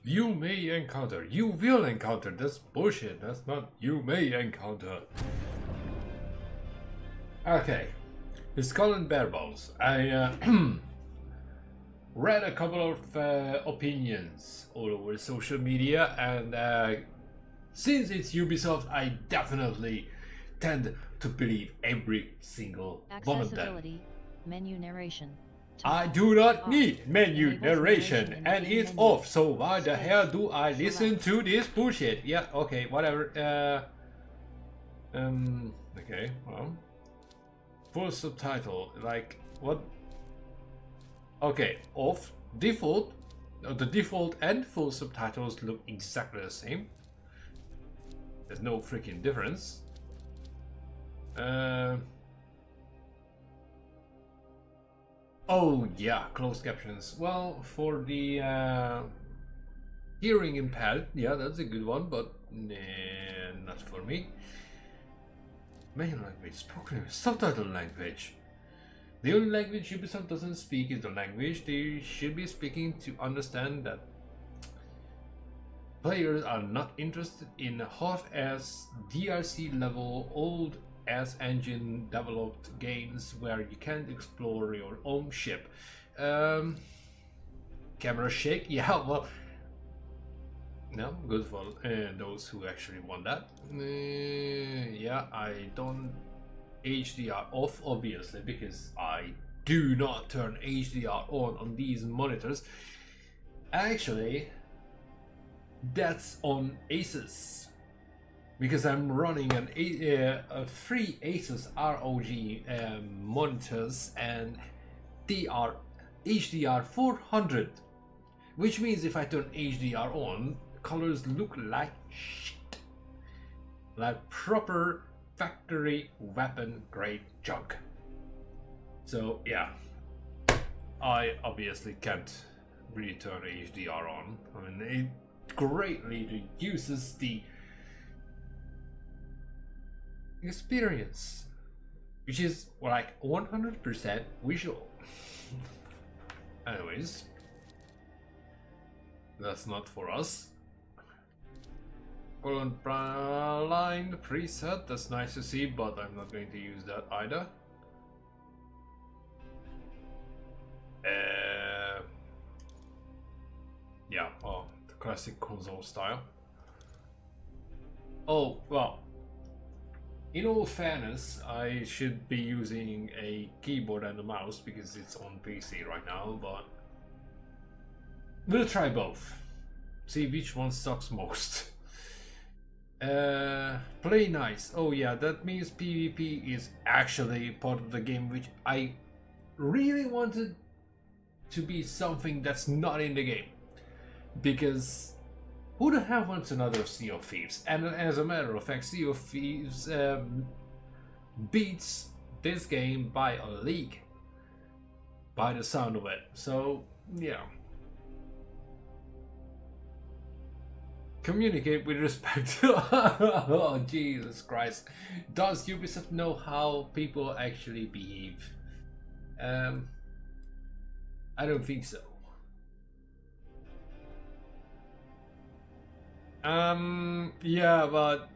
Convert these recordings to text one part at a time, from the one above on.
You may encounter. You will encounter. That's bullshit. That's not you may encounter. Okay. Skull and Barebones. I read a couple of opinions all over social media, and since it's Ubisoft, I definitely tend to believe every single one of them. Accessibility, menu narration. I do not need menu narration, and it's off, so why the hell do I listen to this bullshit? Yeah, okay, whatever. Okay, well, full subtitle, like, what? Okay, off, default, the default and full subtitles look exactly the same. There's no freaking difference. Oh yeah, closed captions. Well, for the hearing impaired, yeah, that's a good one, but nah, not for me. Main language, spoken subtitle language. The only language Ubisoft doesn't speak is the language they should be speaking to understand that players are not interested in half-ass DLC level old as engine developed games where you can't explore your own ship. Camera shake, yeah, well, no, good for those who actually want that. Yeah, I don't HDR off, obviously, because I do not turn HDR on these monitors. Actually, that's on Asus, because I'm running a free Asus ROG monitors, and they are HDR 400, which means if I turn HDR on, colors look like shit, like proper factory weapon grade junk. So yeah, I obviously can't really turn HDR on. I mean, it greatly reduces the experience, which is like 100% visual. Anyways, that's not for us. Colon line preset, that's nice to see, but I'm not going to use that either. Yeah, oh, the classic console style. Oh, well, in all fairness, I should be using a keyboard and a mouse because it's on PC right now, but we'll try both. See which one sucks most. Play nice. Oh yeah, that means PvP is actually part of the game, which I really wanted to be something that's not in the game. Because who the hell wants another Sea of Thieves? And as a matter of fact, Sea of Thieves beats this game by a league, by the sound of it. So yeah. Communicate with respect. Oh Jesus Christ. Does Ubisoft know how people actually behave? I don't think so. Yeah, but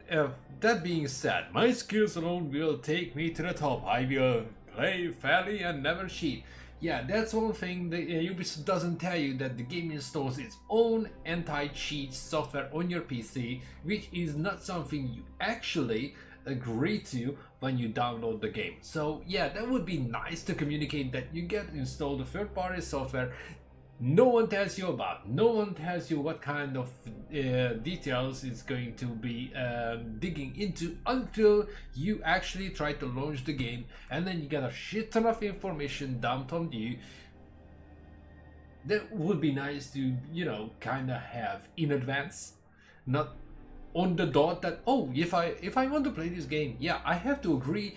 that being said, my skills alone will take me to the top. I will play fairly and never cheat. Yeah, that's one thing that Ubisoft doesn't tell you, that the game installs its own anti-cheat software on your PC, which is not something you actually agree to when you download the game. So yeah, that would be nice to communicate that you get installed a third-party software no one tells you about. No one tells you what kind of details it's going to be digging into until you actually try to launch the game, and then you get a shit ton of information dumped on you. That would be nice to, you know, kind of have in advance, not on the dot that, oh, if I want to play this game, yeah, I have to agree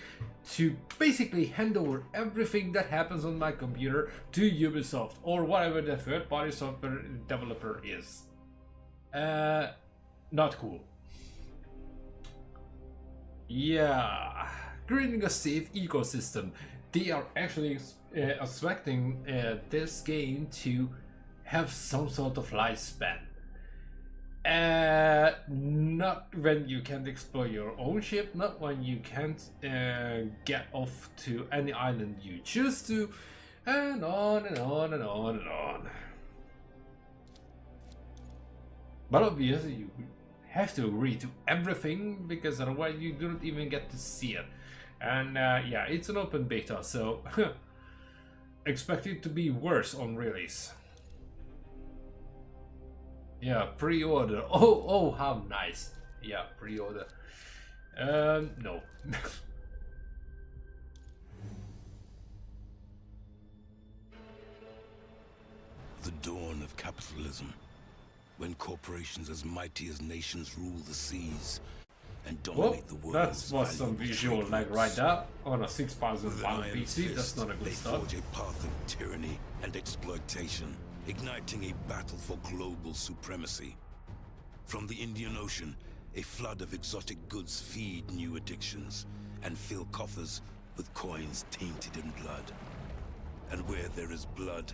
to basically hand over everything that happens on my computer to Ubisoft or whatever the third-party software developer is. Not cool. Yeah, creating a safe ecosystem. They are actually expecting this game to have some sort of lifespan. Not when you can't explore your own ship, not when you can't get off to any island you choose to, and on and on and on and on. But obviously you have to agree to everything, because otherwise you don't even get to see it. And yeah, it's an open beta, so expect it to be worse on release. Yeah, pre-order. Oh, how nice. Yeah, pre-order. No. The dawn of capitalism, when corporations as mighty as nations rule the seas and dominate the world. That was some visual lag right there on a 6,000 pound PC. That's not a good they start. forge a path of tyranny and exploitation, igniting a battle for global supremacy. From the Indian Ocean, a flood of exotic goods feed new addictions and fill coffers with coins tainted in blood. And where there is blood,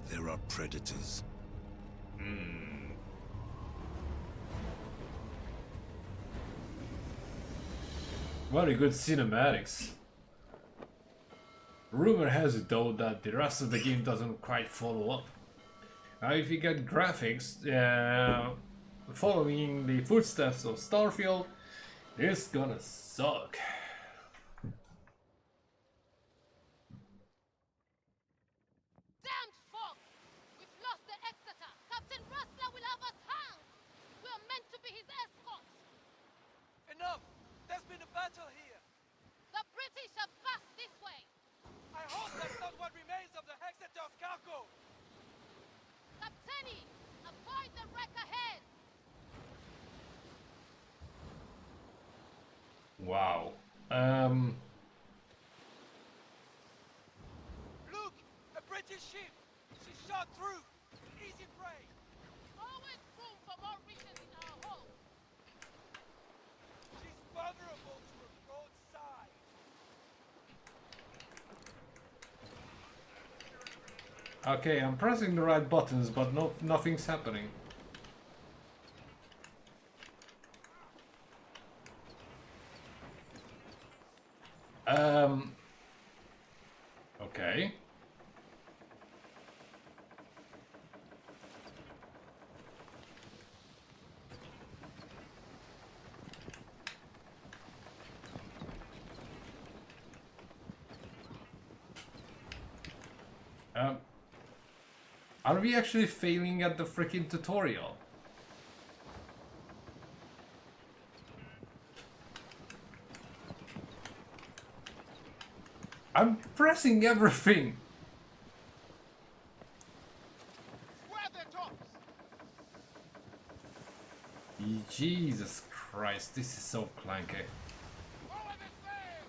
there are predators. Very good cinematics. Rumor has it though that the rest of the game doesn't quite follow up. Now if you get graphics following the footsteps of Starfield, it's gonna suck. Damned fog! We've lost the Exeter! Captain Rustler will have us hanged! We are meant to be his escorts! Enough! There's been a battle here! The British have passed this way! I hope that's not what remains of the Exeter's cargo! Captaini! Avoid the wreck ahead! Wow. Look! A British ship! She shot through! Easy prey! Always room for more riches in our hold! She's vulnerable to a broadside! Okay, I'm pressing the right buttons, but nothing's happening. Okay. Are we actually failing at the freaking tutorial? I'm pressing everything. Where are the tops? Jesus Christ, this is so clunky. Over the sail!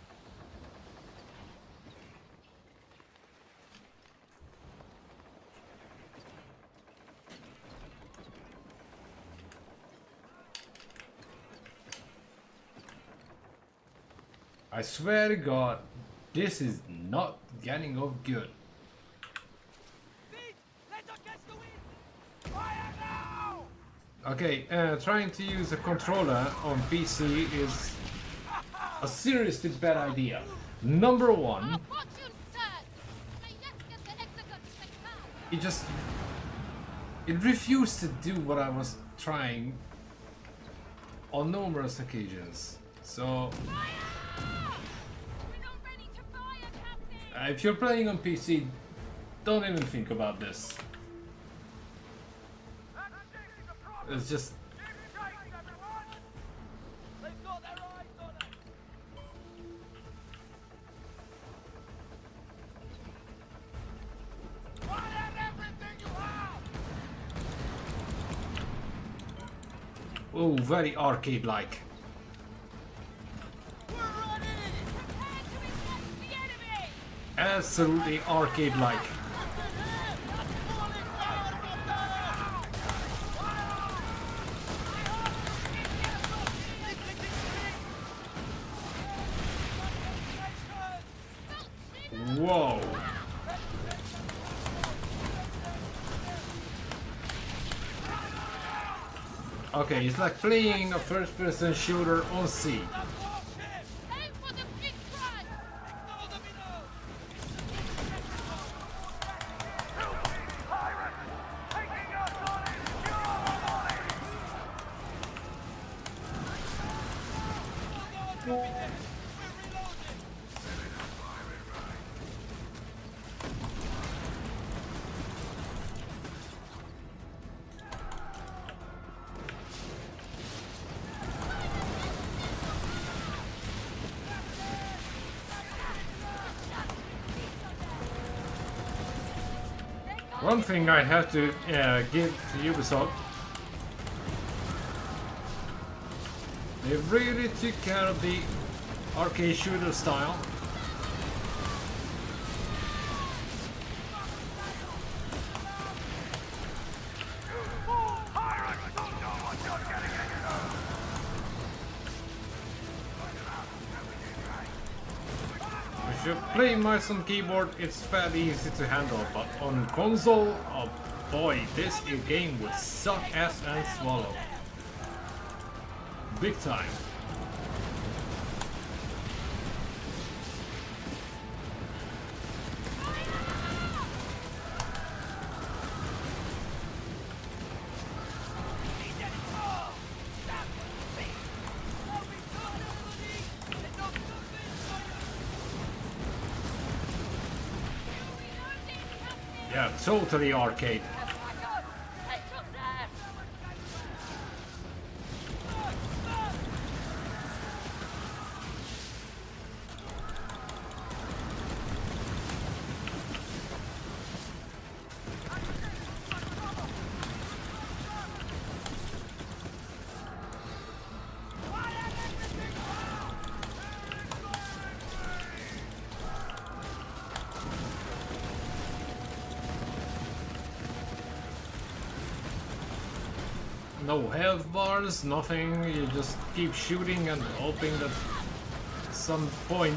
I swear to God, this is not getting off good. Speed! Let us catch the wind! Fire now! Okay, trying to use a controller on PC is a seriously bad idea. Number one, Our fortune's turned! May yet get the Exeter to take time! it refused to do what I was trying on numerous occasions. So We're not ready to fire, Captain! if you're playing on PC, don't even think about this. It's just They've got their eyes on us! Fire everything you have! oh, very arcade-like. We're ready! Prepare to engage the enemy! Absolutely arcade-like. Whoa. Okay, it's like playing a first-person shooter on sea. Aim for the big prize! One thing I have to give to Ubisoft, they really took care of the arcade shooter style. If you play mouse and keyboard, it's fairly easy to handle, but on console, oh boy, this game would suck ass and swallow. Big time. Yeah, totally arcade. No health bars, nothing, you just keep shooting and hoping that at some point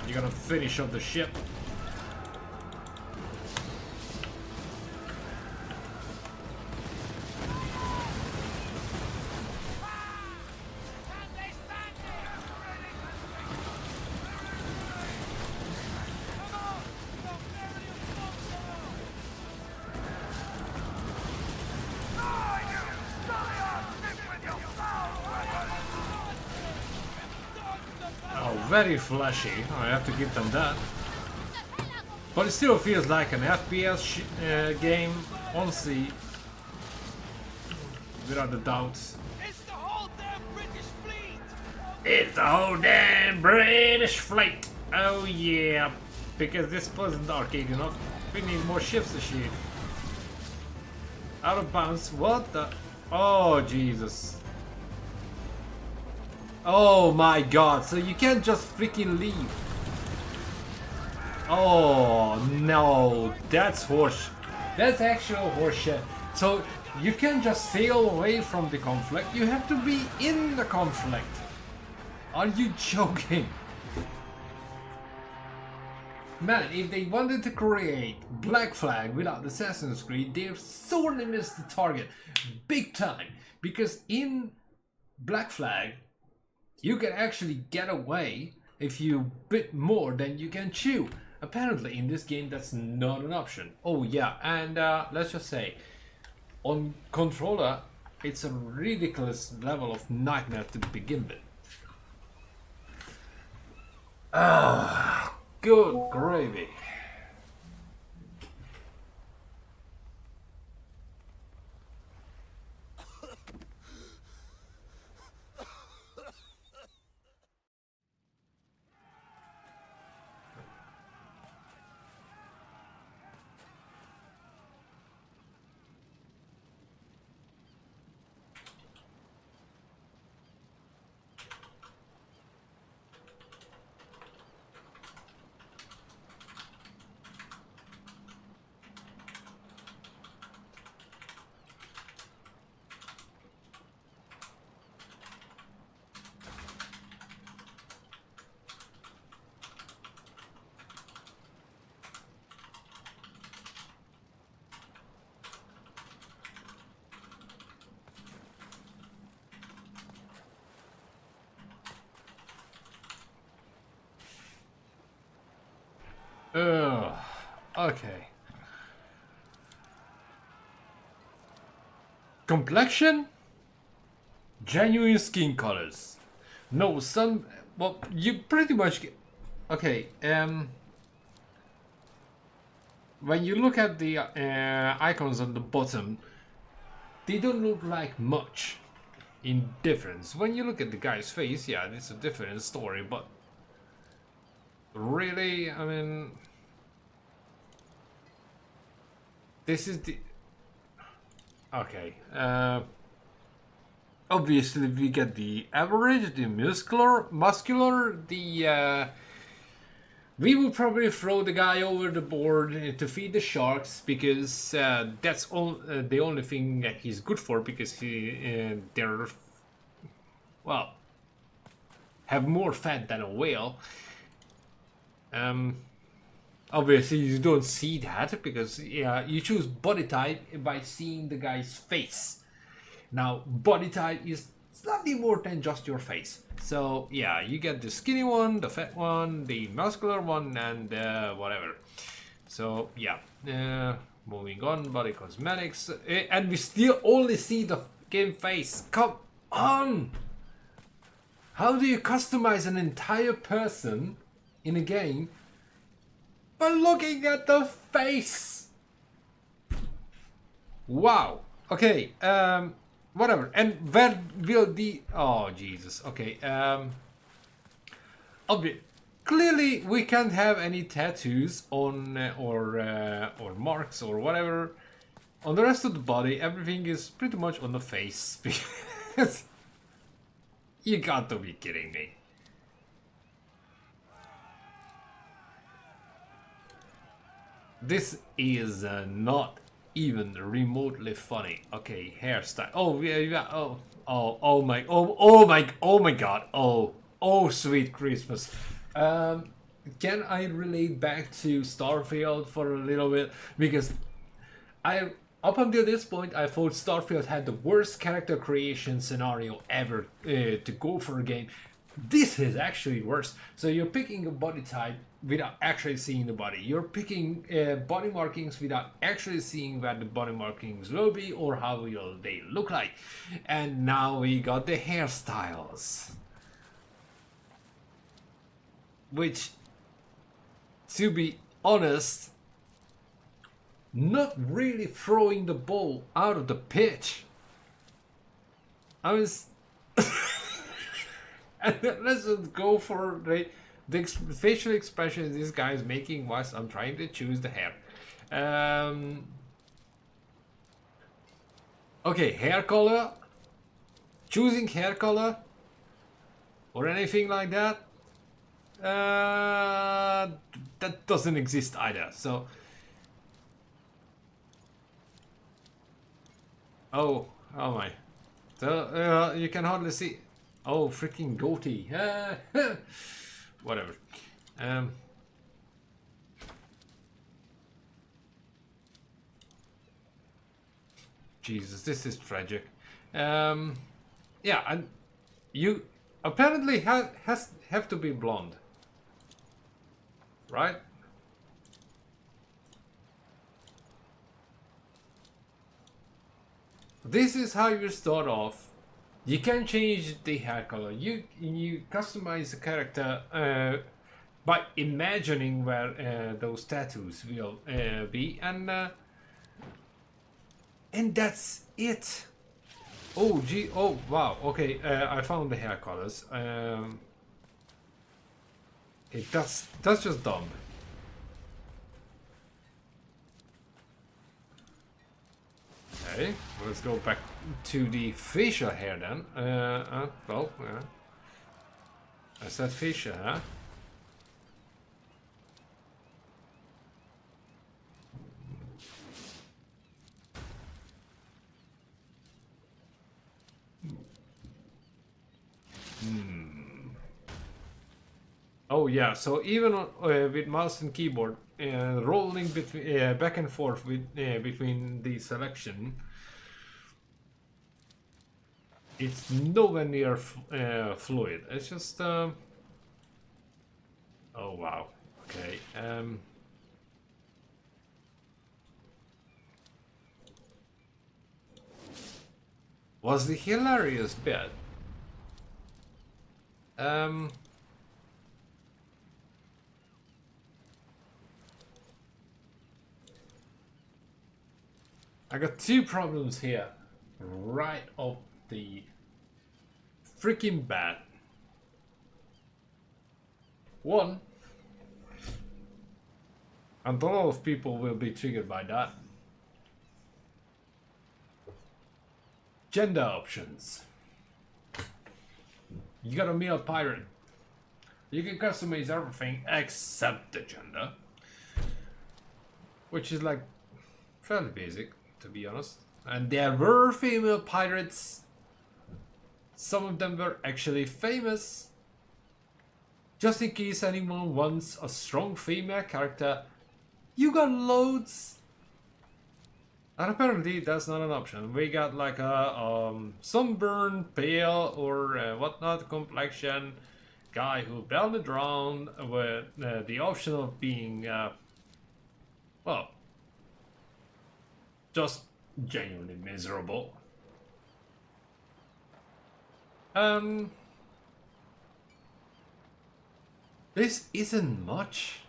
you're gonna finish up the ship. Very flashy, I have to give them that. But it still feels like an FPS game on sea, without a doubt. It's the whole damn British fleet! It's the whole damn British fleet! Oh yeah, because this wasn't arcade enough. We need more ships to shoot. Out of bounds, what the? Oh Jesus. Oh my god, so you can't just freaking leave. Oh no, that's horse. That's actual horseshit. So you can't just sail away from the conflict, you have to be in the conflict. Are you joking? Man, if they wanted to create Black Flag without Assassin's Creed, they sorely missed the target. Big time. Because in Black Flag, you can actually get away if you bit more than you can chew. Apparently in this game that's not an option. Oh yeah, and let's just say, on controller, it's a ridiculous level of nightmare to begin with. Ah, good gravy. Okay. Complexion? Genuine skin colors. No, some. Well, you pretty much get. Okay, when you look at the icons on the bottom, they don't look like much in difference. When you look at the guy's face, yeah, it's a different story, but really, I mean, this is the. Okay, obviously we get the average, the muscular, the we will probably throw the guy over the board to feed the sharks because that's the only thing that he's good for, because they're, well, have more fat than a whale. Obviously you don't see that because you choose body type by seeing the guy's face. Now body type is slightly more than just your face. So yeah, you get the skinny one, the fat one, the muscular one, and whatever. So yeah, moving on, body cosmetics, and we still only see the game face. Come on! How do you customize an entire person in a game by looking at the face? Wow. Okay. Whatever. And where will the... Oh, Jesus. Okay. Clearly, we can't have any tattoos on or marks or whatever on the rest of the body. Everything is pretty much on the face. Because you got to be kidding me. This is not even remotely funny. Okay, hairstyle. Oh yeah. Oh my god. Oh sweet Christmas. Can I relate back to Starfield for a little bit? Because up until this point, I thought Starfield had the worst character creation scenario ever to go for a game. This is actually worse. So you're picking a body type without actually seeing the body. You're picking body markings without actually seeing where the body markings will be or how will they look like. And now we got the hairstyles. Which, to be honest, not really throwing the ball out of the pitch. I was... And let's just go for the facial expression this guy is making whilst I'm trying to choose the hair. Okay, hair color. Choosing hair color or anything like that. That doesn't exist either. So, oh my. So you can hardly see. Oh, freaking goatee. Whatever. Jesus, this is tragic. Yeah, and you apparently have to be blonde. Right? This is how you start off. You can change the hair color. You customize the character by imagining where those tattoos will be, and that's it. Oh gee! Oh wow! Okay, I found the hair colors. Okay, that's just dumb. Okay, let's go back to the facial hair then. Well, I said facial, huh? Oh yeah, so even with mouse and keyboard, rolling between back and forth with between the selection, it's nowhere near fluid. It's just oh wow. Okay. was the hilarious bit. I got two problems here right off the freaking bat. One, and a lot of people will be triggered by that. Gender options. You got a male pirate. You can customize everything except the gender, which is like fairly basic, to be honest. And there were female pirates. Some of them were actually famous. Just in case anyone wants a strong female character, you got loads. And apparently that's not an option. We got like a sunburn, pale or whatnot complexion guy who belted around with the option of being, well, just genuinely miserable. This isn't much.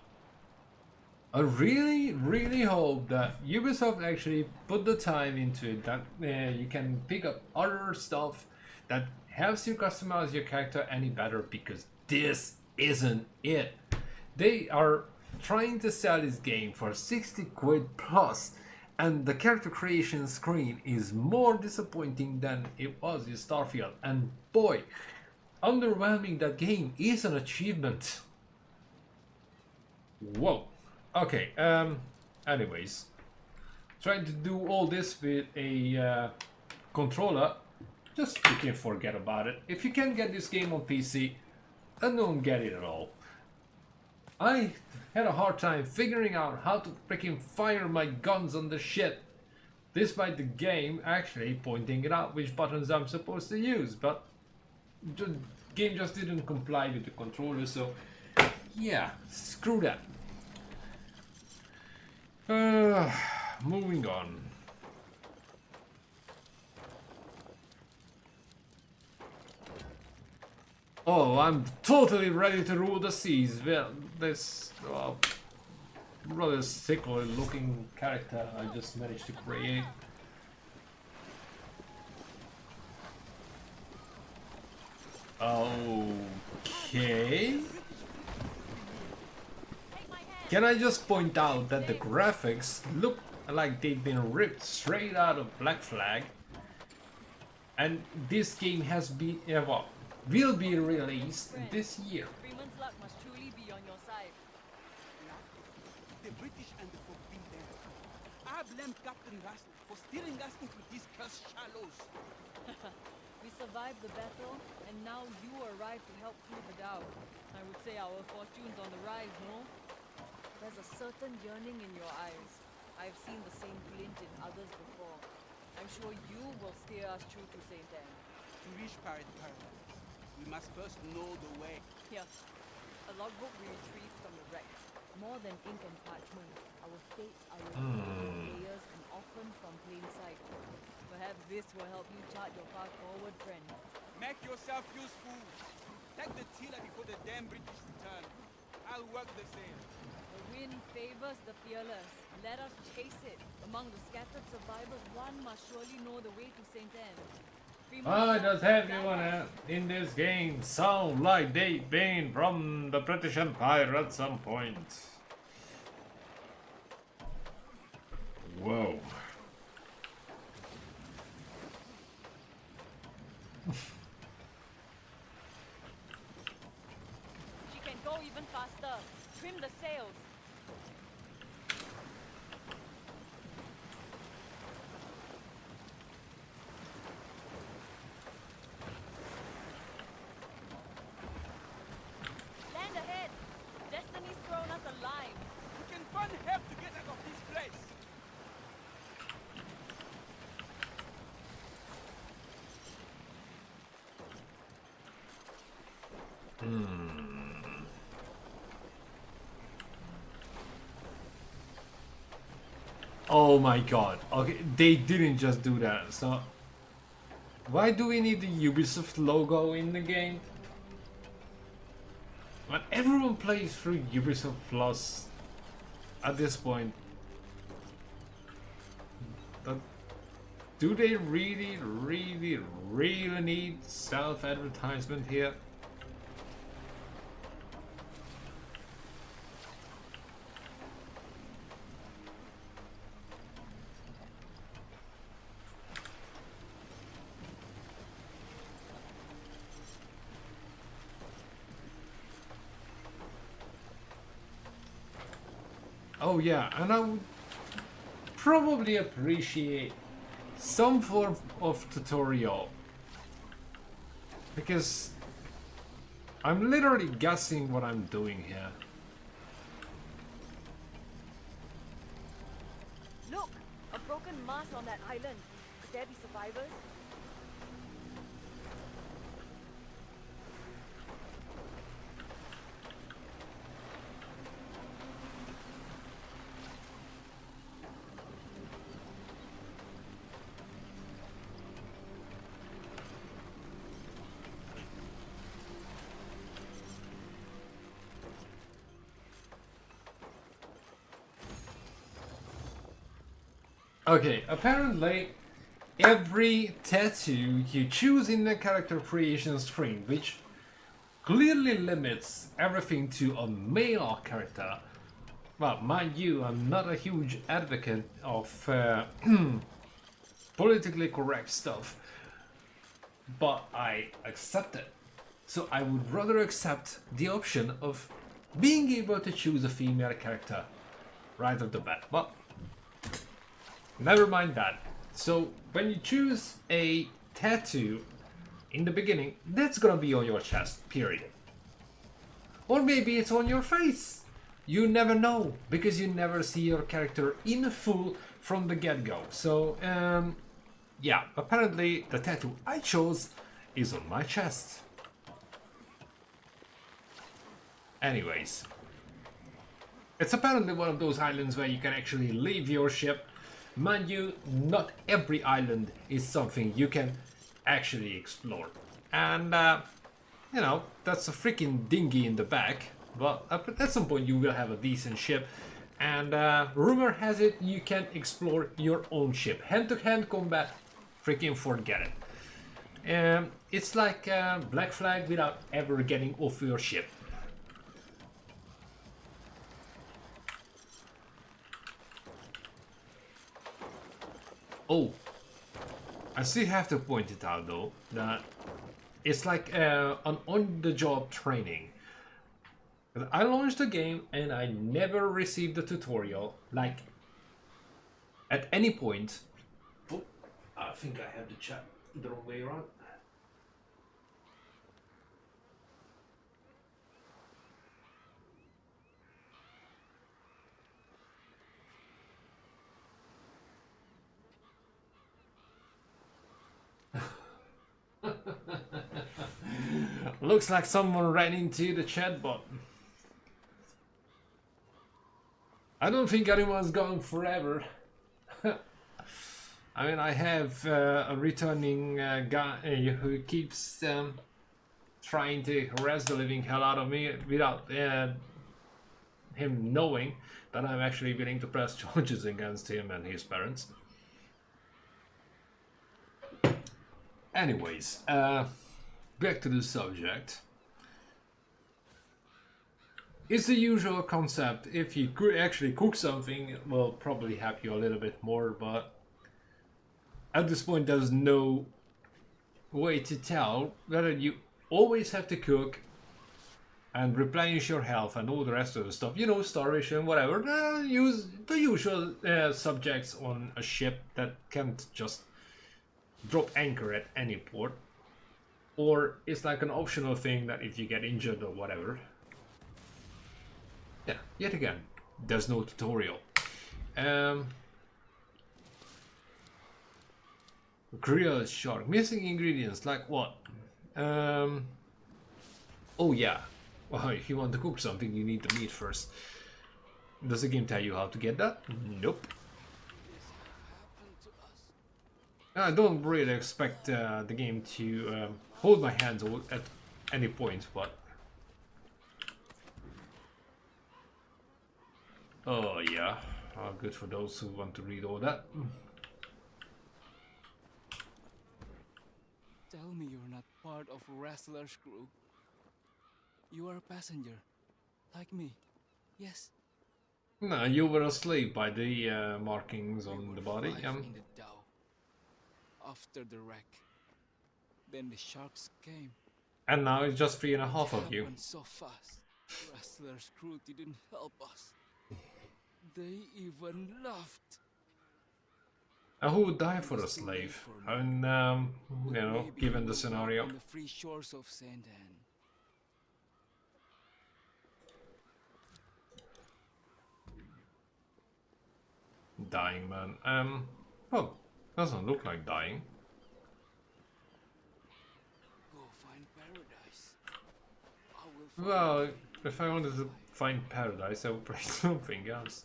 I really hope that Ubisoft actually put the time into it, that you can pick up other stuff that helps you customize your character any better, because this isn't it. They are trying to sell this game for 60 quid plus, and the character creation screen is more disappointing than it was in Starfield. And boy, underwhelming that game is an achievement. Whoa. Okay, anyways, trying to do all this with a controller, just you can forget about it. If you can get this game on PC, I don't get it at all. I had a hard time figuring out how to freaking fire my guns on the shit, despite the game actually pointing it out which buttons I'm supposed to use, but the game just didn't comply with the controller, so yeah, screw that. Moving on. Oh, I'm totally ready to rule the seas. Well, this rather sickly looking character I just managed to create. Okay. Can I just point out that the graphics look like they've been ripped straight out of Black Flag, and this game has been, will be released this year. Freeman's luck must truly be on your side. The British and the forbidden. I blame Captain Russell for steering us into these cursed shallows. We survived the battle, and now you arrived to help prove it out. I would say our fortune's on the rise, no? There's a certain yearning in your eyes. I've seen the same glint in others before. I'm sure you will steer us true to St. Anne. To reach Pirate Paradise, we must first know the way. Here, a logbook we retrieved from the wreck. More than ink and parchment, our fates are in layers and often from plain sight. Perhaps this will help you chart your path forward, friend. Make yourself useful. Take the tiller before the damn British return. I'll work the same. The wind favors the fearless. Let us chase it. Among the scattered survivors, one must surely know the way to St. Anne. Why does everyone in this game sound like they've been from the British Empire at some point? Whoa. She can go even faster. Trim the sails. Land ahead. Destiny's thrown us a line. We can find help to get out of this place. Oh my god. Okay, they didn't just do that. So Why do we need the Ubisoft logo in the game? When everyone plays through Ubisoft Plus at this point, do they really, really, really need self-advertisement here? Oh yeah, and I would probably appreciate some form of tutorial, because I'm literally guessing what I'm doing here. Look! A broken mast on that island. Could there be survivors? Okay, apparently every tattoo you choose in the character creation screen, which clearly limits everything to a male character. Well, mind you, I'm not a huge advocate of politically correct stuff, but I accept it. So I would rather accept the option of being able to choose a female character right off the bat. But never mind that. So when you choose a tattoo in the beginning, that's gonna be on your chest, period. Or maybe it's on your face. You never know, because you never see your character in full from the get-go. So, yeah, apparently the tattoo I chose is on my chest. Anyways, it's apparently one of those islands where you can actually leave your ship. Mind you, not every island is something you can actually explore. And, you know, that's a freaking dinghy in the back. But at some point you will have a decent ship. And rumor has it you can explore your own ship. Hand-to-hand combat, freaking forget it. It's like Black Flag without ever getting off your ship. Oh, I still have to point it out though, that it's like an on-the-job training. I launched the game and I never received the tutorial, like, at any point. Oh, I think I have the chat the wrong way around. Looks like someone ran into the chat bot. I don't think anyone's going forever. I mean, I have a returning guy who keeps trying to harass the living hell out of me without him knowing that I'm actually willing to press charges against him and his parents. Anyways, back to the subject. It's the usual concept. If you could actually cook something, it will probably help you a little bit more, but at this point there's no way to tell whether you always have to cook and replenish your health and all the rest of the stuff, you know, starvation, whatever. Use the usual subjects on a ship that can't just drop anchor at any port. Or it's like an optional thing that if you get injured or whatever. Yeah, yet again, there's no tutorial. Grilled shark. Missing ingredients, like what? Oh yeah. Well, if you want to cook something, you need the meat first. Does the game tell you how to get that? Nope. I don't really expect the game to hold my hands at any point, but... Oh yeah, good for those who want to read all that. Tell me you're not part of Wrestler's crew. You are a passenger, like me. Yes. No, you were a slave by the markings on the body. In the Dow. After the wreck. Then the sharks came. And now it's just 3.5 of It you. happened so fast. Wrestler's crew didn't help us. They even laughed. And who would die for a slave? And, you know, given the scenario. On the free shores of Sandan. Dying, man. Well, doesn't look like dying. Go find paradise. I will find Well, if I wanted to find paradise, I would play something else.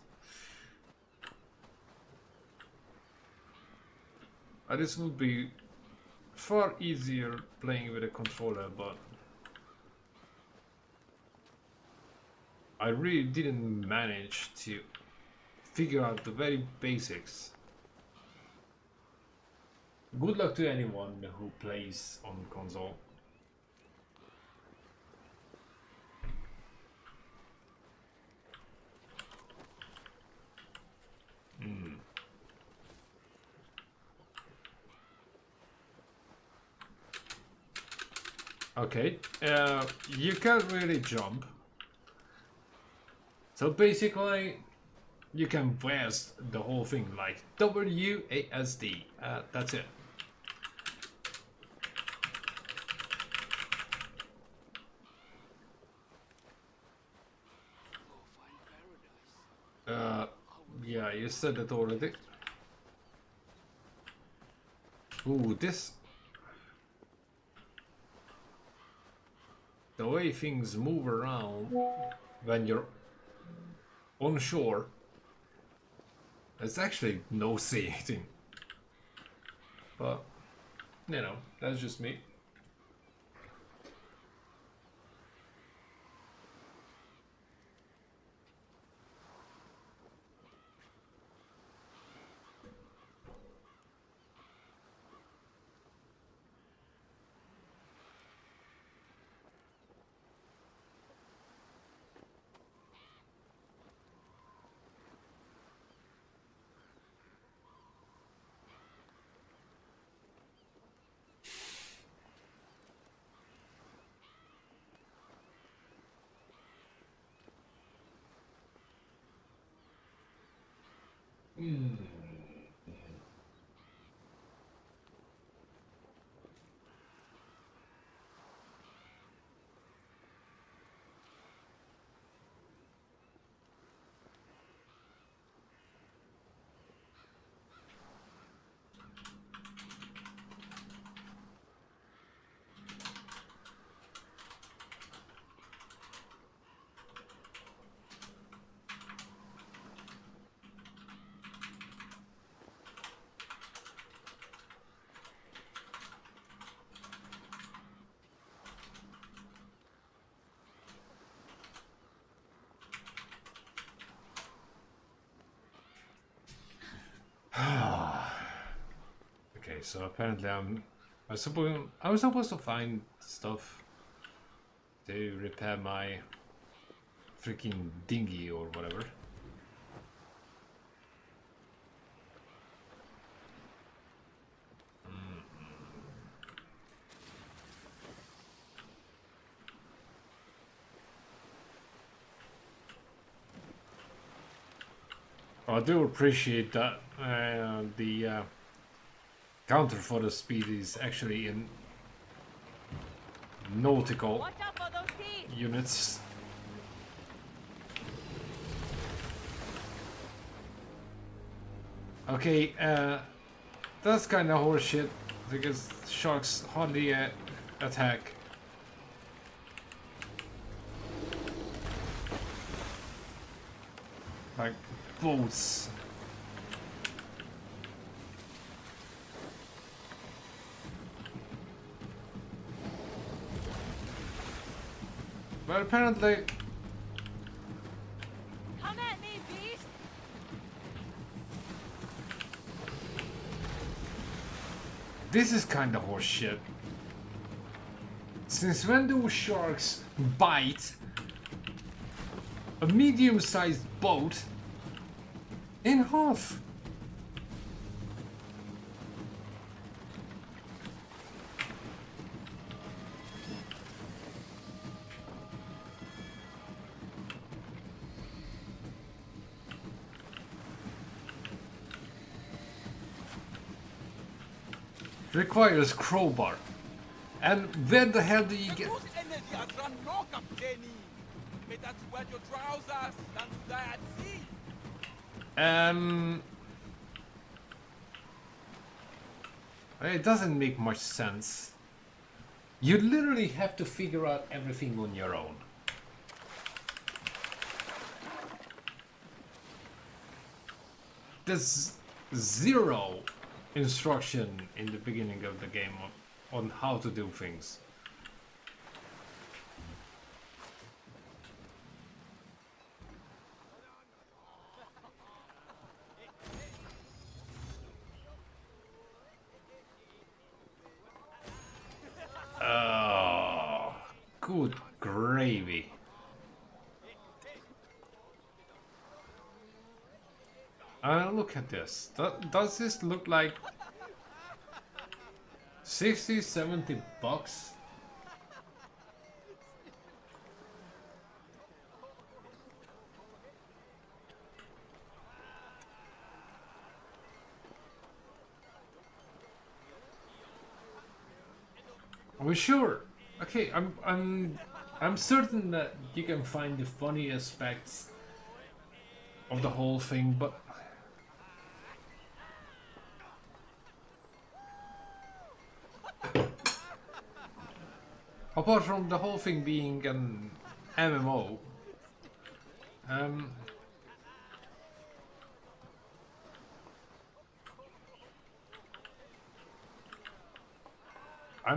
This would be far easier playing with a controller, but I really didn't manage to figure out the very basics. Good luck to anyone who plays on console. Okay, you can't really jump. So basically, you can WASD the whole thing like WASD. That's it. Go find paradise. Yeah, you said that already. Ooh, this... The way things move around when you're on shore, there's actually no seeing. But, you know, that's just me. Okay, so apparently I was supposed to find stuff to repair my freaking dinghy or whatever. I do appreciate that the counter for the speed is actually in nautical Watch out for those teeth! units. Okay, that's kind of horseshit because sharks hardly attack. Like boats. But apparently... Come at me, beast! This is kinda horseshit. Since when do sharks bite a medium-sized boat in half? Requires crowbar. And where the hell do you get... Whose energy has run low, Captaini? May that wet your trousers and to die at sea. It doesn't make much sense. You literally have to figure out everything on your own. There's zero instruction in the beginning of the game on how to do things. Oh, good gravy. Look at this. Does this look like 60, 70 bucks? Are we sure? Okay, I'm certain that you can find the funny aspects of the whole thing, but apart from the whole thing being an MMO, I'm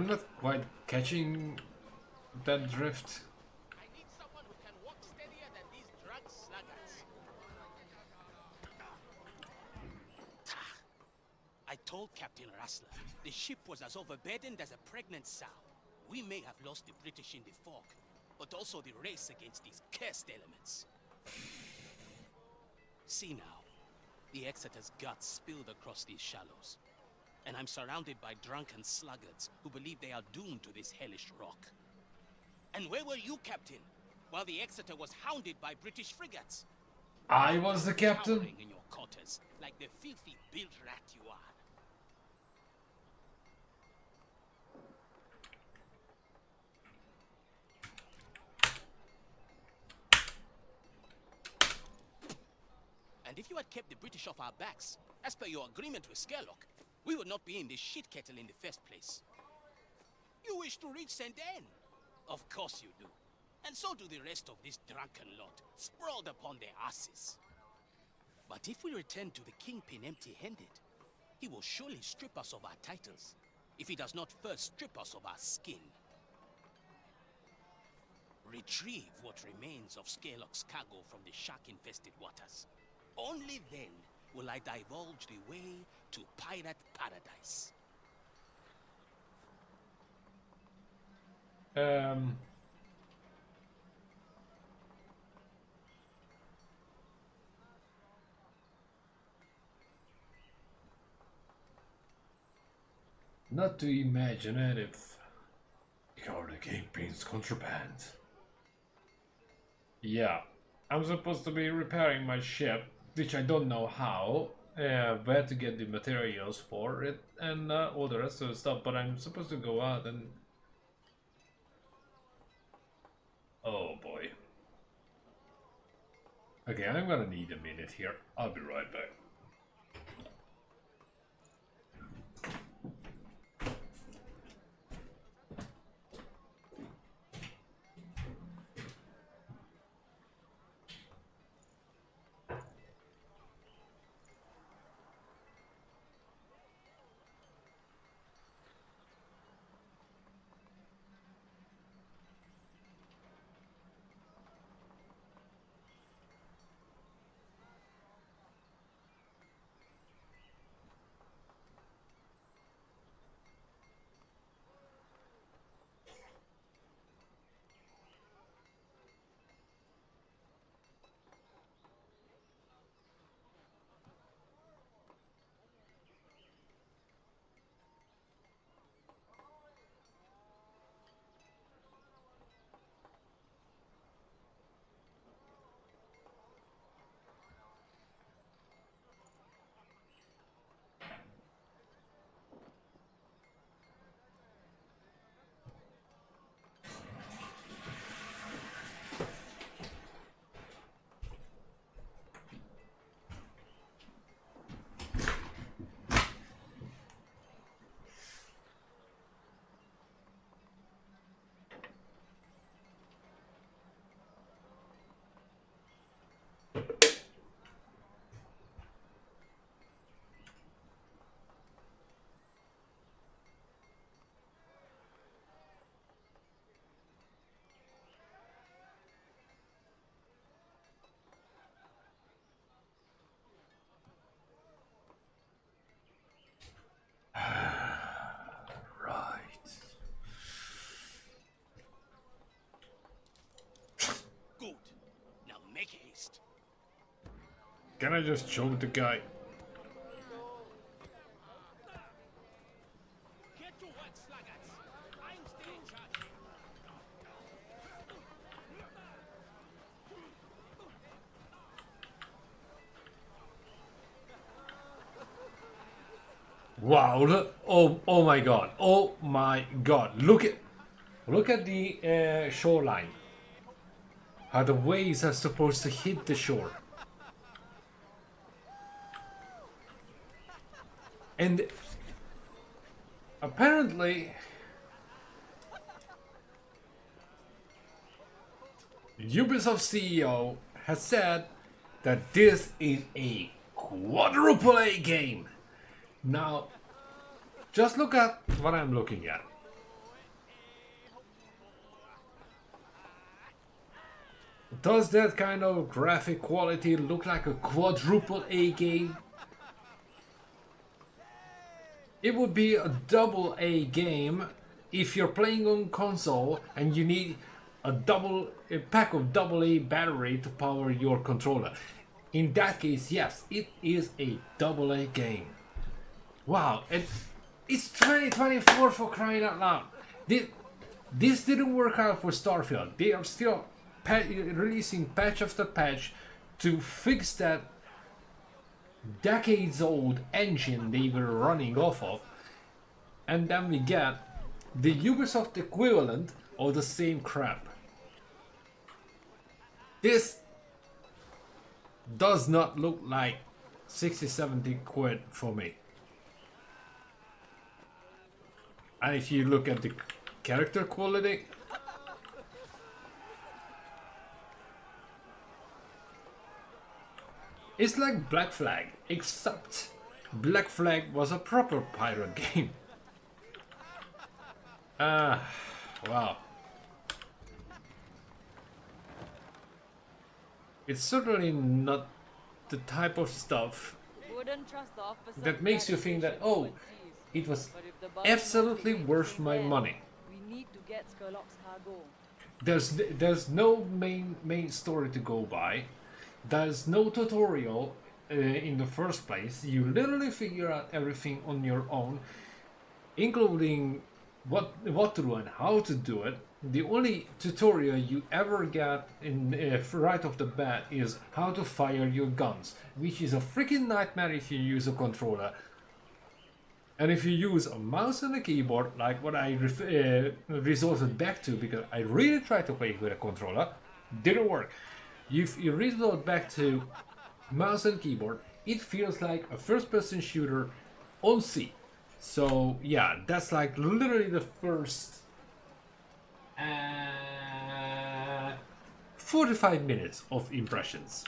not quite catching that drift. I need someone who can walk steadier than these drug sluggards. I told Captain Rassler the ship was as overburdened as a pregnant sow. We may have lost the British in the fog, but also the race against these cursed elements. See now, the Exeter's guts spilled across these shallows, and I'm surrounded by drunken sluggards who believe they are doomed to this hellish rock. And where were you, Captain, while the Exeter was hounded by British frigates? I was the captain. Cowering in your quarters, like the filthy bilge rat you are. And if you had kept the British off our backs, as per your agreement with Skerlock, we would not be in this shit kettle in the first place. You wish to reach St. Anne? Of course you do. And so do the rest of this drunken lot, sprawled upon their asses. But if we return to the Kingpin empty-handed, he will surely strip us of our titles, if he does not first strip us of our skin. Retrieve what remains of Skerlock's cargo from the shark-infested waters. Only then will I divulge the way to pirate paradise. Not to imagine it if you're the Kingpin's contraband. Yeah, I'm supposed to be repairing my ship, which I don't know how, where to get the materials for it, and all the rest of the stuff, but I'm supposed to go out and... Oh boy. Okay, I'm gonna need a minute here. I'll be right back. Can I just choke the guy? Get to work, sluggards. I'm still in charge. Wow! Oh my god! Oh my god! Look at the shoreline. How the waves are supposed to hit the shore. And apparently Ubisoft CEO has said that this is a quadruple A game. Now, just look at what I'm looking at. Does that kind of graphic quality look like a quadruple A game? It would be a double A game if you're playing on console and you need a pack of double A battery to power your controller. In that case, yes, it is a double A game. Wow, and it's 2024 for crying out loud. This didn't work out for Starfield. They are still releasing patch after patch to fix that decades old engine they were running off of, and then we get the Ubisoft equivalent of the same crap. This does not look like 60-70 quid for me. And if you look at the character quality, it's like Black Flag, except Black Flag was a proper pirate game. Wow. It's certainly not the type of stuff Wouldn't trust the officer that makes you think that, oh, it was absolutely worth my money. We need to get Skurlock's cargo. There's no main story to go by. There's no tutorial in the first place. You literally figure out everything on your own, including what to do and how to do it. The only tutorial you ever get in right off the bat is how to fire your guns, which is a freaking nightmare if you use a controller. And if you use a mouse and a keyboard, like what I resorted back to, because I really tried to play with a controller, didn't work. If you resort back to mouse and keyboard, it feels like a first-person shooter on C. So yeah, that's like literally the first 45 minutes of impressions.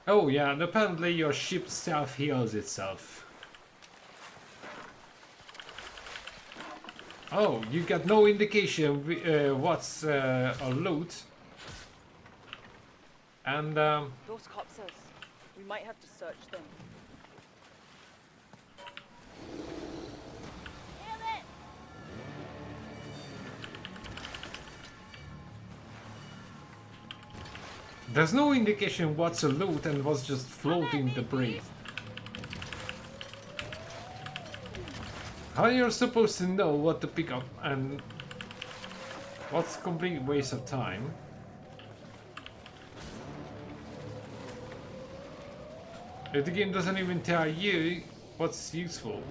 Oh yeah, and apparently your ship self-heals itself. Oh, you got no indication what's a loot. And Those corpses. We might have to search them. there's no indication what's a loot and what's just floating debris. How you're supposed to know what to pick up and what's complete waste of time? If the game doesn't even tell you what's useful.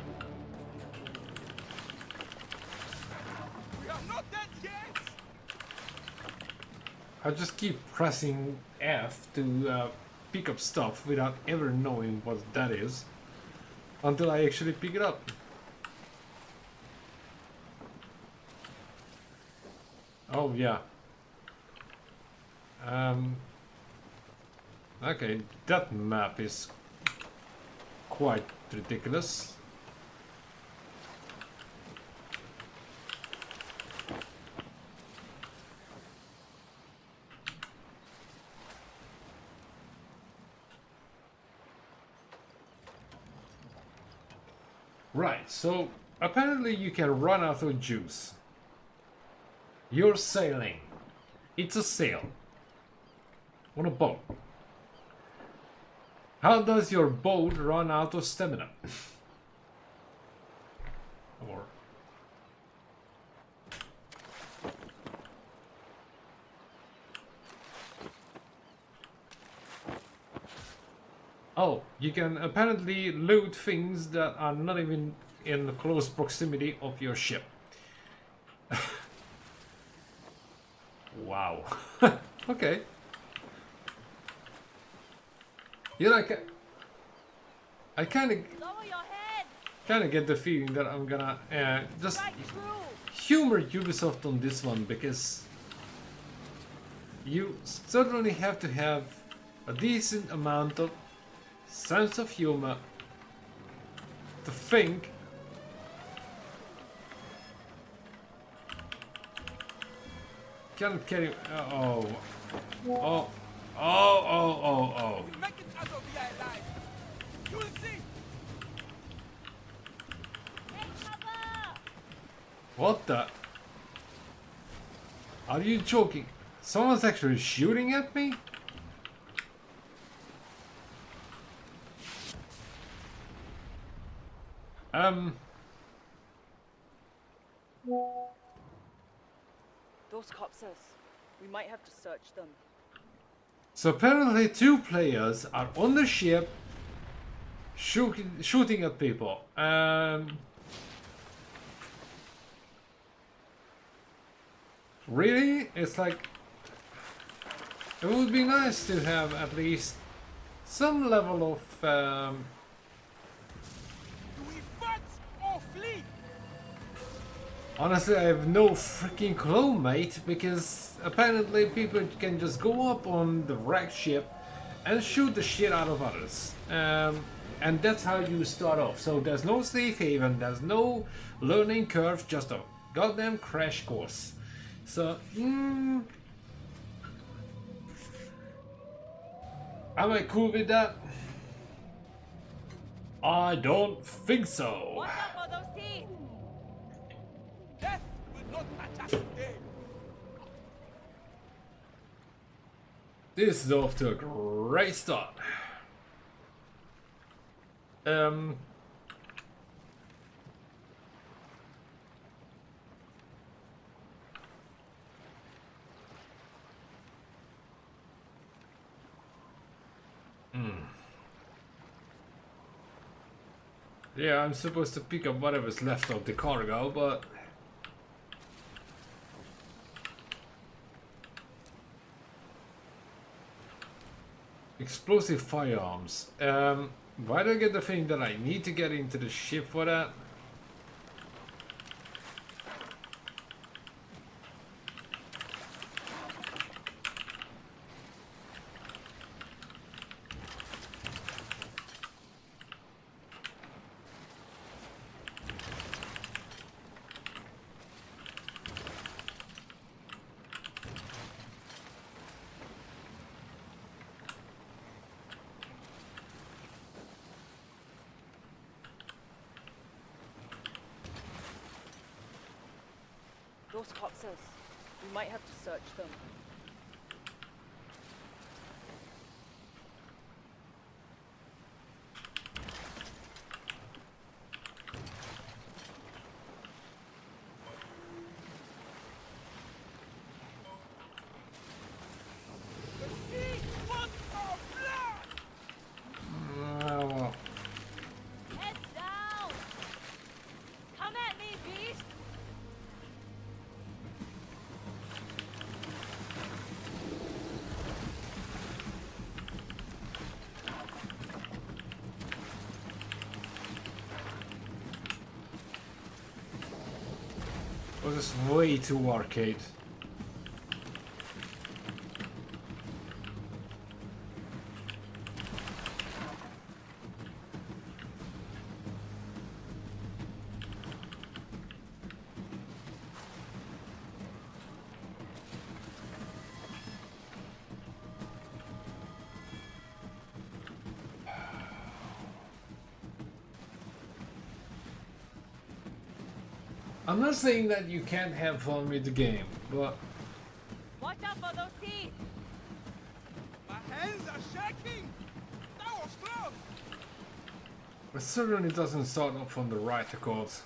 We are not dead yet! I just keep pressing F to pick up stuff without ever knowing what that is until I actually pick it up. Oh yeah. Okay, that map is quite ridiculous. Right, so Apparently you can run out of juice. You're sailing. It's a sail. On a boat. How does your boat run out of stamina? Or... Oh, you can apparently loot things that are not even in close proximity of your ship. Wow. Okay. You know, I kind of Lower your head! get the feeling that I'm gonna just Right through! humor Ubisoft on this one, because you certainly have to have a decent amount of sense of humor to think can't carry oh oh oh oh oh oh We make it out of here alive. You'll see. Take cover! what the are you joking? Someone's actually shooting at me? Those corpses. We might have to search them. So apparently 2 players are on the ship shooting at people. Really? It's like it would be nice to have at least some level of Do we fight or flee? honestly, I have no freaking clue, mate, because apparently people can just go up on the wrecked ship and shoot the shit out of others. And that's how you start off. So there's no safe haven, there's no learning curve, just a goddamn crash course. So, am I cool with that? I don't think so. Watch out for those teeth! Death will not touch us today. This is off to a great start. Yeah, I'm supposed to pick up whatever's left of the cargo, but explosive firearms. Why do I get the feeling that I need to get into the ship for that? Those corpses. We might have to search them. The sea wants our blood. Well, Head down! Come at me, beast! this is way too arcade. I'm not saying that you can't have fun with the game, but Watch out for those teeth! My hands are shaking! That was close! it certainly doesn't start off on the right accords.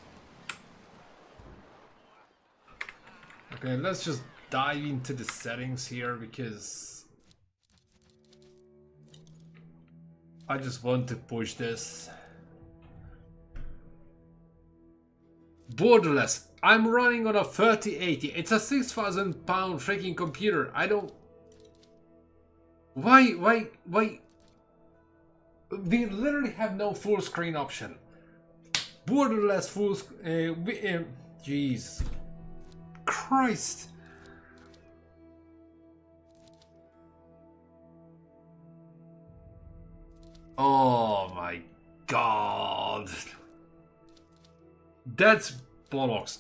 Okay, let's just dive into the settings here because I just want to push this. Borderless. I'm running on a 3080. It's a 6,000 pound freaking computer. I don't... Why? We literally have no full screen option. Borderless full jeez. Christ. Oh my god. That's bollocks.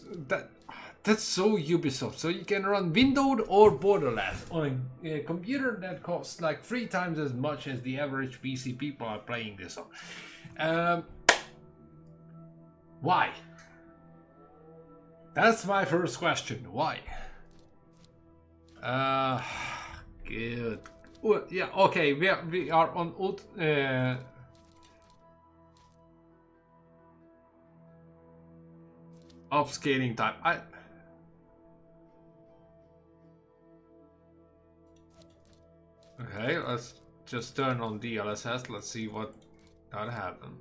That's so Ubisoft. So you can run windowed or borderless on a computer that costs like 3 times as much as the average PC people are playing this on. Why? That's my first question. Why? Good. Well, yeah. Okay. We are on upscaling time. Okay, let's just turn on DLSS. Let's see what that happened.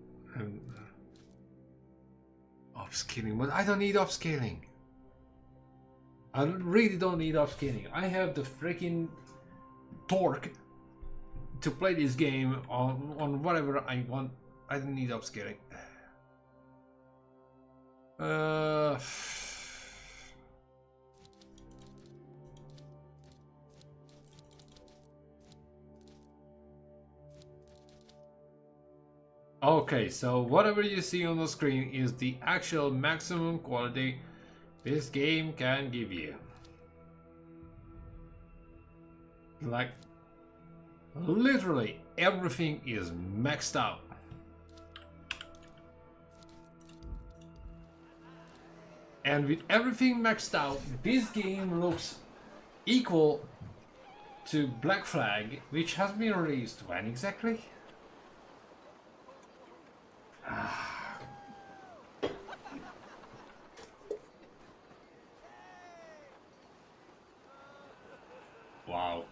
Upscaling, but I don't need upscaling. I really don't need upscaling. I have the freaking torque to play this game on whatever I want. I don't need upscaling. Okay, so whatever you see on the screen is the actual maximum quality this game can give you. Like, literally everything is maxed out. And with everything maxed out, this game looks equal to Black Flag, which has been released when exactly? Wow.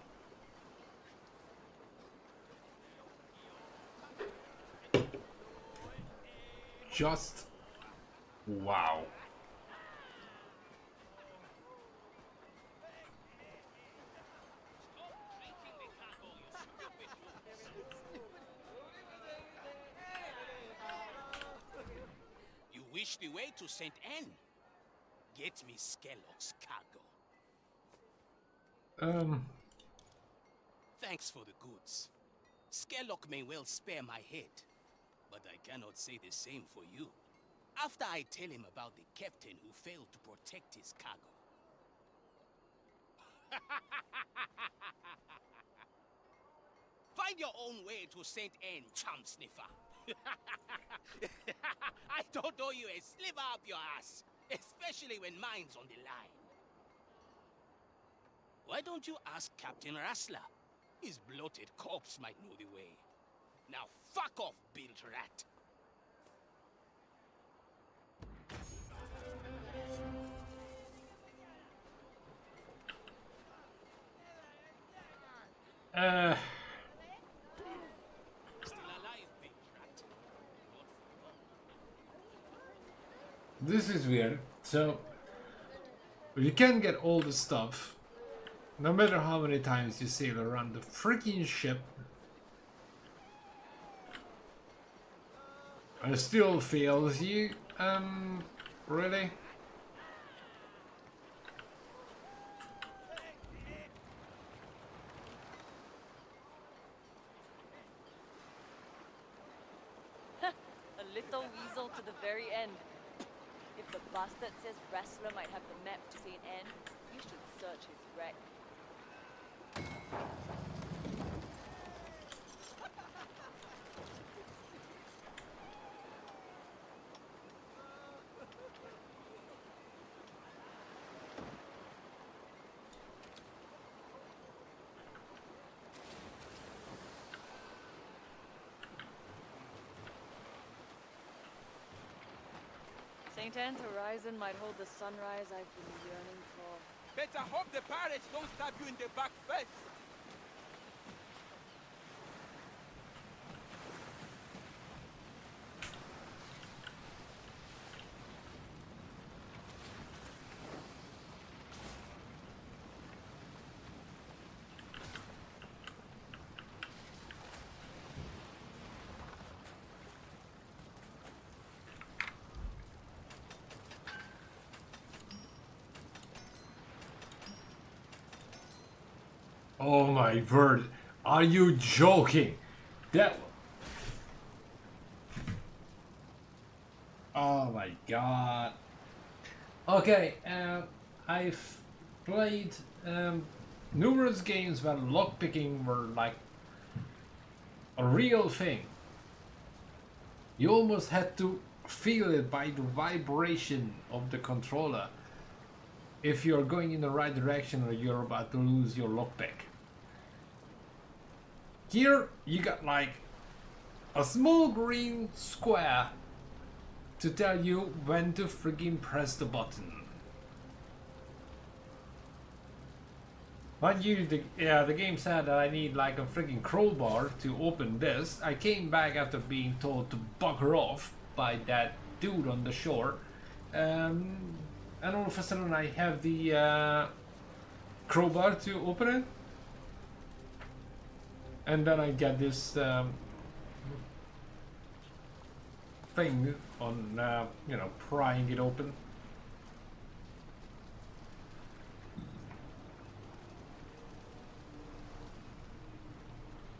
Just wow. You wish the way to St. Anne? Get me Skellock's cargo. Thanks for the goods. Skellock may well spare my head, but I cannot say the same for you. After I tell him about the captain who failed to protect his cargo. Find your own way to St. Anne, chum sniffer. I don't owe you a sliver up your ass, especially when mine's on the line. Why don't you ask Captain Rassler? His bloated corpse might know the way. Now fuck off, built rat. Still alive, built rat. This is weird. So you can get all the stuff no matter how many times you sail around the freaking ship. It still fails you. Really? A little weasel to the very end. If the bastard says Wrestler might have the map to St. Anne, you should search his wreck. St. Anne's horizon might hold the sunrise I've been yearning for. Better hope the pirates don't stab you in the back first. Oh my word, are you joking? That... Oh my god. Okay, I've played numerous games where lockpicking were like a real thing. You almost had to feel it by the vibration of the controller if you're going in the right direction or you're about to lose your lockpick. Here you got like a small green square to tell you when to friggin' press the button. Mind you, the game said that I need like a friggin' crowbar to open this. I came back after being told to bugger off by that dude on the shore. And all of a sudden I have the crowbar to open it. And then I get this thing on, you know, prying it open.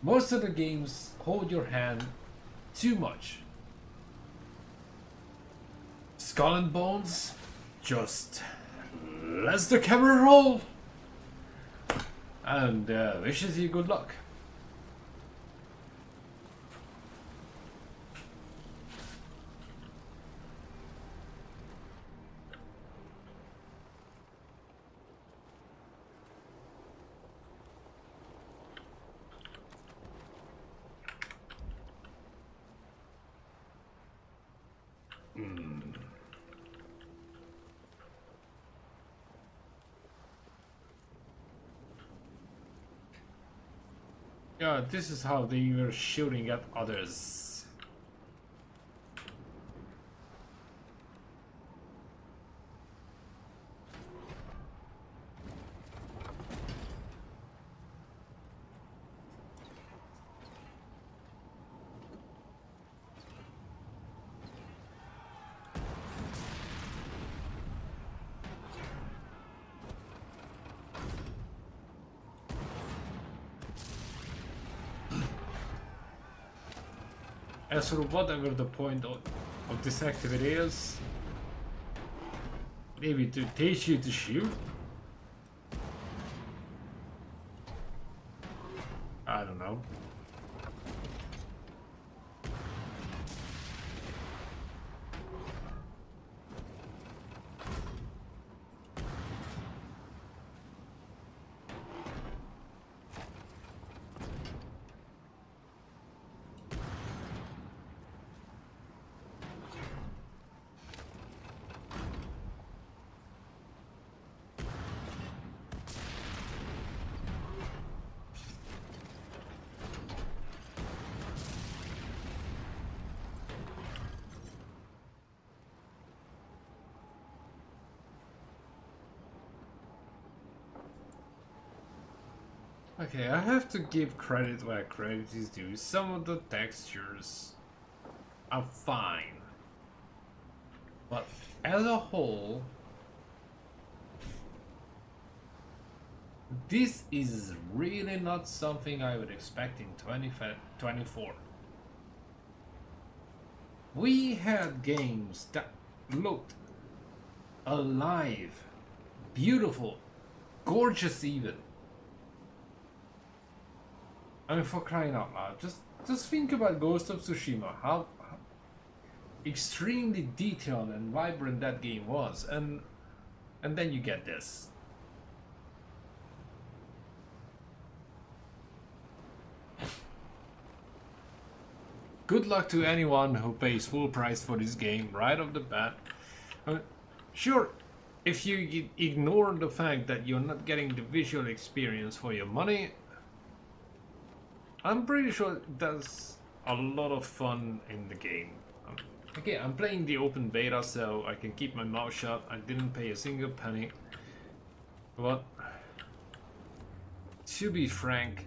Most of the games hold your hand too much. Skull and Bones, just lets the camera roll and wishes you good luck. Yeah, this is how they were shooting at others. As for whatever the point of this activity is, maybe to teach you to shoot? I don't know. Okay, I have to give credit where credit is due. Some of the textures are fine, but as a whole, this is really not something I would expect in 2024. We had games that looked alive, beautiful, gorgeous even. I mean, for crying out loud, just think about Ghost of Tsushima, how extremely detailed and vibrant that game was, and then you get this. Good luck to anyone who pays full price for this game right off the bat. Sure, if you ignore the fact that you're not getting the visual experience for your money, I'm pretty sure there's a lot of fun in the game. Okay, I'm playing the open beta, so I can keep my mouth shut. I didn't pay a single penny. But to be frank,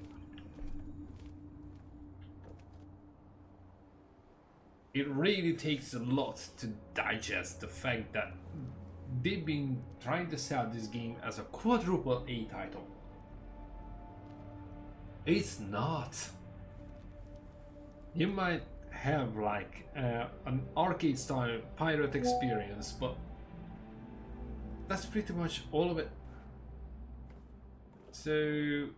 it really takes a lot to digest the fact that they've been trying to sell this game as a quadruple A title. It's not. You might have like an arcade style pirate experience, but that's pretty much all of it. So, you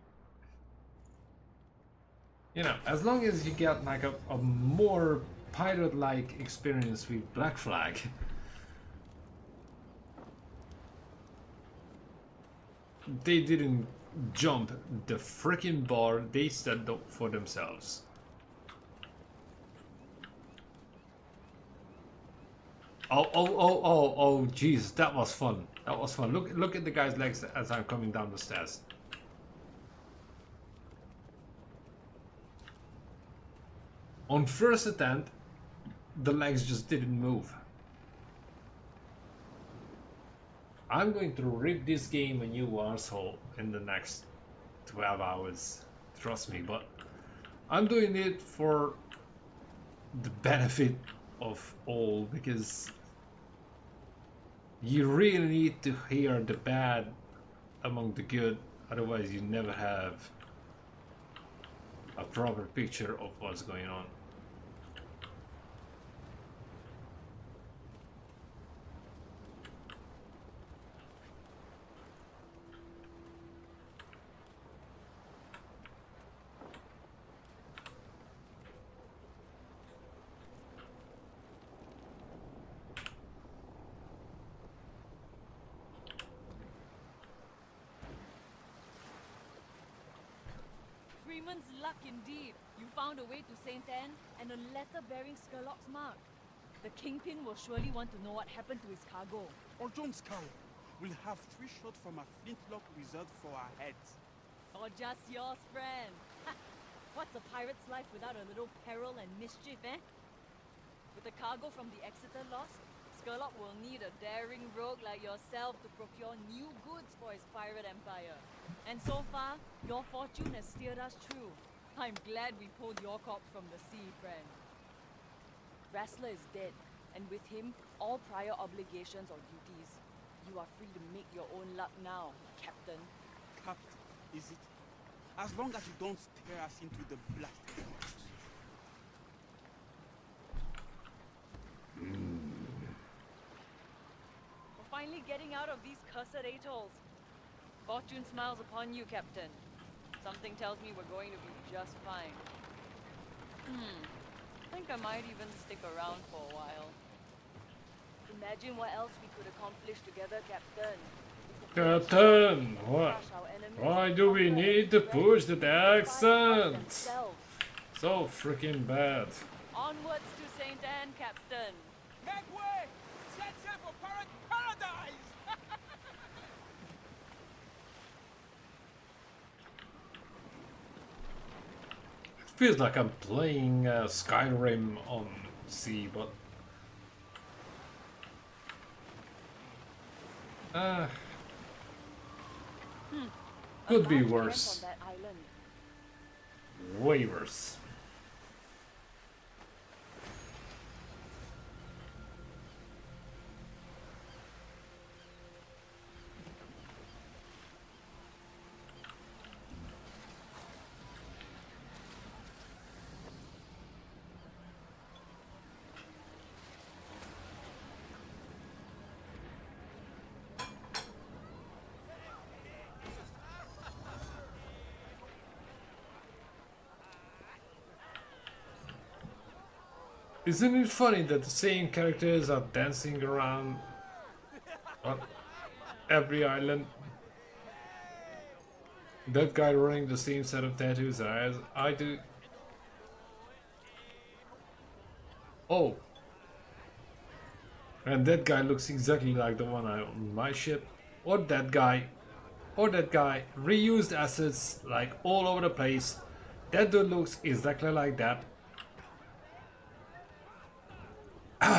know, as long as you get like a more pirate-like experience with Black Flag, they didn't jump the freaking bar they set up for themselves. Oh, jeez, that was fun. That was fun. Look at the guy's legs as I'm coming down the stairs. On first attempt, the legs just didn't move. I'm going to rip this game a new arsehole in the next 12 hours. Trust me, but I'm doing it for the benefit of all, because you really need to hear the bad among the good, otherwise you never have a proper picture of what's going on. Freeman's luck indeed. You found a way to Saint Anne and a letter bearing Skurlock's mark. The Kingpin will surely want to know what happened to his cargo. Or Jones Cow. We'll have 3 shots from a flintlock reserved for our heads. Or just yours, friend. Ha! What's a pirate's life without a little peril and mischief, eh? With the cargo from the Exeter lost, Skurlock will need a daring rogue like yourself to procure new goods for his pirate empire. And so far, your fortune has steered us true. I'm glad we pulled your corpse from the sea, friend. Wrestler is dead, and with him, all prior obligations or duties. You are free to make your own luck now, Captain. Captain, is it? As long as you don't steer us into the blasted waters. We're finally getting out of these cursed atolls. Fortune smiles upon you, Captain. Something tells me we're going to be just fine. I think I might even stick around for a while. Imagine what else we could accomplish together, Captain. Captain, what? Why do we need to push the accent? So freaking bad. Onwards to Saint Anne, Captain. Make way! Set sail for pirate paradise! Feels like I'm playing Skyrim on sea, but could be worse. Way worse. Isn't it funny that the same characters are dancing around on every island? That guy wearing the same set of tattoos as I do. Oh. And that guy looks exactly like the one on my ship. Or that guy. Or that guy. Reused assets like all over the place. That dude looks exactly like that. Marry,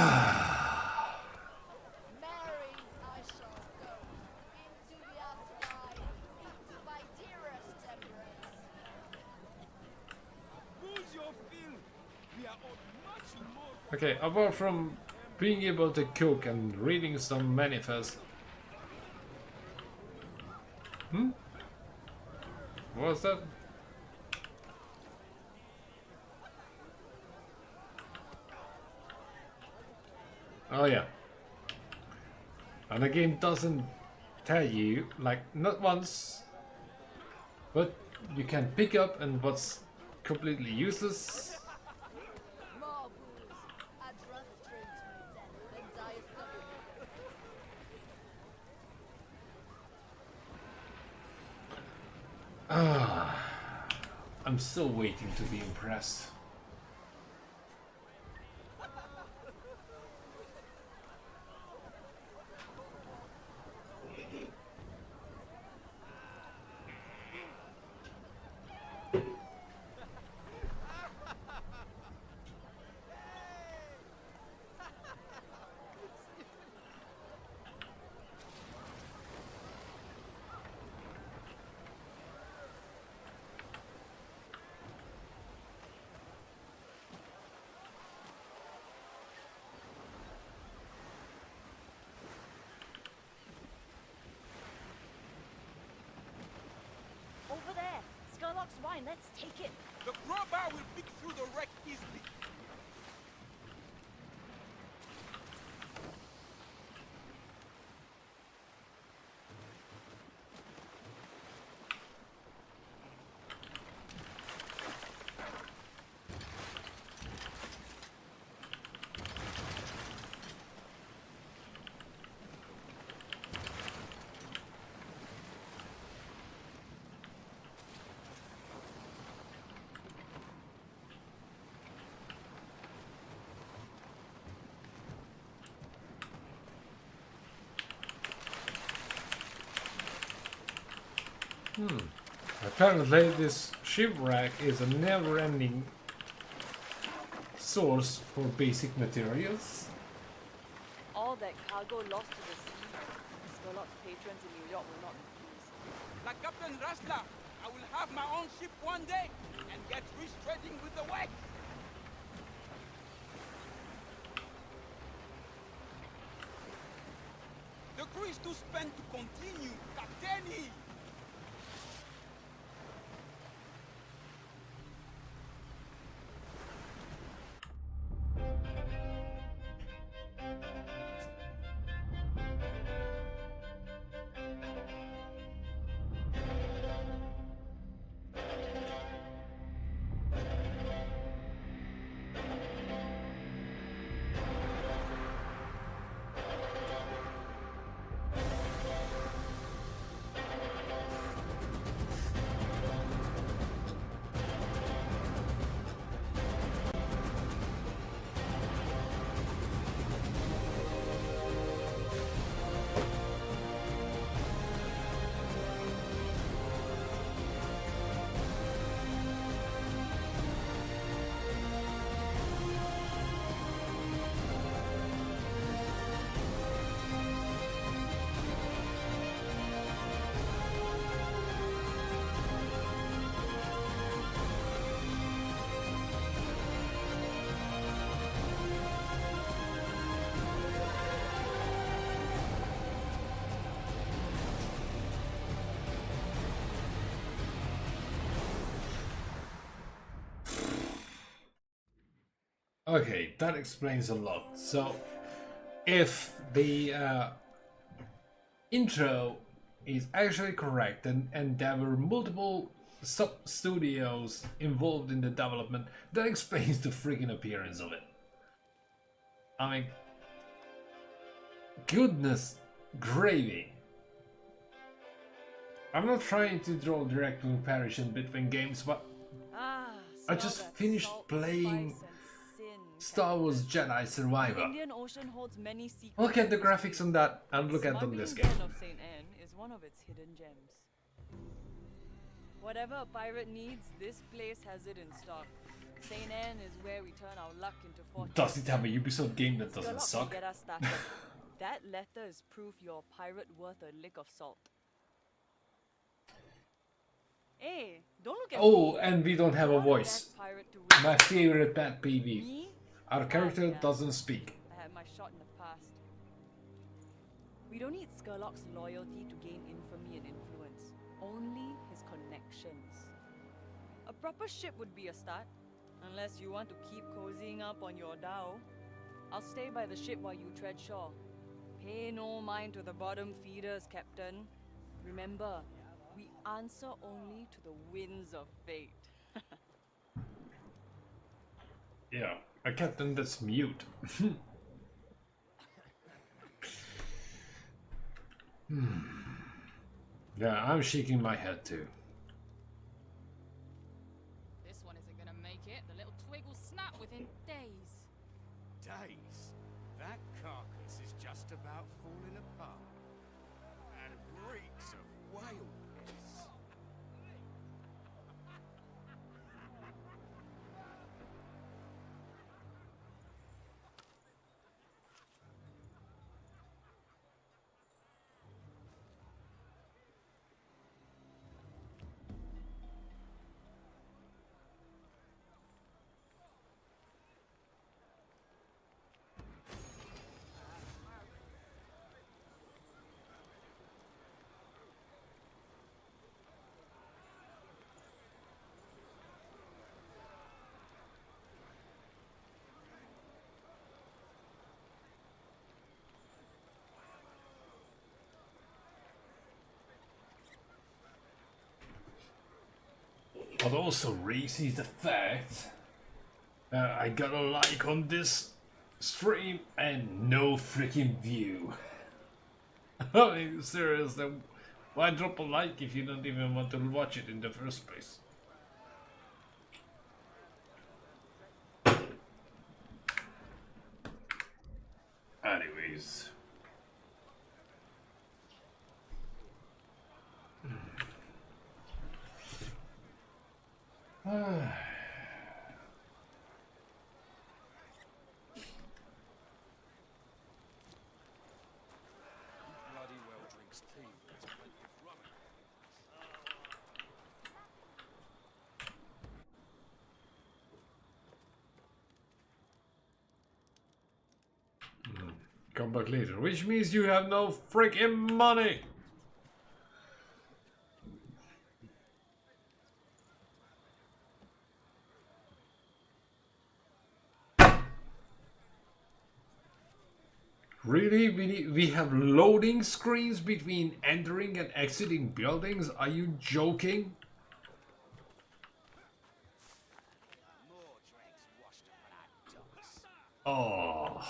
I shall go into the afterlife, into my dearest embrace. Lose your fill. We are on much more. Okay, apart from being able to cook and reading some manifest. What was that? Oh yeah. And the game doesn't tell you, like, not once, but you can pick up and what's completely useless. More booze. I'd rather drink to my death than die a sucker. I'm still waiting to be impressed. Over there! Skurlock's wine, let's take it! The crowbar will pick through the wreck easily. Apparently this shipwreck is a never-ending source for basic materials. All that cargo lost to the sea. Skurlock's patrons in New York will not be pleased. Like Captain Rastla, I will have my own ship one day and get rich trading with the West. The crew is too spent to continue, Captaini! Okay, that explains a lot. So, if the intro is actually correct and there were multiple sub-studios involved in the development, that explains the freaking appearance of it. I mean, goodness gravy. I'm not trying to draw direct comparison between games, but Ah, I smell just that finished salt, playing spice, and sin Star Wars Jedi The Survivor. Indian Ocean holds many secrets. Look at the and graphics mysteries. on that and look at on this Smuggling game. Den of St. Anne is one of its hidden gems. Whatever a pirate needs, this place has it in stock. St. Anne is where we turn our luck into fortune. Does it have a Ubisoft game that doesn't Sherlock suck? will get us started. That letter is proof you're a pirate worth a lick of salt. Hey, don't look at Oh, me. and we don't have a You're the voice. best pirate to win. My favorite pet peeve. Me? Our character Yeah. doesn't speak. I had my shot in the past. We don't need Skurlock's loyalty to gain infamy and influence. Only his connections. A proper ship would be a start. Unless you want to keep cozying up on your dhow. I'll stay by the ship while you tread shore. Pay no mind to the bottom feeders, Captain. Remember, we answer only to the winds of fate. Yeah, a captain that's mute. Yeah, I'm shaking my head too. This one isn't gonna make it. The little twig will snap within days. Days. That carcass is just about falling apart. And reeks of whale piss. But also raises the fact I got a like on this stream and no freaking view. I mean, seriously, why drop a like if you don't even want to watch it in the first place? Anyways. Bloody well drinks tea. There's plenty of rum. Come back later, which means you have no freaking money. Really? We have loading screens between entering and exiting buildings? Are you joking? More dregs washed up on our docks. Oh.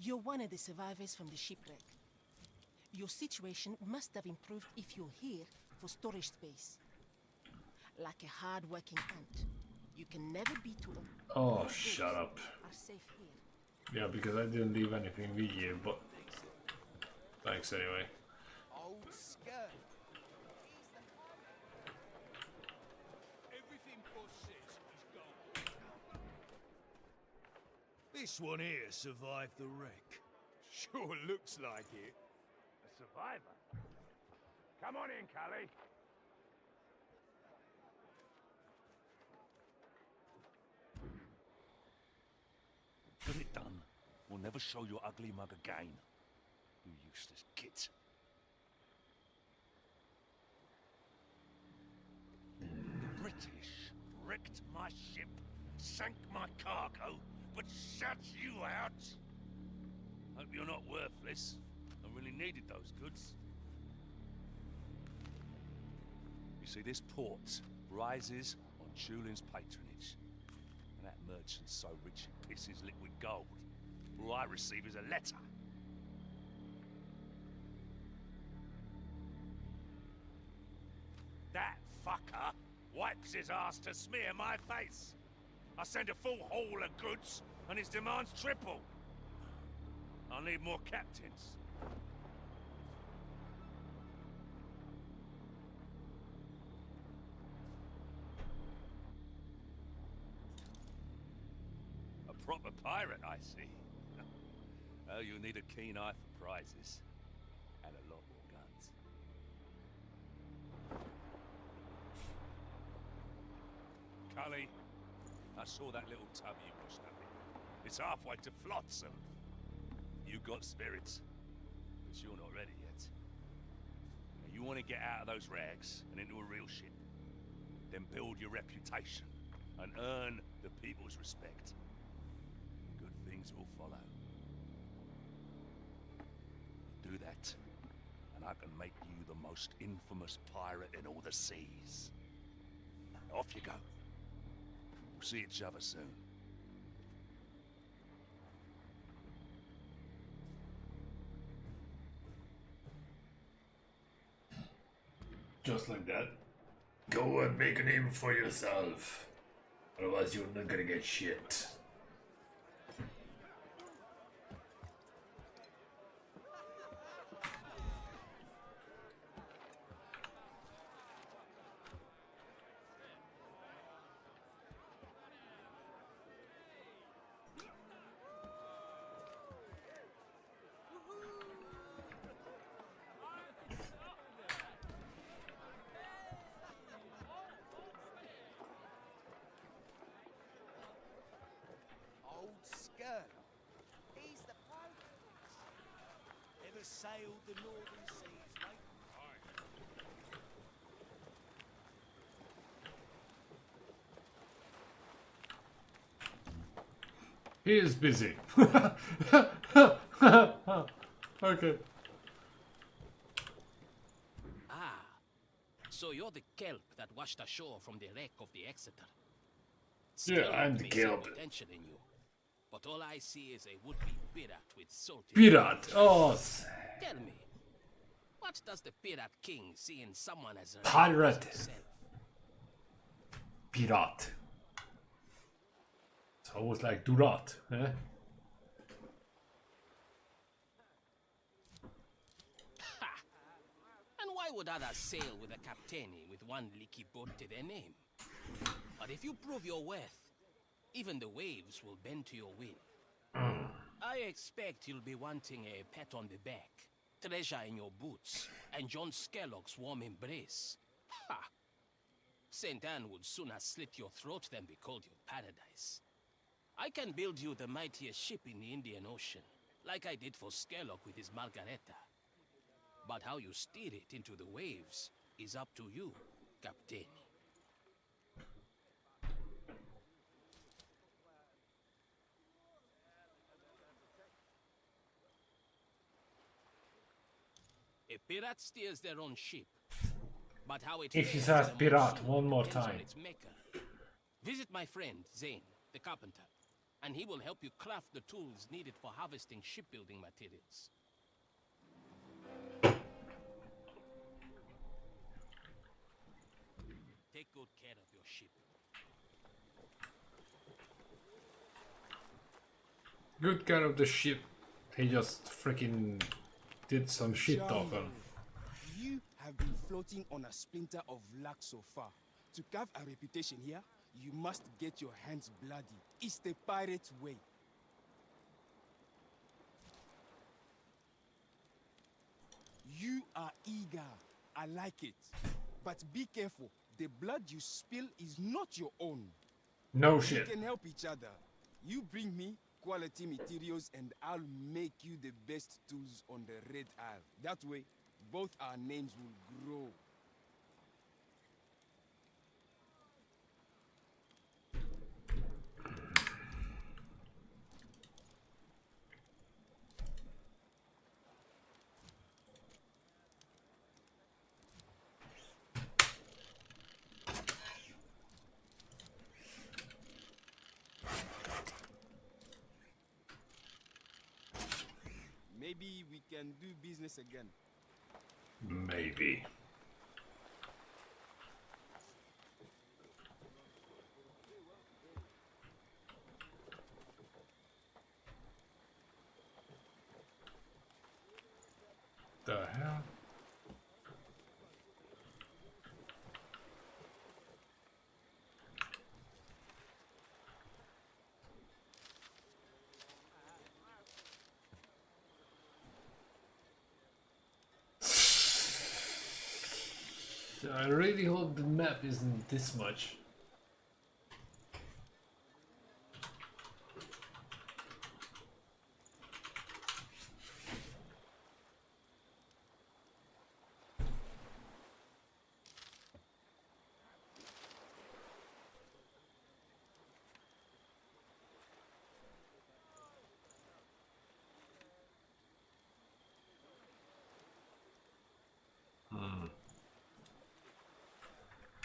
You're one of the survivors from the shipwreck. Your situation must have improved if you're here for storage space. Like a hard-working ant, you can never be too old. Oh, shut up. Are safe here. Yeah, because I didn't leave anything with you, but thanks anyway. Old skirt. Everything boss says is gold. This one here survived the wreck. Sure looks like it. A survivor? Come on in, Callie. Get it done. We'll never show your ugly mug again. You useless git. The British wrecked my ship, sank my cargo, but shut you out. Hope you're not worthless. I really needed those goods. You see, this port rises on Julian's patronage. And that merchant's so rich he pisses liquid gold. All I receive is a letter. That fucker wipes his ass to smear my face. I send a full haul of goods, and his demands triple. I need more captains. A proper pirate, I see. Oh, you need a keen eye for prizes. And a lot more guns. Cully, I saw that little tub you washed up in. It's halfway to Flotsam. You got spirits, but you're not ready yet. You want to get out of those rags and into a real ship. Then build your reputation and earn the people's respect. Good things will follow. Do that, and I can make you the most infamous pirate in all the seas. Off you go. We'll see each other soon. Just like that. Go and make a name for yourself. Otherwise you're not gonna get shit. He's the pirate. Ever sailed the northern seas, mate? He is busy. Okay. Ah, so you're the kelp that washed ashore from the wreck of the Exeter. Yeah, I'm the may see kelp. potential in you, but all I see is a would-be pirate with salty. Pirate. Oh. Tell me, what does the pirate king see in someone as Pirate. as himself? Pirate. It's almost like Durat, eh? And why would others sail with a captaini with one leaky boat to their name? But if you prove your worth, even the waves will bend to your will. I expect you'll be wanting a pat on the back, treasure in your boots, and John Skerlock's warm embrace. Ha! St. Anne would sooner slit your throat than be called your paradise. I can build you the mightiest ship in the Indian Ocean, like I did for Skerlock with his Margareta. But how you steer it into the waves is up to you, Captain. A pirate steers their own ship, but how it If he fares says in a pirate monsoon one more depends on time. its maker. Visit my friend Zane, the carpenter, and he will help you craft the tools needed for harvesting shipbuilding materials. Take good care of your ship. Good care of the ship. He just freaking did some shit talking. You have been floating on a splinter of luck so far. To carve a reputation here, you must get your hands bloody. It's the pirate's way. You are eager. I like it. But be careful. The blood you spill is not your own. No shit. We can help each other. You bring me quality materials and I'll make you the best tools on the Red Isle. That way, both our names will grow. maybe we can do business again. Maybe. The hell? I really hope the map isn't this much.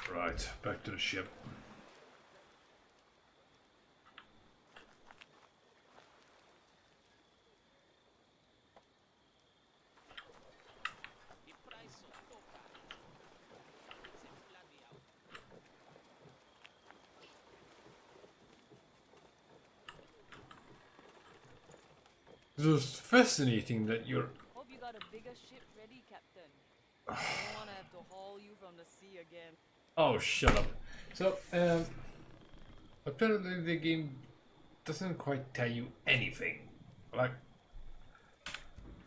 Right, back to the ship. It was fascinating that you're... Hope you got a bigger ship ready, Captain. I don't want to have to haul you from the sea again. Oh, shut up. So, apparently the game doesn't quite tell you anything. Like,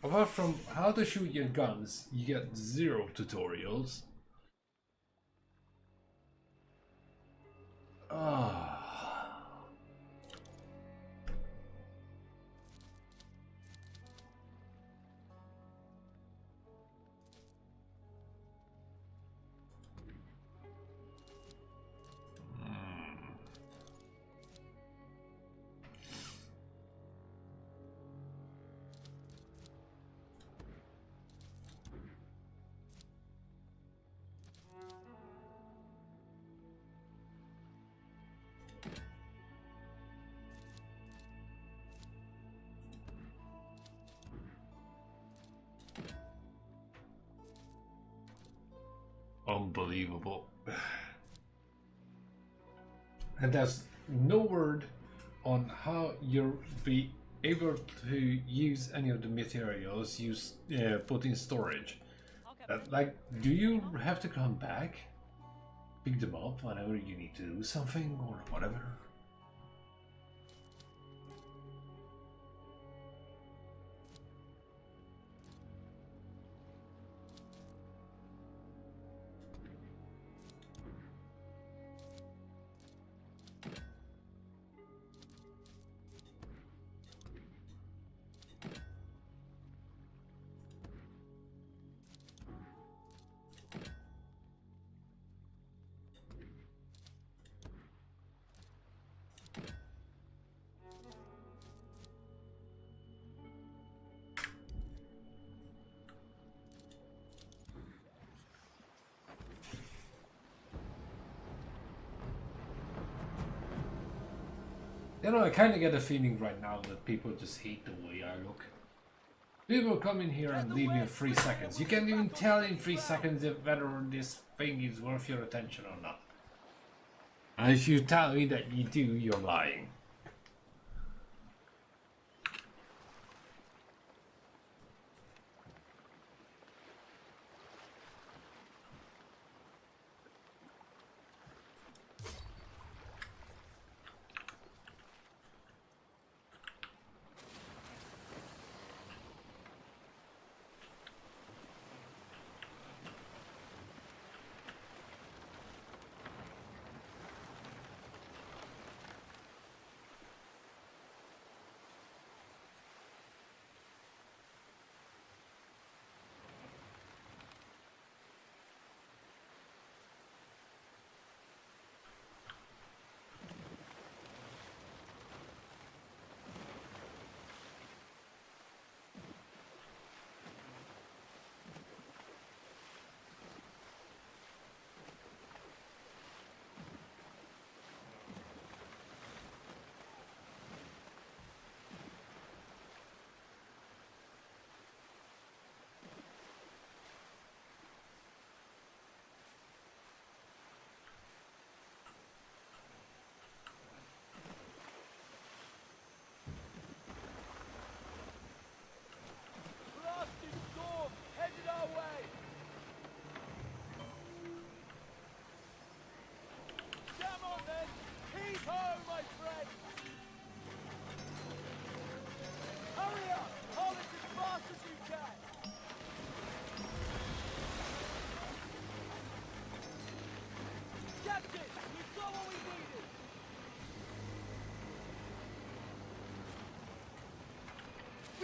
apart from how to shoot your guns, you get 0 tutorials. Ah. Unbelievable. And there's no word on how you'll be able to use any of the materials you put in storage. Like, do you have to come back, pick them up whenever you need to do something or whatever? You know, I kind of get a feeling right now that people just hate the way I look. People come in here and leave in 3 seconds. You can't even tell in 3 seconds if whether this thing is worth your attention or not. And if you tell me that you do, you're lying.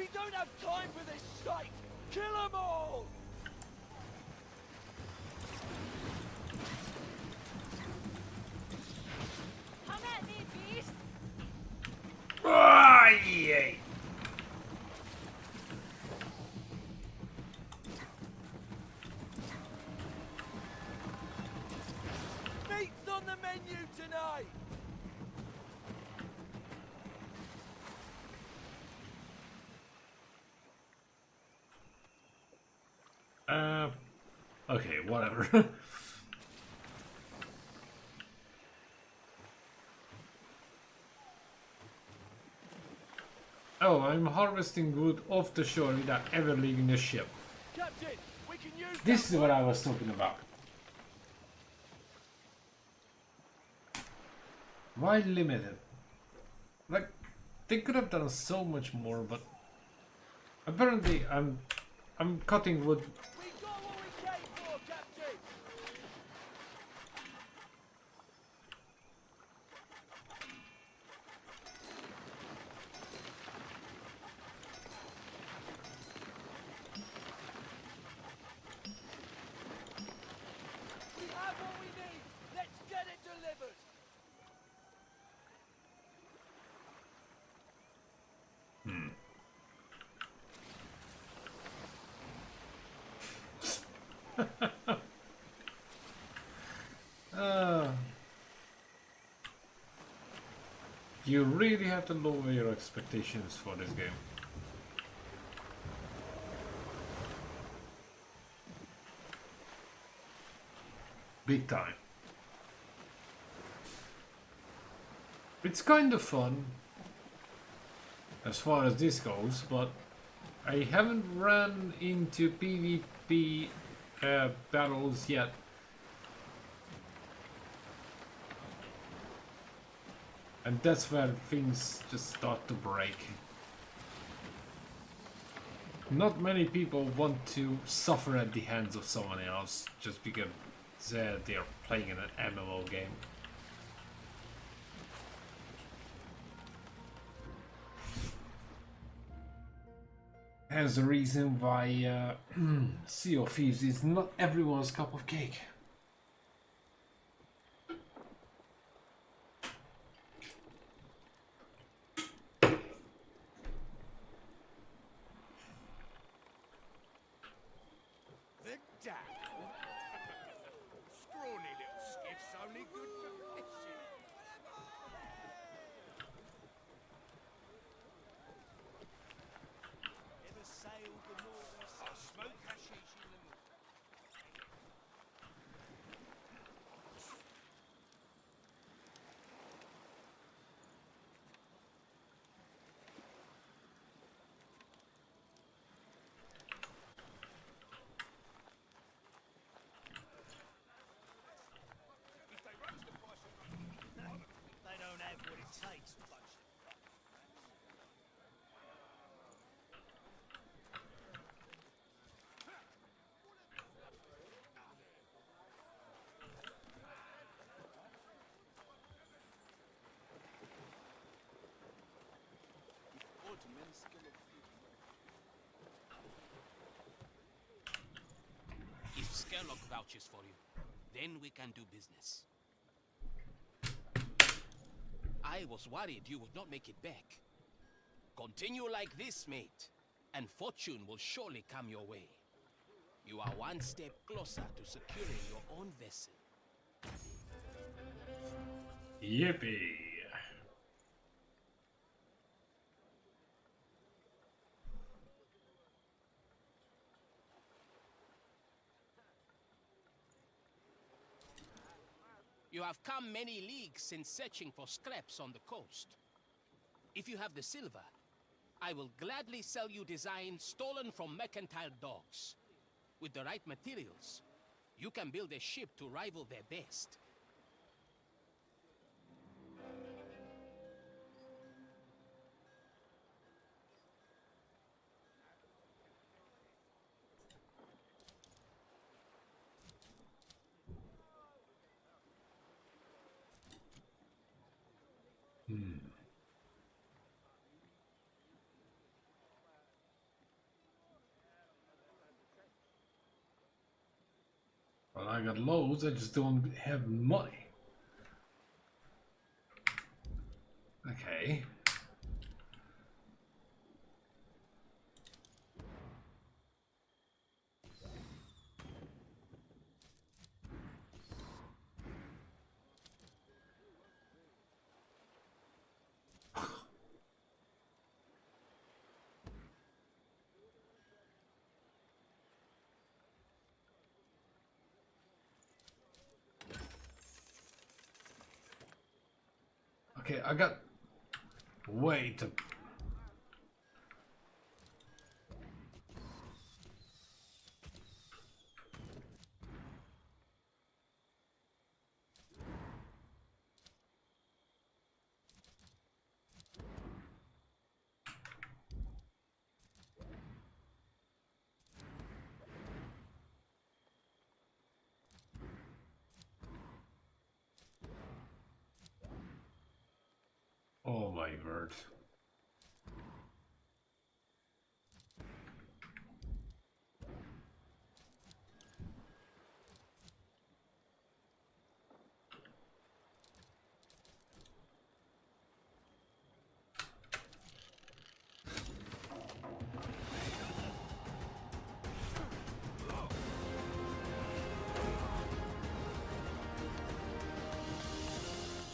We don't have time for this shite! Kill them all! Come at me, beast! Ah, yay! Meat's on the menu tonight! Okay, whatever. Oh, I'm harvesting wood off the shore without ever leaving the ship. Captain, we can use This is what I was talking about. Why limited? Like, they could have done so much more, but apparently I'm cutting wood. We got what we came for, Captain! We have what we need! Let's get it delivered! You really have to lower your expectations for this game. Big time. It's kind of fun as far as this goes, but I haven't run into PvP battles yet. And that's where things just start to break. Not many people want to suffer at the hands of someone else just because they're playing in an MMO game. Hence the reason why Sea of Thieves is not everyone's cup of cake. The dapple? Scrawny little skiff's only good for fishing. Ever sailed the northern sea? I'll smoke hashish in the north. If they raise the price of they don't have what it takes, bunch of If Skerlock vouches for you, then we can do business. I was worried you would not make it back. Continue like this, mate, and fortune will surely come your way. You are one step closer to securing your own vessel. Yippee! You have come many leagues since searching for scraps on the coast. If you have the silver, I will gladly sell you designs stolen from mercantile dogs. With the right materials, you can build a ship to rival their best. I got loads, I just don't have money. Okay. Okay, I got way to. Oh my word.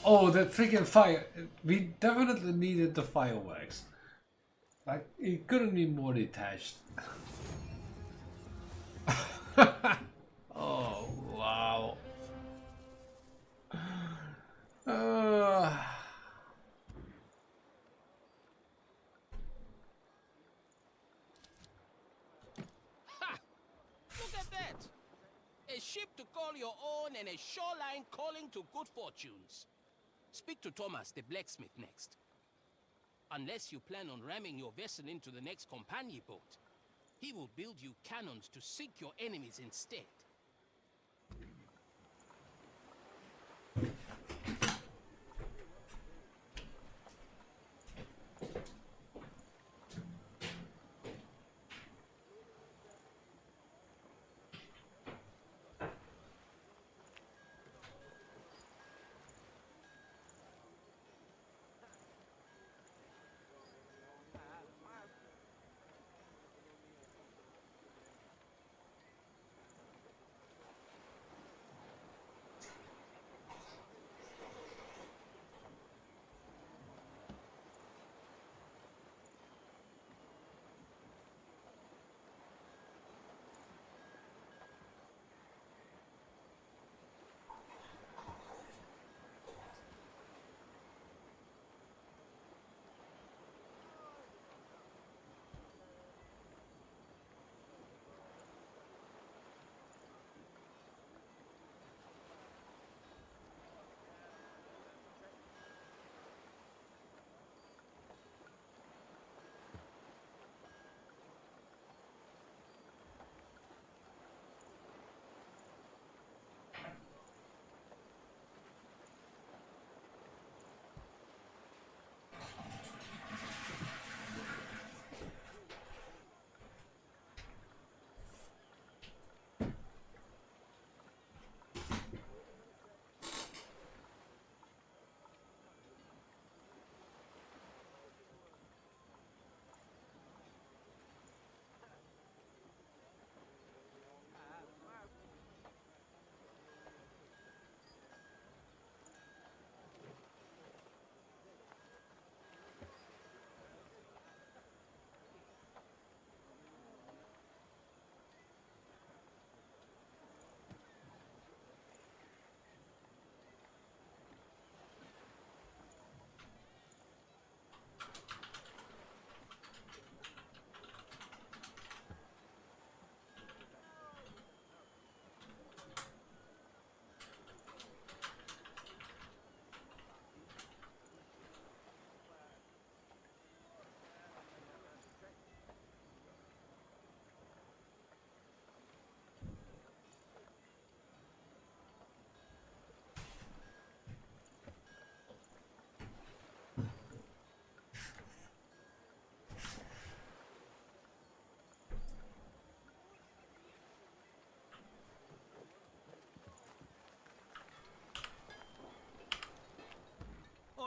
Oh, that freaking fire. We definitely needed the fireworks. Like, it couldn't be more detached. Oh, wow. Ha! Look at that! A ship to call your own and a shoreline calling to good fortunes. Speak to Thomas, the blacksmith, next. Unless you plan on ramming your vessel into the next companion boat, he will build you cannons to sink your enemies instead.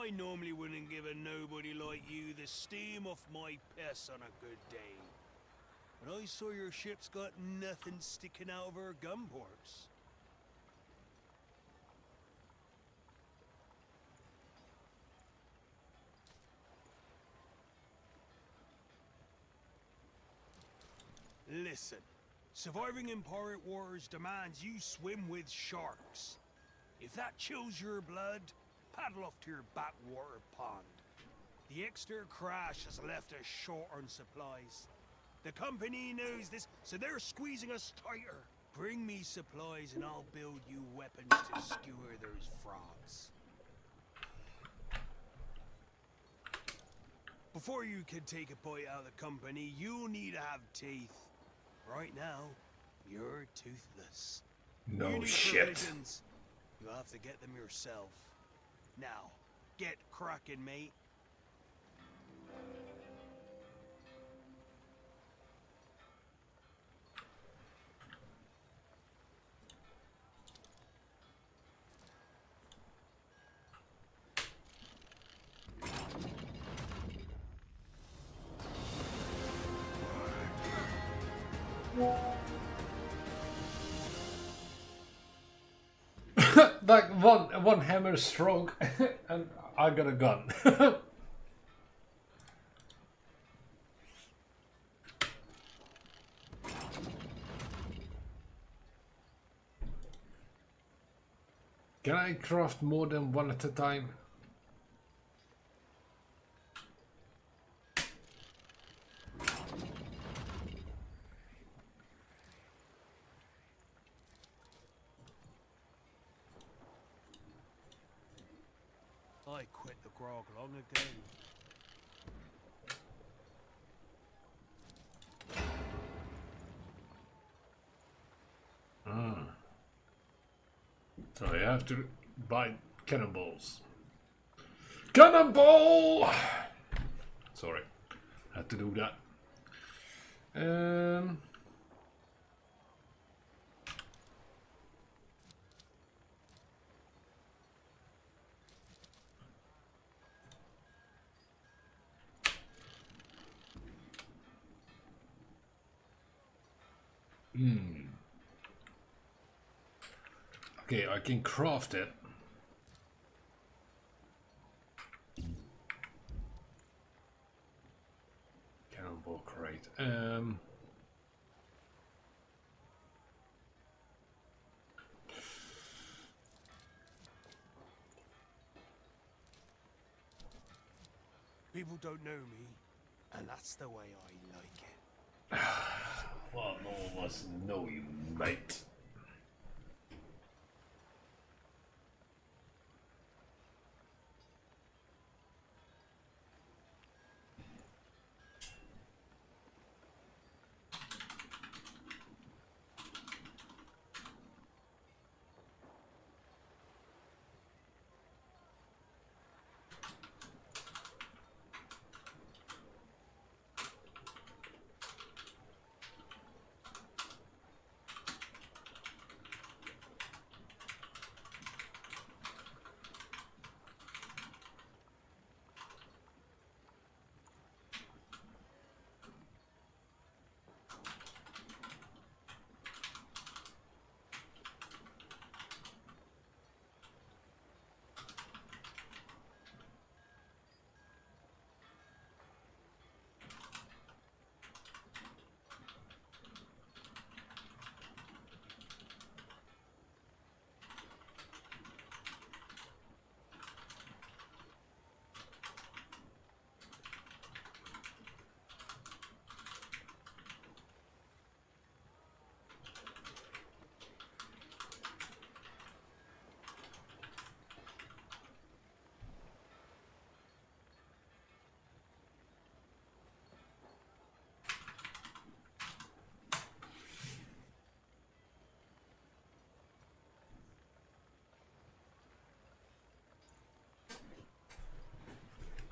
I normally wouldn't give a nobody like you the steam off my piss on a good day. But I saw your ship's got nothing sticking out of her gun ports. Listen, surviving in pirate waters demands you swim with sharks. If that chills your blood, paddle off to your backwater pond. The Exeter crash has left us short on supplies. The company knows this, so they're squeezing us tighter. Bring me supplies and I'll build you weapons to skewer those frogs. Before you can take a bite out of the company, you'll need to have teeth. Right now, you're toothless. No You need shit. provisions. You'll have to get them yourself. Now, get cracking, mate. Like one hammer stroke and I got a gun. Can I craft more than one at a time? I quit the grog long ago. So I have to buy cannonballs. Cannonball! Sorry, had to do that. Okay, I can craft it. Cannonball crate. People don't know me, and that's the way I like it. Well, no one wants to know you, mate.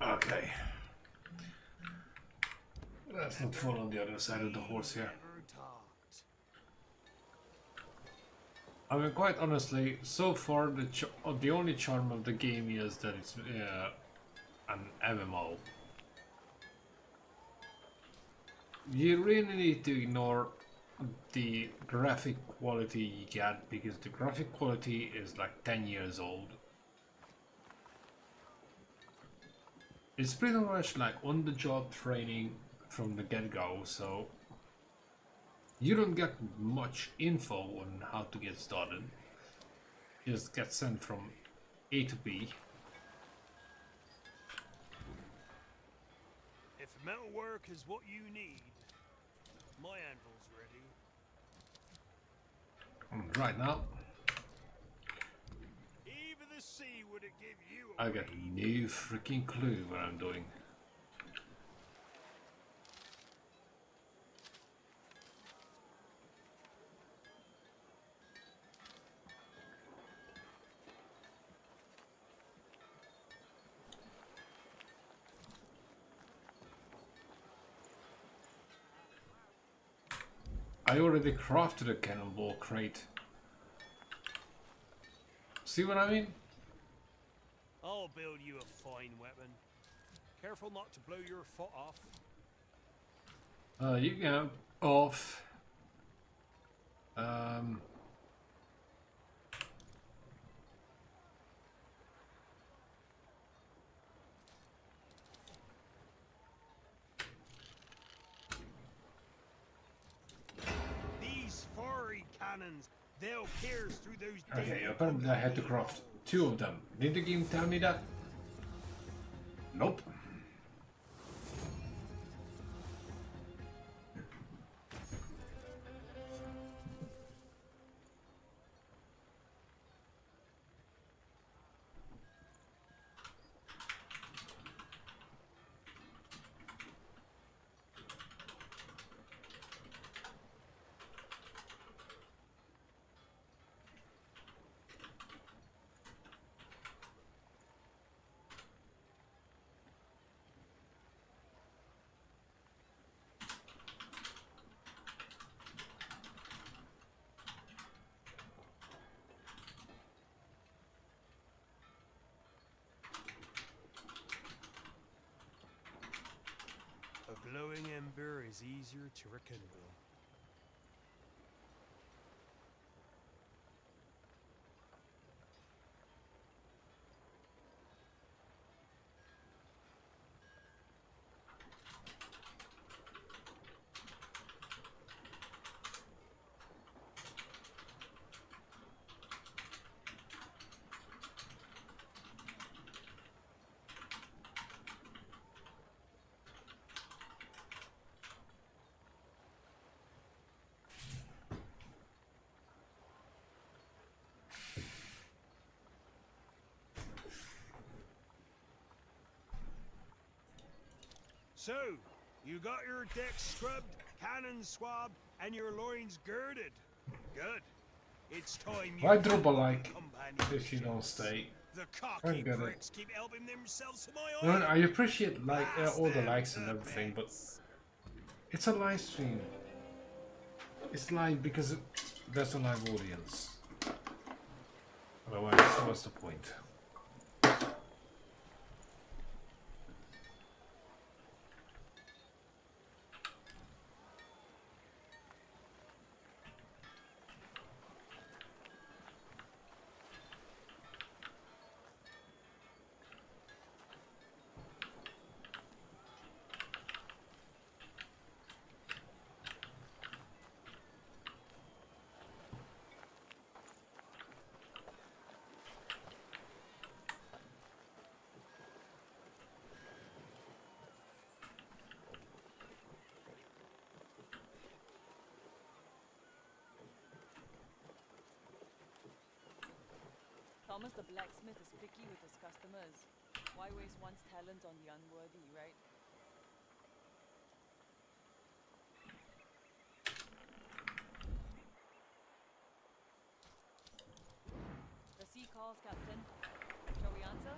Okay. Let's not fall on the other side of the horse here. I mean, quite honestly, so far the only charm of the game is that it's an MMO, you really need to ignore the graphic quality you get, because the graphic quality is like 10 years old. It's pretty much like on-the-job training from the get-go, so you don't get much info on how to get started. You just get sent from A to B. If metalwork is what you need, my anvil's ready. Right now, Even the sea would have give you a I got no freaking clue what I'm doing. I already crafted a cannonball crate. See what I mean? I'll build you a fine weapon. Careful not to blow your foot off. You can off. Um, These fiery cannons, they'll pierce through those okay, daily apparently I had to craft 2 of them. Did the game tell me that? Nope. A glowing ember is easier to rekindle. So, you got your deck scrubbed, cannons swabbed, and your loins girded. Good. It's time you Why drop a like companion if you don't ships. stay? The I cocky get it. pricks keep helping themselves to my No, oil. I appreciate like Blast all the them likes and to everything, but bits. it's a live stream. It's live because there's a live audience. Otherwise, what's the point? Thomas the blacksmith is picky with his customers. Why waste one's talent on the unworthy, right? The sea calls, Captain. Shall we answer?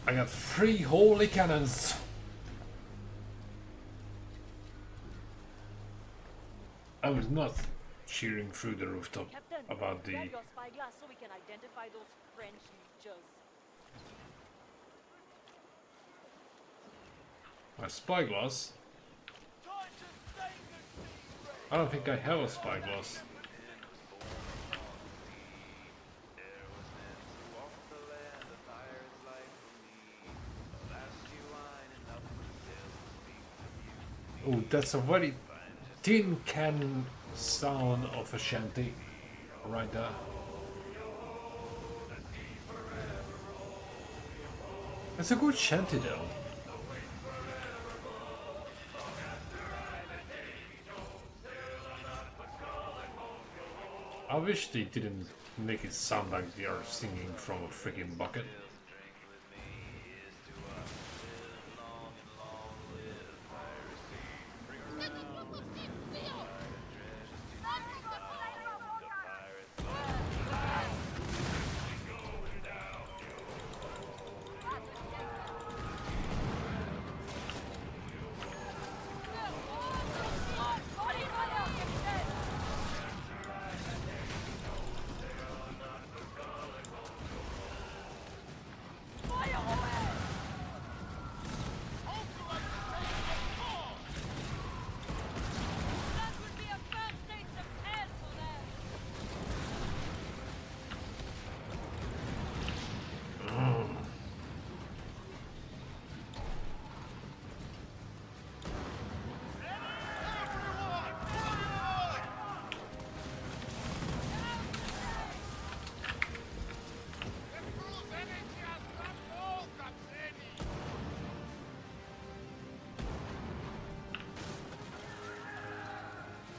I got 3 holy cannons. I was not cheering through the rooftop Captain, about the... grab your spyglass so we can identify those French leechers. My spyglass? I don't think I have a spyglass. Oh, that's a very tin can sound of a shanty right there. It's a good shanty though. I wish they didn't make it sound like they are singing from a freaking bucket.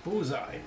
Bullseye.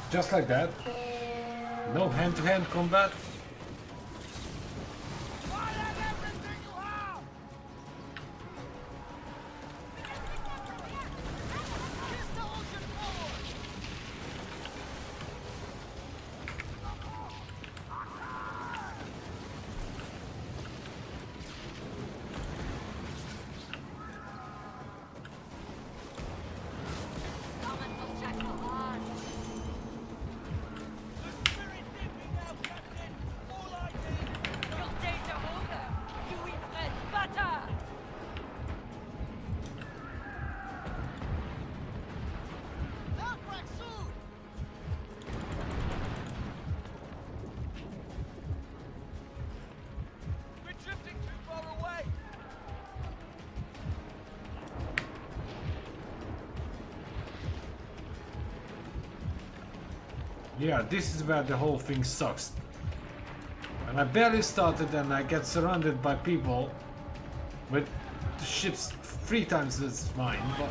Just like that. No hand-to-hand combat. Yeah, this is where the whole thing sucks. And I barely started and I get surrounded by people with ships 3 times as mine, but...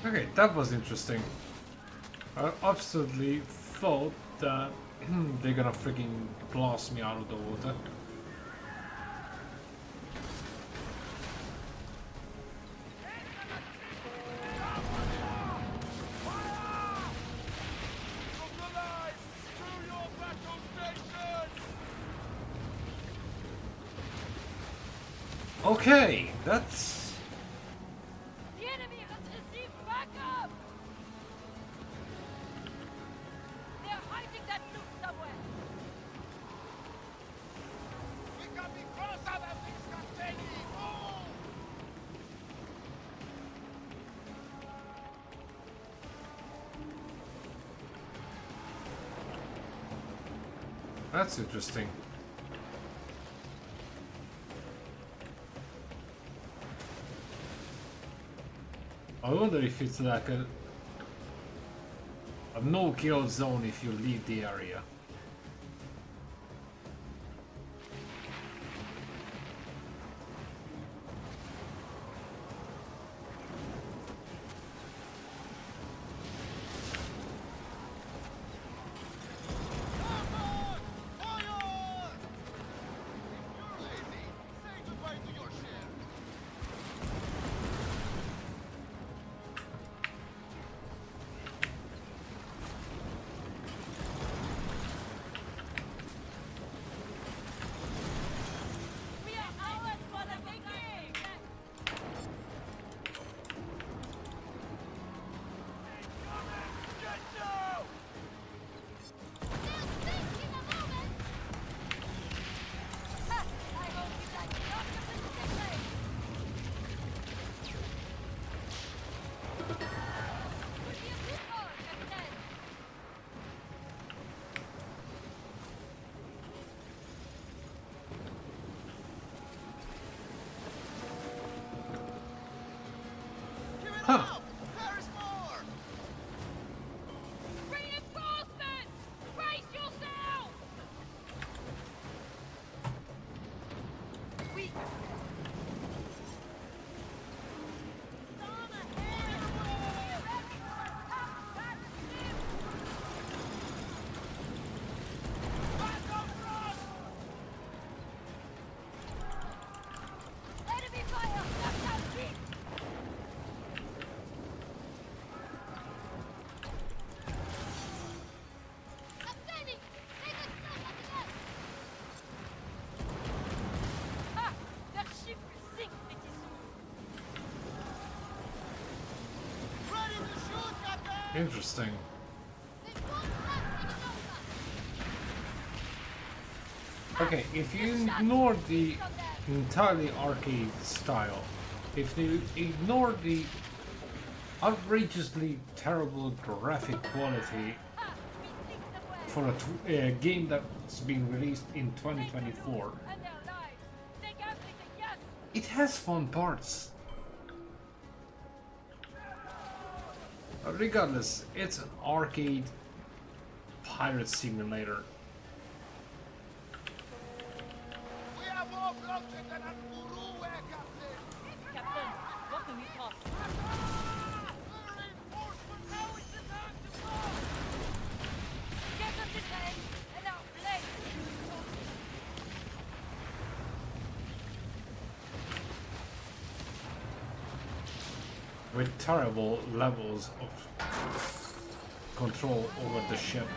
Okay, that was interesting. I absolutely thought that they're gonna freaking blast me out of the water. Okay, that's... The enemy has received backup! They're hiding that loot somewhere! We can be closer than this can take it! Move! That's interesting. I wonder if it's like a no-kill zone if you leave the area. We are ours for the taking! Ha! I hope you like the octopus technique! Would be a good call, Captain! Huh. Reinforcements! Brace yourself! We Enemy fire! Left down deep! Captaini! Take a shot at the left! Ha! Their ship will sink pretty soon. Ready to shoot, Captain! Interesting. They won't last any longer! Okay, if you ignore the entirely arcade style, if you ignore the outrageously terrible graphic quality Ha! We take them well. for a game that's been released in 2024, And their lives. Take everything, yes! it has fun parts. Regardless, it's an arcade pirate simulator. We have more bloodshed than an Uruwe, Captain! Captain, what can we toss? Reinforcement, now is the time to go! Get us in range and our blade! With terrible levels of control over the ship.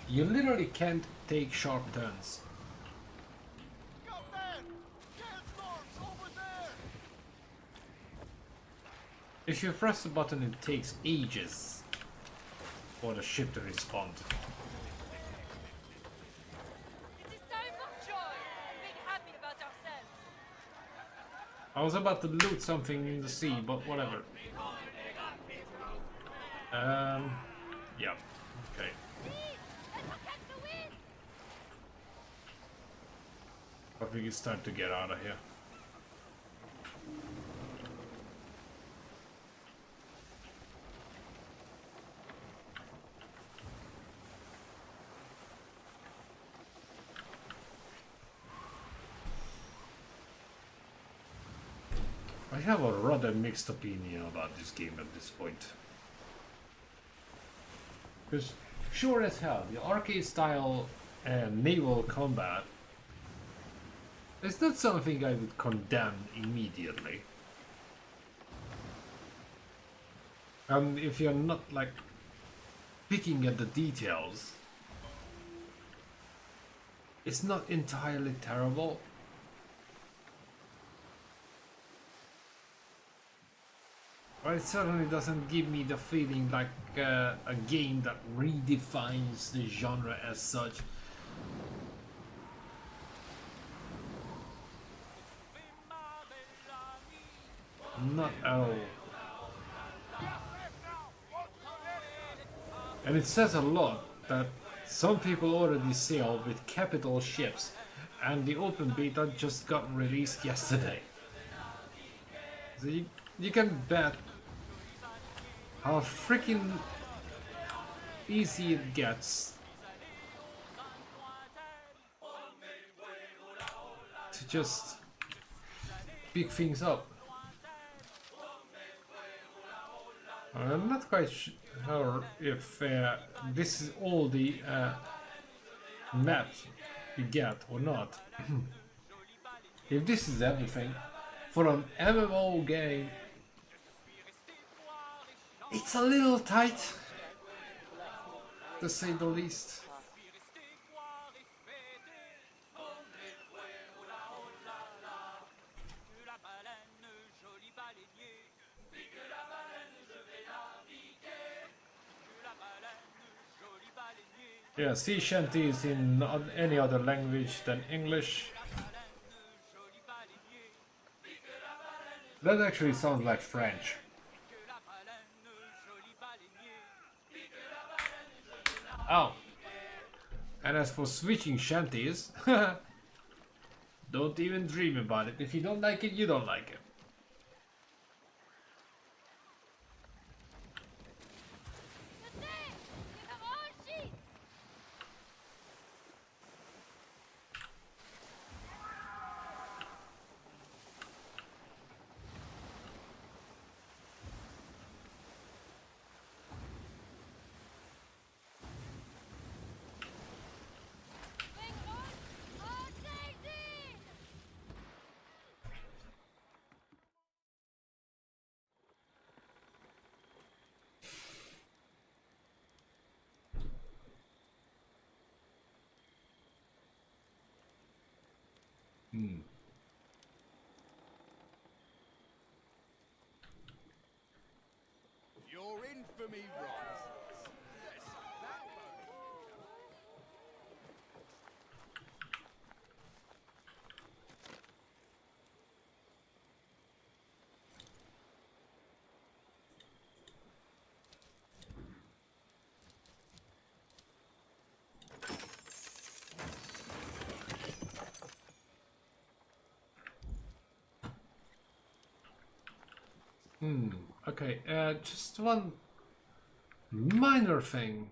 You literally can't take sharp turns. Captain! Hailstorms over there! If you press the button, it takes ages for the ship to respond. It is time for joy and being happy about ourselves. I was about to loot something in the sea, but whatever. Yeah. Okay. But we can start to get out of here. I have a rather mixed opinion about this game at this point. Because sure as hell, the arcade style naval combat is not something I would condemn immediately. And if you're not like picking at the details, it's not entirely terrible. But it certainly doesn't give me the feeling like a game that redefines the genre as such. Not at all. And it says a lot that some people already sail with capital ships, and the open beta just got released yesterday. So you can bet how freaking easy it gets to just pick things up. I'm not quite sure if this is all the map you get or not. If this is everything for an MMO game, it's a little tight, to say the least. Yeah, sea shanty is in any other language than English. That actually sounds like French. Oh. And as for switching shanties, don't even dream about it. If you don't like it, you don't like it. Your infamy rises. Yes, that Okay, just one minor thing.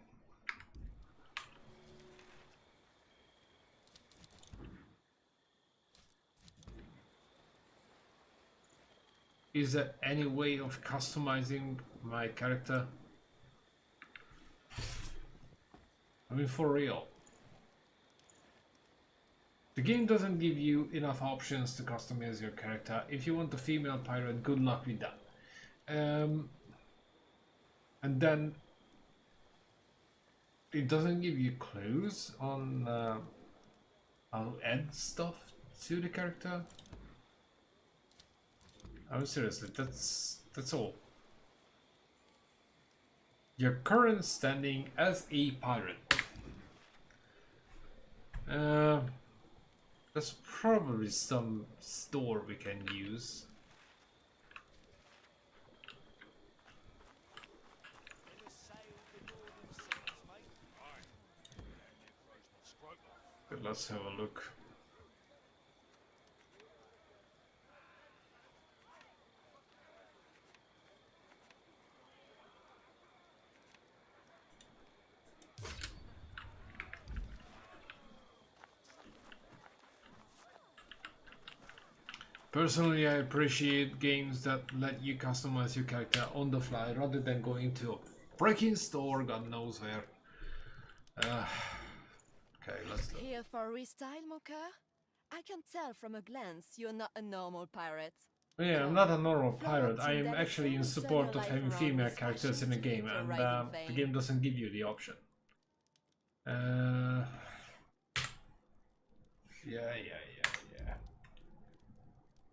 Is there any way of customizing my character? I mean, for real. The game doesn't give you enough options to customize your character. If you want a female pirate, good luck with that. And then it doesn't give you clues on how to add stuff to the character. I'm seriously, that's all. Your current standing as a pirate. There's probably some store we can use. But let's have a look. Personally, I appreciate games that let you customize your character on the fly rather than going to a freaking store, God knows where. Okay, let's look. Here for restyle, Mocha? I can tell from a glance you're not a normal pirate. Yeah, I'm not a normal pirate. I am actually in support of having female characters in the game, and the game doesn't give you the option. Yeah.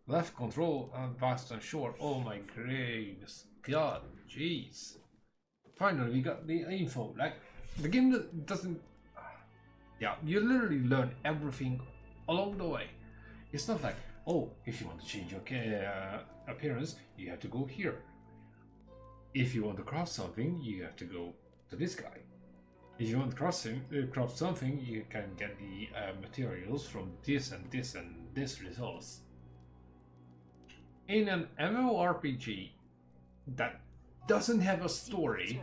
Left control fast and short. Oh my gracious God, jeez. Finally, we got the info. Like, the game doesn't. Yeah, you literally learn everything along the way. It's not like, oh, if you want to change your appearance, you have to go here. If you want to craft something, you have to go to this guy. If you want to craft something, you can get the materials from this and this and this resource. In an MMORPG that doesn't have a story,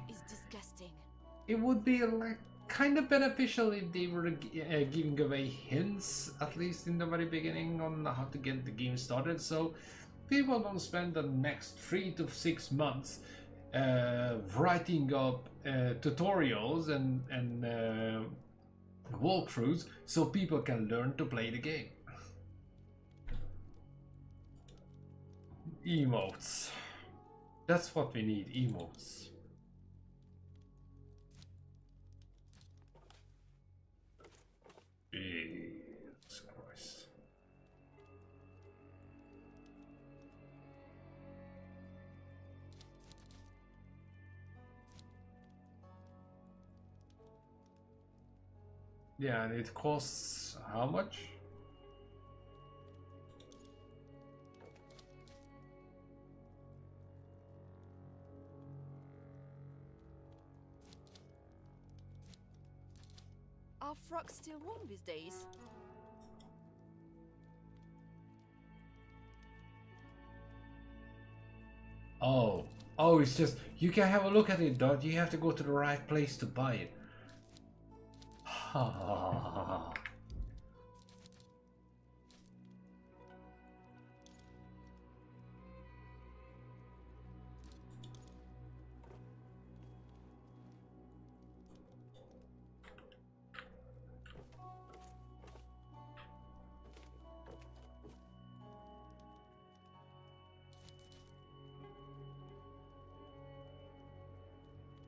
it would be like kind of beneficial if they were giving away hints, at least in the very beginning, on how to get the game started, so people don't spend the next 3 to 6 months writing up tutorials and walkthroughs so people can learn to play the game. Emotes. That's what we need, emotes. Jesus Christ. Yeah, and it costs how much? Are frogs still warm these days? Oh, it's just, you can have a look at it, Dot. You have to go to the right place to buy it.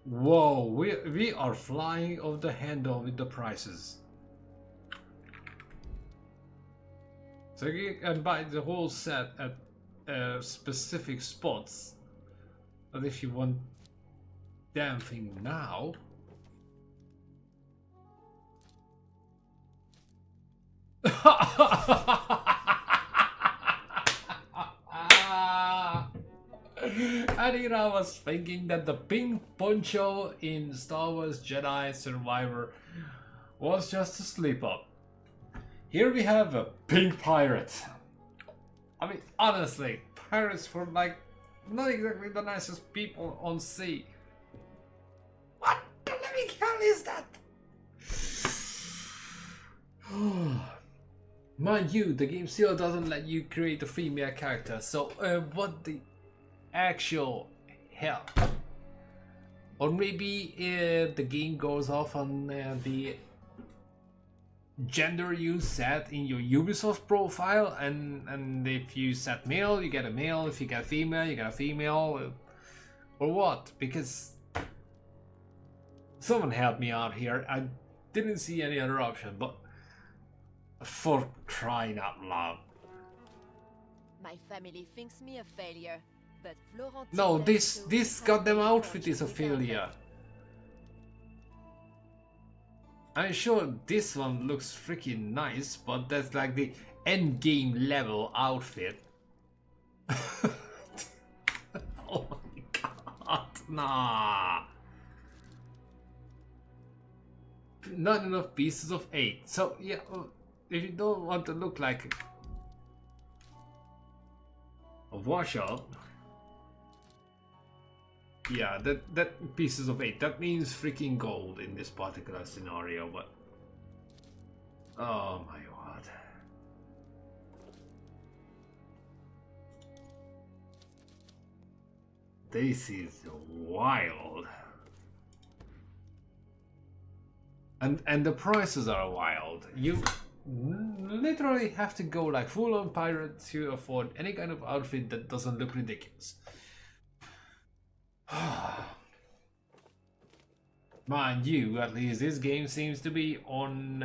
Whoa, we are flying off the handle with the prices. So you can buy the whole set at specific spots. But if you want damn thing now, Adira was thinking that the pink poncho in Star Wars Jedi Survivor was just a slip up. Here we have a pink pirate. I mean, honestly, pirates were like not exactly the nicest people on sea. What the living hell is that? Mind you, the game still doesn't let you create a female character, so what the actual hell? Or maybe the game goes off on the gender you set in your Ubisoft profile, and if you set male, you get a male, if you get female, you get a female, or what? Because someone help me out here. I didn't see any other option, but for crying out loud. My family thinks me a failure, but Florentine... No, this goddamn outfit is a failure. I'm sure this one looks freaking nice, but that's like the end game level outfit. Oh my god, nah. Not enough pieces of 8. So yeah, if you don't want to look like a washout, yeah, that pieces of 8, that means freaking gold in this particular scenario, but oh my god. This is wild. And the prices are wild. You literally have to go like full on pirate to afford any kind of outfit that doesn't look ridiculous. Mind you, at least this game seems to be on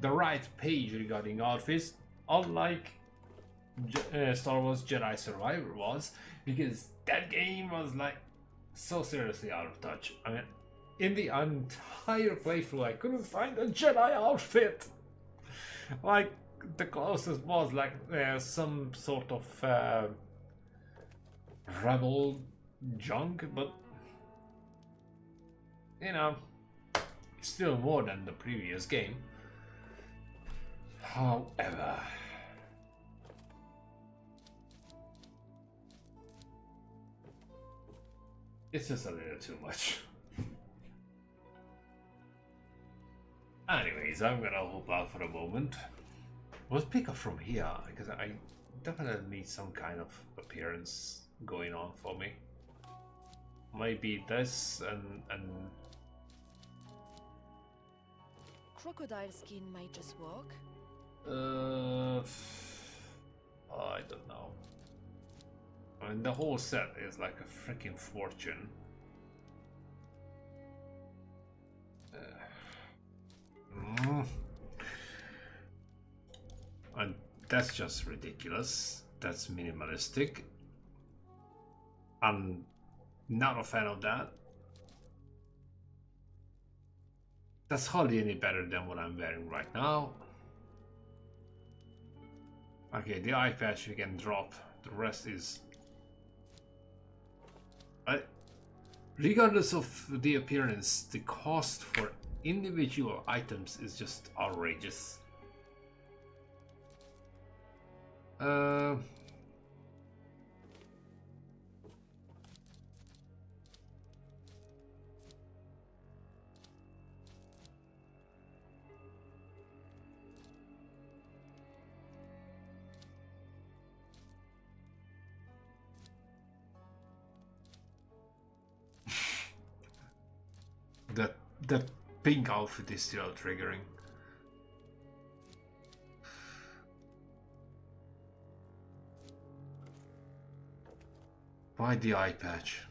the right page regarding outfits, unlike Star Wars Jedi Survivor was, because that game was like so seriously out of touch. I mean, in the entire playthrough, I couldn't find a Jedi outfit. Like, the closest was like some sort of rebel junk, but you know, still more than the previous game. However, it's just a little too much. Anyways, I'm gonna hop out for a moment. We'll pick up from here, because I definitely need some kind of appearance going on for me. Maybe this and Crocodile skin might just work. I don't know. I mean, the whole set is like a freaking fortune. And that's just ridiculous. That's minimalistic. I'm not a fan of that. That's hardly any better than what I'm wearing right now. Okay, the eye patch we can drop. The rest is... regardless of the appearance, the cost for individual items is just outrageous. That pink outfit is still triggering. Why the eye patch?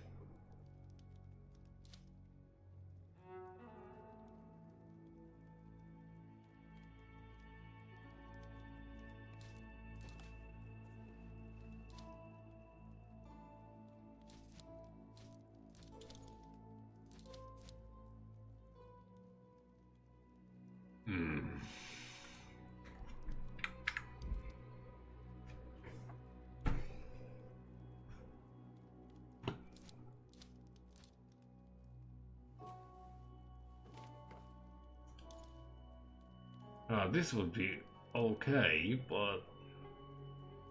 This would be okay, but...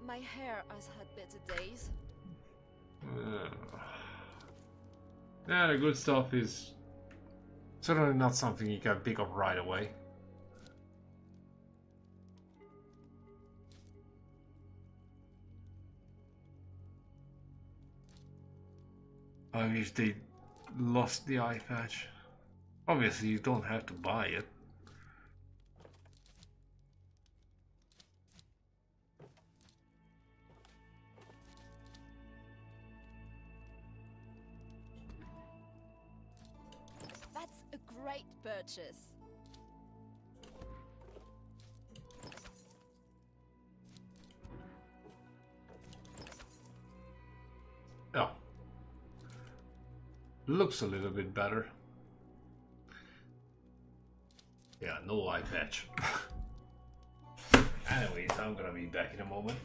My hair has had better days. Yeah, the good stuff is certainly not something you can pick up right away. I wish they lost the eye patch. Obviously, you don't have to buy it. That's a great purchase. Oh. Looks a little bit better. Yeah, no eye patch. Anyways, I'm gonna be back in a moment.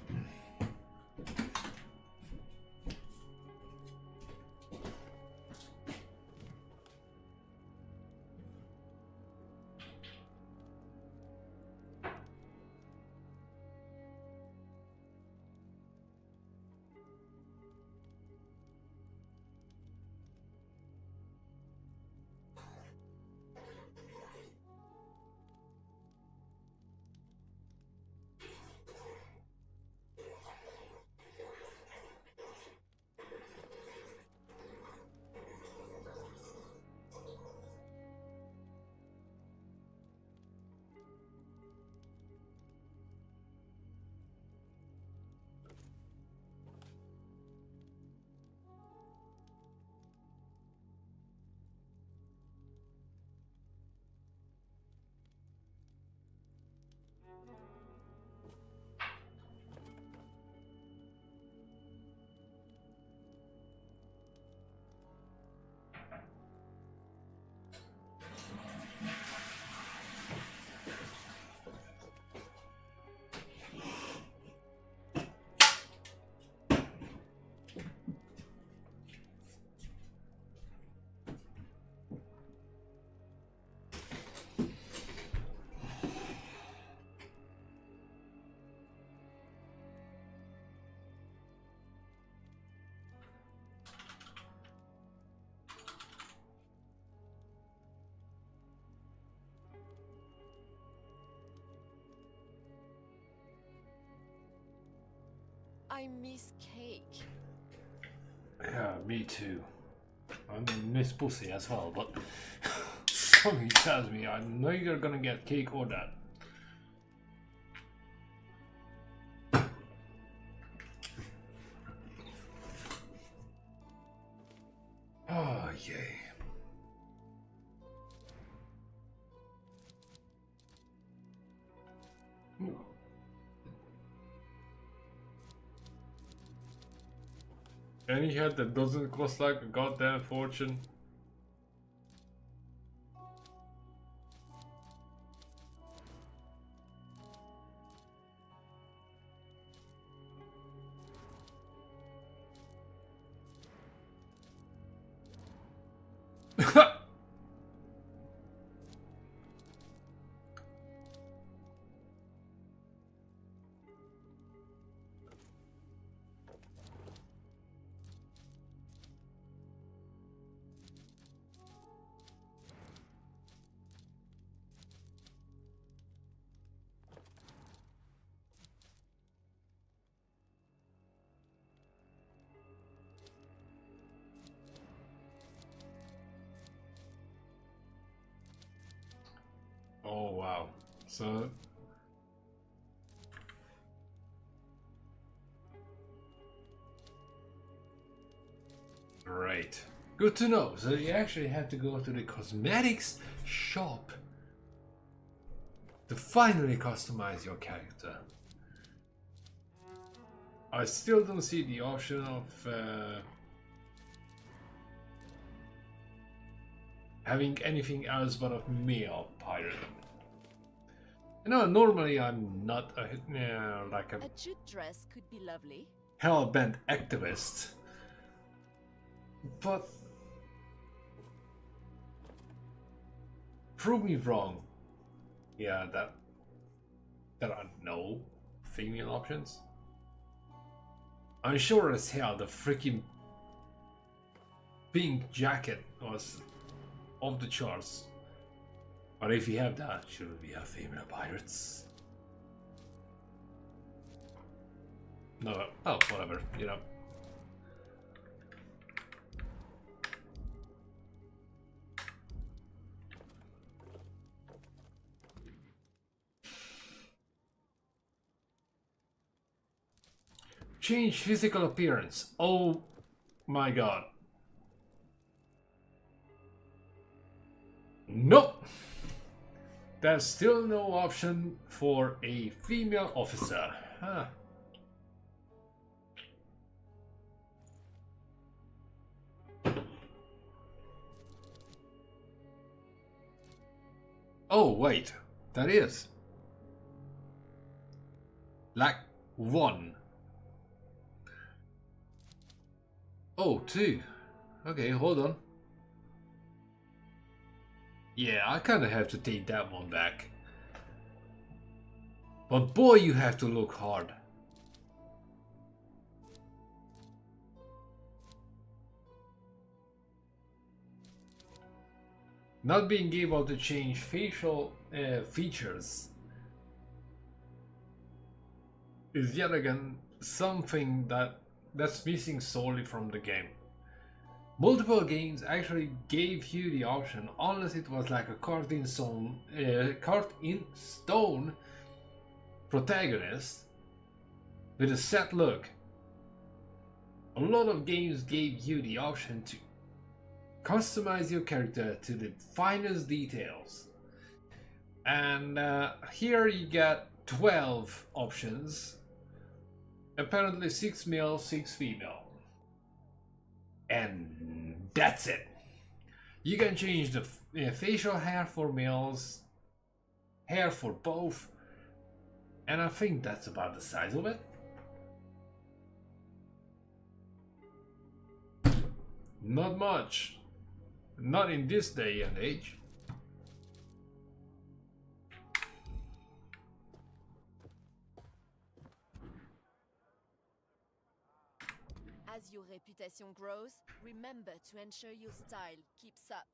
I miss cake. Yeah, me too. I miss pussy as well, but something tells me I'm neither gonna get cake or that. Oh, yay. Ooh. Any head that doesn't cost like a goddamn fortune. Oh wow. So right. Good to know. So you actually have to go to the cosmetics shop to finally customize your character. I still don't see the option of having anything else but a male pirate. You know, normally I'm not a like a jute dress could be lovely. hellbent activist, but prove me wrong. Yeah, that there are no female options. I'm sure as hell the freaking pink jacket was off the charts. But if you have that, shouldn't we have female pirates? No, oh, whatever, you know. Change physical appearance. Oh my god. Nope. There's still no option for a female officer. Huh. Oh wait, that is. Like 1. Oh, 2. Okay, hold on. Yeah, I kinda have to take that one back. But boy, you have to look hard. Not being able to change facial features is yet again something that's missing solely from the game. Multiple games actually gave you the option, unless it was like a carved in stone protagonist with a set look. A lot of games gave you the option to customize your character to the finest details. And here you get 12 options. Apparently 6 male, 6 female. And that's it. You can change the facial hair for males, hair for both, and I think that's about the size of it. Not much. Not in this day and age. As your reputation grows, remember to ensure your style keeps up.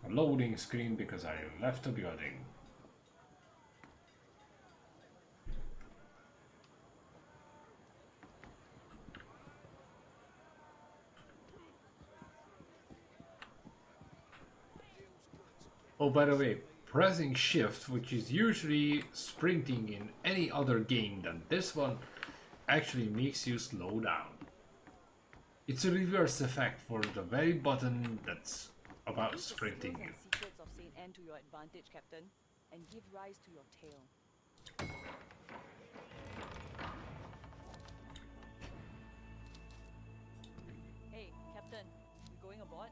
a loading screen because I left the building. Oh, by the way, pressing shift, which is usually sprinting in any other game than this one, actually makes you slow down. It's a reverse effect for the very button that's about Use the sprinting skills you. and secrets of Saint Anne to your advantage, Captain, and give rise to your tale. Hey, Captain, we going aboard?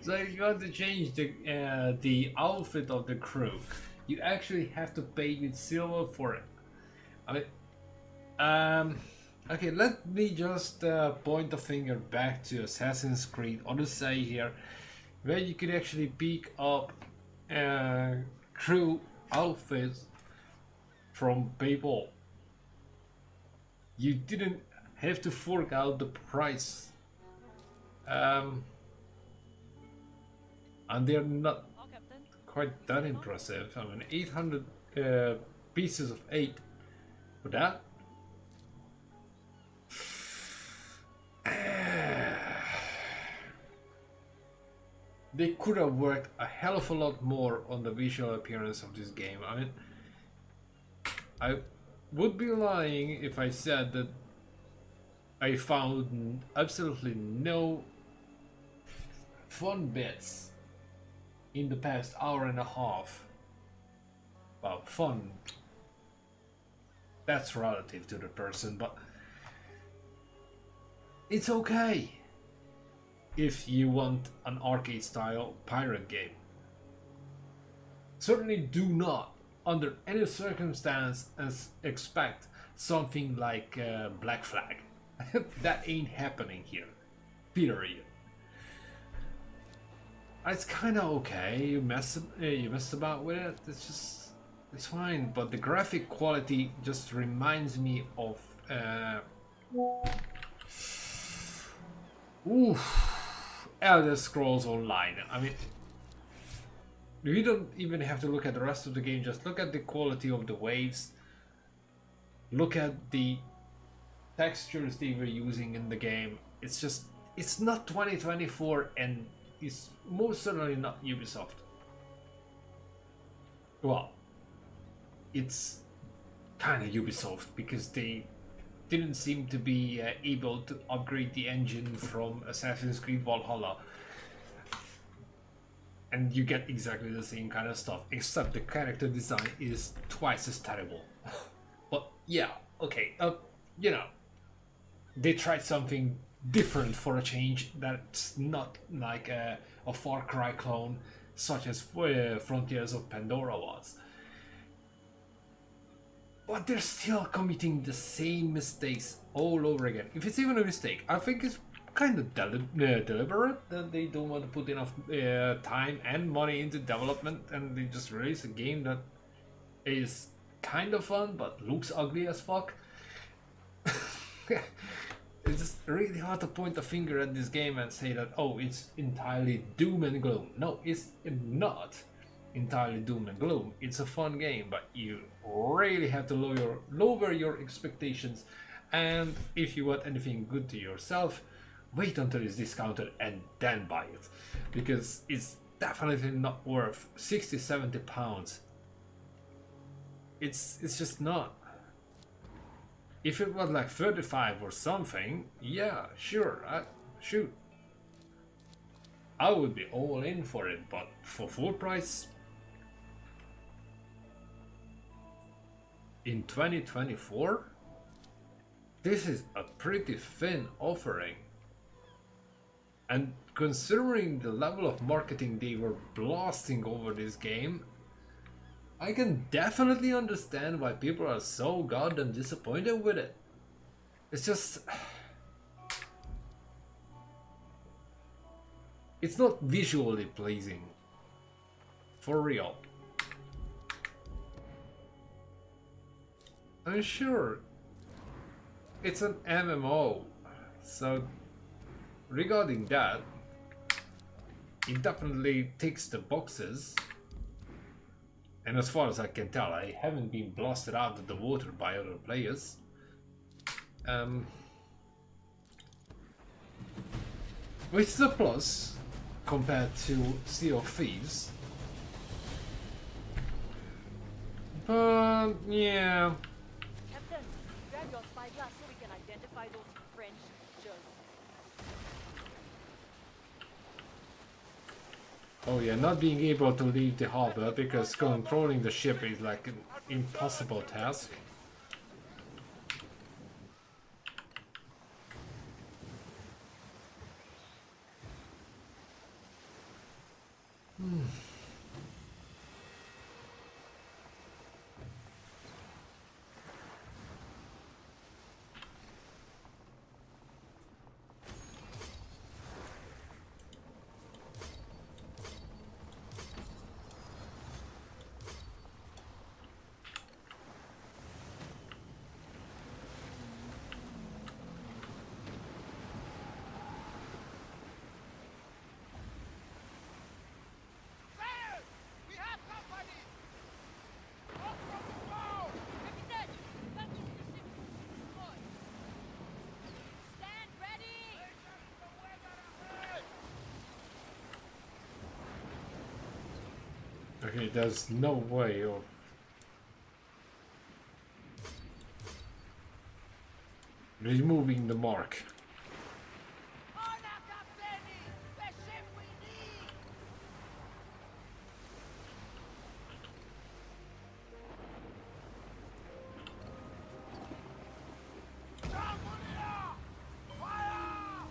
So if you want to change the outfit of the crew, you actually have to pay with silver for it. I mean, okay, let me just point the finger back to Assassin's Creed Odyssey here, where you could actually pick up crew outfits from people. You didn't have to fork out the price. And they're not Oh, Captain. quite that impressive. I mean, 800 pieces of 8 for that. They could have worked a hell of a lot more on the visual appearance of this game. I mean, I would be lying if I said that I found absolutely no fun bits in the past hour and a half. Well, fun, that's relative to the person, but it's okay if you want an arcade style pirate game. Certainly do not, under any circumstance, expect something like Black Flag. That ain't happening here. Period. It's kind of okay. You mess about with it. It's fine. But the graphic quality just reminds me of Elder Scrolls Online. I mean, we don't even have to look at the rest of the game. Just look at the quality of the waves. Look at the textures they were using in the game. It's not 2024, and it's most certainly not Ubisoft. Well, it's kind of Ubisoft because they didn't seem to be able to upgrade the engine from Assassin's Creed Valhalla, and you get exactly the same kind of stuff, except the character design is twice as terrible. But yeah, okay, you know, they tried something different for a change that's not like a Far Cry clone such as Frontiers of Pandora was. But they're still committing the same mistakes all over again. If it's even a mistake, I think it's kind of deliberate that they don't want to put enough time and money into development, and they just release a game that is kind of fun but looks ugly as fuck. It's just really hard to point a finger at this game and say that, oh, it's entirely doom and gloom. No, it's not entirely doom and gloom. It's a fun game, but you really have to lower your expectations. And if you want anything good to yourself, wait until it's discounted and then buy it, because it's definitely not worth 60-70 pounds. It's just not. If it was like 35 or something, yeah, sure, shoot, I would be all in for it. But for full price in 2024, this is a pretty thin offering. And considering the level of marketing they were blasting over this game, I can definitely understand why people are so goddamn disappointed with it. It's just... It's not visually pleasing. For real. I'm sure it's an MMO, so regarding that, it definitely ticks the boxes. And as far as I can tell, I haven't been blasted out of the water by other players. Which is a plus compared to Sea of Thieves. But yeah. Captain, grab your spyglass so we can identify those French creatures. Oh yeah, not being able to leave the harbor because controlling the ship is like an impossible task. Sailors! We have company! Up from the bow! Captain, that is the ship destroyed. Stand ready! The weather ahead! Okay, there's no way of... removing the mark. Hola, Captaini! The ship we need! Jambulia! Fire!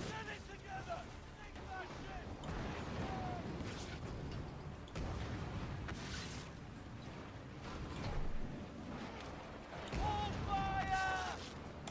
Get it together! Sink that ship! Hold fire! Fire! Hit!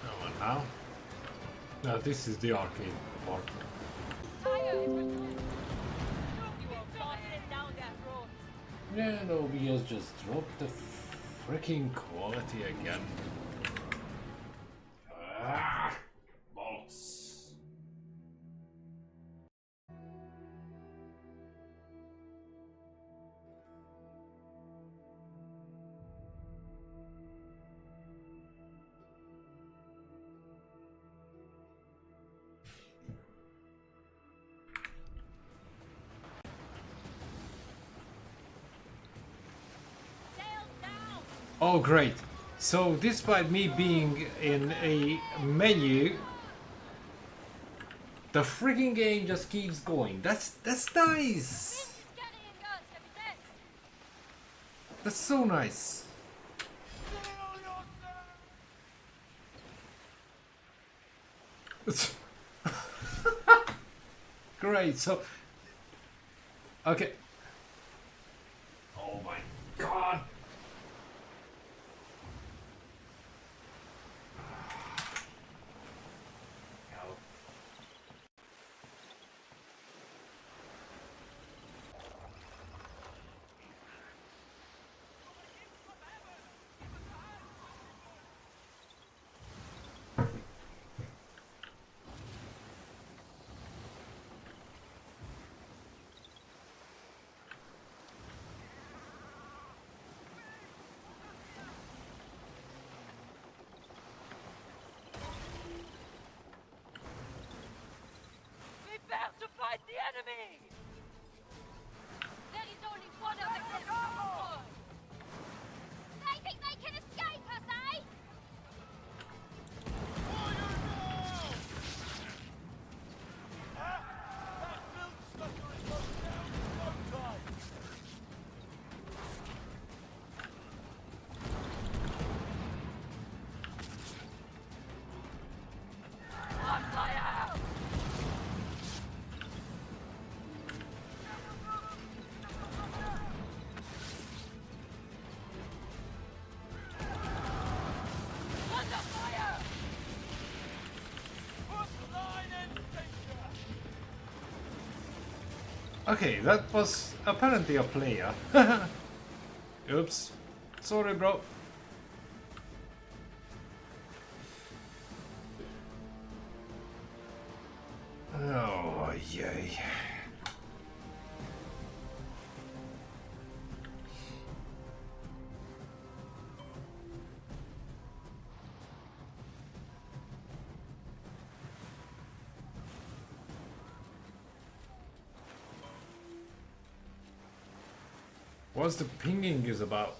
Oh, and now? Now this is the arcade part. Tire is returned. You were busted down that road. Yeah, and OBS just dropped the freaking quality again. Ah, balls. Oh great. So despite me being in a menu, the freaking game just keeps going. That's nice. Carrying us, Captain! That's so nice. Great. So okay. Oh my god. Fight the enemy! There is only one of them. They think they can escape us, eh? Okay, that was apparently a player. Oops. Sorry, bro. Oh, yay. What's the pinging is about?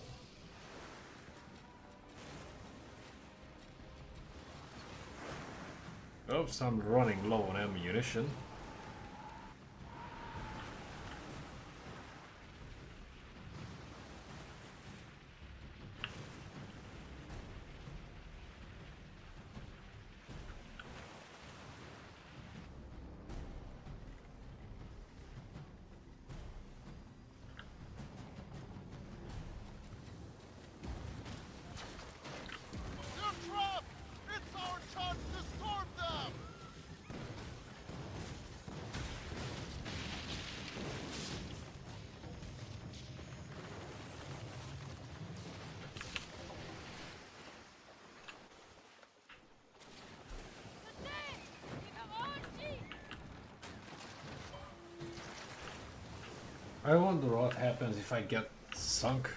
Oops, I'm running low on ammunition. They're trapped! It's our chance to storm them! I wonder what happens if I get sunk.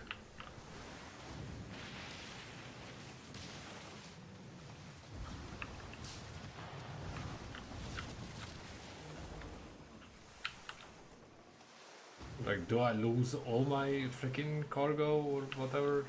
Like, do I lose all my freaking cargo or whatever?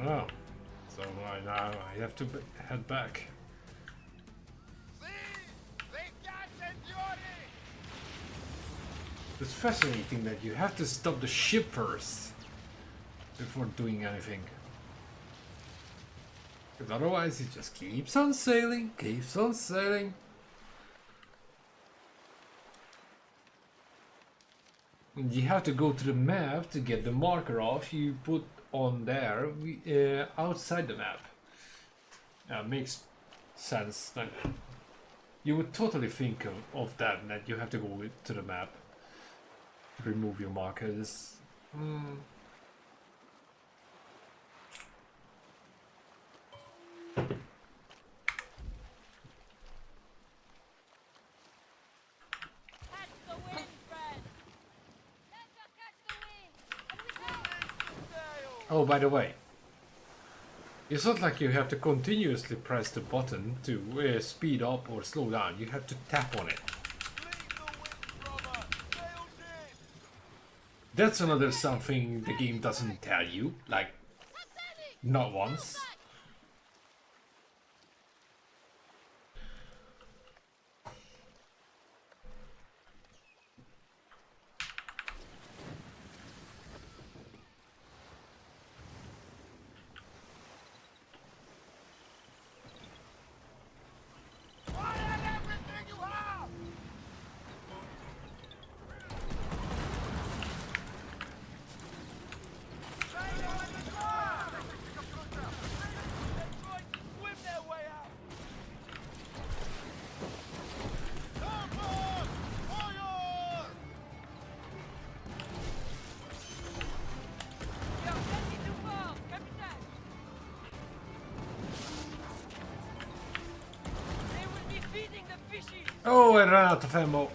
Oh, so now I have to head back. See? They can't endure it! It's fascinating that you have to stop the ship first before doing anything. Because otherwise it just keeps on sailing, keeps on sailing. And you have to go to the map to get the marker off you put on there outside the map. Makes sense. Like, you would totally think of that you have to go to the map, remove your markers. Oh, by the way, it's not like you have to continuously press the button to speed up or slow down. You have to tap on it. Lead the wind, brother! Nailed it! That's another something the game doesn't tell you, like, not once. Oh, I ran out of ammo.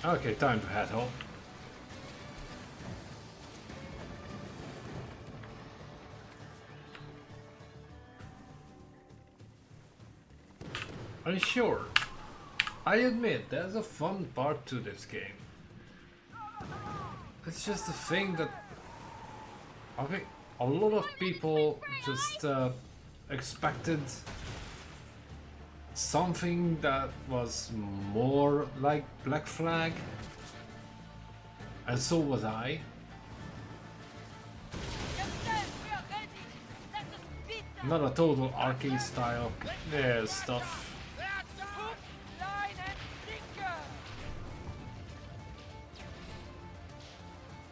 Okay, time to head home. Are you sure? I admit, there's a fun part to this game. It's just a thing that I think a lot of people just expected something that was more like Black Flag, and so was I. Not a total arcade style stuff.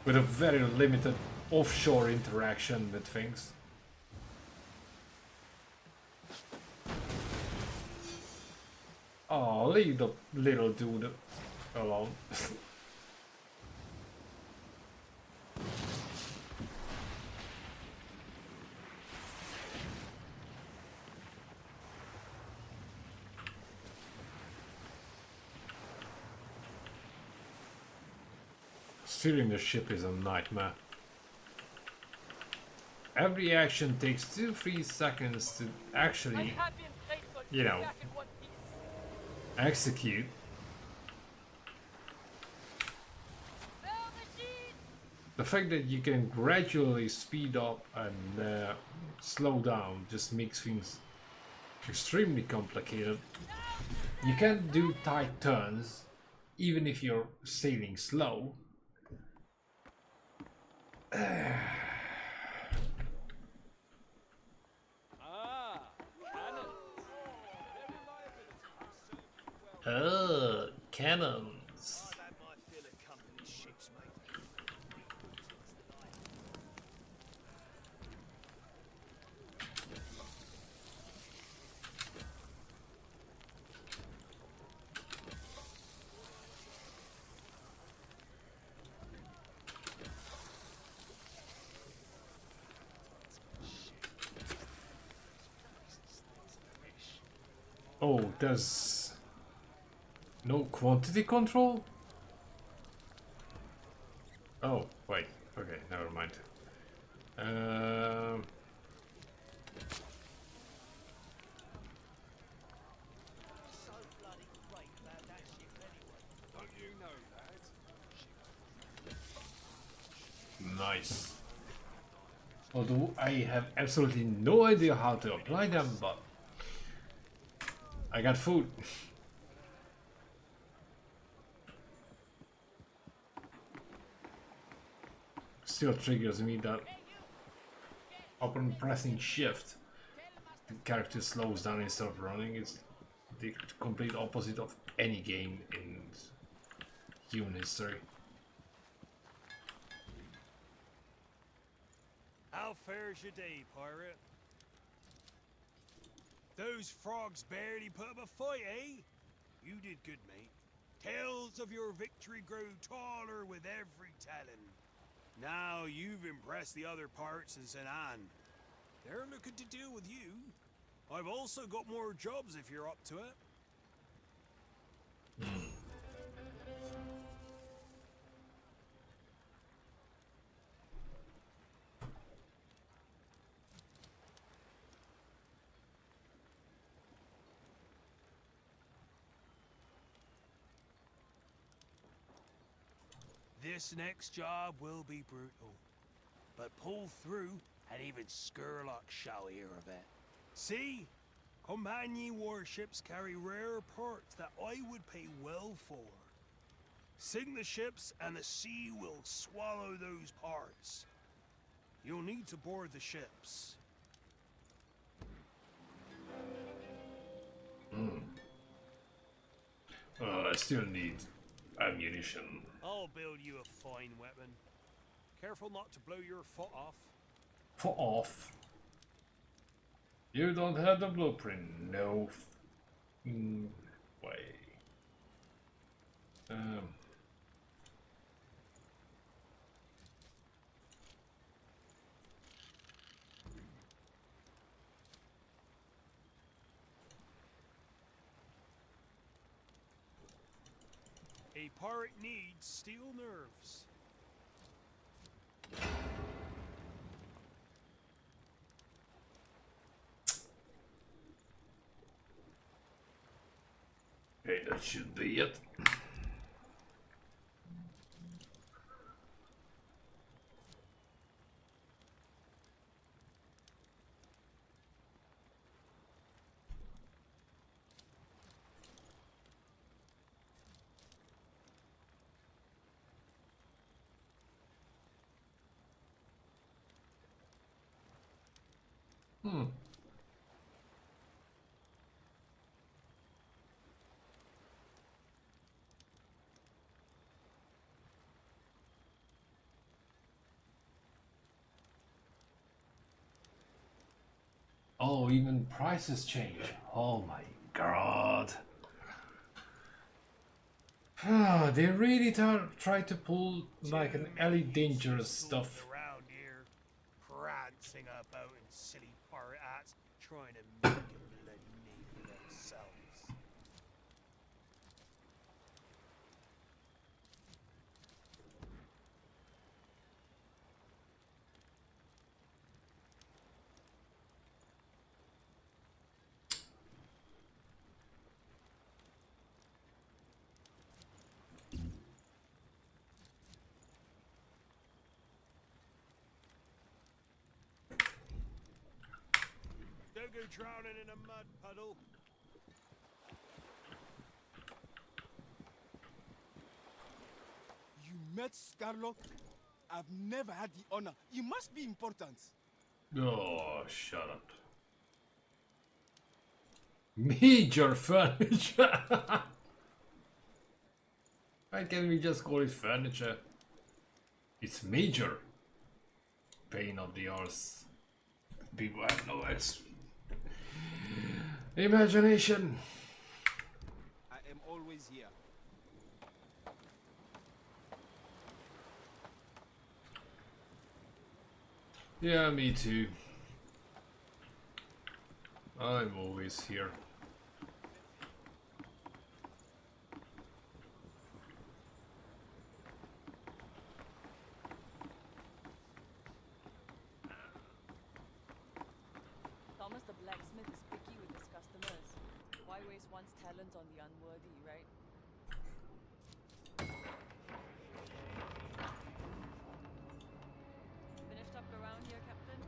With a very limited offshore interaction with things. Oh, leave the little dude alone. Steering the ship is a nightmare. Every action takes 2-3 seconds to actually, you know, execute. The fact that you can gradually speed up and slow down just makes things extremely complicated. You can't do tight turns even if you're sailing slow. Cannons. Oh, there's no quantity control? Oh, wait. Okay, never mind. Nice. Although I have absolutely no idea how to apply them, but I got food. Still triggers me that upon pressing shift the character slows down instead of running. It's the complete opposite of any game in human history. How fares your day, pirate? Those frogs barely put up a fight, eh? You did good, mate. Tales of your victory grow taller with every telling. Now you've impressed the other pirates in St. Anne. They're looking to deal with you. I've also got more jobs if you're up to it. This next job will be brutal, but pull through and even Skurlock shall hear of it. See? Companion warships carry rare parts that I would pay well for. Sink the ships and the sea will swallow those parts. You'll need to board the ships. I still need ammunition. I'll build you a fine weapon. Careful not to blow your foot off. Foot off. You don't have the blueprint. No way. A pirate needs steel nerves. Okay, that should be it. Oh, even prices change. Oh my god. They really try to pull like an Ellie Dangerous stuff. Around here, prancing about in silly pirate hats, trying to make a bloody name for themselves. Don't go drowning in a mud puddle. You met Scarlock? I've never had the honor. You must be important. Oh, shut up. Major furniture. Why can't we just call it furniture? It's major. Pain of the arse. People have no imagination. I am always here. Yeah, me too. I'm always here. Thomas the blacksmith is picky with his customers. Why waste one's talents on the unworthy, right? Finished up around here, Captain?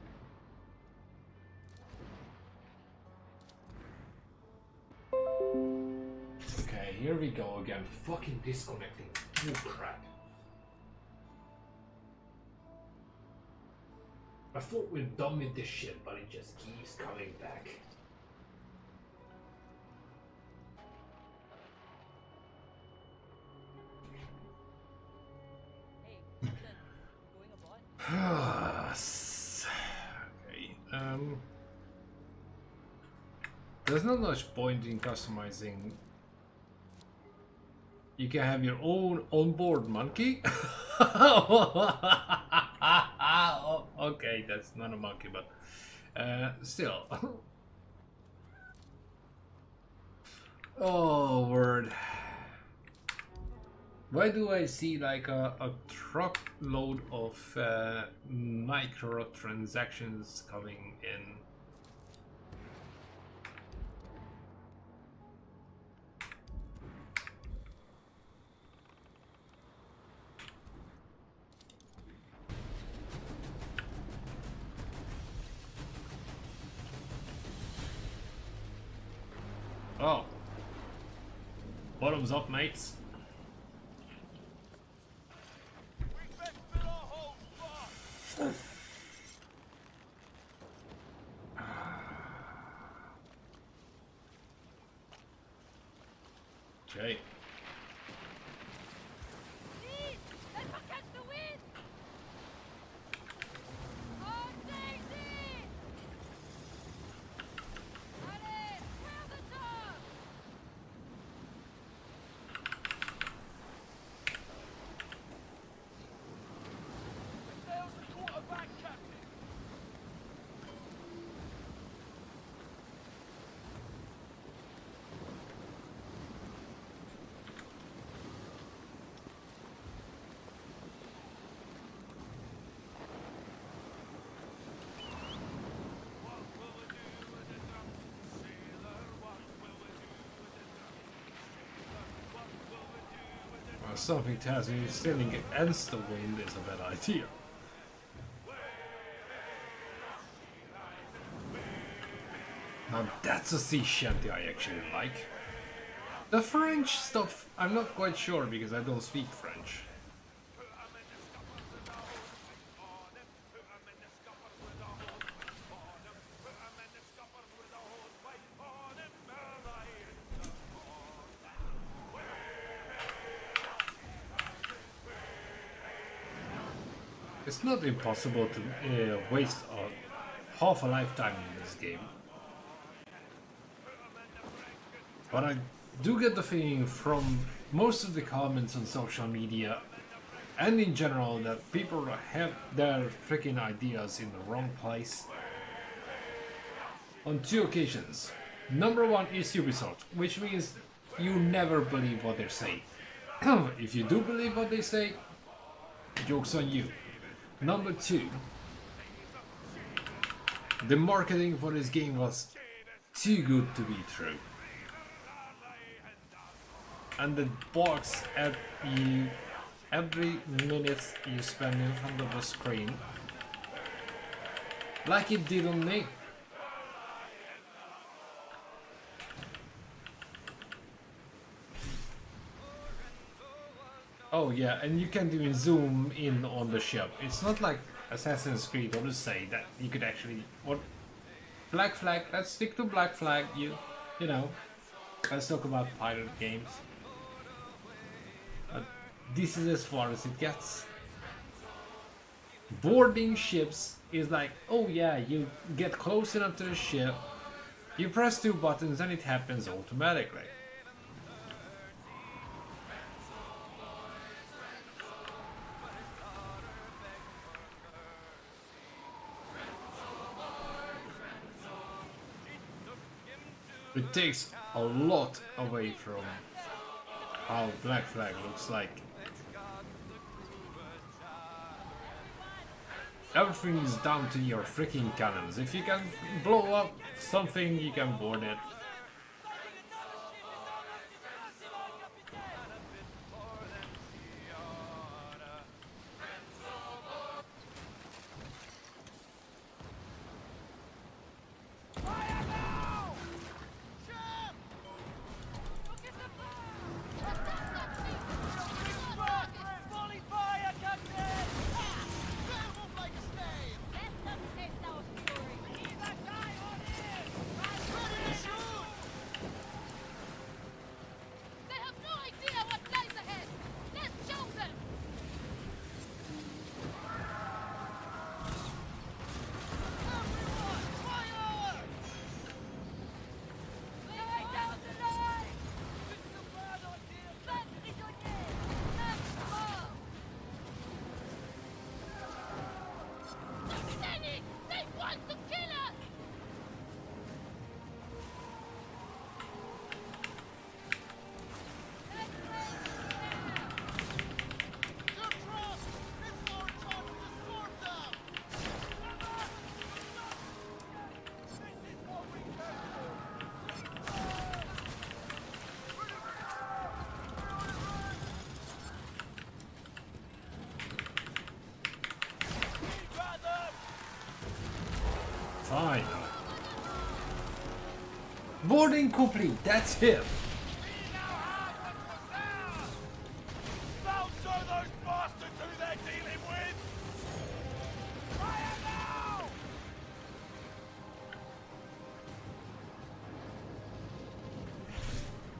Okay, here we go again. Fucking disconnecting. Oh crap. I thought we're done with this shit, but it just keeps coming back. Hey, Captain, you going aboard? Okay, there's not much point in customizing. You can have your own onboard monkey. Oh, okay, that's not a monkey, but still. Oh, word. Why do I see like a truckload of microtransactions coming in? Oh. Bottoms up, mates. Okay. Please, let's not catch the wind! Oh, Daisy! Allez, square the top! There's the quarterback, Captain. Well, something tells me sailing against the wind is a bad idea. Now that's a sea shanty I actually like. The French stuff, I'm not quite sure because I don't speak French. It's not impossible to waste half a lifetime in this game. But I do get the feeling from most of the comments on social media and in general that people have their freaking ideas in the wrong place. On two occasions. Number one is Ubisoft, which means you never believe what they say. If you do believe what they say, joke's on you. Number two, the marketing for this game was too good to be true. And the box at you every minute you spend in front of the screen, like it did on me. Oh yeah, and you can't even zoom in on the ship. It's not like Assassin's Creed Odyssey that you could actually... What? Black Flag, let's stick to Black Flag, you know. Let's talk about pirate games. This is as far as it gets. Boarding ships is like, oh yeah, you get close enough to the ship, you press two buttons and it happens automatically. It takes a lot away from how Black Flag looks like. Everything is down to your freaking cannons. If you can blow up something, you can board it. Fine. Boarding complete, that's him. They'll show those bastards who they're dealing with! Fire now!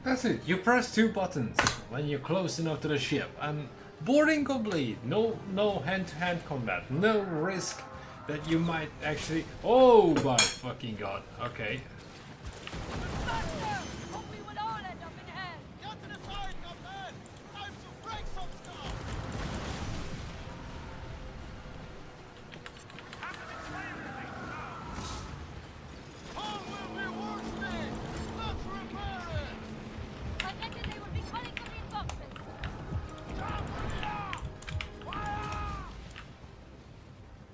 That's it, you press 2 buttons when you're close enough to the ship and boarding complete. No hand-to-hand combat, no risk that you might actually... Oh my fucking god, okay. We would all end up in hell. Get to the side, Captain! Time to break some stuff! All will be worsted! Let's repair it! I reckon they will be calling for reinforcements. Fire!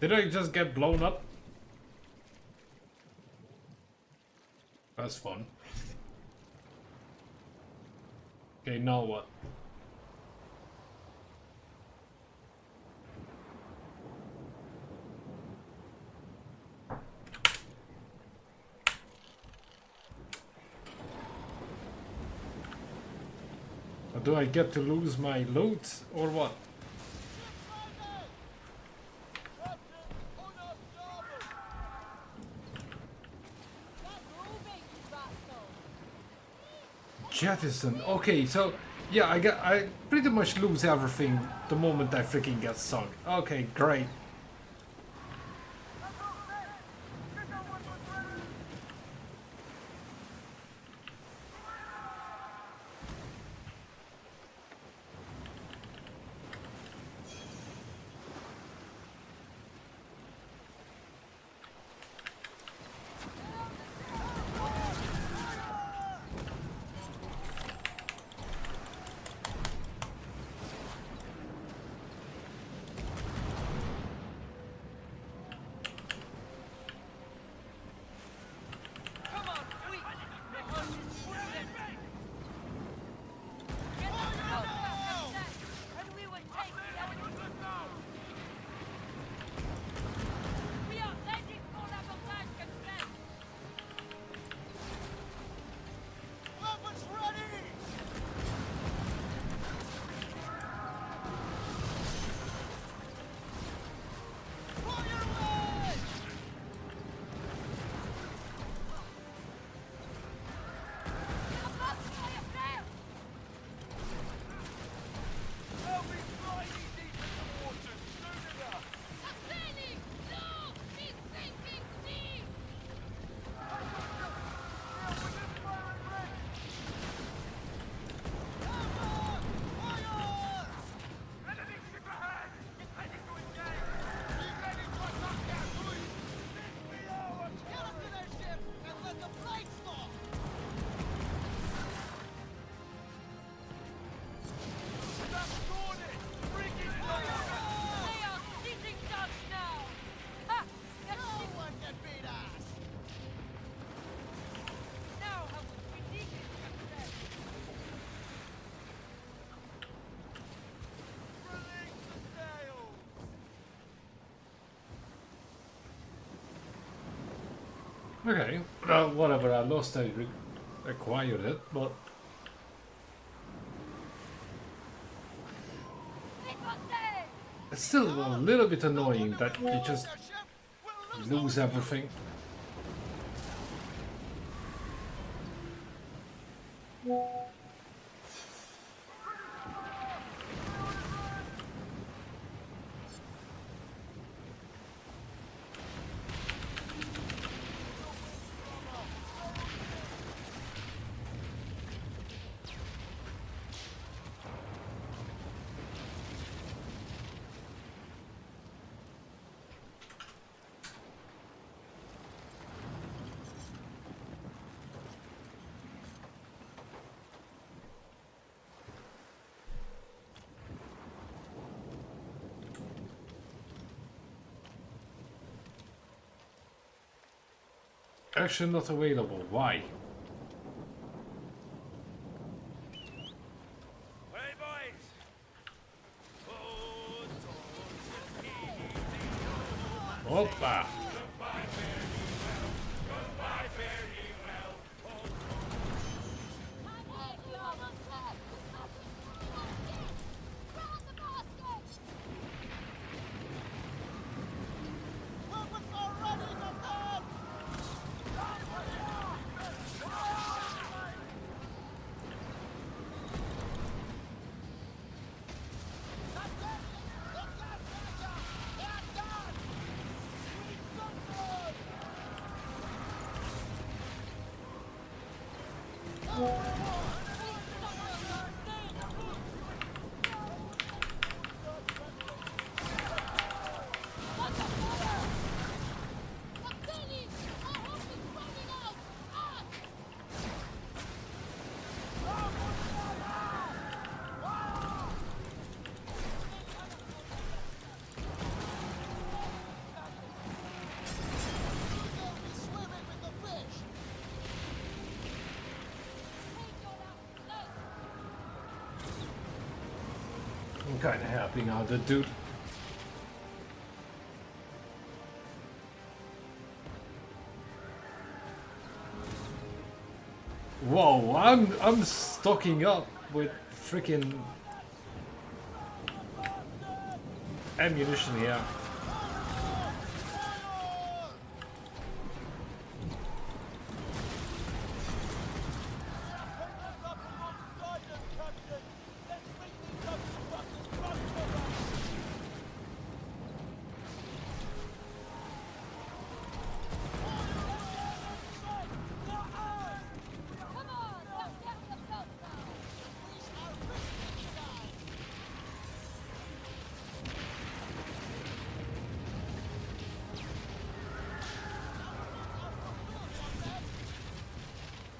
Did I just get blown up? That's fun. Okay, now what? Or do I get to lose my loot or what? Jettison. Okay, so yeah, I pretty much lose everything the moment I freaking get sunk. Okay, great. Come on, quick. The horse is moving. Get us out, Captain, and we will take the enemy. We are ready for l'abordage, Captain. Weapons ready! Fire away! They'll be flying deep into the waters soon enough! Sailing! No! He's sinking deep! Enemy ship ahead! Ready to engage! Be ready to attack their fleet! This be ours! Get us to their ship and let the flight stop! That's Gordon! Freaking fire! They are sitting ducks now. Ha! That No ship one can beat us! now has ridiculous, Captain. Release the sails! Okay, whatever, I lost, I acquired it, but it's still a little bit annoying that you just Their ship will lose lose everything. Action not available. Why? Hey, boys! Hoppa! Captain! Our hope is running out! Ah! I'm kind of helping out the dude. Whoa, I'm stocking up with freaking ammunition here. Come on! Don't get yourself down!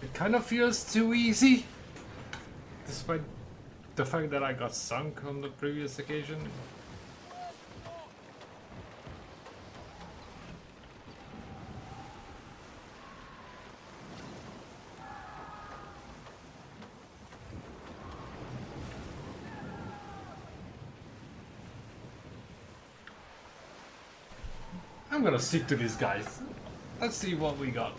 It kind of feels too easy, despite the fact that I got sunk on the previous occasion. I'm gonna stick to these guys. Let's see what we got.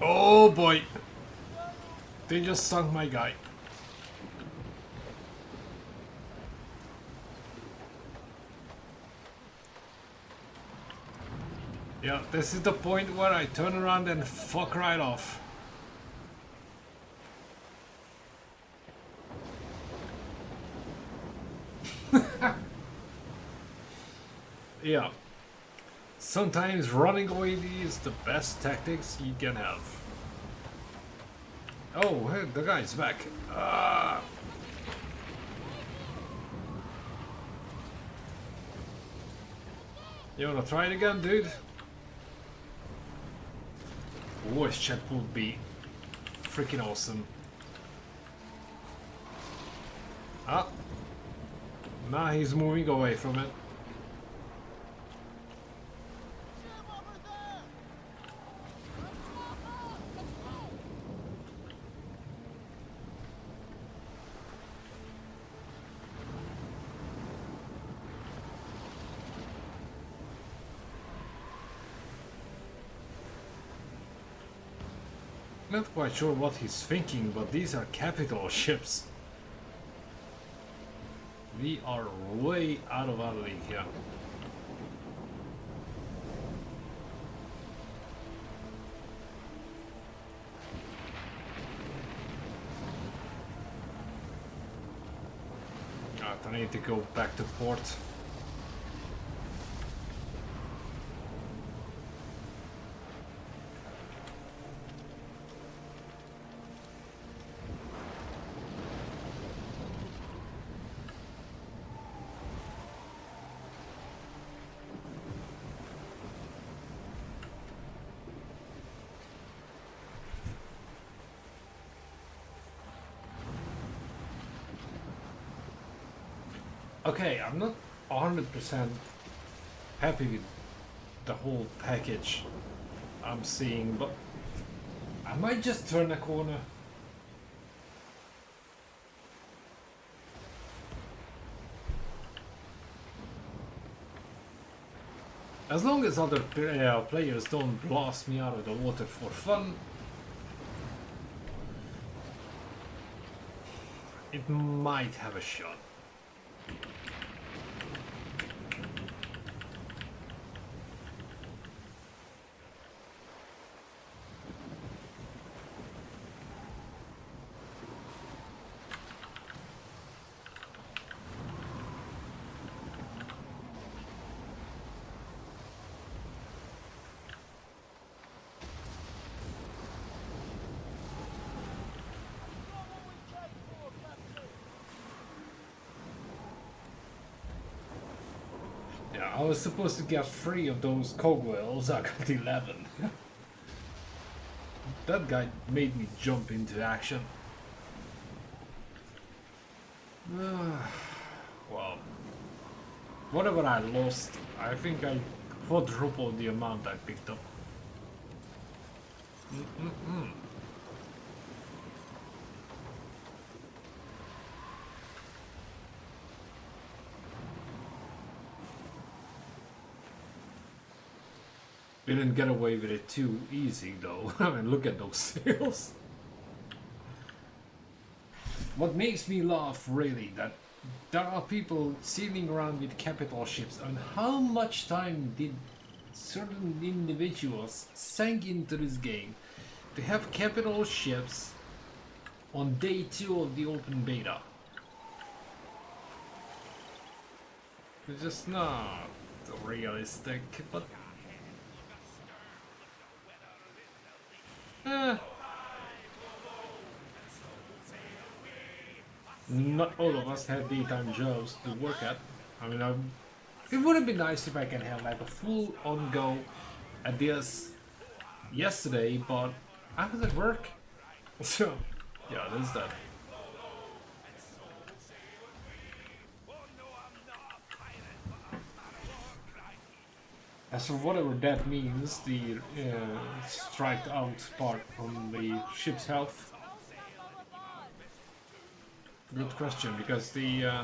Oh boy! They just sunk my guy. Yeah, this is the point where I turn around and fuck right off. Yeah. Sometimes running away is the best tactics you can have. Oh, hey, the guy's back. You wanna try it again, dude? Voice chat would be freaking awesome. Ah. Now he's moving away from it. Not quite sure what he's thinking, but these are capital ships. We are way out of our league here. I need to go back to port. Okay, I'm not 100% happy with the whole package I'm seeing, but I might just turn a corner. As long as other players don't blast me out of the water for fun, it might have a shot. Yeah, I was supposed to get 3 of those cogwheels, I got 11. That guy made me jump into action. Well, whatever I lost, I think I quadrupled the amount I picked up. Didn't get away with it too easy though. I mean, look at those sails. What makes me laugh really, that there are people sailing around with capital ships, and how much time did certain individuals sank into this game to have capital ships on day 2 of the open beta. It's just not realistic, but not all of us have daytime jobs to work at. I mean, it would have been nice if I can have like a full on go at this yesterday, but I was at work. So, yeah, there's that. As for whatever that means, the striked out part on the ship's health. Good question, because the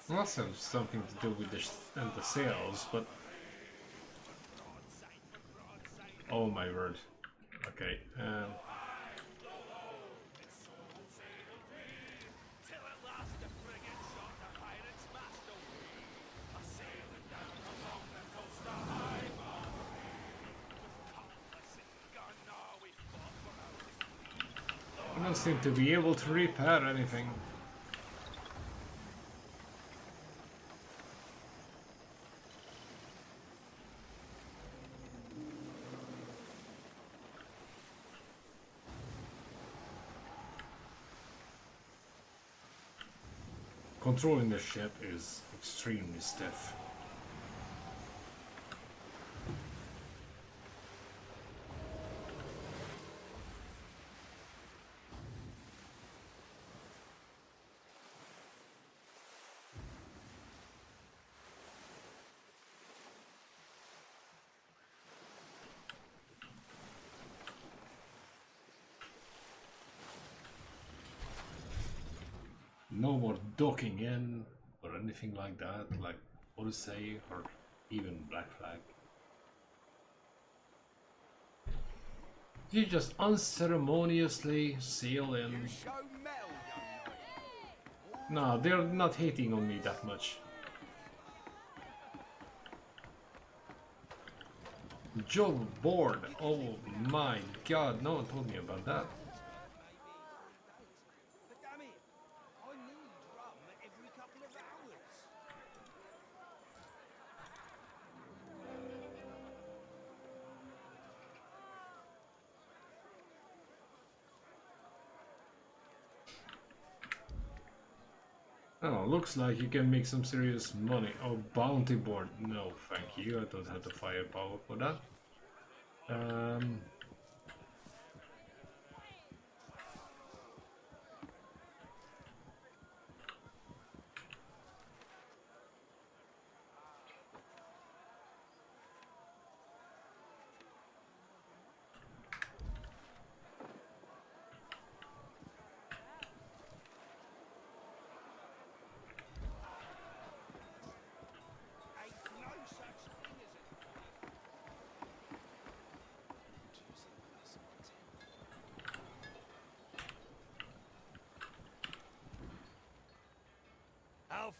must have something to do with the sails, but oh my word. Okay. I don't seem to be able to repair anything. Controlling the ship is extremely stiff. No more docking in or anything like that, like Odyssey or even Black Flag. You just unceremoniously sail in. No, they're not hating on me that much. Job board. Oh my god, no one told me about that. Oh, looks like you can make some serious money. Oh, bounty board. No, thank you. I don't have the firepower for that.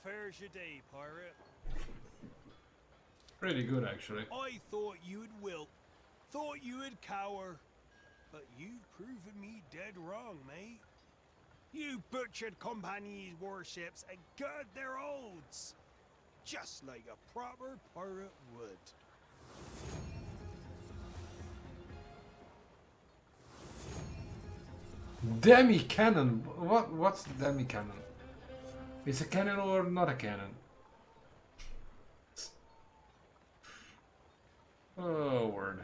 fares your day, pirate? Pretty good, actually. I thought you'd wilt, thought you would cower, but you've proven me dead wrong, mate. You butchered Compagnie's warships and guard their holds, just like a proper pirate would. Demi cannon. What's demi cannon? Is a cannon or not a cannon? Oh word.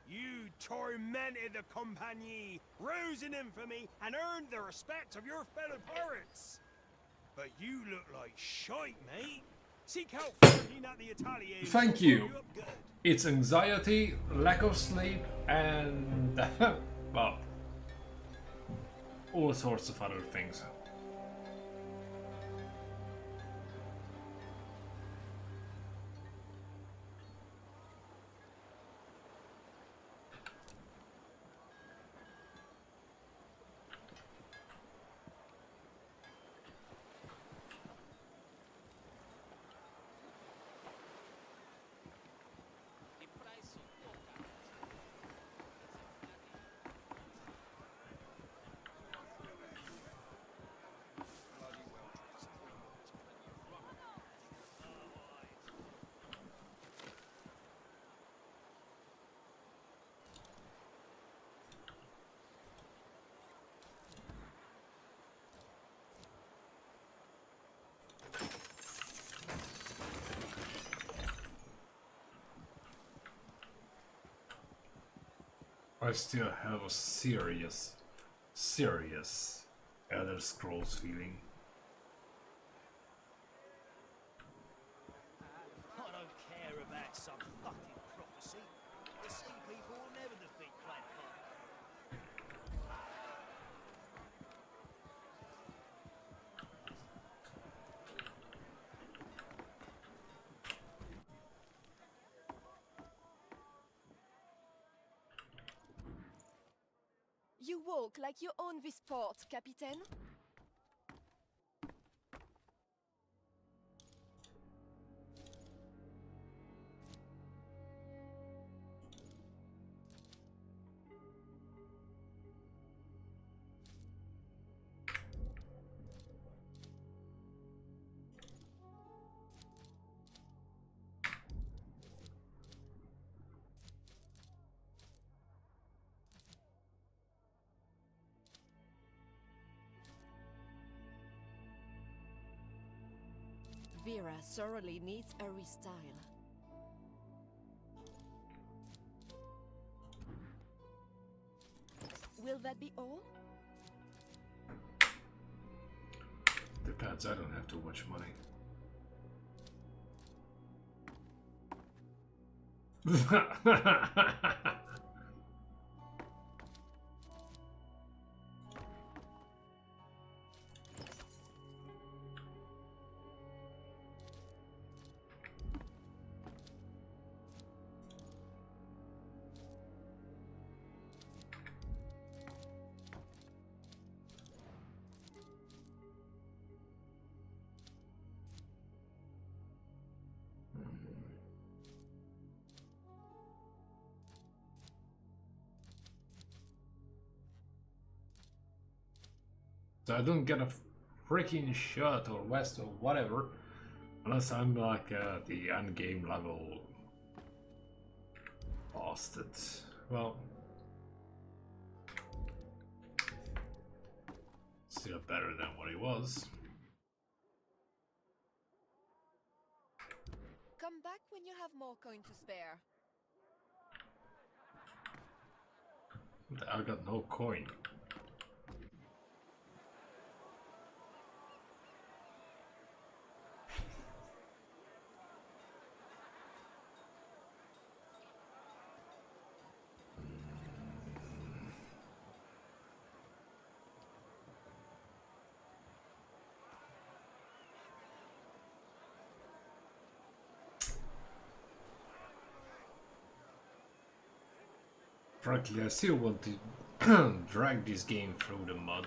You tormented the Compagnie, rose in infamy, and earned the respect of your fellow pirates. But you look like shite, mate. Seek out 14 at the Italians. Thank They'll you. pull up good. It's anxiety, lack of sleep, and well, all sorts of other things. The price you walk out. I still have a serious Elder Scrolls feeling. I don't care about some fucking prophecy. The sea people will never defeat Planfire. You walk like you own this port, Captain. Vera sorely needs a restyle. Will that be all? Depends, I don't have too much money. So I don't get a freaking shot or west or whatever unless I'm like the end game level bastard. Well, still better than what he was. Come back when you have more coin to spare. I got no coin. Frankly, I still want to drag this game through the mud.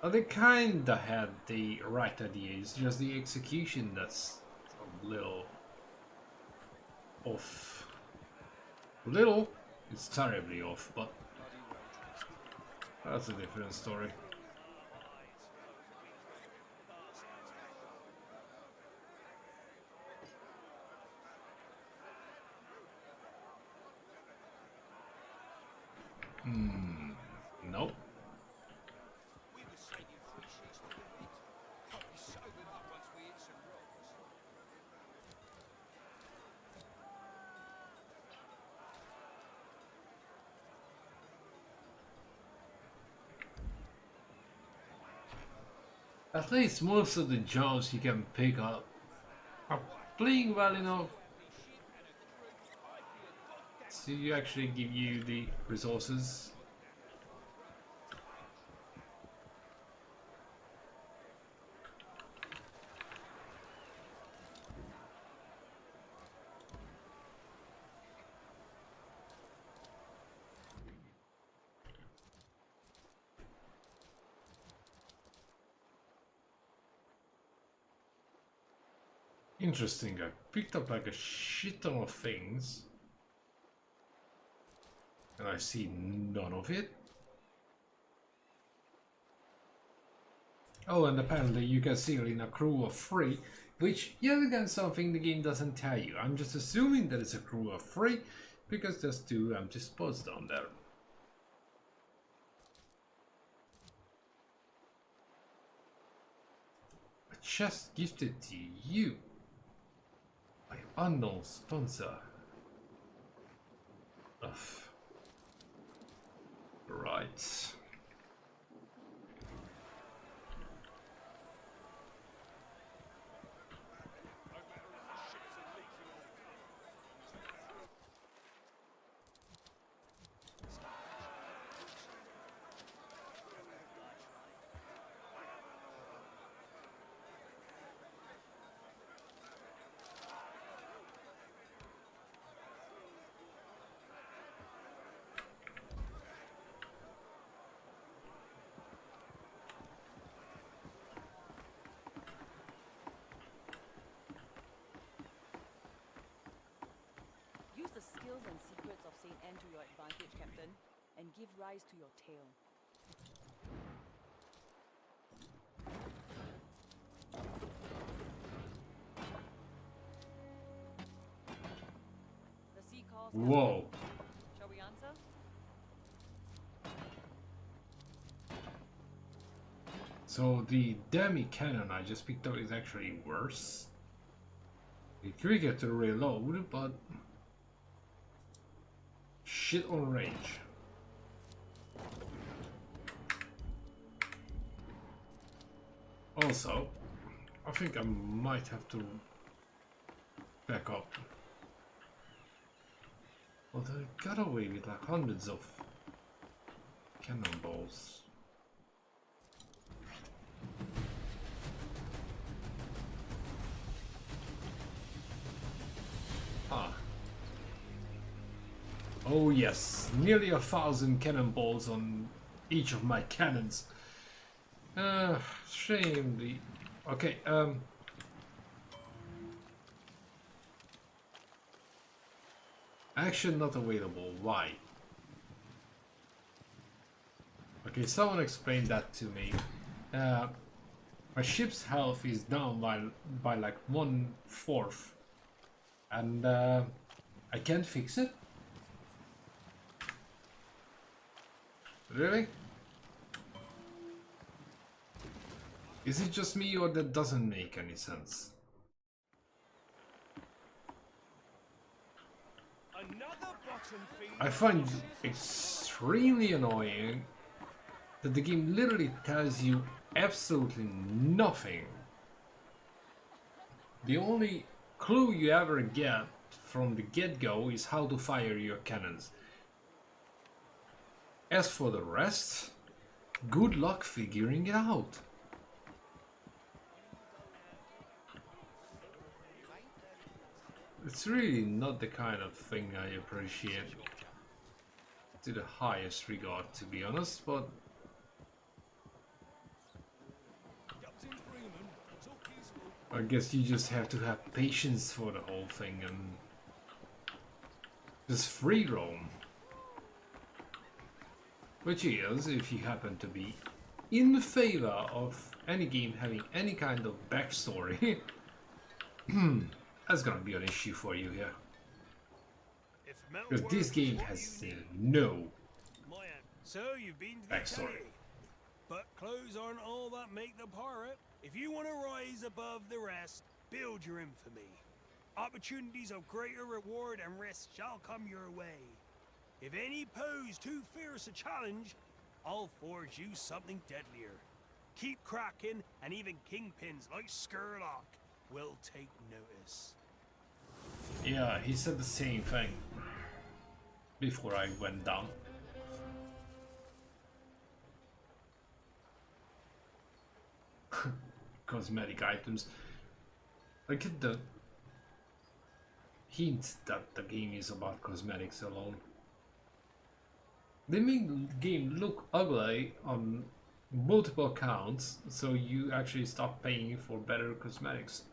They kinda had the right idea, it's just the execution that's a little off. Little? It's terribly off, but that's a different story. Nope. At least most of the jobs you can pick up are playing well enough to actually give you the resources. Interesting, I picked up like a shit ton of things and I see none of it. Oh, and apparently you can sail in a crew of 3, which yet again something the game doesn't tell you. I'm just assuming that it's a crew of 3 because there's 2 empty spots down there. A chest gifted to you by unknown sponsor. Ugh. Right. Use the skills and secrets of St. Anne to your advantage, Captain, and give rise to your tale. The sea calls. Whoa. Shall we answer? So the demi cannon I just picked up is actually worse. It's quicker to reload, but shit on range. Also, I think I might have to back up. Well, they got away with like hundreds of cannonballs. Ah. Oh yes, nearly 1,000 cannonballs on each of my cannons. Shame the... Okay, action not available, why? Okay, someone explained that to me. My ship's health is down by like 1/4. And I can't fix it? Really? Is it just me or that doesn't make any sense? I find it extremely annoying that the game literally tells you absolutely nothing. The only clue you ever get from the get-go is how to fire your cannons. As for the rest, good luck figuring it out. It's really not the kind of thing I appreciate to the highest regard, to be honest, but I guess you just have to have patience for the whole thing and just free roam. Which is, if you happen to be in favor of any game having any kind of backstory, that's gonna be an issue for you here. Because this game has no So you've been to the backstory. academy. But clothes aren't all that make the pirate. If you want to rise above the rest, build your infamy. Opportunities of greater reward and risk shall come your way. If any pose too fierce a challenge, I'll forge you something deadlier. Keep cracking, and even kingpins like Skurlock will take notice. Yeah, he said the same thing before I went down. Cosmetic items. I get the hint that the game is about cosmetics alone. They make the game look ugly on multiple counts, so you actually stop paying for better cosmetics.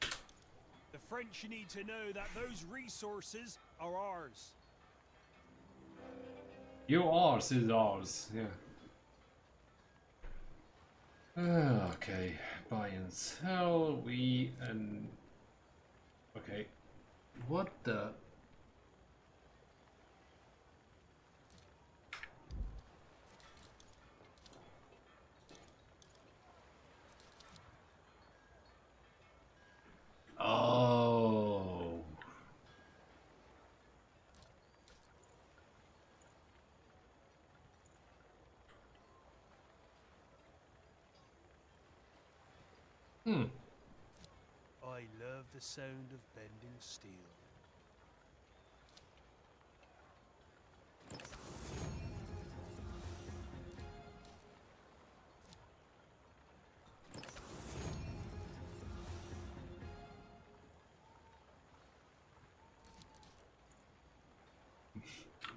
The French need to know that those resources are ours. Your ours is ours, yeah. Okay, buy and sell, okay. What the? Oh. I love the sound of bending steel.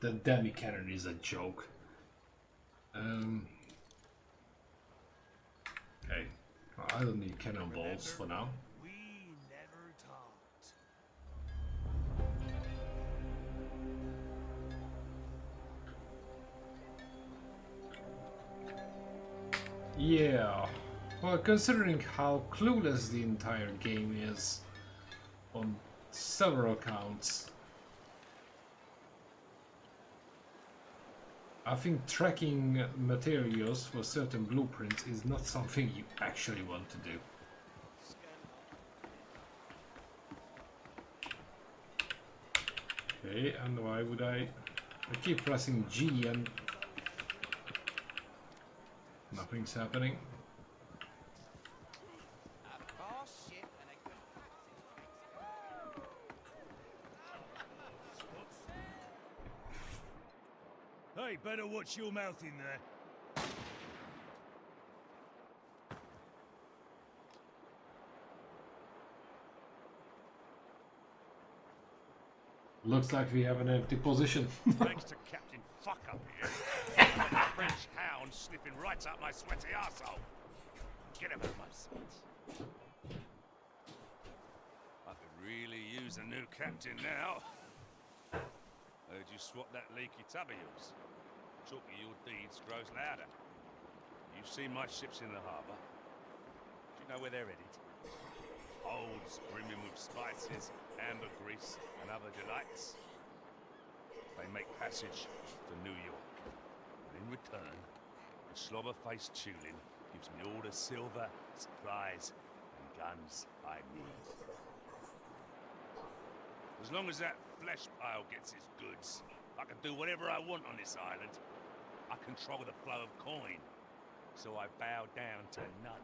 The demi-cannon is a joke. Okay, I don't need cannonballs for now. We never talked. Yeah, well, considering how clueless the entire game is on several counts, I think tracking materials for certain blueprints is not something you actually want to do. Okay, and why would I keep pressing G and nothing's happening? Hey, better watch your mouth in there. Looks like we have an empty position. Thanks to Captain Fuck Up here. Got a French hound sniffing right up my sweaty arsehole. Get him out of my sight. I could really use a new captain now. Heard you swap that leaky tub of yours. Talk of your deeds grows louder. You've seen my ships in the harbour. Do you know where they're headed? Holds brimming with spices, ambergris, and other delights. They make passage for New York. And in return, the slobber-faced Tulin gives me all the silver, supplies, and guns I need. As long as that flesh pile gets its goods, I can do whatever I want on this island. I control the flow of coin, so I bow down to none.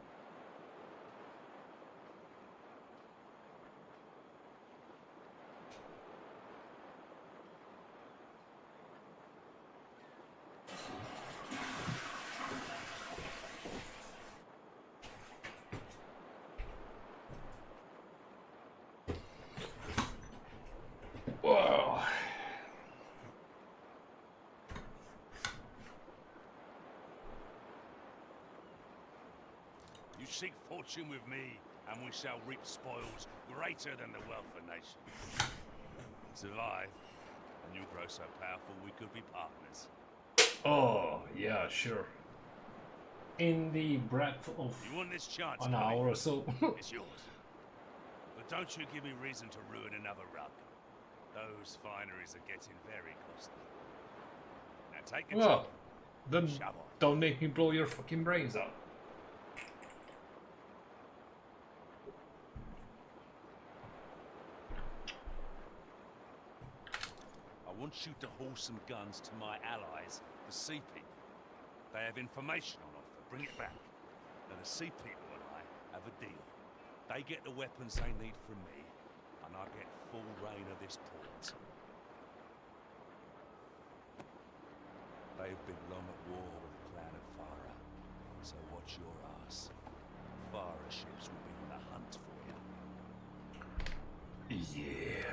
seek fortune with me, and we shall reap spoils greater than the wealth of nations. Survive, and you grow so powerful we could be partners. Oh, yeah, sure. In the breadth of You want this chance, an Connie? hour or so. It's yours. But don't you give me reason to ruin another rug. Those fineries are getting very costly. Now take your Well, time. then Shove off. don't make me blow your fucking brains out. I want you to haul some guns to my allies, the Sea People. They have information on offer. Bring it back. Now the Sea People and I have a deal. They get the weapons they need from me, and I get full reign of this port. They've been long at war with the clan of Farah, so watch your ass. Farah ships will be on the hunt for you. Yeah.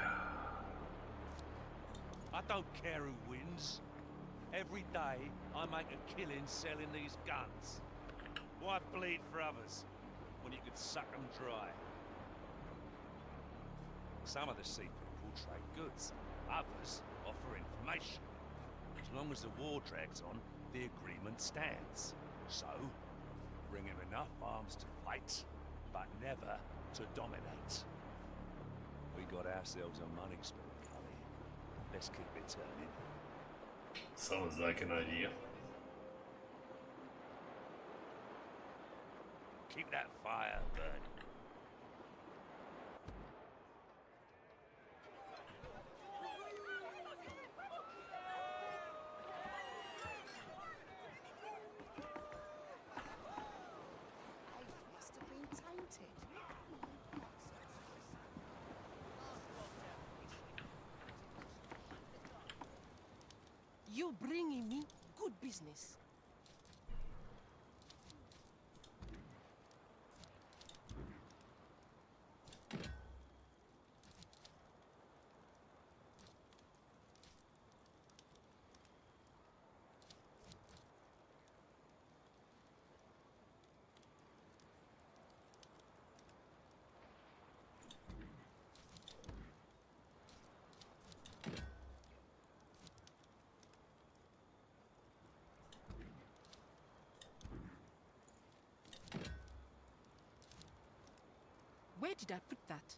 I don't care who wins. Every day, I make a killing selling these guns. Why bleed for others when you could suck them dry? Some of the Sea People trade goods. Others offer information. As long as the war drags on, the agreement stands. So, bring him enough arms to fight, but never to dominate. We got ourselves a money spirit, Cully. Let's keep it turning. Sounds like an idea. Keep that fire burning. Must have been tainted. You bringing me good business. Where did I put that?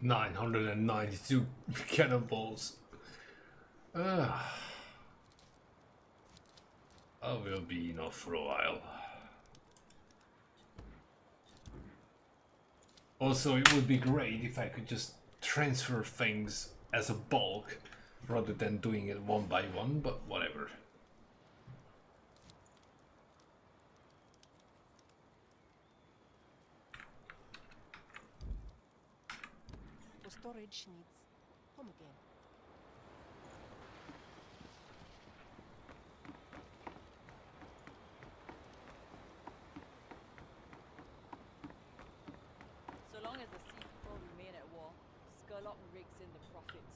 992 cannonballs. I will be enough for a while. Also, it would be great if I could just transfer things as a bulk rather than doing it one by one, but whatever. For storage needs. Come again. So long as the Sea People remain at war, Skurlock rakes in the profits.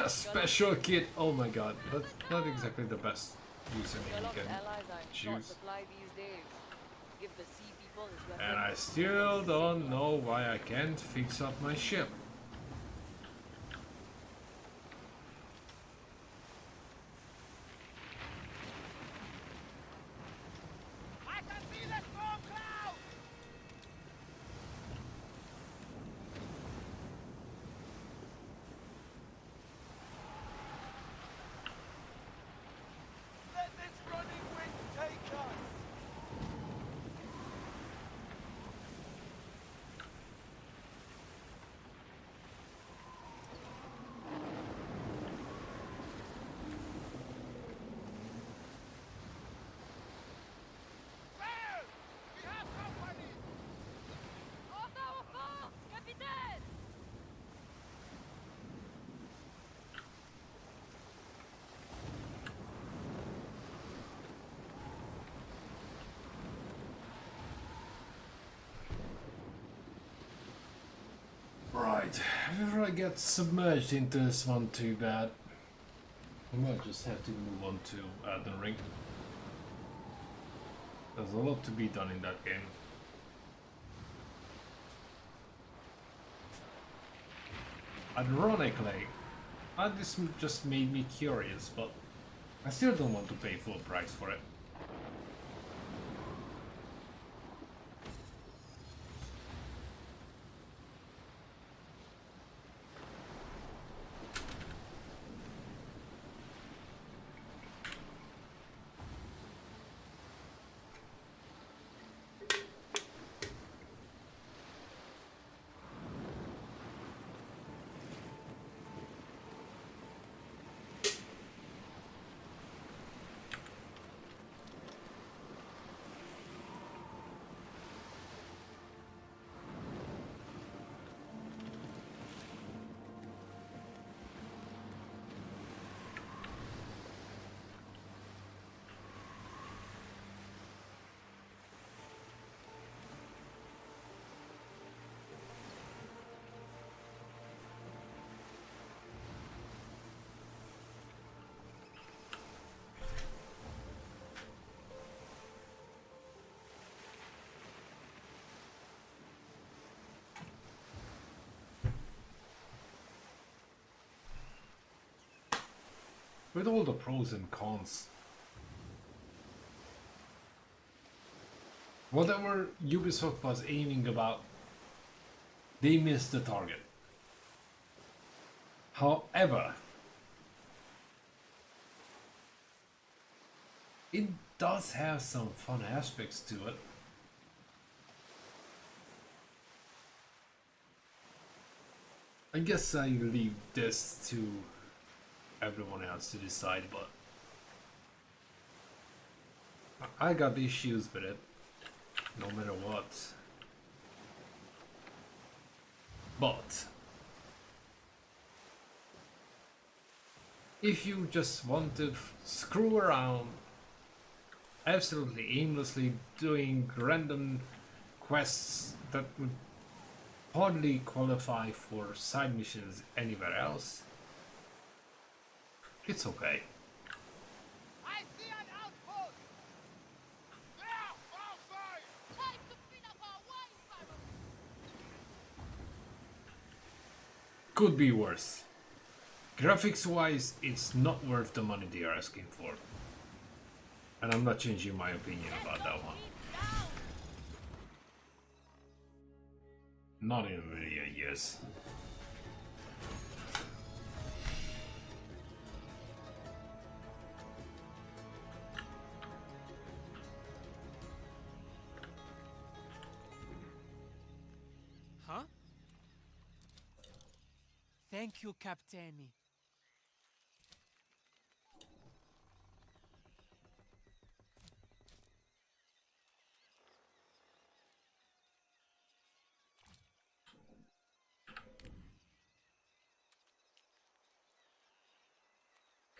Special kit. Oh my god, that's not exactly the best username you Skurlock's can allies are in short choose. supply these days. Give the Sea People his weapons. And I still don't know why I can't fix up my ship. I can see the storm cloud! Let this running wind take us! Alright, before I get submerged into this one too bad, I might just have to move on to Elden Ring. There's a lot to be done in that game. Ironically, this just made me curious, but I still don't want to pay full price for it. With all the pros and cons, whatever Ubisoft was aiming about, they missed the target. However, it does have some fun aspects to it. I guess I leave this to everyone else to decide, but I got issues with it, no matter what. But if you just want to screw around absolutely aimlessly doing random quests that would hardly qualify for side missions anywhere else, it's okay. I see an outpost! There! Outside! Time to fill up our wine barrels! Could be worse. Graphics wise, it's not worth the money they are asking for. And I'm not changing my opinion about that one. Not in a million years. Huh? Thank you, Captain.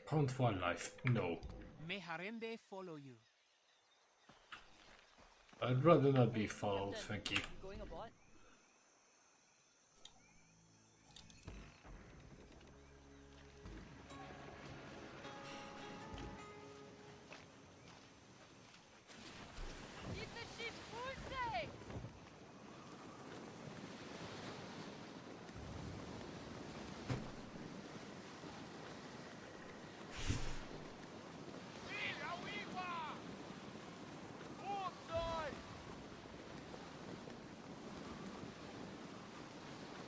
Hunt wildlife, no. May Harende follow you. I'd rather not be followed, thank you. Going aboard? Is the ship full sail? Mira, viva! Outside!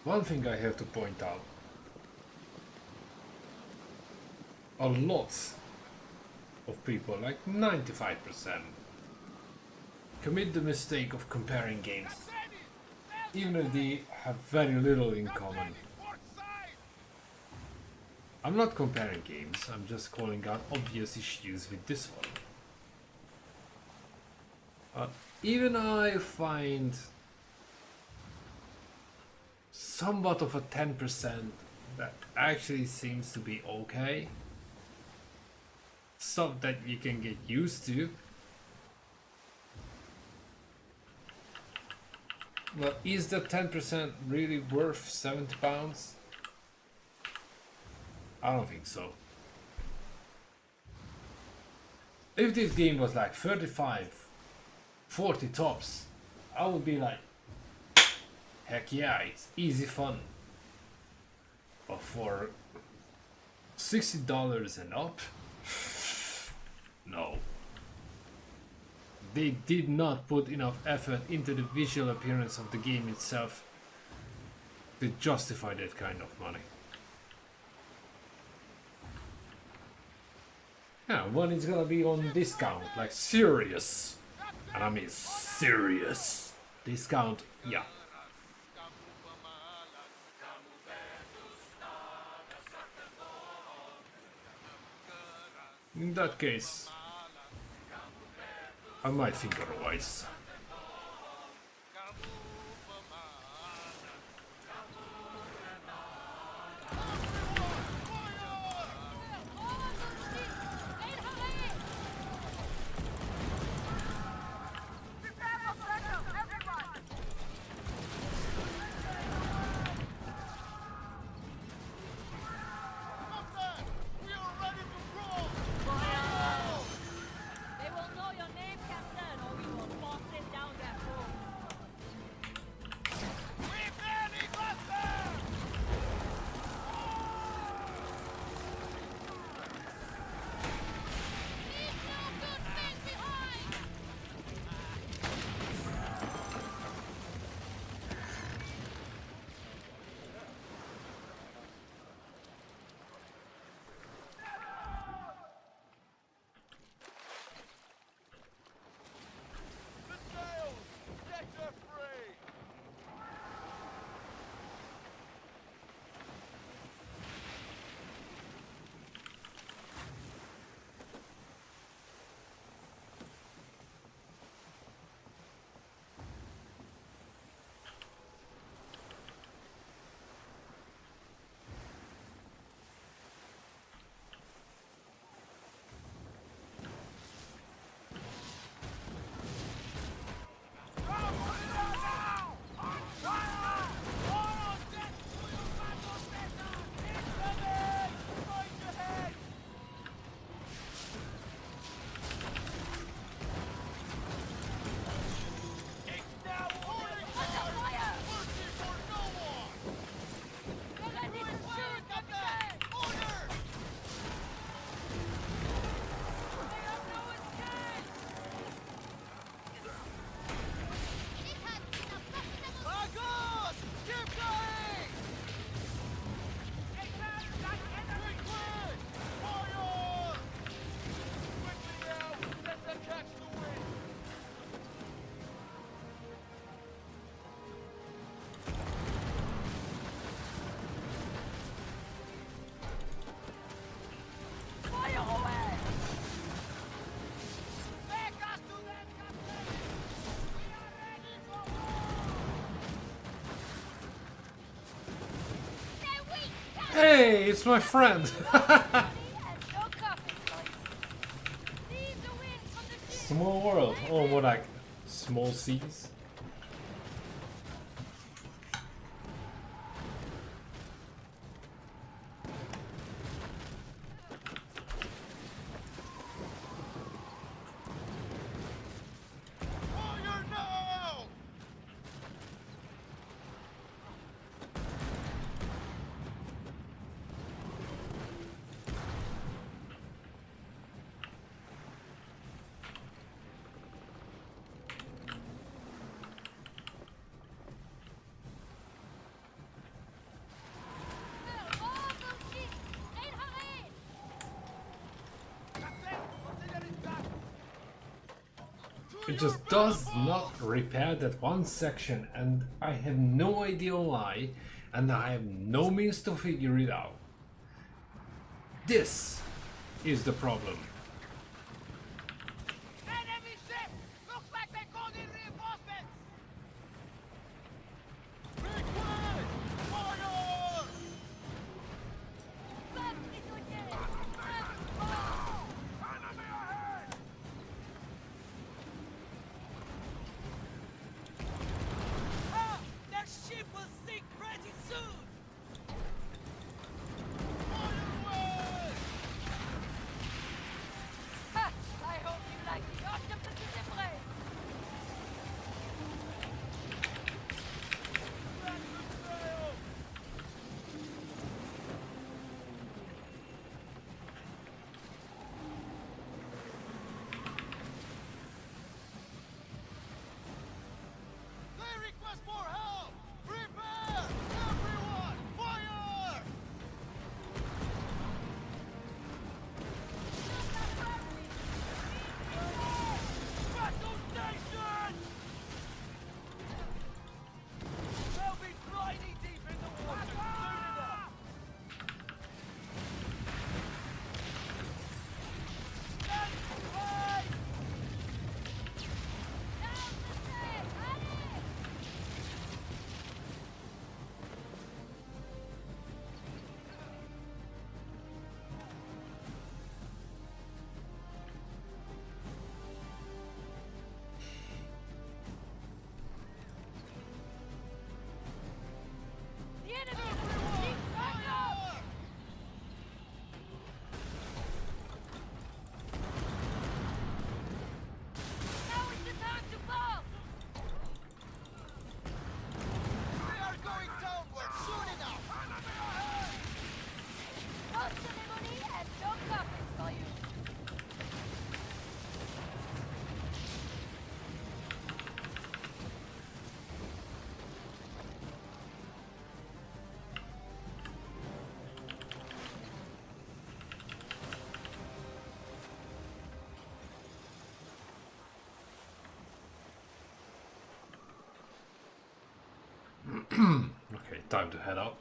One thing I have to point out. A lot of people, like 95%, commit the mistake of comparing games, even if they have very little in common. I'm not comparing games, I'm just calling out obvious issues with this one. Even I find somewhat of a 10% that actually seems to be okay. Stuff that you can get used to. Well, is that 10% really worth £70? I don't think so. If this game was like 35, 40 tops, I would be like, heck yeah, it's easy fun. But for $60 and up, no. They did not put enough effort into the visual appearance of the game itself to justify that kind of money. Yeah, when it's gonna be on discount, like serious, and I mean serious discount, yeah. In that case, I might think otherwise. They will know your name, Captain, or we will force it down their throat. Hey, it's my friend! Small world, or more like small seas. It just does not repair that one section, and I have no idea why, and I have no means to figure it out. This is the problem. Enemy ship! Looks like they called in reinforcements! Time to head out.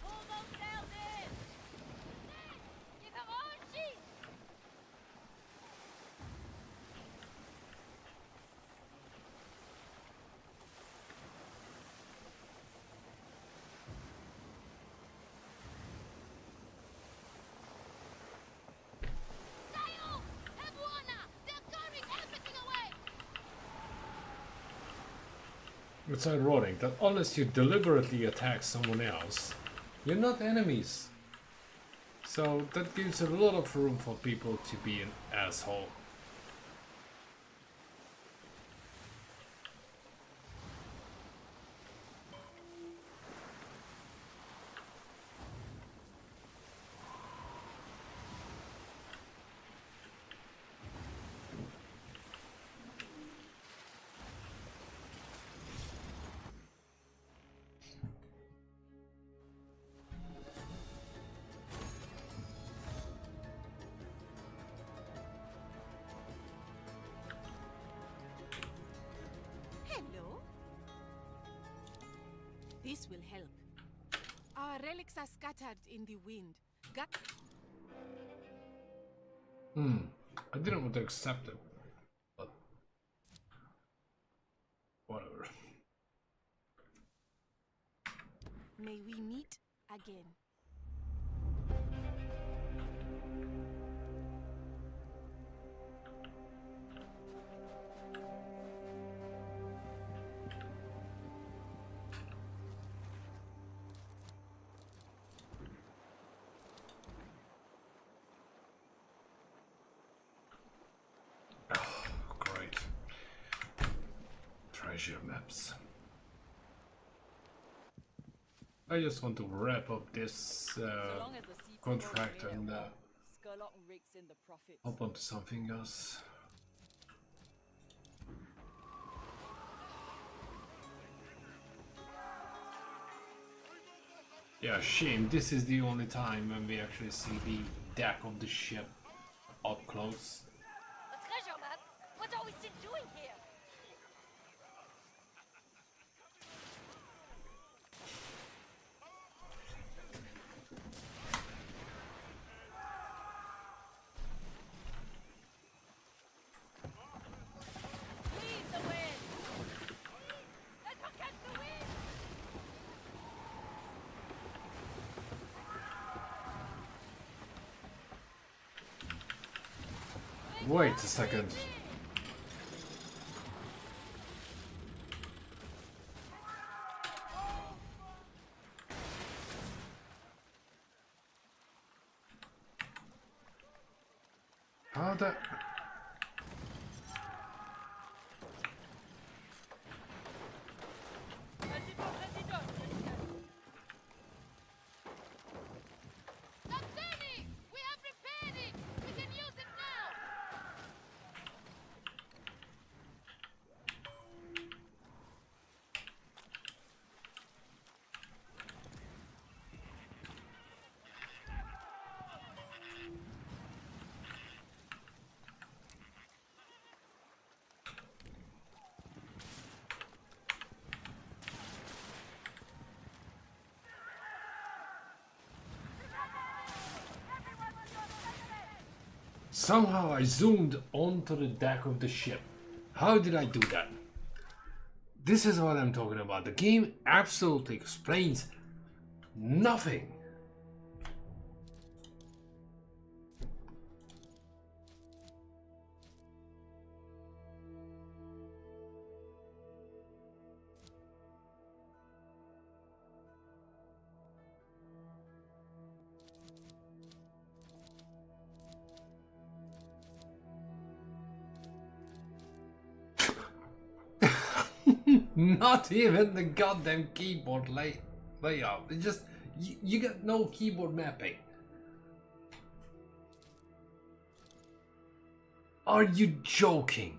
Pull those sails in! Give her all sheet! Sail! Everyone! They're carrying everything away! It's ironic that unless you deliberately attack someone else, you're not enemies. So that gives a lot of room for people to be an asshole. Hello. This will help. Our relics are scattered in the wind. I didn't want to accept it, but whatever. May we meet again. Great. Treasure maps. I just want to wrap up this So long as the sea people contract remain and at war, Skurlock rakes in the profits. hop onto something else. Yeah, shame. This is the only time when we actually see the deck of the ship up close. A treasure map? What are we still doing here? Leave the wind! Let her catch the wind! Wait a second. How the... Captaini! We have repaired it! We can use it now! Somehow I zoomed onto the deck of the ship. How did I do that? This is what I'm talking about. The game absolutely explains nothing. Not even the goddamn keyboard layout. It just you got no keyboard mapping. Are you joking?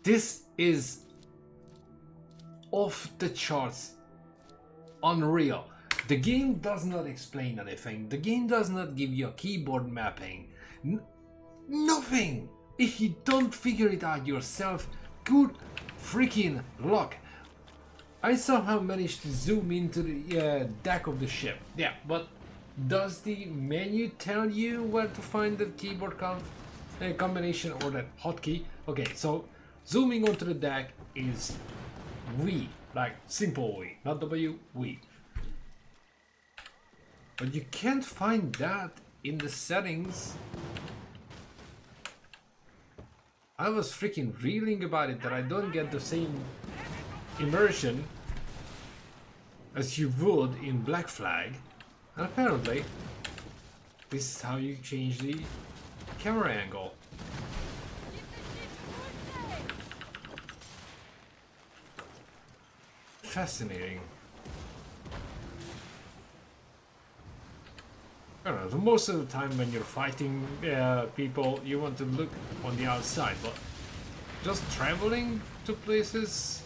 This is off the charts, unreal. The game does not explain anything. The game does not give you a keyboard mapping. Nothing. If you don't figure it out yourself, good freaking luck. I somehow managed to zoom into the deck of the ship. Yeah, but does the menu tell you where to find the keyboard combination or that hotkey? Okay, so zooming onto the deck is V, like simple V, not W, V. But you can't find that in the settings. I was freaking reeling about it that I don't get the same immersion as you would in Black Flag. And apparently, this is how you change the camera angle. Fascinating. I don't know, so most of the time when you're fighting people, you want to look on the outside, but just traveling to places.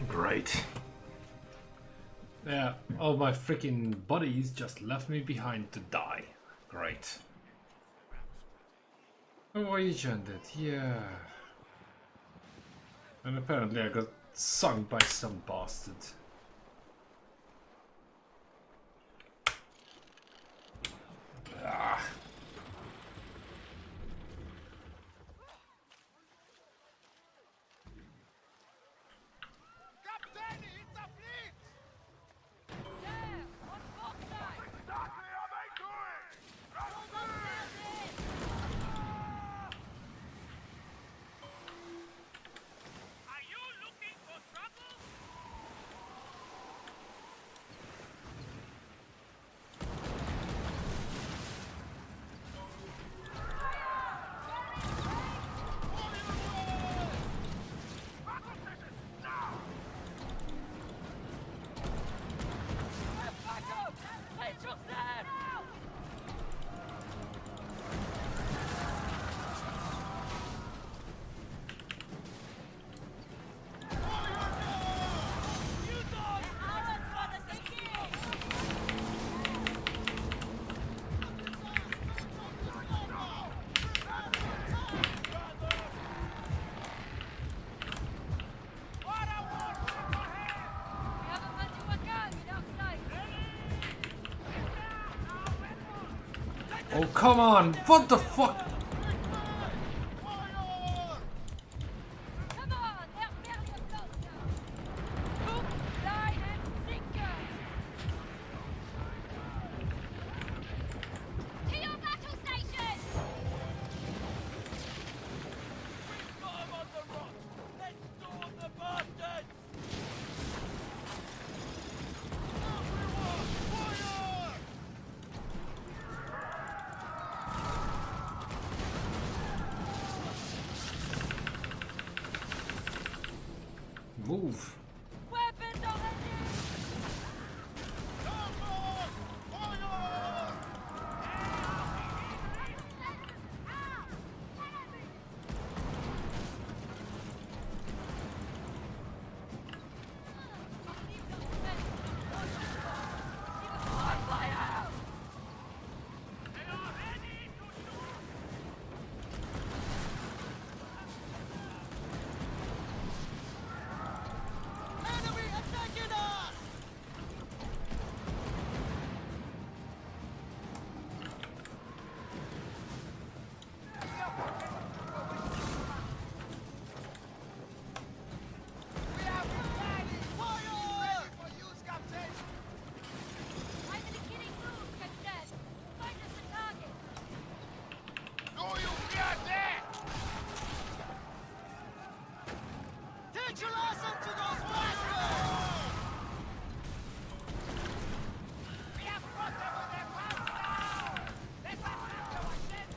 Great. Yeah, all my freaking buddies just left me behind to die. Great. Voyage ended, yeah. And apparently I got sunk by some bastard. Ah. Captain, it's a fleet! There! On port side! Exactly, I'm into it! Are you looking for trouble? Oh, come on! What the fuck? Come on, they're barely afloat now. Hook, line, and sinker. To your battle station! We've got 'em on the rocks! Let's storm the bastards! Everyone, fire! Move. Weapons are ready! Enemy attacking us! We have ready! Fire! Ready for use, Captain! I'm in the killing mood, Captain. Find us a target. No, you got that! Teach a lesson to those bastards! We have brought them with their pants now! Let us have our ship!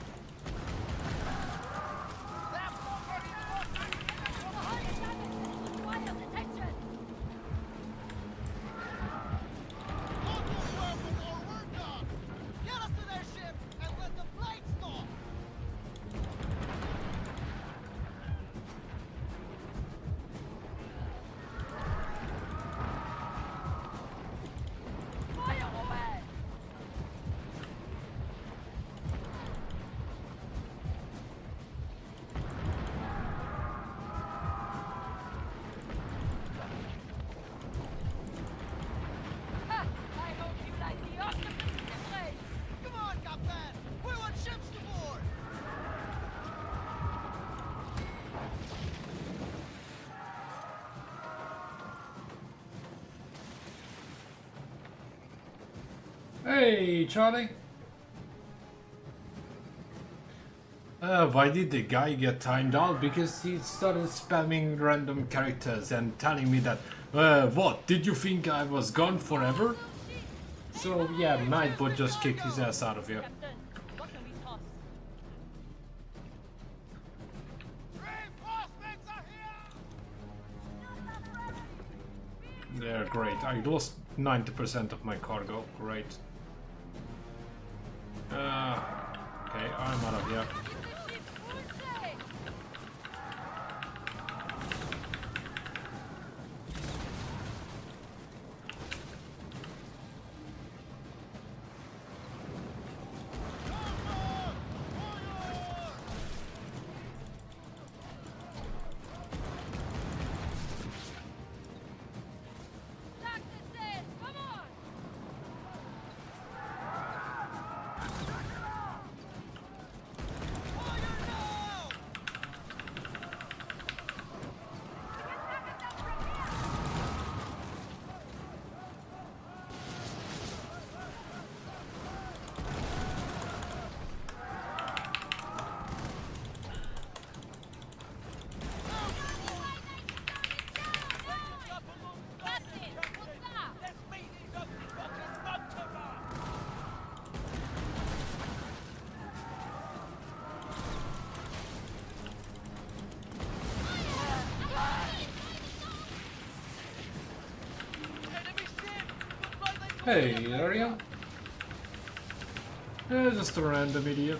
They're already broken! Behind us, it requires attention. Don't move where we're done! Get us to their ship and let the flight stop! Fire away! Ha! I hope you like the octopus embrace. Come on, Captain! We want ships to board! Hey, Charlie. Why did the guy get timed out? Because he started spamming random characters and telling me that, what, did you think I was gone forever? So yeah, Nightbot just kicked his ass out of here. Captain, what can we toss? Reinforcements are here! They're great. I lost 90% of my cargo. Great. Okay, I'm out of here. Hey, area. Yeah, just a random idiot.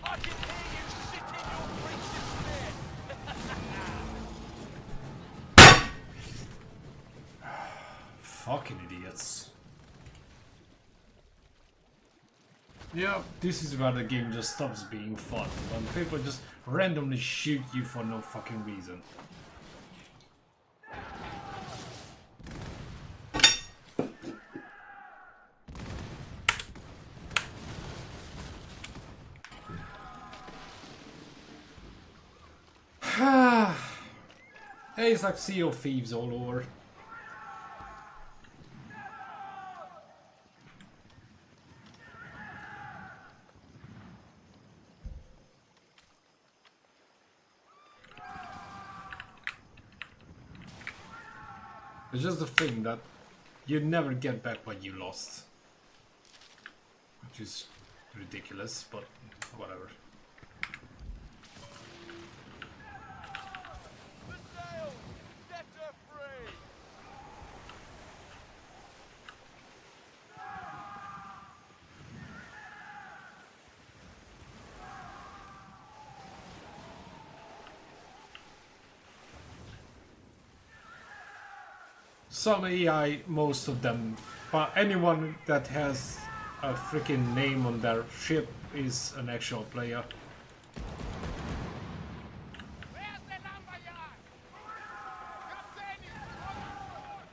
I can hear you sit in your preacher's bed. Fucking idiots. Yeah, this is where the game just stops being fun. When people just randomly shoot you for no fucking reason. Hey, it's like Sea of Thieves all over. It's just the thing that you never get back what you lost. Which is ridiculous, but whatever. The sails! Set her free! Some AI, most of them, but anyone that has a freaking name on their ship is an actual player. Where's the lumberyard? Captain, on board!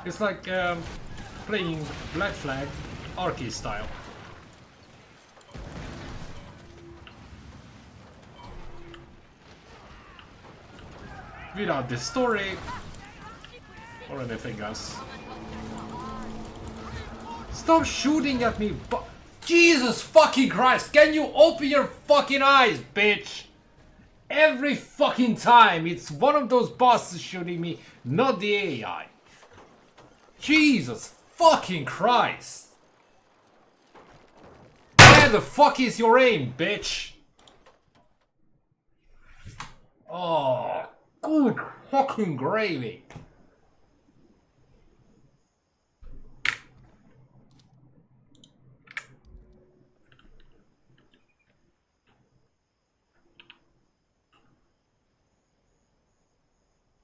It's like playing Black Flag arcade style. Without the story or anything else. Stop shooting at me, but Jesus fucking Christ, can you open your fucking eyes, bitch? Every fucking time it's one of those bosses shooting me, not the AI. Jesus fucking Christ. Where the fuck is your aim, bitch? Oh, good fucking gravy.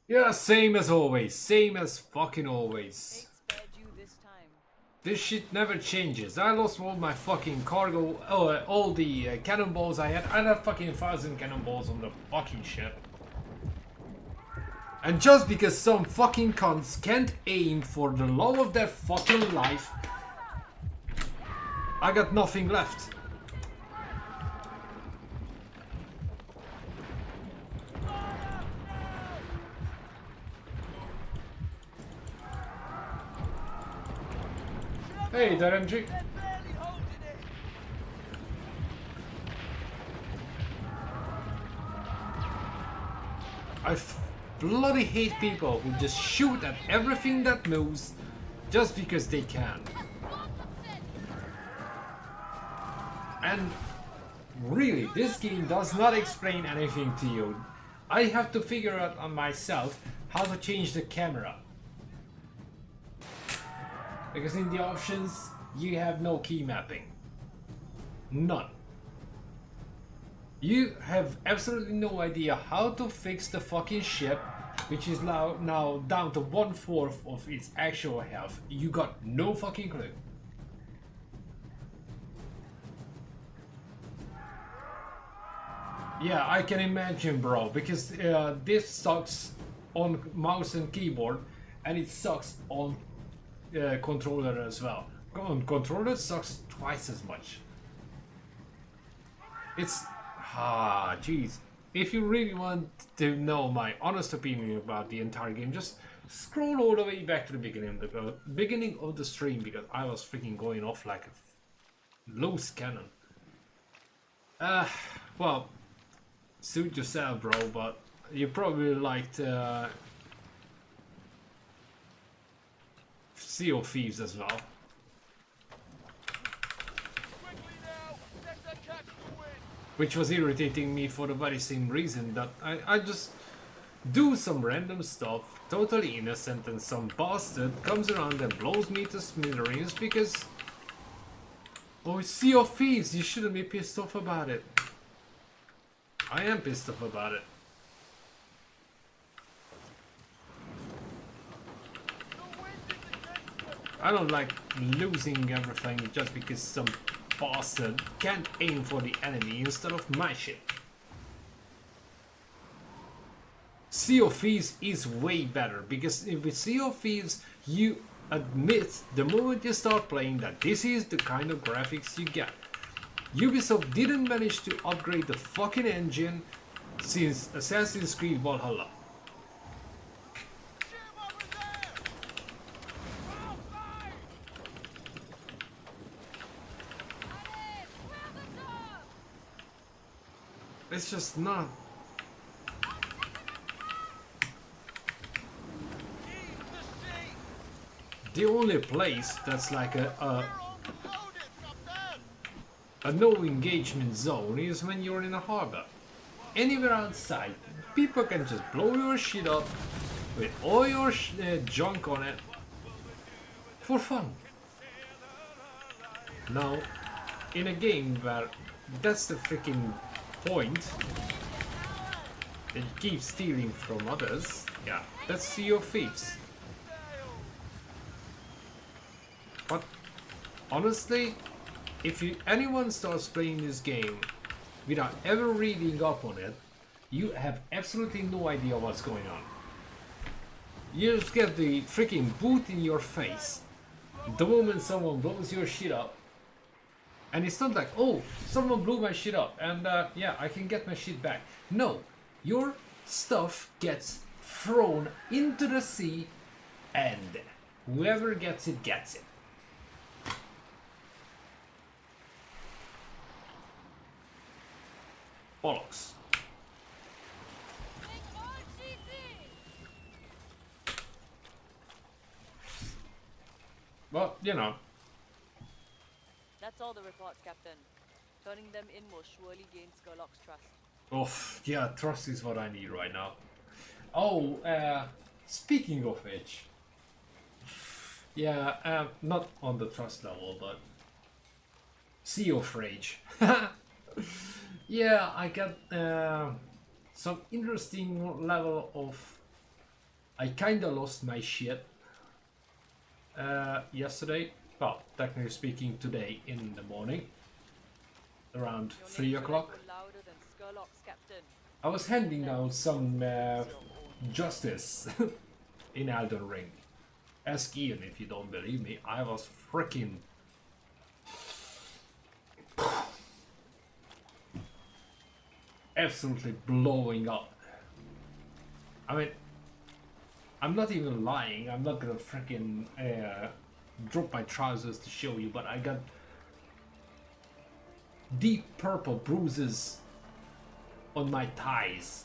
Yeah, same as always. Same as fucking always. Fate spared you this time. This shit never changes. I lost all my fucking cargo, all the cannonballs I had. I had fucking 1,000 cannonballs on the fucking ship. And just because some fucking cunts can't aim for the love of their fucking life, I got nothing left. Hey, that MG. They're barely holding it! I bloody hate people who just shoot at everything that moves just because they can. And really, this game does not explain anything to you. I have to figure out on myself how to change the camera. Because in the options, you have no key mapping. None. You have absolutely no idea how to fix the fucking ship, which is now down to 1/4 of its actual health. You got no fucking clue. Yeah, I can imagine, bro, because this sucks on mouse and keyboard, and it sucks on controller as well. On controller sucks twice as much. It's jeez. If you really want to know my honest opinion about the entire game, just scroll all the way back to the beginning of the stream, because I was freaking going off like a loose cannon. Well, suit yourself, bro, but you probably liked Sea of Thieves as well. Which was irritating me for the very same reason that I just do some random stuff, totally innocent, and some bastard comes around and blows me to smithereens because... Oh, it's Sea of Thieves, you shouldn't be pissed off about it. I am pissed off about it. I don't like losing everything just because some bastard can't aim for the enemy instead of my shit. Sea of Thieves is way better because with Sea of Thieves you admit the moment you start playing that this is the kind of graphics you get. Ubisoft didn't manage to upgrade the fucking engine since Assassin's Creed Valhalla. It's just not. The only place that's like a no engagement zone is when you're in a harbor. Anywhere outside, people can just blow your shit up with all your junk on it for fun. Now, in a game where that's the freaking point, that you keep stealing from others, yeah, that's Sea of Thieves. But honestly, if anyone starts playing this game without ever reading up on it, you have absolutely no idea what's going on. You just get the freaking boot in your face the moment someone blows your shit up. And it's not like, oh, someone blew my shit up and yeah, I can get my shit back. No, your stuff gets thrown into the sea and whoever gets it, gets it. Bollocks. Well, you know. That's all the reports, Captain. Turning them in will surely gain Skurlock's trust. Oh, yeah, trust is what I need right now. Oh, speaking of which. Yeah, not on the trust level, but Sea of Rage. Yeah, I got some interesting level of... I kinda lost my shit yesterday. Well, technically speaking, today in the morning. Around 3 o'clock. I was handing out some justice in Elden Ring. Ask Ian if you don't believe me. I was freaking... absolutely blowing up. I mean, I'm not even lying. I'm not gonna freaking drop my trousers to show you, but I got deep purple bruises on my thighs.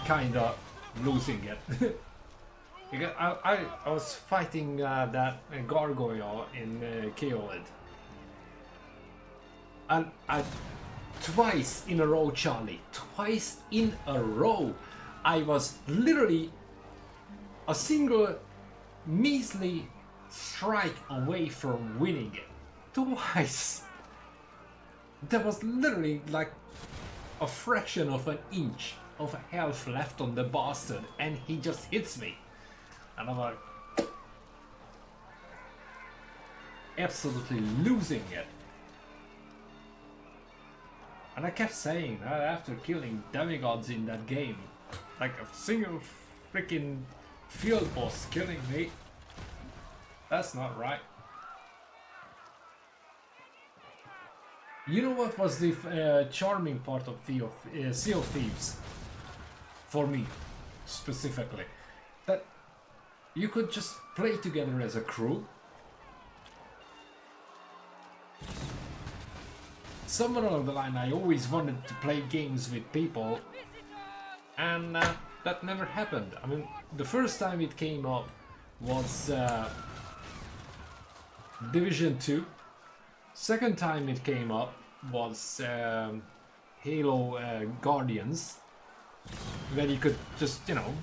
Kinda losing it. Because I was fighting that gargoyle in Keolid. And twice in a row, Charlie, twice in a row, I was literally a single measly strike away from winning it. Twice. There was literally like a fraction of an inch of health left on the bastard, and he just hits me. And I'm like, absolutely losing it. And I kept saying that after killing demigods in that game, like a single freaking field boss killing me, that's not right. You know what was the charming part of Sea of Thieves? For me, specifically. That you could just play together as a crew. somewhere along the line I always wanted to play games with people, and that never happened. I mean, the first time it came up was Division 2. Second time it came up was Halo Guardians, where you could just, you know,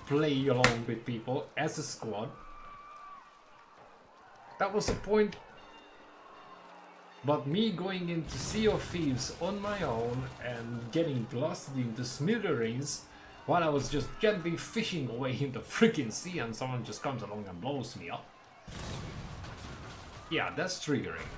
play along with people as a squad. That was the point. But me going into Sea of Thieves on my own and getting blasted into smithereens while I was just gently fishing away in the freaking sea and someone just comes along and blows me up. Yeah, that's triggering.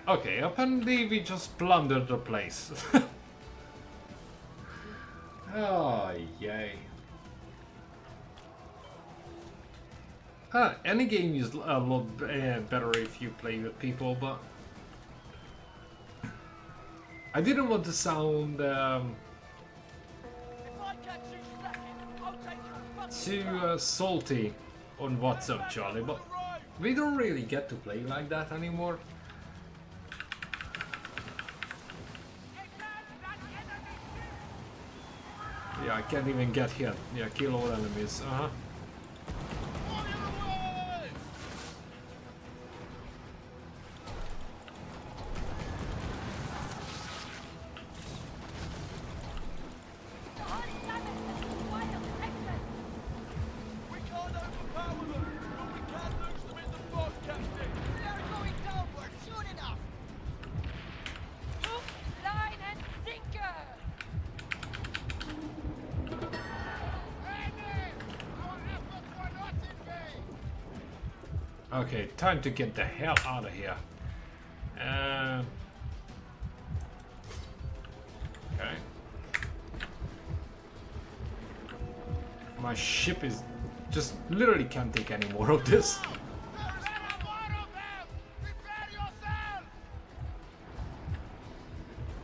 Okay, apparently we just plundered the place. Oh, yay. Any game is a lot better if you play with people, but I didn't want to sound too salty on WhatsApp, Charlie, but we don't really get to play like that anymore. Yeah, I can't even get hit. Yeah, kill all enemies. Okay, time to get the hell out of here. Okay. My ship is just literally can't take any more of this.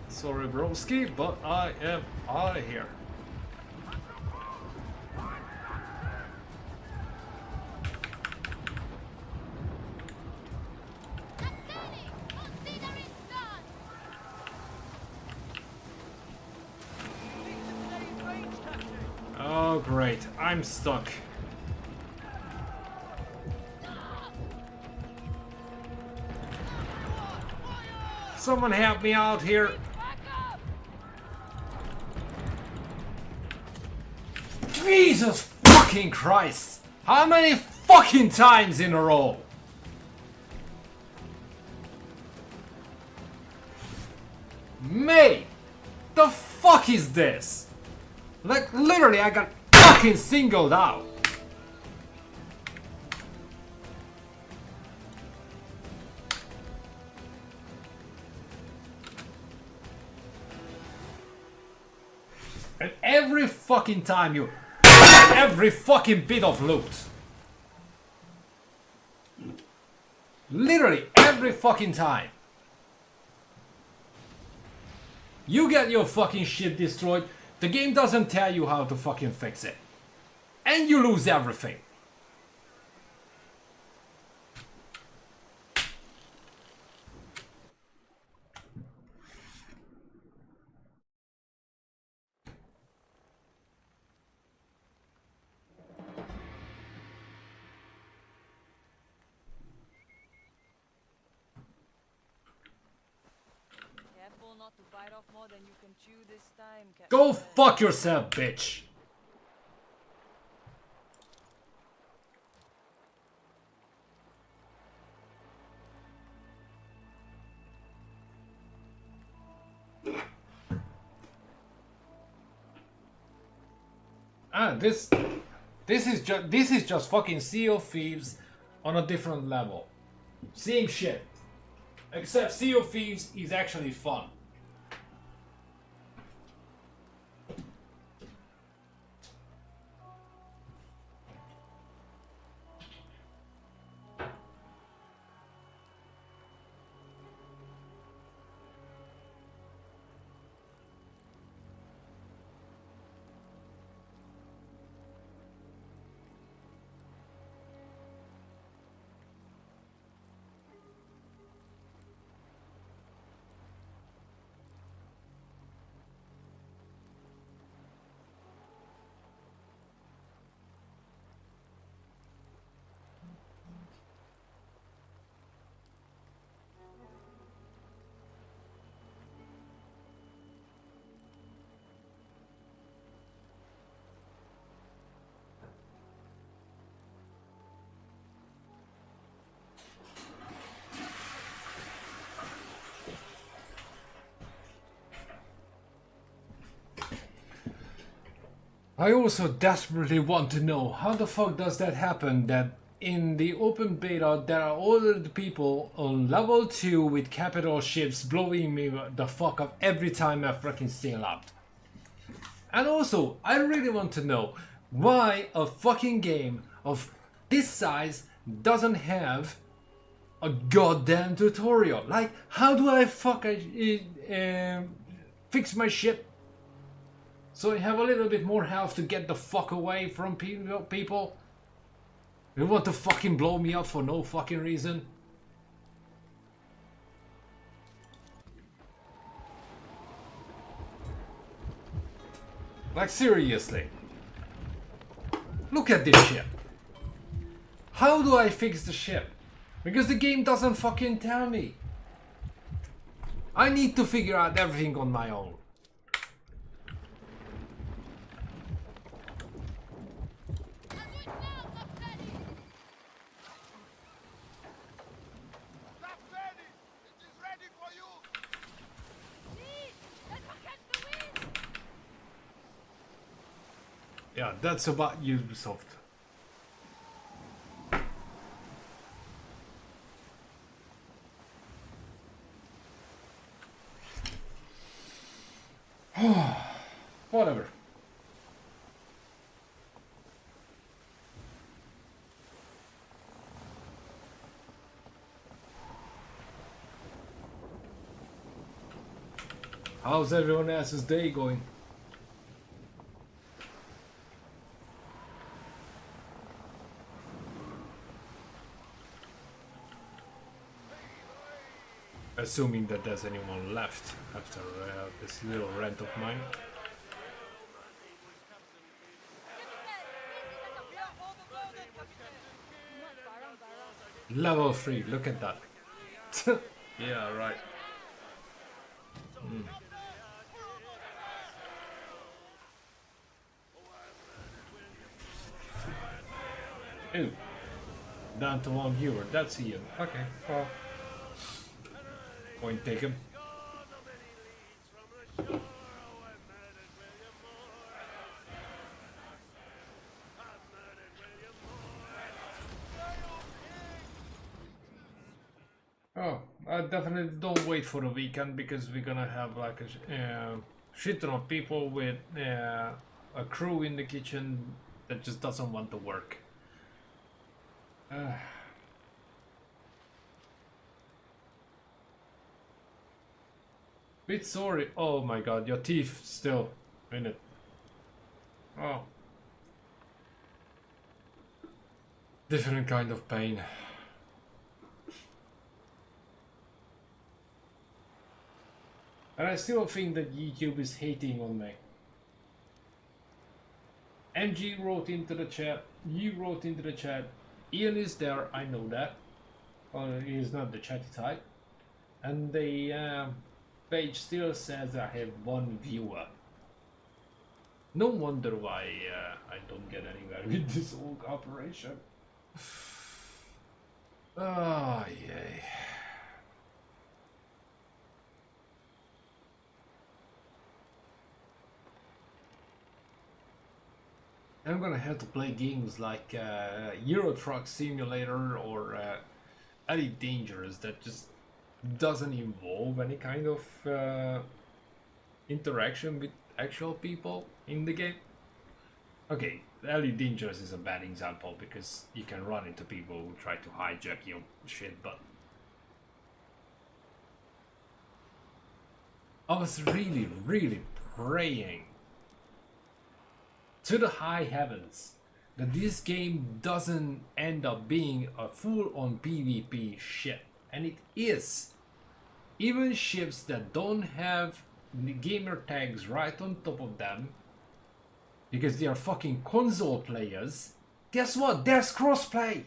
Sorry, broski, but I am out of here. Oh great, I'm stuck. Someone help me out here. Jesus fucking Christ! How many fucking times in a row? Mate! The fuck is this? Like, literally, I got fucking singled out. And every fucking time you... every fucking bit of loot. Literally, every fucking time. You get your fucking shit destroyed. The game doesn't tell you how to fucking fix it. And you lose everything. Careful not to bite off more than you can chew this time, Captain. Go fuck yourself, bitch. This is just fucking Sea of Thieves on a different level. Same shit. Except Sea of Thieves is actually fun. I also desperately want to know how the fuck does that happen that in the open beta there are all the people on level 2 with capital ships blowing me the fuck up every time I fucking sail out. And also, I really want to know why a fucking game of this size doesn't have a goddamn tutorial. Like, how do I fix my ship so I have a little bit more health to get the fuck away from people who want to fucking blow me up for no fucking reason? Like, seriously. Look at this ship. How do I fix the ship? Because the game doesn't fucking tell me. I need to figure out everything on my own. Yeah, that's about Ubisoft. Whatever. How's everyone else's day going? Assuming that there's anyone left after this little rant of mine. Level 3, look at that. Yeah, right. Ooh. Down to 1 viewer, that's Ian. Okay, well. Point taken. Oh, I definitely don't wait for the weekend because we're gonna have like a shit ton of people with a crew in the kitchen that just doesn't want to work. Bit sorry. Oh my god, your teeth still in it. Oh. Different kind of pain. And I still think that YouTube is hating on me. MG wrote into the chat, you wrote into the chat, Ian is there, I know that. Well, he is not the chatty type. And the page still says I have 1 viewer. No wonder why I don't get anywhere with this whole operation. Oh, yay. I'm gonna have to play games like Euro Truck Simulator or Elite Dangerous that just doesn't involve any kind of interaction with actual people in the game. Okay, Elite Dangerous is a bad example because you can run into people who try to hijack your shit, but I was really, really praying to the high heavens that this game doesn't end up being a full-on PvP ship, and it is. Even ships that don't have the gamer tags right on top of them because they are fucking console players, guess what? There's crossplay.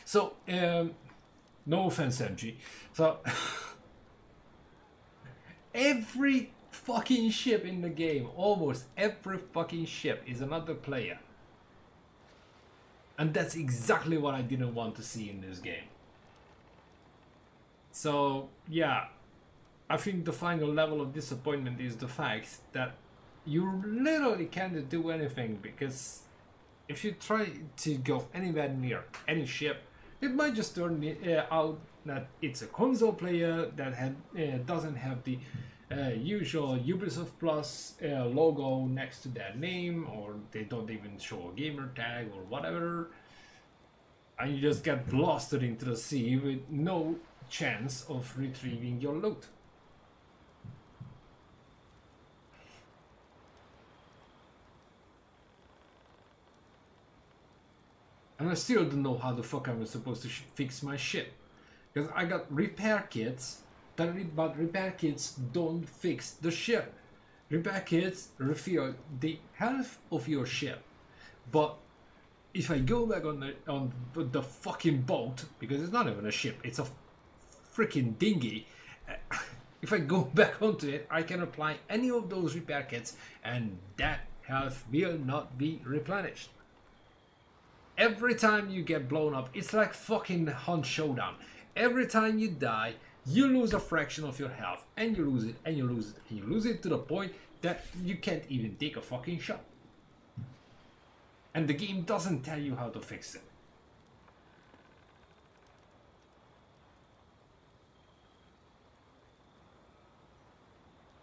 So no offense, MG. So every fucking ship in the game, almost every fucking ship is another player. And that's exactly what I didn't want to see in this game. So yeah, I think the final level of disappointment is the fact that you literally can't do anything, because if you try to go anywhere near any ship, it might just turn out that it's a console player that doesn't have the usual Ubisoft Plus logo next to their name, or they don't even show a gamer tag or whatever, and you just get blasted into the sea with no chance of retrieving your loot. And I still don't know how the fuck I was supposed to fix my ship, because I got repair kits, but repair kits don't fix the ship. Repair kits refill the health of your ship, but if I go back on the fucking boat, because it's not even a ship, it's a freaking dinghy. If I go back onto it, I can apply any of those repair kits, and that health will not be replenished. Every time you get blown up, it's like fucking Hunt Showdown. Every time you die, you lose a fraction of your health, and you lose it, and you lose it, and you lose it to the point that you can't even take a fucking shot. And the game doesn't tell you how to fix it.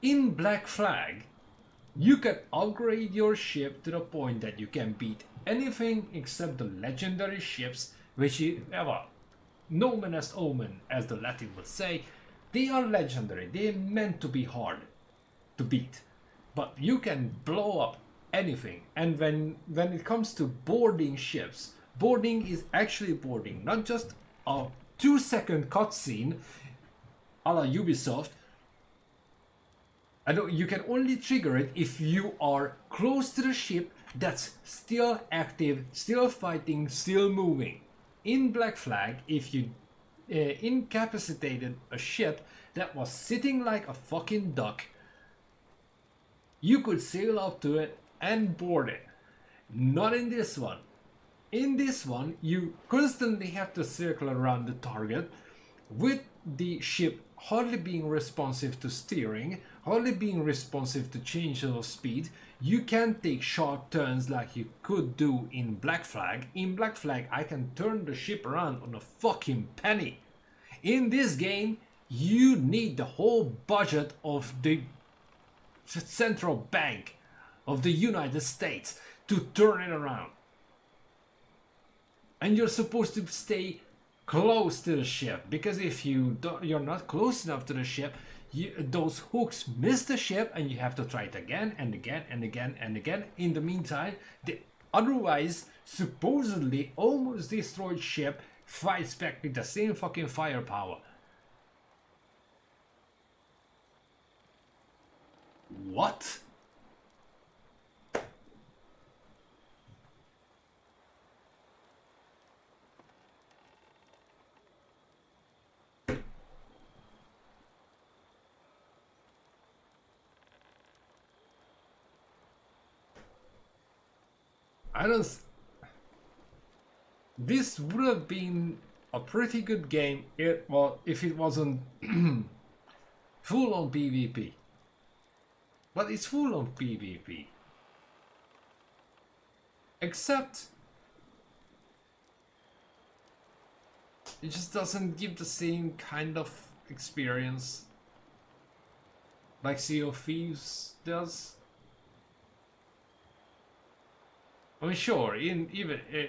In Black Flag, you can upgrade your ship to the point that you can beat anything except the legendary ships, which is, well, Nomen est Omen, as the Latin would say. They are legendary, they are meant to be hard to beat. But you can blow up anything. And when it comes to boarding ships, boarding is actually boarding, not just a 2-second cutscene a la Ubisoft. You can only trigger it if you are close to the ship that's still active, still fighting, still moving. In Black Flag, if you incapacitated a ship that was sitting like a fucking duck, you could sail up to it and board it. Not in this one. In this one, you constantly have to circle around the target with the ship hardly being responsive to steering, hardly being responsive to change of speed. You can't take sharp turns like you could do in Black Flag. In Black Flag, I can turn the ship around on a fucking penny. In this game, you need the whole budget of the central bank of the United States to turn it around. And you're supposed to stay close to the ship, because if you're not close enough to the ship, those hooks miss the ship and you have to try it again and again and again and again. In the meantime, the otherwise supposedly almost destroyed ship fights back with the same fucking firepower. What? This would have been a pretty good game if it wasn't full on PvP. But it's full on PvP. Except it just doesn't give the same kind of experience like Sea of Thieves does. I mean, sure, even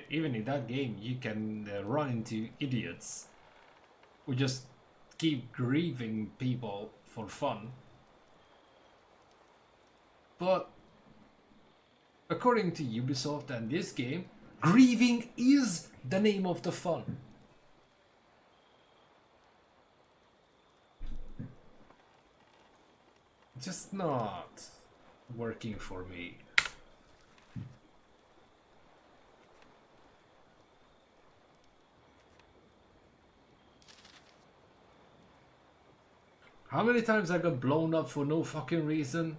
in that game, you can run into idiots who just keep grieving people for fun. But according to Ubisoft and this game, grieving is the name of the fun. Just not working for me. How many times I got blown up for no fucking reason?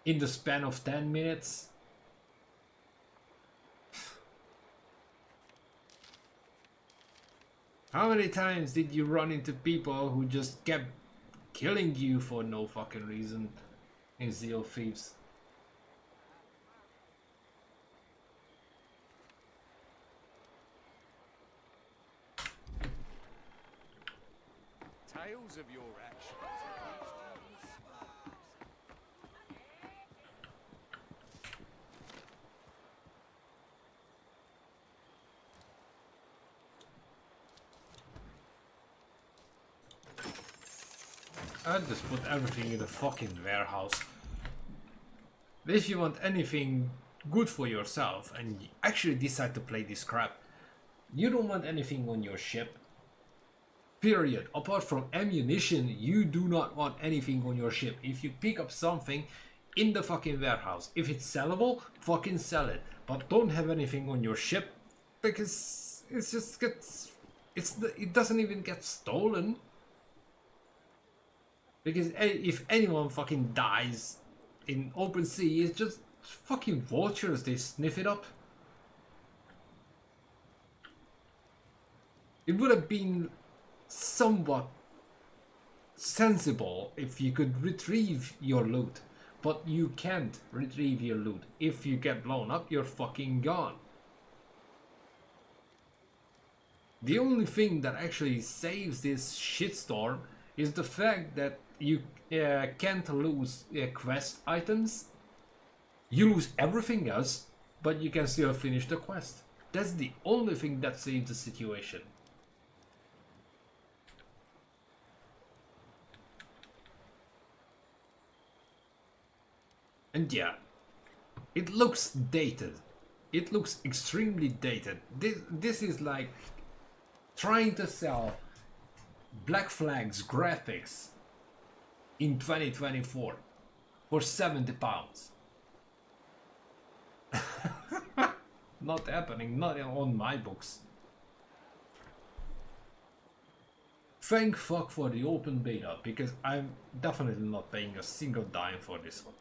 In the span of 10 minutes? How many times did you run into people who just kept killing you for no fucking reason in Sea of Thieves? Tales of your actions. I'll just put everything in the fucking warehouse. If you want anything good for yourself and you actually decide to play this crap, you don't want anything on your ship. Period. Apart from ammunition, you do not want anything on your ship. If you pick up something in the fucking warehouse, if it's sellable, fucking sell it. But don't have anything on your ship because it doesn't even get stolen. Because if anyone fucking dies in open sea, it's just fucking vultures, they sniff it up. It would have been somewhat sensible if you could retrieve your loot, but you can't retrieve your loot. If you get blown up, you're fucking gone. The only thing that actually saves this shitstorm is the fact that you can't lose quest items. You lose everything else, but you can still finish the quest. That's the only thing that saves the situation. And yeah, it looks dated. It looks extremely dated. This is like trying to sell Black Flag's graphics in 2024 for £70. Not happening, not on my books. Thank fuck for the open beta, because I'm definitely not paying a single dime for this one.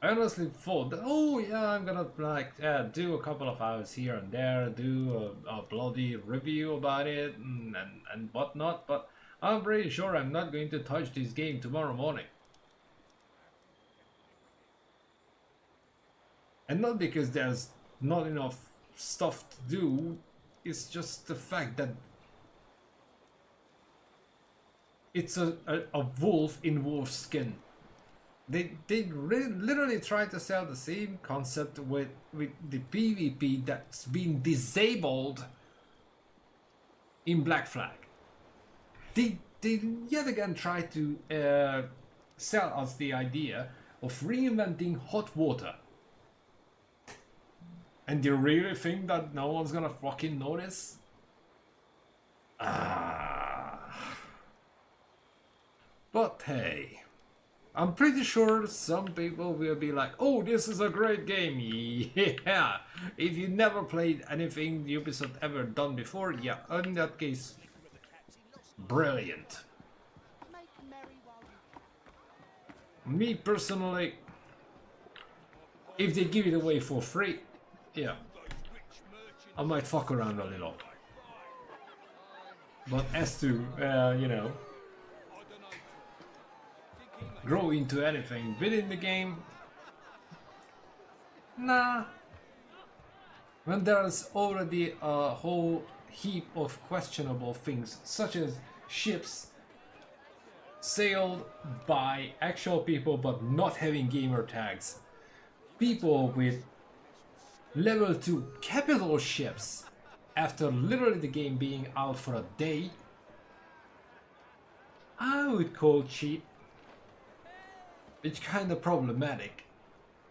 I honestly thought that, oh yeah, I'm gonna like do a couple of hours here and there, do a bloody review about it and whatnot, but I'm pretty sure I'm not going to touch this game tomorrow morning. And not because there's not enough stuff to do, it's just the fact that it's a wolf in wolf skin. They literally try to sell the same concept with the PvP that's been disabled in Black Flag. They yet again try to sell us the idea of reinventing hot water. And you really think that no one's gonna fucking notice? But hey, I'm pretty sure some people will be like, oh, this is a great game. Yeah, if you never played anything Ubisoft ever done before, yeah, in that case, brilliant. Me personally, if they give it away for free, yeah, I might fuck around a little. But as to, you know, grow into anything within the game, Nah. When there's already a whole heap of questionable things, such as ships sailed by actual people but not having gamer tags, people with level 2 capital ships after literally the game being out for a day, I would call cheap. It's kind of problematic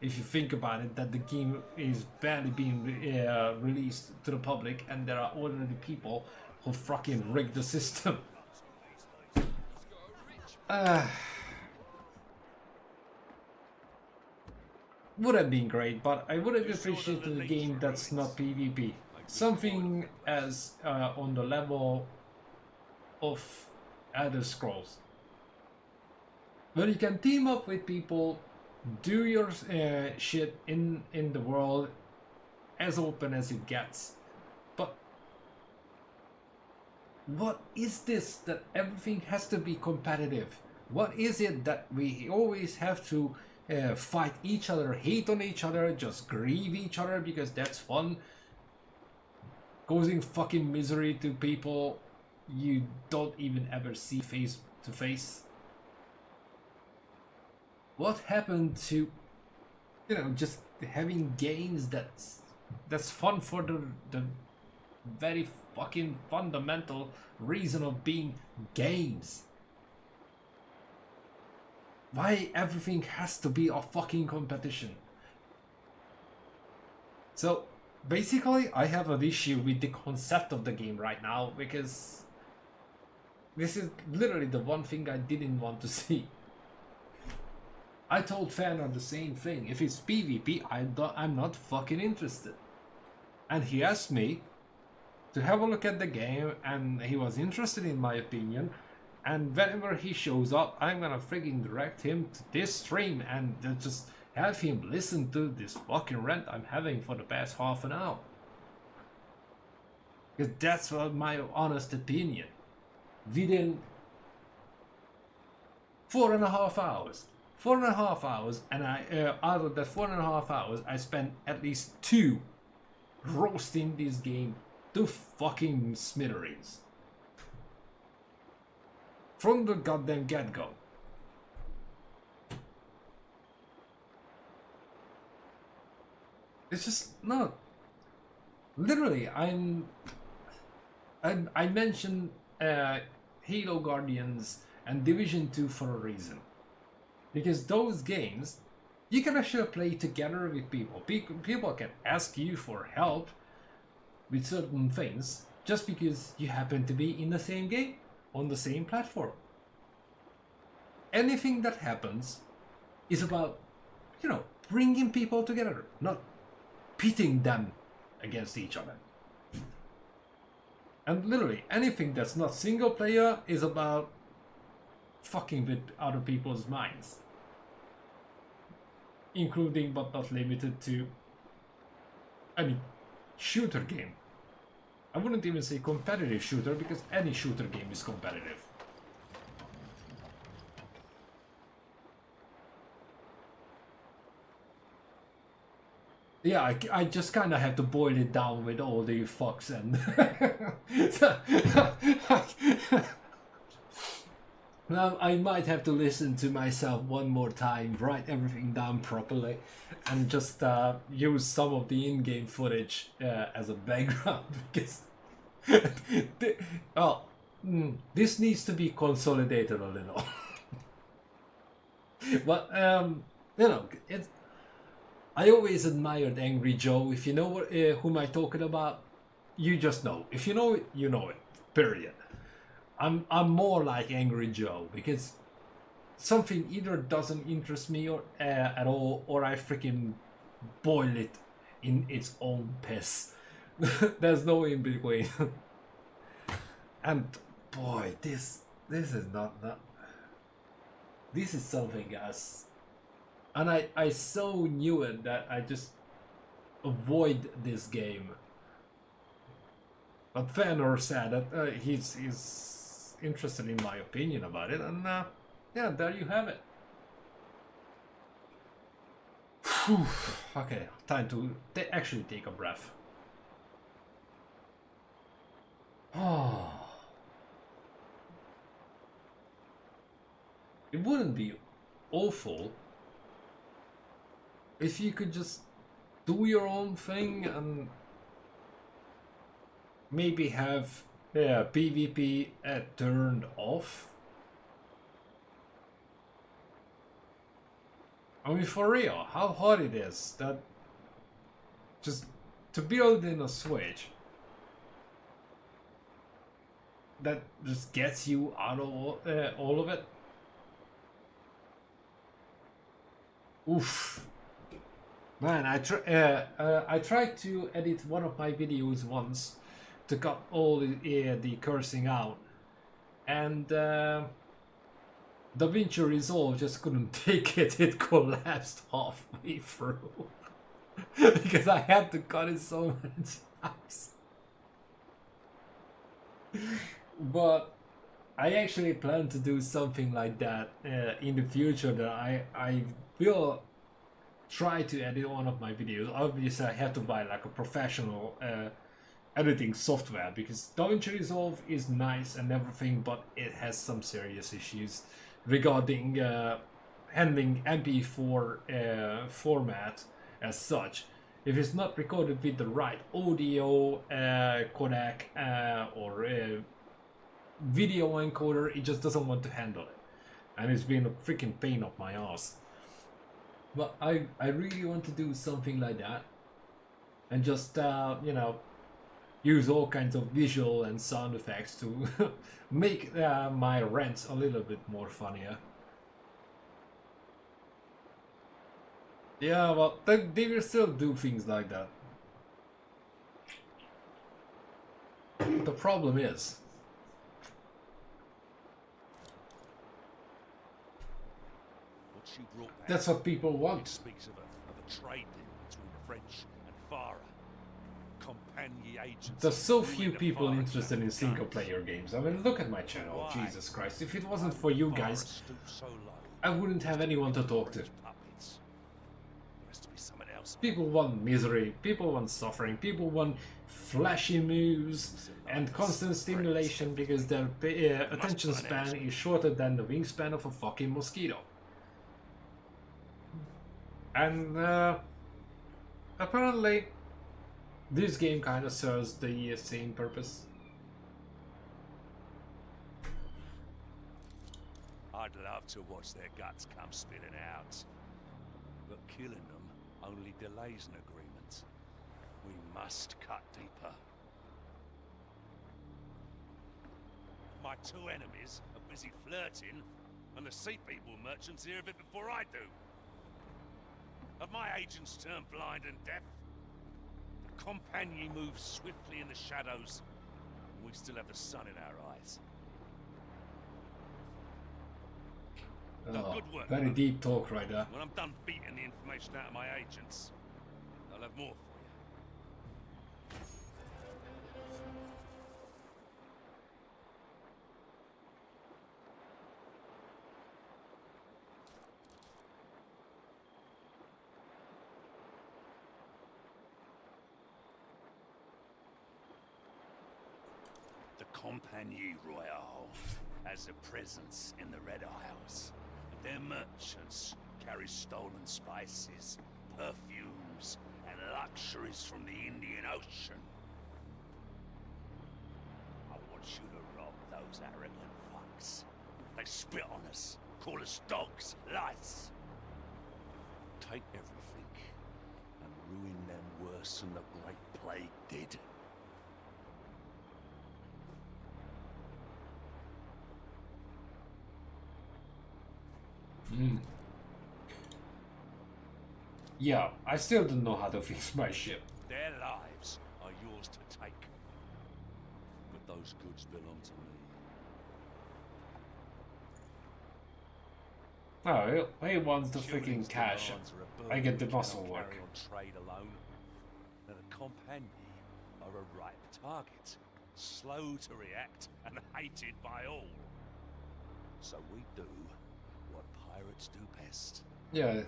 if you think about it, that the game is barely being released to the public and there are already people who fucking rigged the system. Would have been great, but I would have appreciated a game that's not PvP. Something as on the level of Elder Scrolls, where you can team up with people, do your shit in the world as open as it gets. But what is this that everything has to be competitive? What is it that we always have to fight each other, hate on each other, just grieve each other because that's fun, causing fucking misery to people you don't even ever see face to face? What happened to, you know, just having games that's fun for the very fucking fundamental reason of being games? Why everything has to be a fucking competition? So basically I have an issue with the concept of the game right now, because this is literally the one thing I didn't want to see. I told Fanor the same thing. If it's PvP, I'm not fucking interested. And he asked me to have a look at the game, and he was interested in my opinion. And whenever he shows up, I'm gonna freaking direct him to this stream and just have him listen to this fucking rant I'm having for the past half an hour. Because that's my honest opinion. Within 4.5 hours. 4.5 hours, and out of that 4.5 hours, I spent at least 2 roasting this game to fucking smithereens. From the goddamn get-go. It's just not. Literally, I mentioned Halo Guardians and Division 2 for a reason. Because those games, you can actually play together with people. People can ask you for help with certain things just because you happen to be in the same game, on the same platform. Anything that happens is about, you know, bringing people together, not pitting them against each other. And literally, anything that's not single player is about fucking with other people's minds, including but not limited to any shooter game. I wouldn't even say competitive shooter, because any shooter game is competitive. Yeah, I just kind of have to boil it down with all the fucks and now I might have to listen to myself one more time, write everything down properly, and just use some of the in-game footage as a background, because this needs to be consolidated a little. But you know, I always admired Angry Joe. If you know whom I'm talking about, you just know. If you know it, you know it. Period. I'm more like Angry Joe, because something either doesn't interest me or at all, or I freaking boil it in its own piss. There's no in between. And boy, this is not. This is something else. And I so knew it that I just avoid this game. But Fanor said that he's interested in my opinion about it, and yeah, there you have it. Whew. Okay, time to actually take a breath. Oh. It wouldn't be awful if you could just do your own thing and maybe have PvP turned off. I mean, for real, how hard it is that just to build in a Switch that just gets you out of all of it. Oof. Man, I tried to edit one of my videos once to cut all the cursing out, and DaVinci Resolve just couldn't take it. It collapsed halfway through because I had to cut it so many times. But I actually plan to do something like that in the future. That I will try to edit one of my videos. Obviously, I have to buy like a professional editing software because DaVinci Resolve is nice and everything, but it has some serious issues regarding handling MP4 format as such. If it's not recorded with the right audio codec or video encoder, it just doesn't want to handle it, and it's been a freaking pain up my ass. But I really want to do something like that and just you know, use all kinds of visual and sound effects to make my rants a little bit more funnier. Yeah, well, they will still do things like that. The problem is, that's what people want. It speaks of a trade deal between the French and Farah. Compagnie agents. There's so few people interested in single player games. I mean, look at my channel, Jesus Christ. If it wasn't for you guys, I wouldn't have anyone to talk to. People want misery, people want suffering, people want flashy moves and constant stimulation because their attention span is shorter than the wingspan of a fucking mosquito. And apparently this game kind of serves the same purpose. I'd love to watch their guts come spilling out, but killing them only delays an agreement. We must cut deeper. My two enemies are busy flirting, and the sea people merchants hear of it before I do. Have my agents turned blind and deaf? The Compagnie moves swiftly in the shadows, and we still have the sun in our eyes. Oh, good work, very deep talk right there. When I'm done beating the information out of my agents, I'll have more for you. The Compagnie Royale has a presence in the Red Isles. Their merchants carry stolen spices, perfumes, and luxuries from the Indian Ocean. I want you to rob those arrogant fucks. They spit on us, call us dogs, lice. Take everything and ruin them worse than the Great Plague did. Yeah, I still don't know how to fix my ship. Their lives are yours to take. But those goods belong to me. Oh, he wants the freaking cash. I get the muscle work. Trade alone. Now the Compagnie are a ripe target, slow to react and hated by all. So we do what pirates do best. Yeah,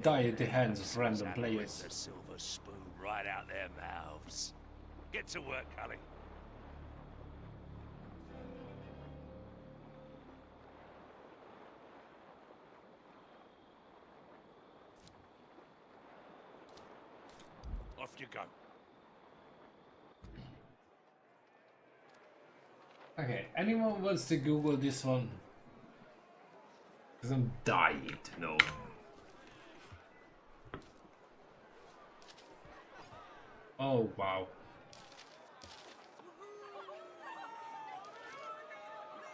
die at the hands of random That players. wets a silver spoon right out their mouths. Get to work, Cully. Off you go. Okay, anyone wants to Google this one? Because I'm dying to know. Oh, wow.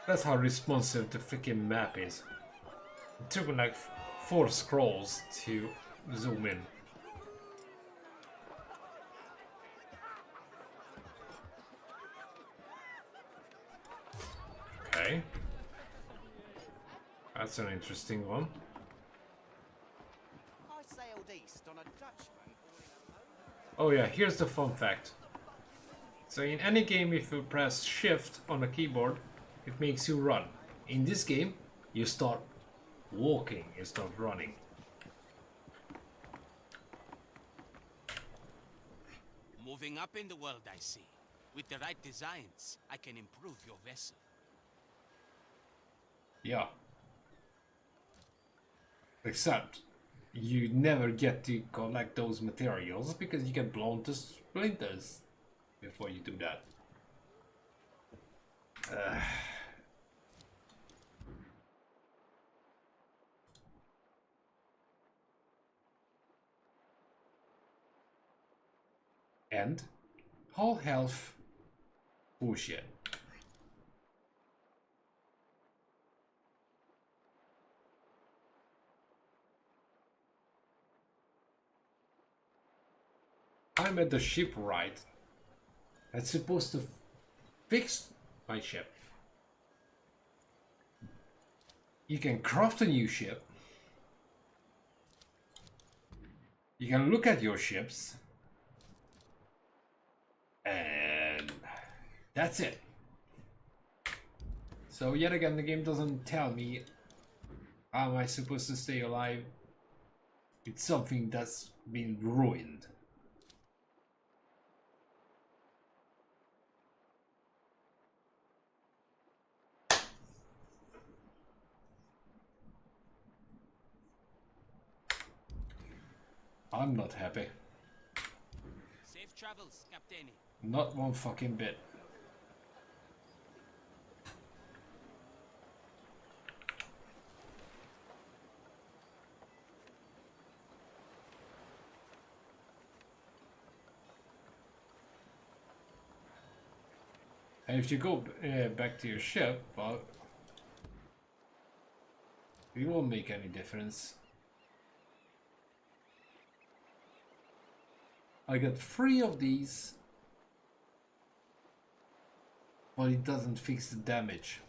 That's how responsive the freaking map is. It took me like 4 scrolls to zoom in. Okay. That's an interesting one. I sailed east on a Dutchman all in a motor. Oh yeah, here's the fun fact. So in any game, if you press shift on the keyboard, it makes you run. In this game, you start walking instead of running. Moving up in the world, I see. With the right designs, I can improve your vessel. Yeah. Except, you never get to collect those materials because you get blown to splinters before you do that. And whole health bullshit. I'm at the shipwright. That's supposed to fix my ship. You can craft a new ship. You can look at your ships. And that's it. So yet again, the game doesn't tell me how am I supposed to stay alive. It's something that's been ruined. I'm not happy. Safe travels, Captain. Not one fucking bit. And if you go back to your ship, well, it won't make any difference. I got 3 of these, but it doesn't fix the damage.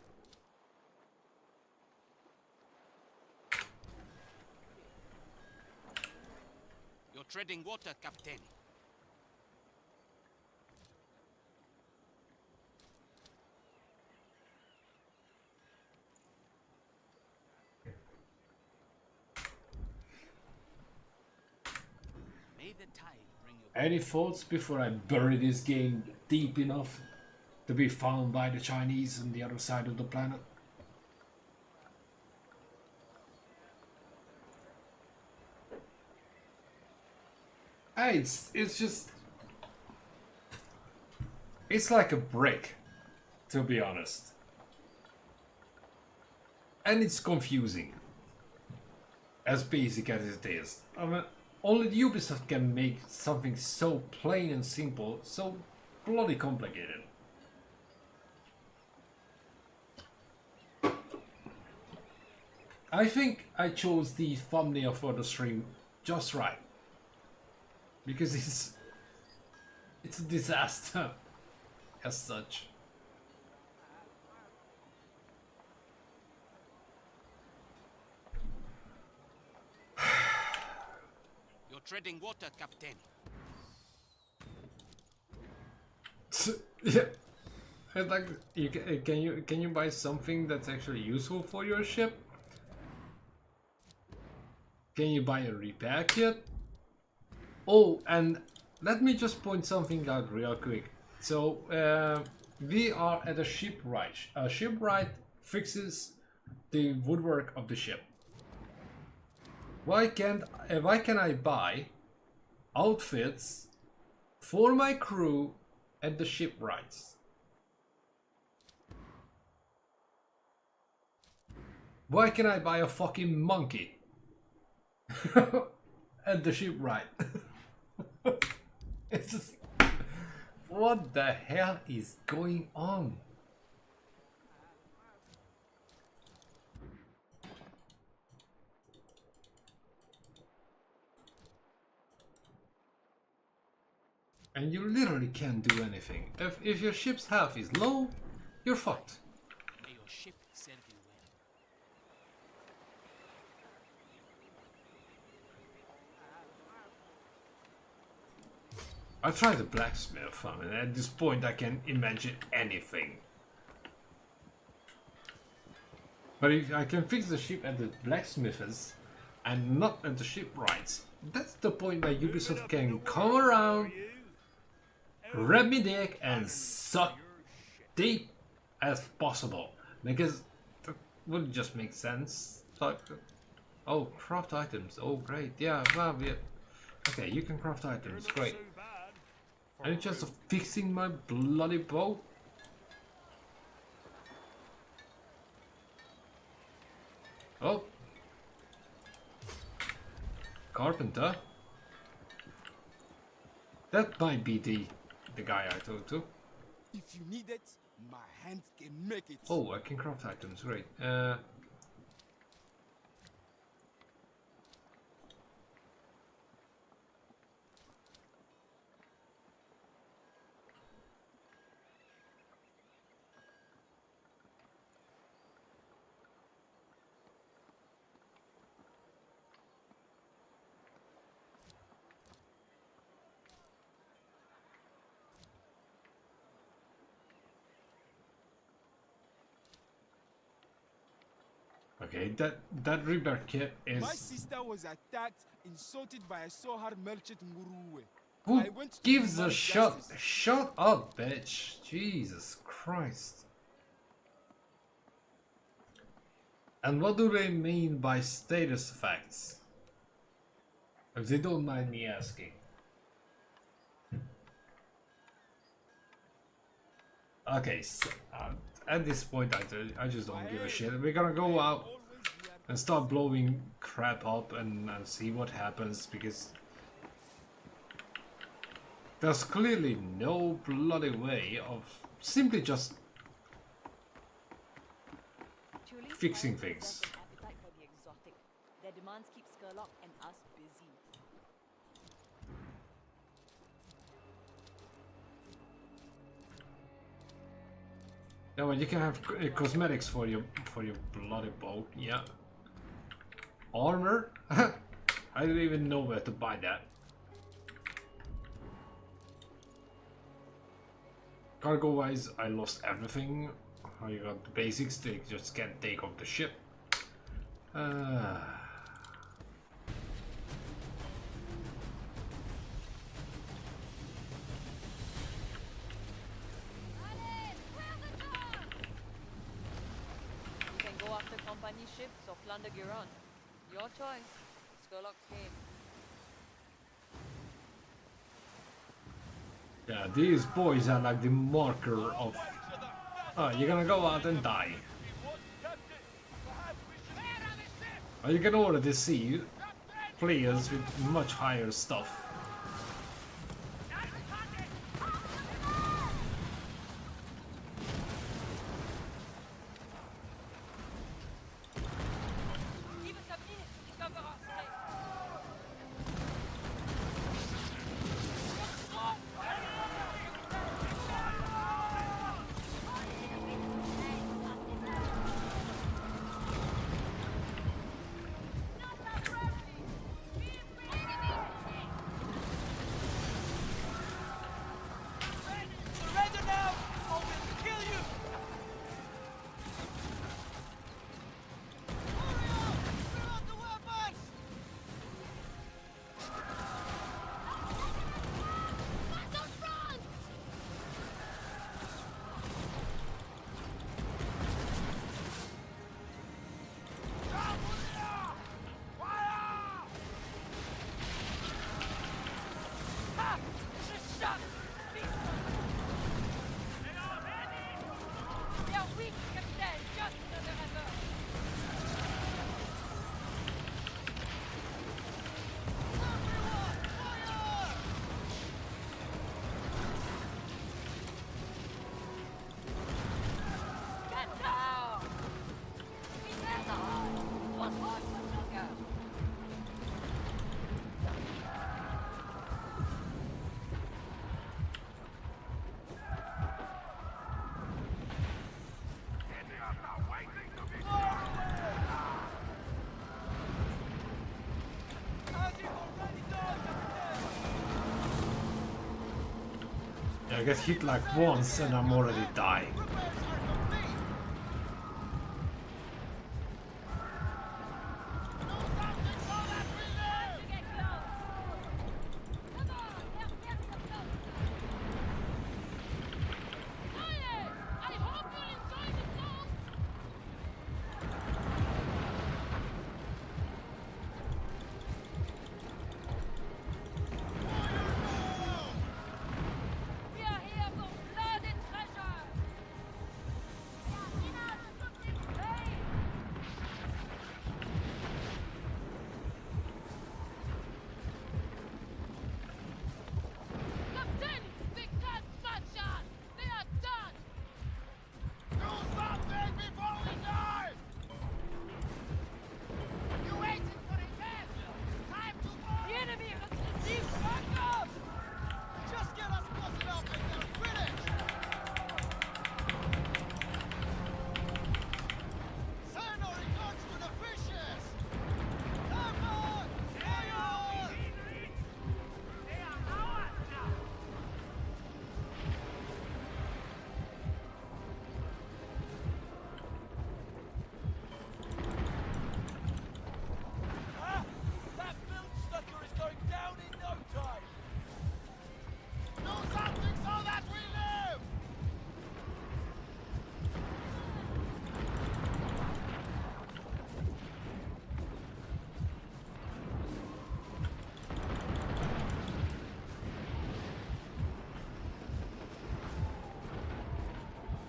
You're treading water, Captain. May the tide bring you back. Any thoughts before I bury this game deep enough to be found by the Chinese on the other side of the planet? It's just... It's like a brick, to be honest. And it's confusing. As basic as it is. I mean, only Ubisoft can make something so plain and simple, so bloody complicated. I think I chose the thumbnail for the stream just right. Because it's a disaster as such. You're treading water, Captain. Yeah. It's like, can you buy something that's actually useful for your ship? Can you buy a repair kit? Oh, and let me just point something out real quick. So we are at a shipwright. A shipwright fixes the woodwork of the ship. Why can I buy outfits for my crew at the shipwrights? Why can I buy a fucking monkey at the shipwright? It's just, what the hell is going on? And you literally can't do anything. If your ship's health is low, you're fucked. May your ship serve you well. I tried the blacksmith, I mean, at this point I can imagine anything. But if I can fix the ship at the blacksmiths and not at the shipwrights, that's the point where Ubisoft can come around, rub me dick and suck deep as possible. Because that would just make sense. Like, oh, craft items, oh great, yeah, well, yeah. Okay, you can craft items, great. Are you just fixing my bloody boat? Oh. Carpenter. That might be the guy I talked to. If you need it, my hands can make it. Oh, I can craft items, great. Okay, that repair kit is... My sister was attacked, insulted by a Sohar merchant Nguruwe. Who gives a shot? Shut up, bitch. Jesus Christ. And what do they mean by status effects? If they don't mind me asking. Okay, so, at this point I just don't give a shit. We're gonna go out and start blowing crap up and see what happens, because there's clearly no bloody way of simply just fixing things. Their demands keep Skurlock and us busy. Yeah, well, you can have cosmetics for your bloody boat. Yeah. Armor? I don't even know where to buy that. Cargo wise, I lost everything. You got the basics, they just can't take off the ship. You can go after company ships or plunder Giron. Your choice. Skurlock's game. Yeah, these boys are like the marker of... Oh, you're gonna go out and die. Or you can already see players with much higher stuff. are weak, Captain. Just another effort. Get down! What's hard for sugar? I get hit like once and I'm already dying. We are here for blood and treasure! Hey! Captain, they can't match us! They are done! Do something before we die! You waiting for revenge? Time to go! The enemy has received backup! Just get us close enough and they'll finish! Send our regards to the fishes! Come on! Fire! They are ours now. Ah! That build sucker is going down in no time! Do something so that we live!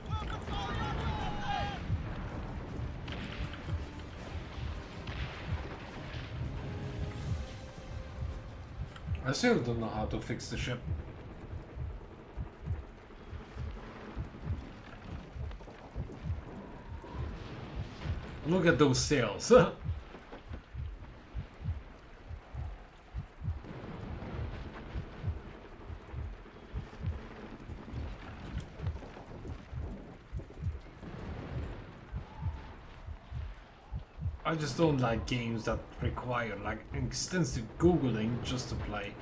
Weapons are ready! I still don't know how to fix the ship. Look at those sails. I just don't like games that require like extensive googling just to play.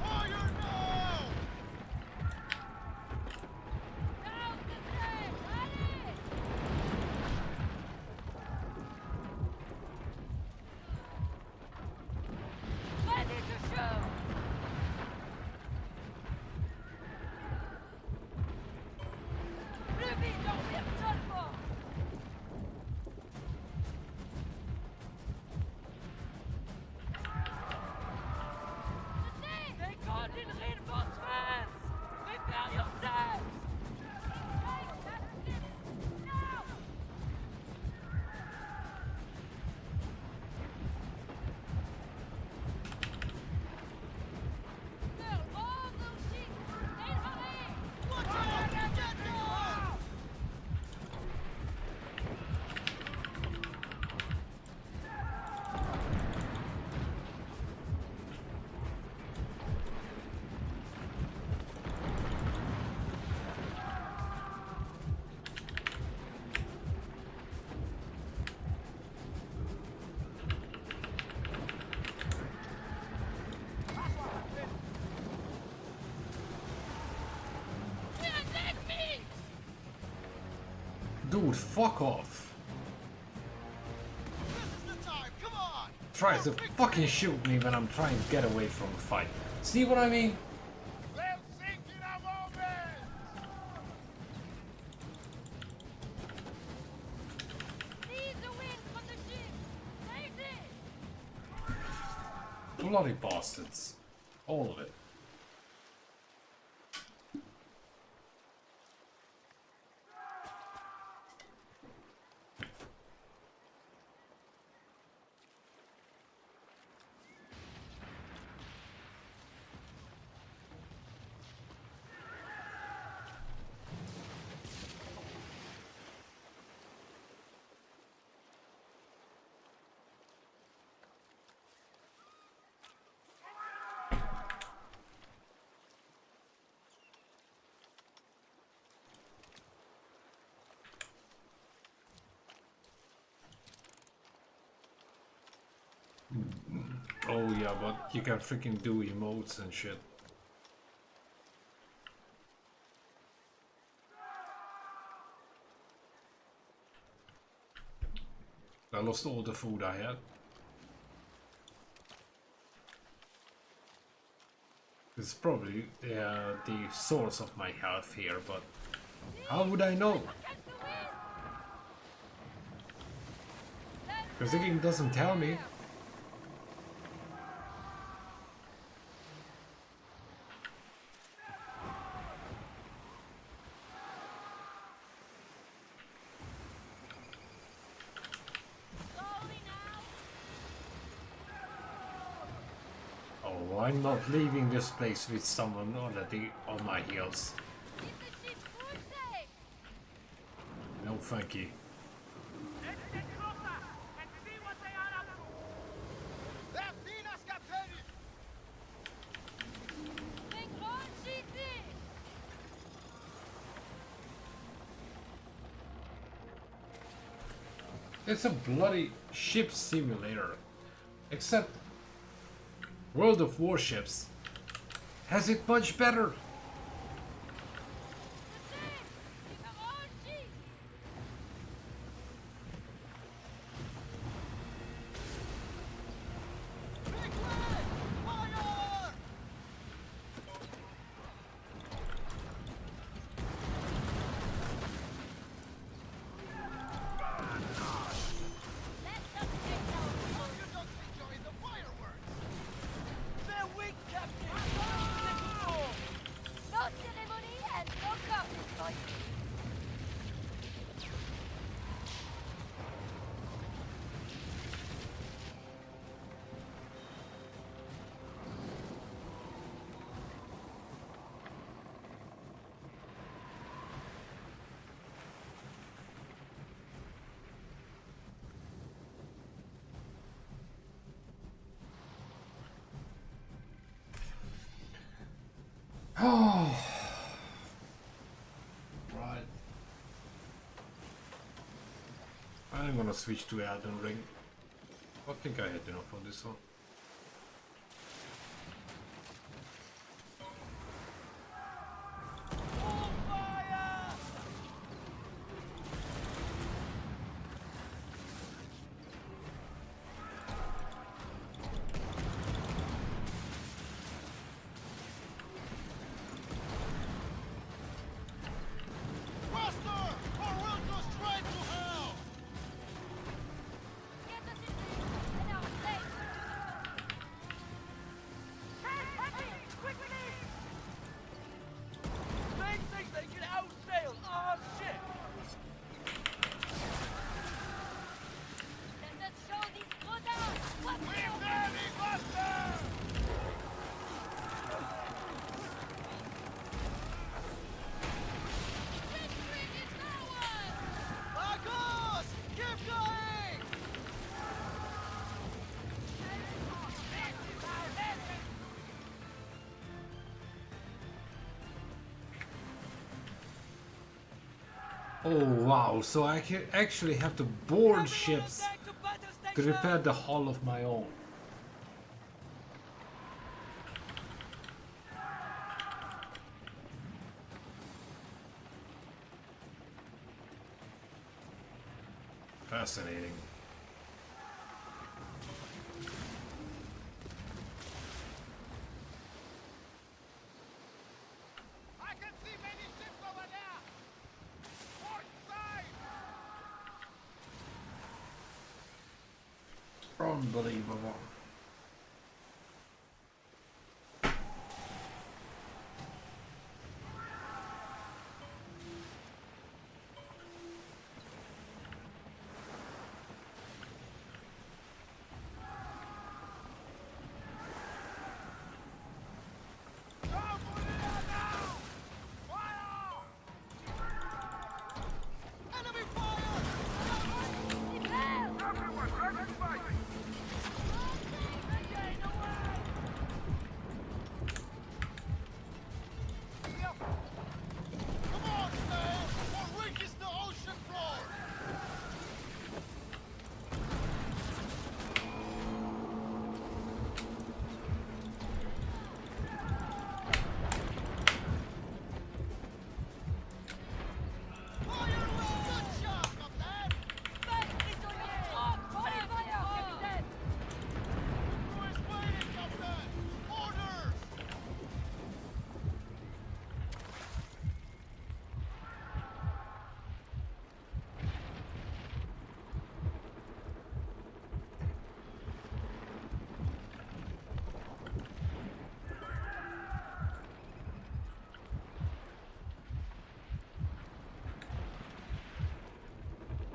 Fire now! Down the train! Ready! Ready to shoot! Plus vite, on tire seulement! They called in reinforcements! Prepare yourselves! They're all those sheets! Stay hurry! Watch out! Get down! We are dead meat! Dude, fuck off. This is the time! Come on! Tries to fucking shoot me when I'm trying to get away from a fight. See what I mean? They'll sink in a moment! Seize the wings from the ship! Seize it! Bloody bastards. All of it. Oh yeah, but you can freaking do emotes and shit. I lost all the food I had. It's probably the source of my health here, but how would I know? Because the game doesn't tell me. Oh, I'm not leaving this place with someone already on my heels. No, thank you. Let's get closer and see what they are up to! They've seen us, Captain! Make all cheating! It's a bloody ship simulator. Except World of Warships has it much better. No ceremony and no coffee for you! Oh, right. I'm gonna switch to Elden Ring. I think I had enough on this one. Faster! Or we'll go straight to hell! Get us in there and our place! Heavy! Quickly! They think they can outsail our ship! Let us show these brothers what we We're are! very faster! Victory is ours! Marcos! Keep going! Oh wow, so I can actually have to board ships to repair the hull of my own. Fascinating. unbelievable.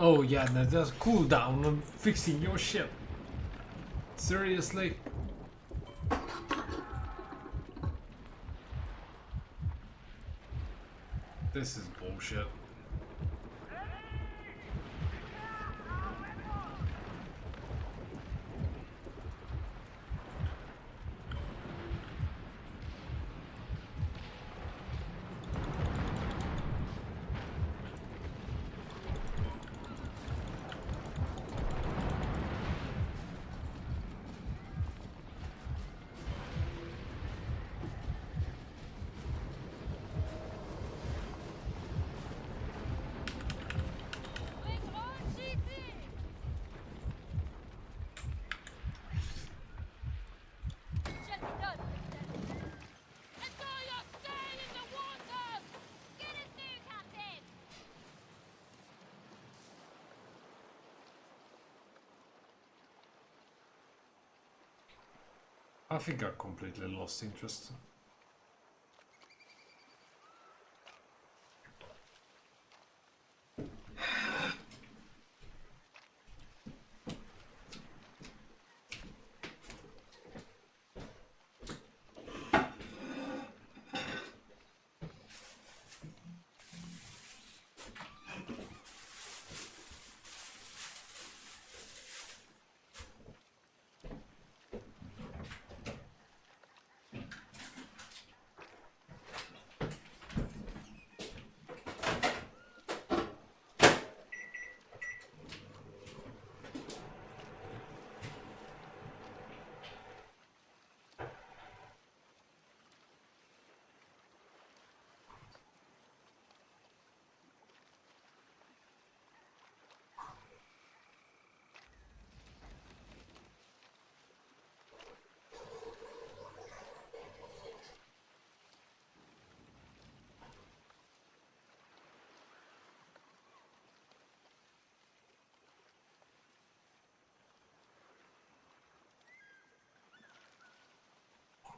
Oh yeah, there's cooldown on fixing your ship. Seriously? This is bullshit. I think I completely lost interest.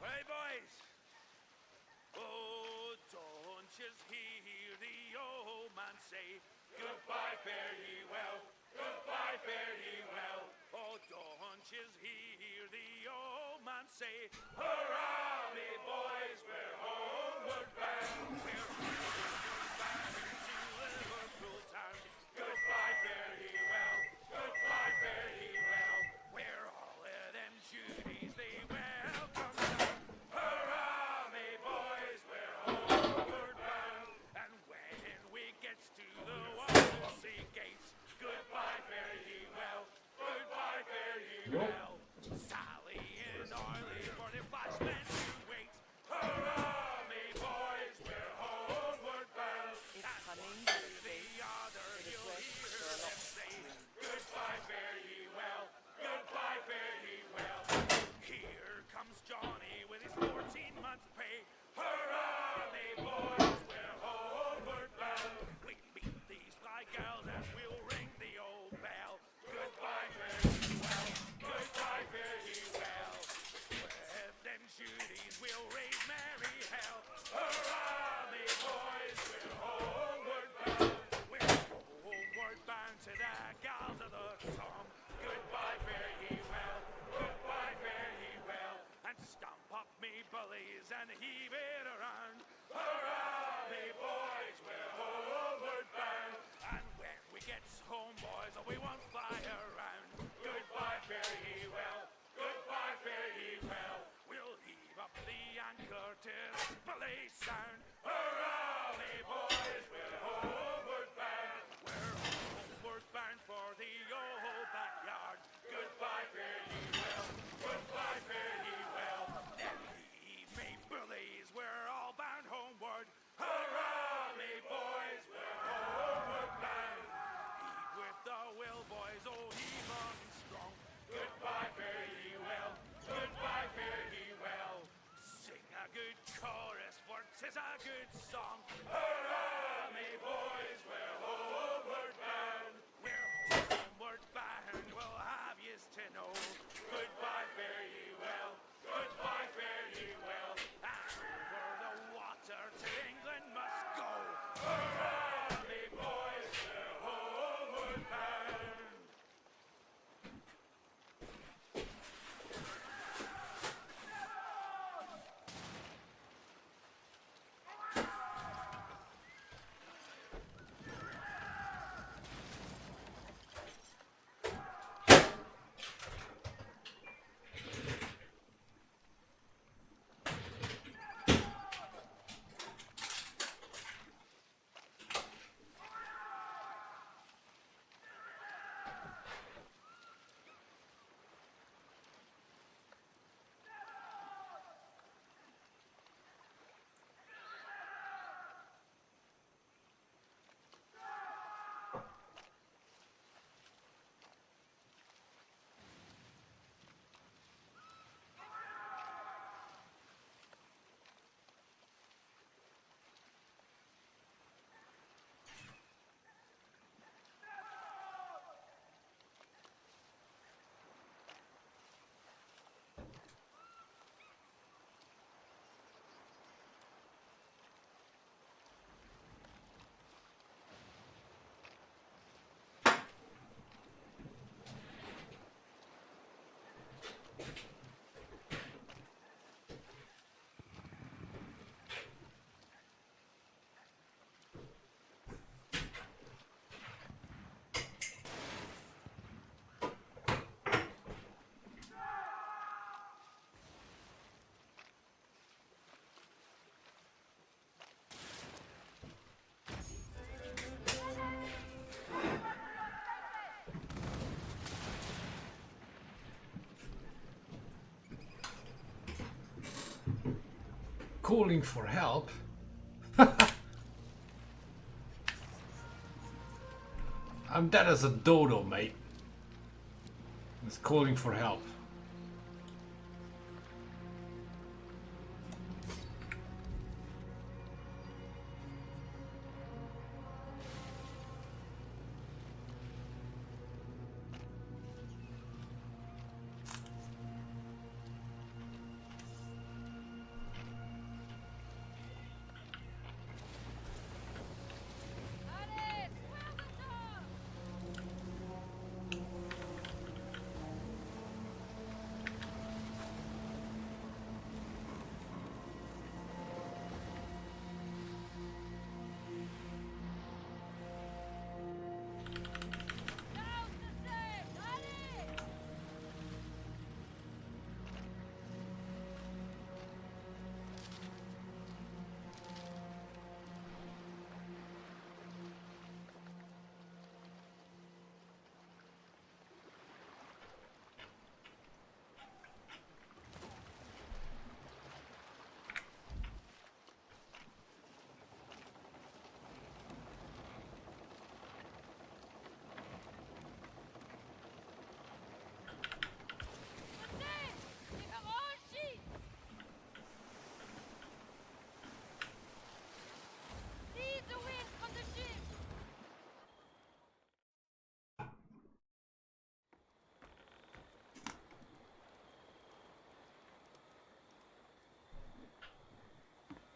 Hey, boys! Oh, don't just hear the old man say, goodbye, fare ye well, goodbye, fare ye well. Oh, don't just hear the old man say, hurrah, me boys, we're homeward bound. We're homeward bound to Liverpool town. Goodbye, fare ye well, goodbye, fare ye well. Where all of them Judies they welcome down. Hurrah, me boys, we're homeward bound. And when we gets to the Wallasey gates, goodbye, fare ye well, goodbye, fare ye well. Sally and Arlie for the flashman. keep it around. Hurrah, me boys, we're homeward bound. And when we get home, boys, we won't fly around. Goodbye, fare ye well. Goodbye, fare ye well. We'll heave up the anchor till belay sound. Hurrah, me boys, we're homeward bound. We're homeward bound for the old backyard. Goodbye, fare ye well. Goodbye, fare ye well. Then heave me bullies, we're all bound homeward. Hurrah, me boys, we're homeward bound. Heave with the will, boys, oh heave on strong. Goodbye, fare ye well. Goodbye, fare ye well. Sing a good chorus, for 'tis a good song. Hurrah, me boys, we're homeward bound. We're homeward bound, we'll have yous to know. Goodbye, fare ye well. Goodbye, fare ye well. And over the water to England must go. Hurrah, me boys, we're homeward bound. Calling for help? I'm dead as a dodo, mate. It's calling for help.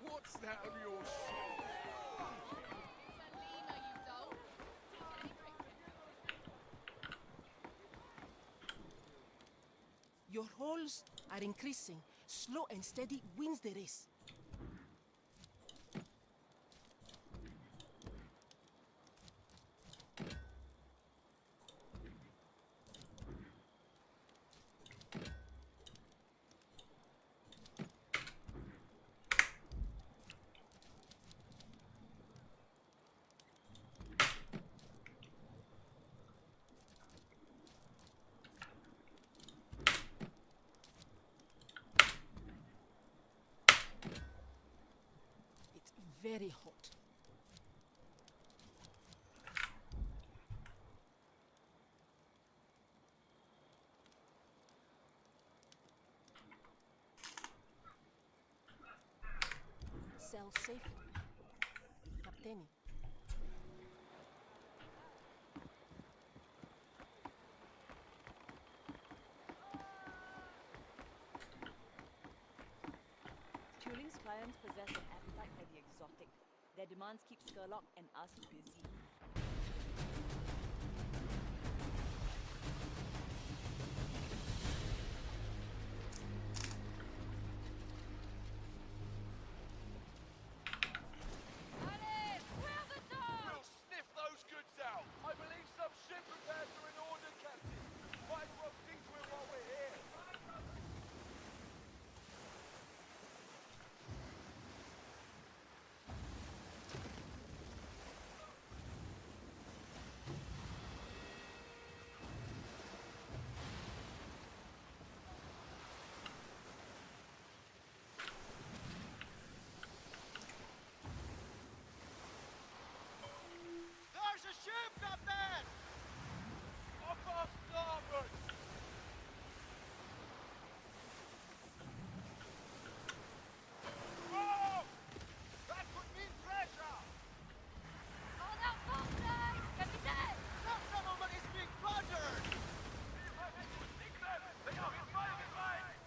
What's that on your ship? Your holes are increasing. Slow and steady wins the race. very hot. Sail safely. Captaini. Tuling's clients possess an appetite for the exotic. Their demands keep Skurlock and us busy. Alice, where the dog? We'll sniff those goods out. I believe some ship repairs are in order, Captain. Might as well see to it while we're here. There's a ship, Captain! Off our starboard! Whoa! That could mean treasure! Hold out Captain! Captain! That settlement is being plundered! They are fighting right!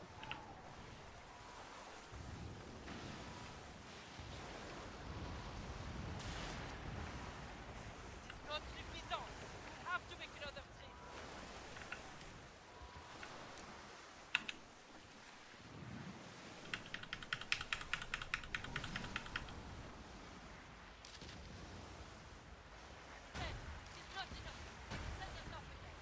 Not suffisant. We have to make another trip. It's not enough. Send us off again.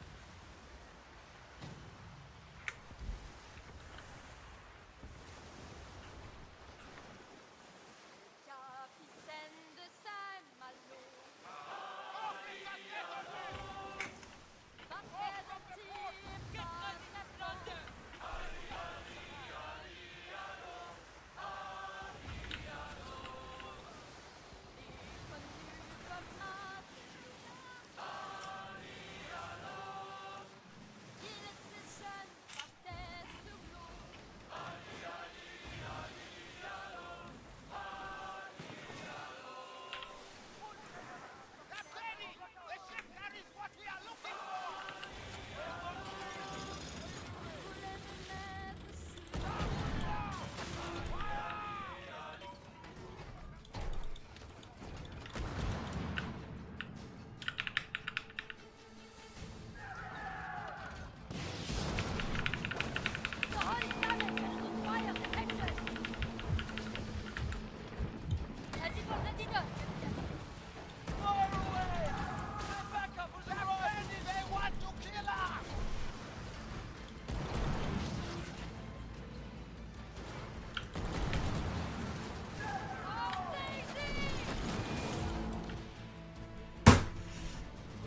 Capitaine de Saint-Malo. Captain! The ship carries what we are looking for! The Holy Planet has on fire detection! Ready for the dinner, Captain. Fire away! The backup was arrived! They want to kill us!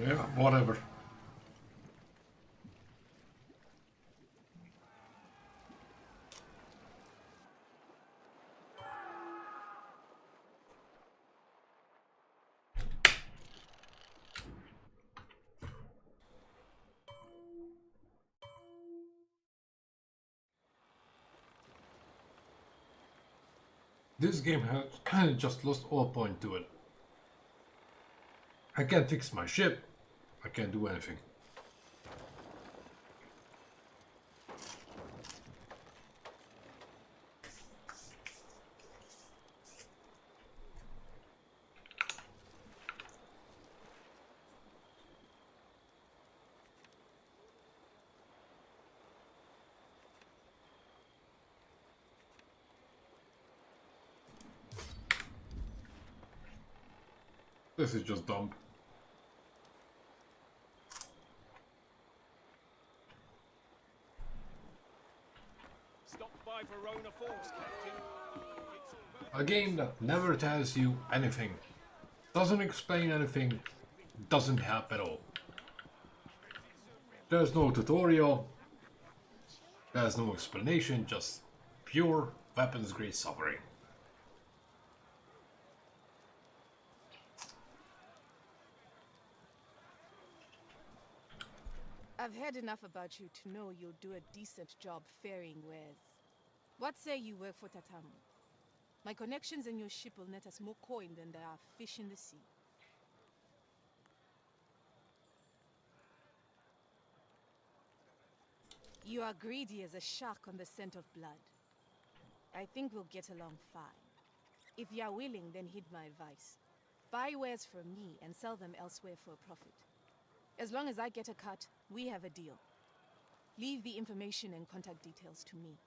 Yeah, whatever. This game has kind of just lost all point to it. I can't fix my ship. I can't do anything. This is just dumb. Stop by Verona Falls, Captain. A game that never tells you anything, doesn't explain anything, doesn't help at all. There's no tutorial, there's no explanation, just pure weapons grade suffering. I've heard enough about you to know you'll do a decent job ferrying wares. What say you work for Tatamu? My connections in your ship will net us more coin than there are fish in the sea. You are greedy as a shark on the scent of blood. I think we'll get along fine. If you are willing, then heed my advice. Buy wares from me and sell them elsewhere for a profit. As long as I get a cut, we have a deal. Leave the information and contact details to me.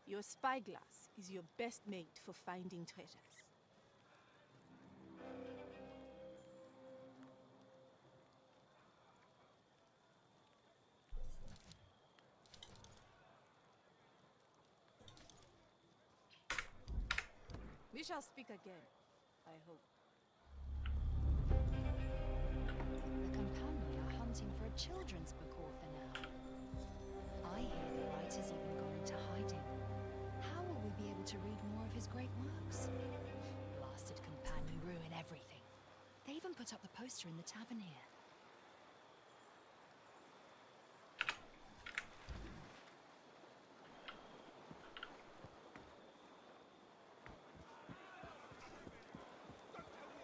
Your spyglass is your best mate for finding treasures. We shall speak again, I hope. The companion are hunting for a children's book author now. I hear the writer's even gone into hiding. How will we be able to read more of his great works? Blasted companion ruin everything. They even put up the poster in the tavern here.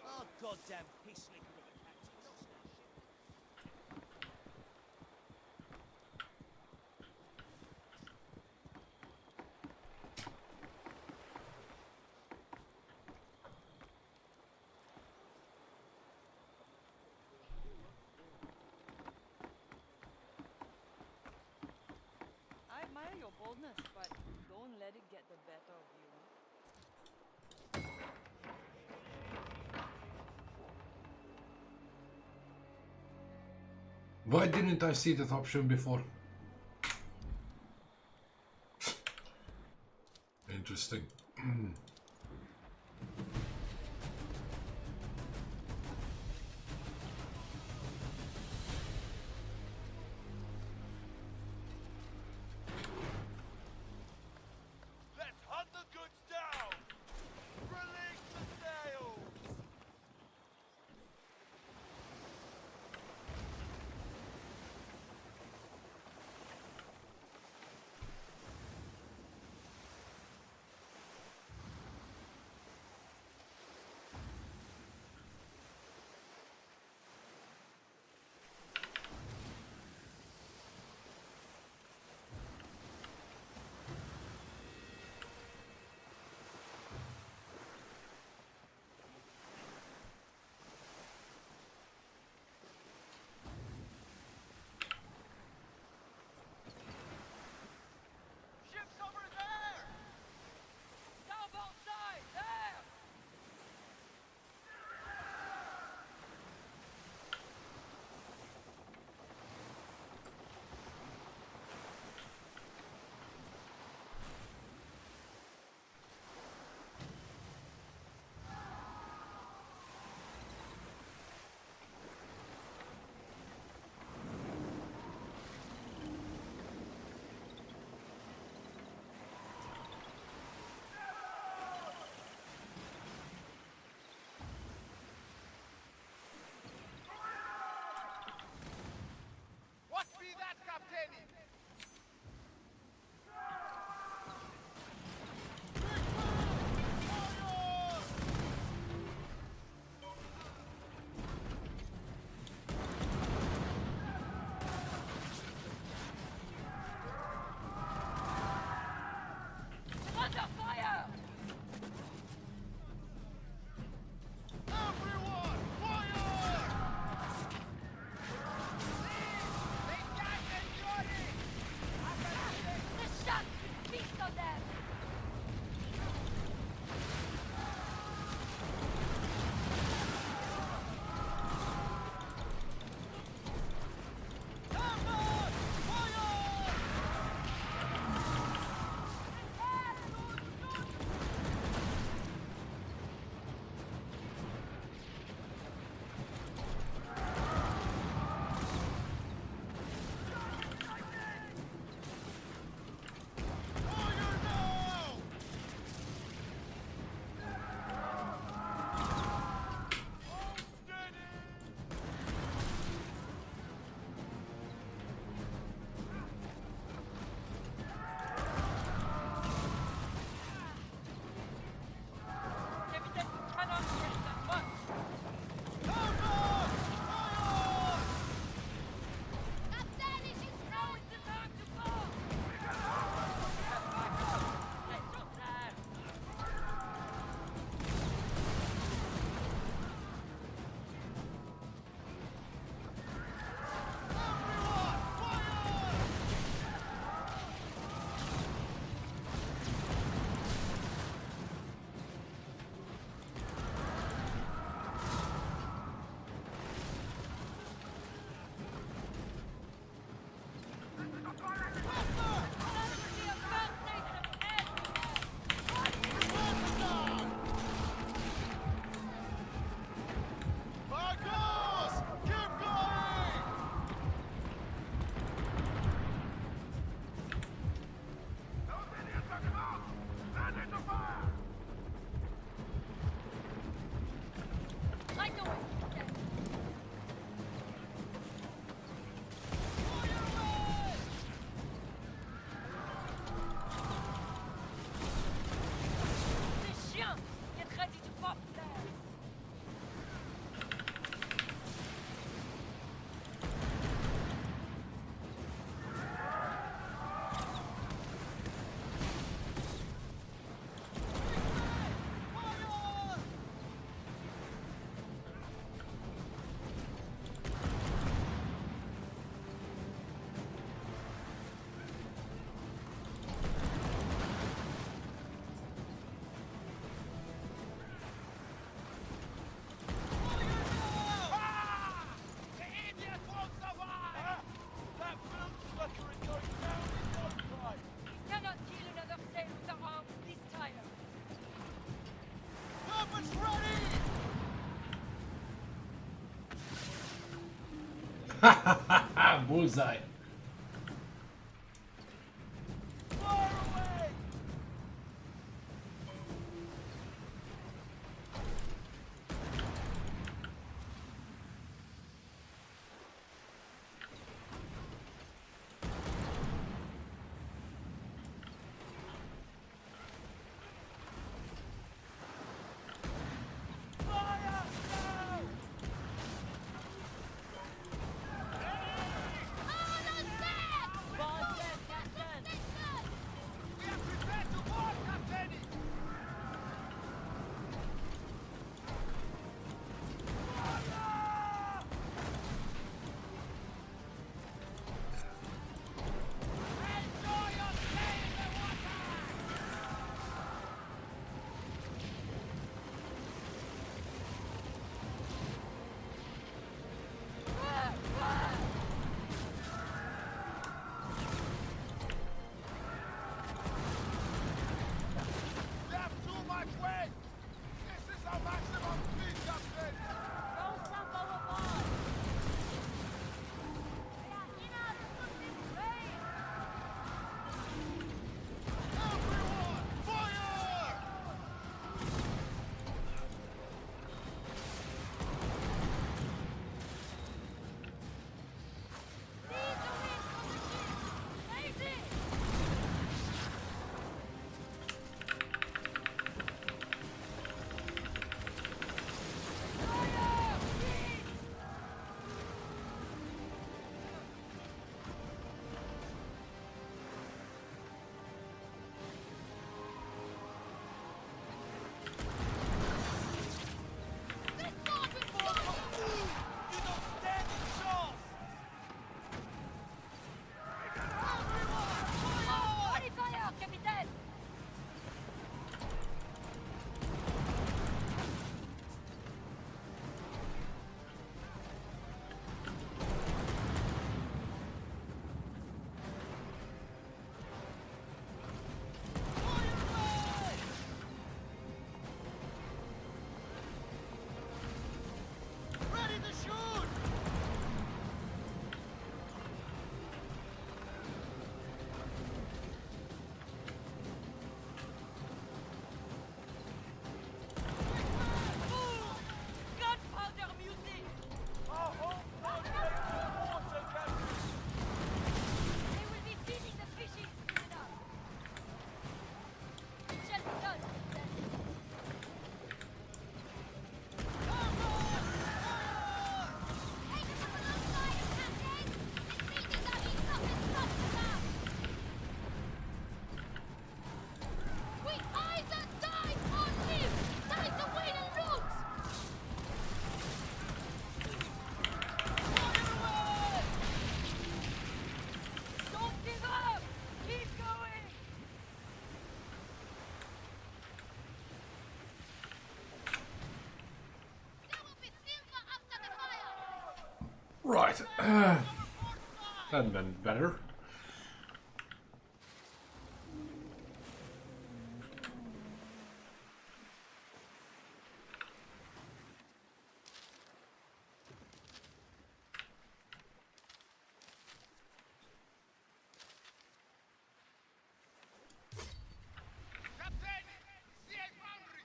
Oh, goddamn piss liquor of a captain. I admire your boldness, but don't let it get the better of you. Why didn't I see that option before? Interesting. Let's hunt the goods down! Release the sails! Bullseye. Fire away! Fire! Now! Boss left, Captain. We are prepared to war, Captain! Fire! Enjoy your stay in the water! You have too much weight! This is our maximum speed, Captain! Don't stop our boss. Everyone, fire! You don't stand a chance! Everyone, fire! Ready to shoot! Gunpowder music. Our home front takes the water, Captain! They will be feeding the fishes soon enough. It shall be done. Take us alongside, Captain! This meeting that means nothing from now! We either die or live! Time to win and loot! Don't give up. Keep going. There will be silver after the fire! Right. That went better. Captain! CA boundary!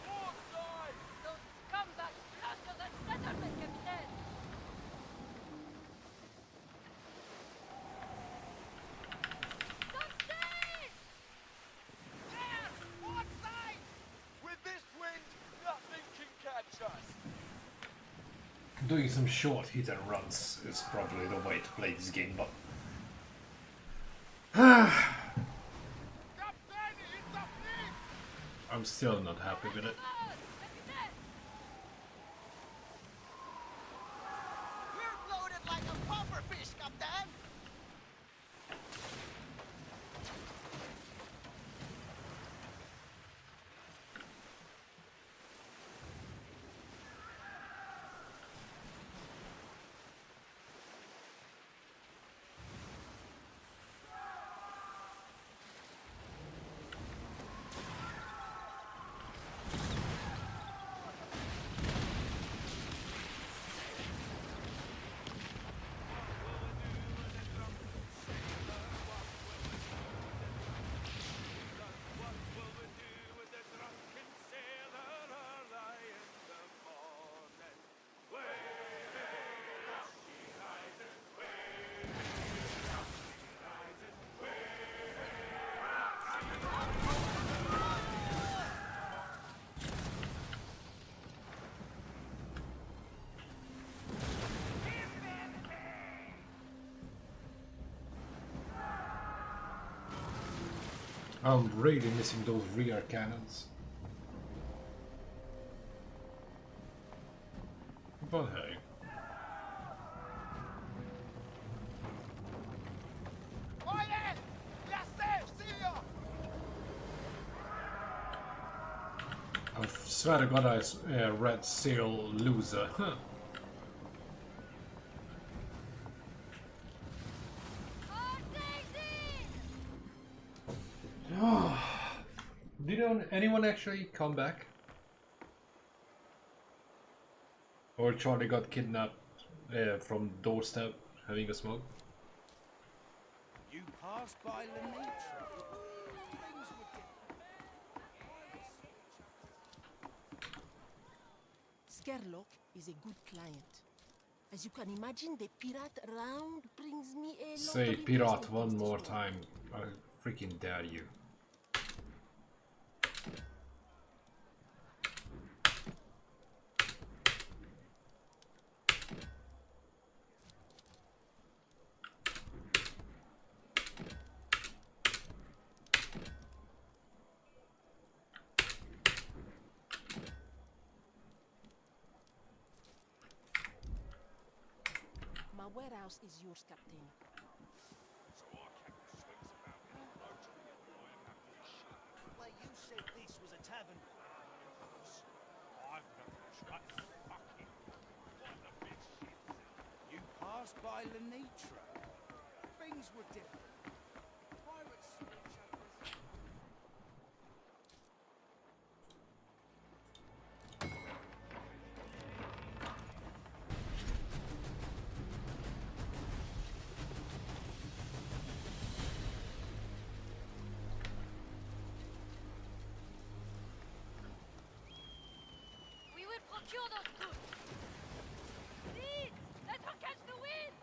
Bullseye! Those scumbags plunder the settlement, Captain. There! Port side! With this wind, nothing can catch us! Doing some short hit and runs is probably the way to play this game, but Captain, it's a fleet! I'm still not happy with it. We're loaded like a puffer fish, Captain! I'm really missing those rear cannons. But hey. Quiet! Laissez, Syria! I swear to God I read Seal Loser. Did anyone actually come back? Or Charlie got kidnapped from doorstep having a smoke? You passed by Lenitra. Things were different. Skerlock is a good client. As you can imagine, the pirate round brings me a lot Say of pirate interesting one things to more store. time. I freaking dare you. My warehouse is yours, Captain. Well, you said this was a tavern. I've no trust. Fucking. What a big shit. You passed by Lenitra. Things were different. Pirates saw each other's... We will procure those goods. Please, let her catch the wind.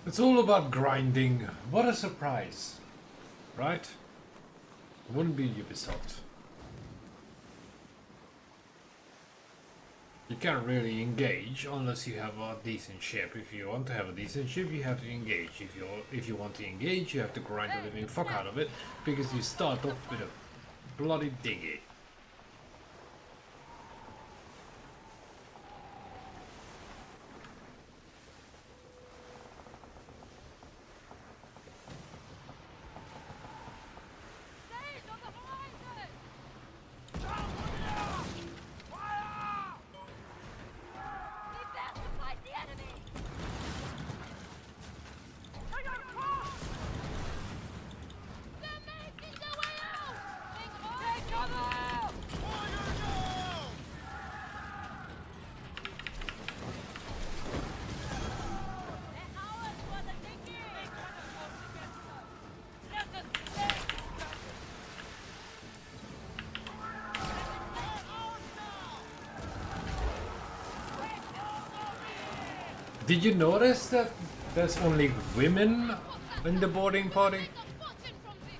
It's all about grinding. What a surprise. Right? Wouldn't be Ubisoft. You can't really engage unless you have a decent ship. If you want to have a decent ship, you have to engage. If you want to engage, you have to grind the living fuck out of it, because you start off with a bloody dinghy. Sails on the horizon. Prepare to fight the enemy. They're making their way out. Take cover. They're ours for the taking. Let us stay. Did you notice that there's only women in the boarding party? Make a fortune from this.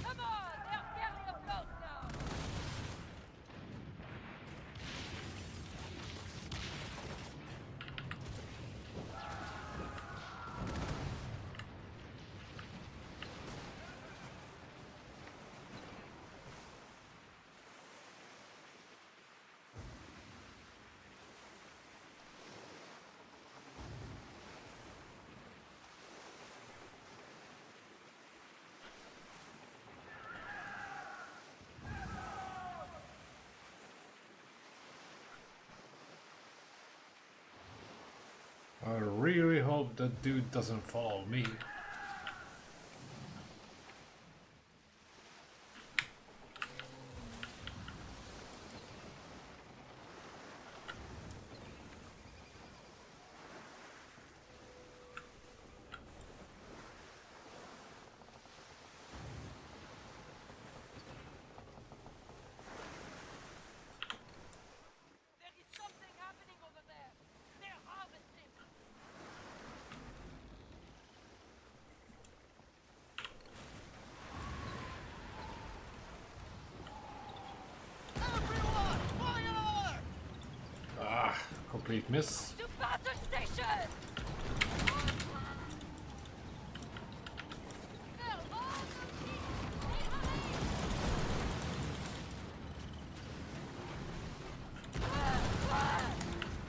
Come on, they're barely afloat now. I really hope that dude doesn't follow me. Complete miss. To battle station!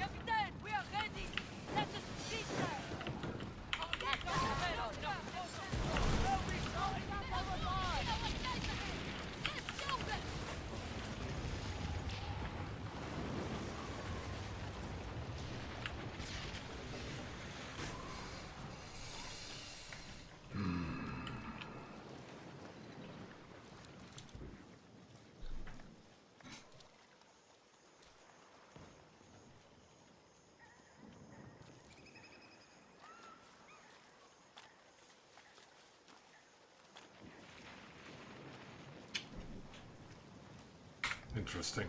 Captain, we are ready! Let us proceed, sir! Interesting.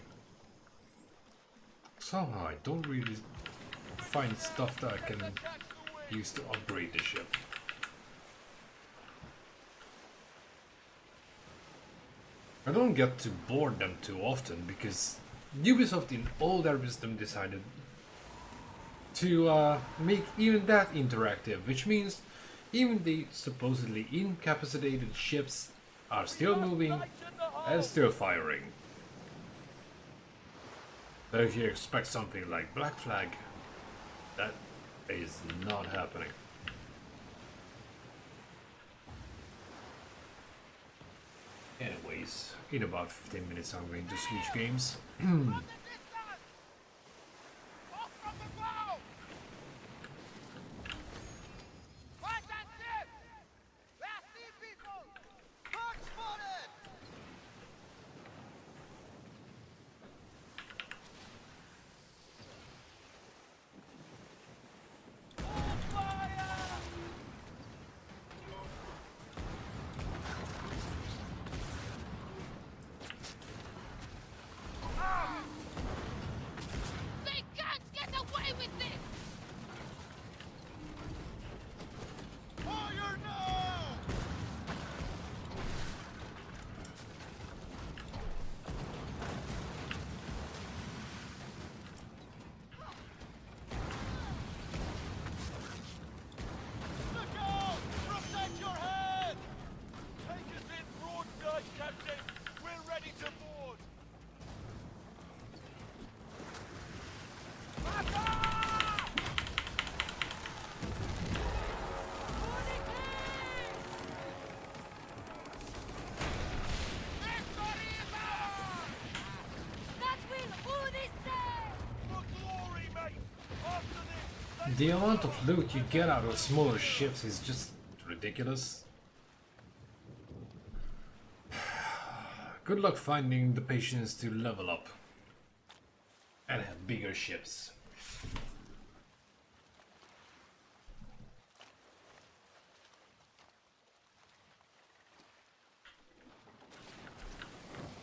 Somehow I don't really find stuff that I can use to upgrade the ship. I don't get to board them too often because Ubisoft in all their wisdom decided to make even that interactive, which means even the supposedly incapacitated ships are still moving and still firing. But if you expect something like Black Flag, that is not happening. Anyways, in about 15 minutes I'm going to switch games. They can't get away with this! Fire now! Look out! Protect your head! Take us in broadside, Captain! We're ready to board! That will who this day! For glory, mate! After this, The amount of loot you get out of smaller ships is just ridiculous. Good luck finding the patience to level up and have bigger ships.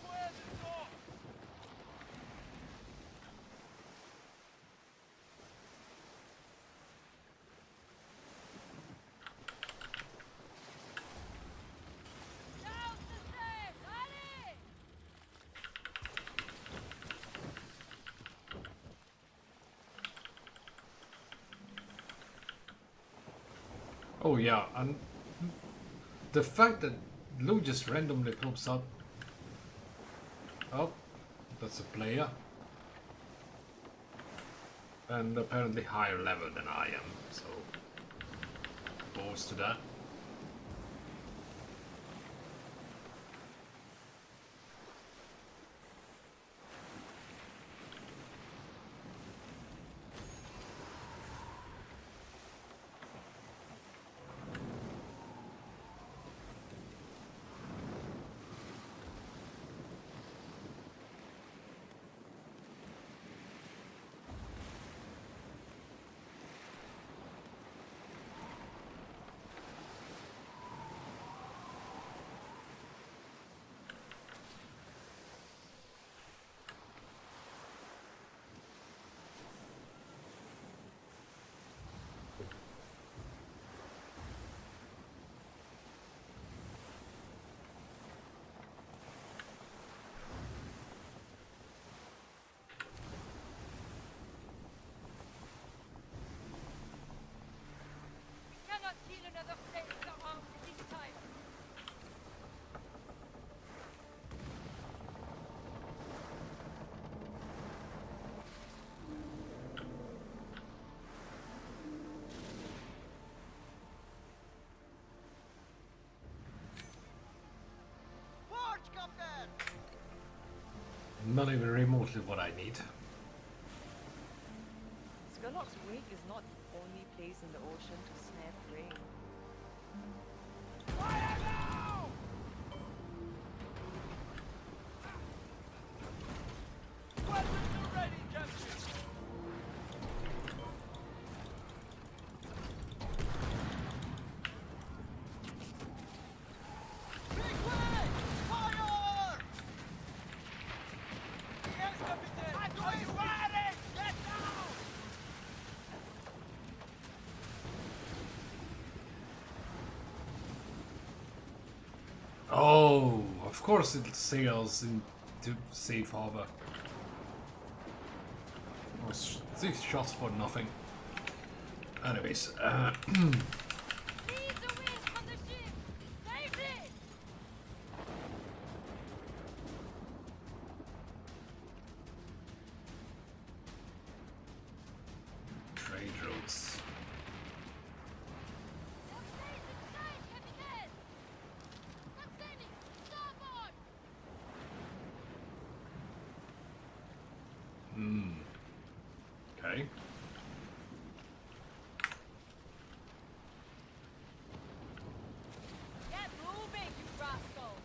where's the dock? Down the stairs! Allez! Oh yeah, and the fact that loot just randomly pops up. Oh, that's a player. And apparently higher level than I am, so balls to that. Not even remotely what I need. Skerlock's wake is not the only place in the ocean to snare prey. Fire now! Weapons are ready, Captain! Big way! Fire! Yes, Captain! Are you firing? Get down! Oh, of course it sails into safe harbor. Was 6 shots for nothing. Anyways, Lead the wind from the ship! Safety! trade routes. Stay inside, Captain! Captain, starboard! Okay. Get moving, you rascals!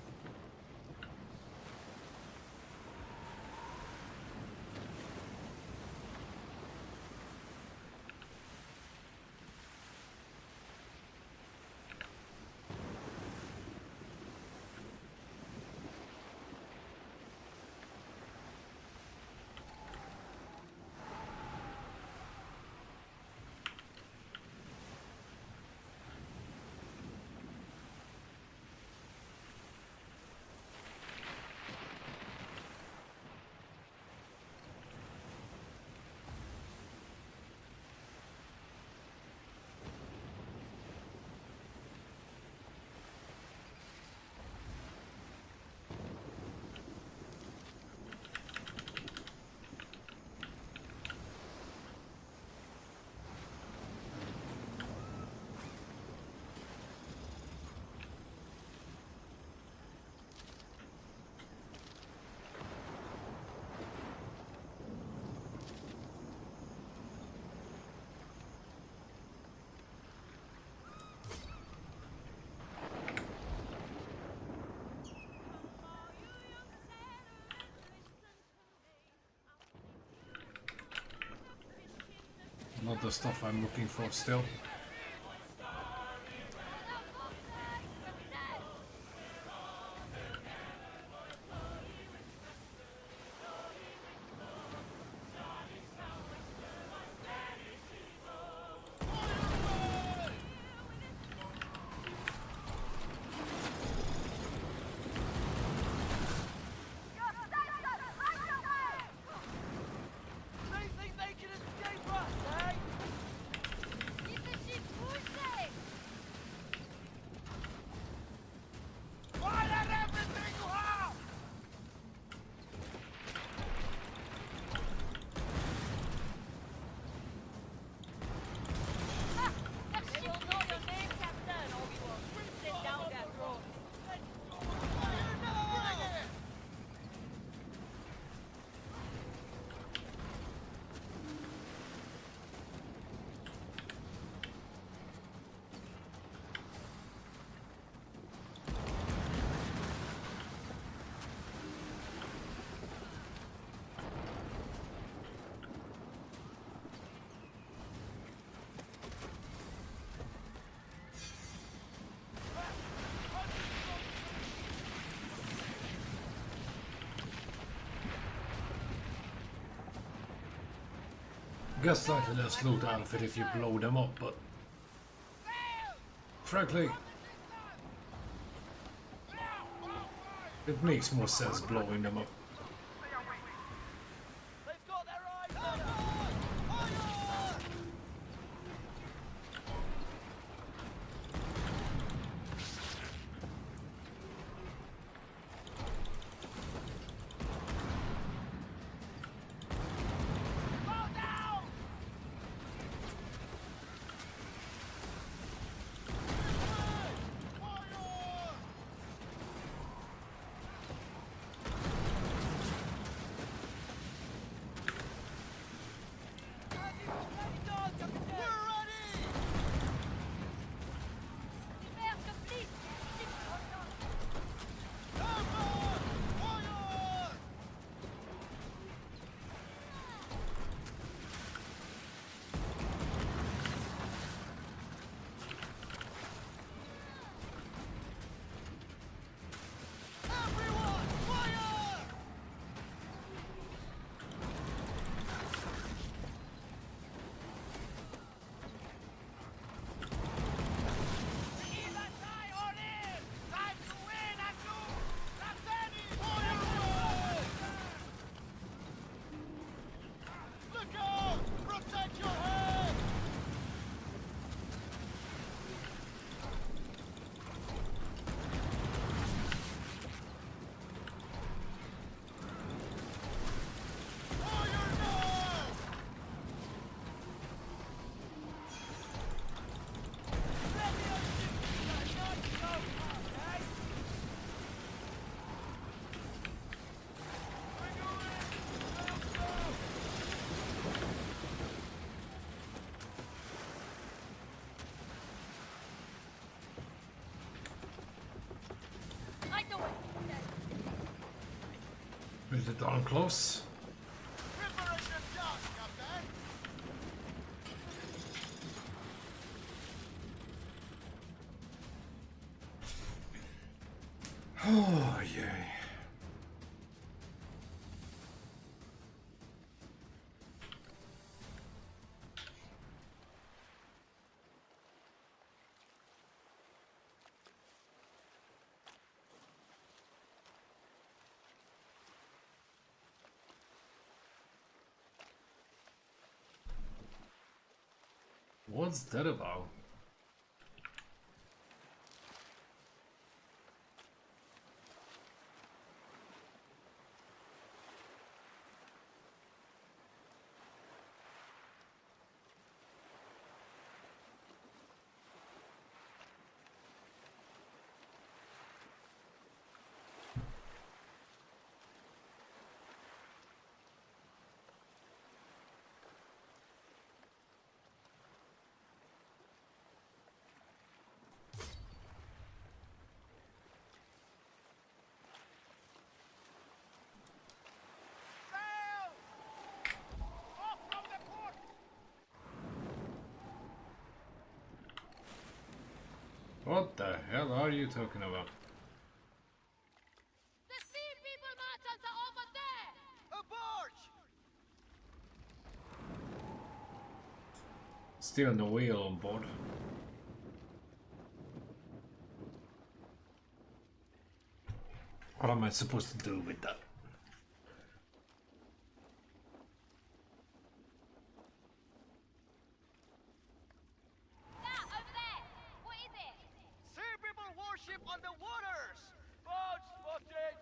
Not the stuff I'm looking for still. They think they can escape us, eh? Keep the ship pushing! Fire everything you have! They will know your name, Captain, or we will send down their throats. Fire now! Bring it! Guess slightly less loot outfit if you blow them up, but frankly, it makes more sense blowing them up. They've got their eyes on us! Fire! Bow down! Fire! Is it on close? Preparation done, Captain. Oh, yay. What's that about? Sail! Off from the port! What the hell are you talking about? The sea people merchants are over there! A barge! Still no wheel on board. What am I supposed to do with that? Yeah, over there! What is it? Sea people warship on the waters! Boat spotted!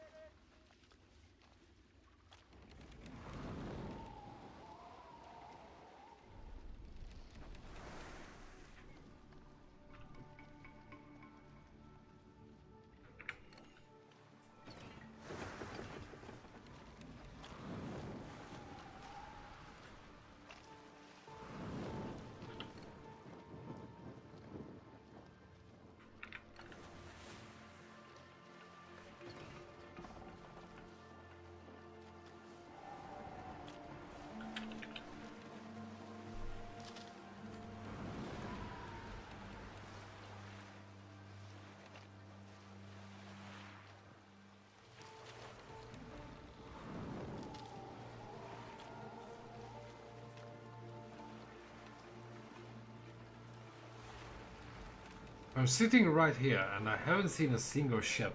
I'm sitting right here and I haven't seen a single ship.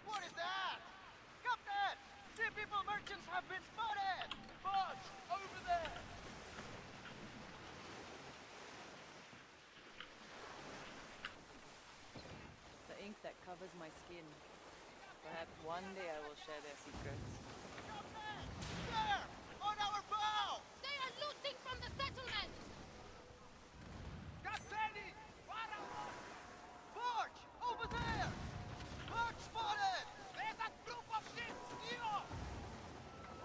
What is that? Captain! Sea people merchants have been spotted! Barge! Over there! The ink that covers my skin. Perhaps one day I will share their secrets. Captain! There! On our bow! They are looting from the settlement! Captain! Barge! Over there! Barge spotted! There's a group of ships near us!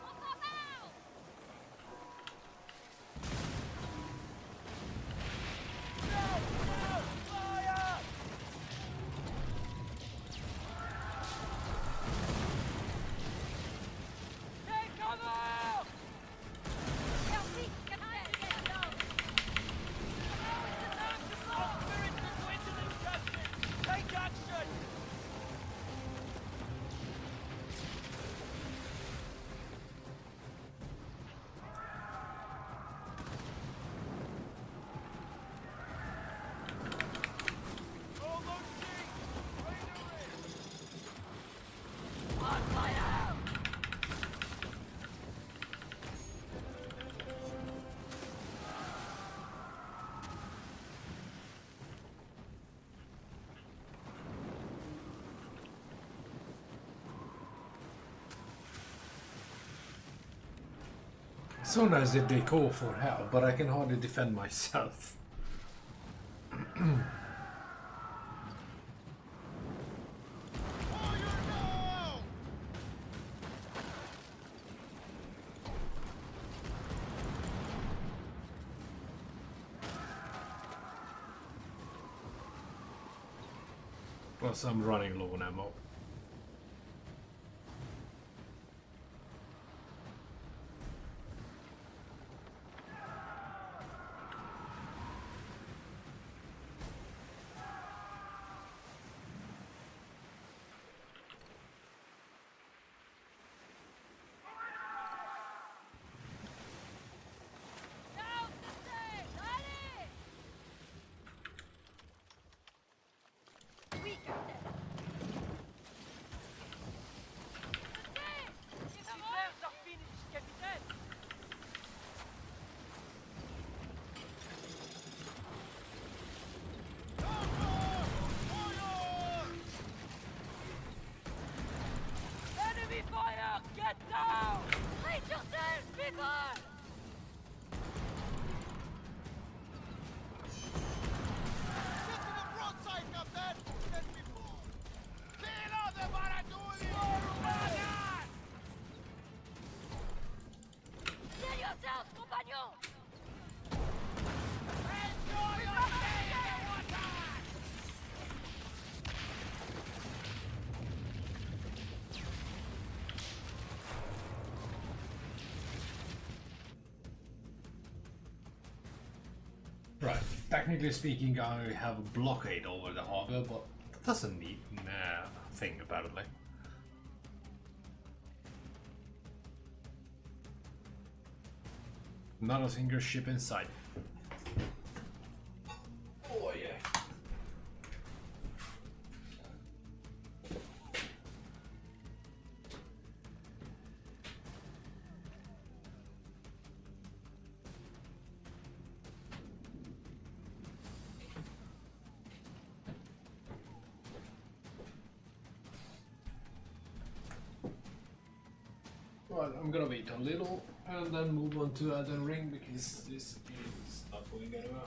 Look about! Fire! Take cover! Elsie, get there! Get down! So nice that they call for help, but I can hardly defend myself. Plus, I'm running low on ammo. Enemy fire! Get down! Place yourself, people! Get to the broadside, Captain! Let me move! Filo de Baratuli! Clear yourselves, compagnon! Enjoy your day in the water! Right, technically speaking, I have a blockade over the harbor, but that doesn't mean a thing, apparently. Not a single ship in sight. Oh yeah. Well, I'm gonna wait a little and then move on to Elden Ring because this is not going anywhere.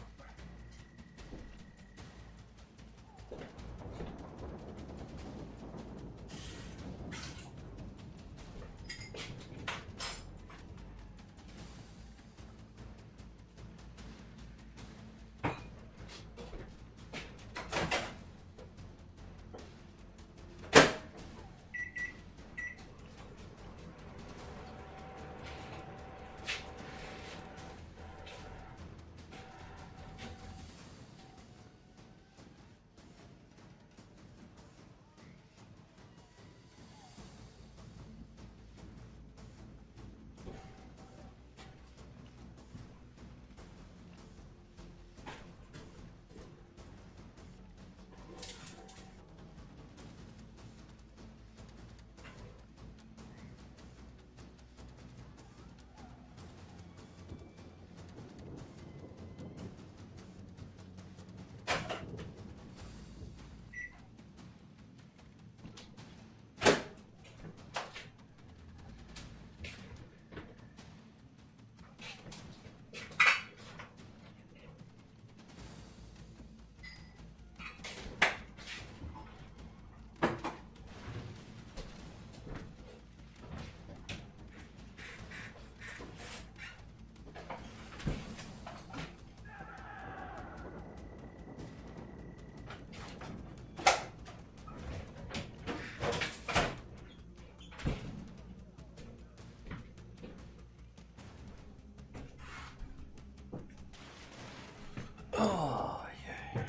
Oh, yeah.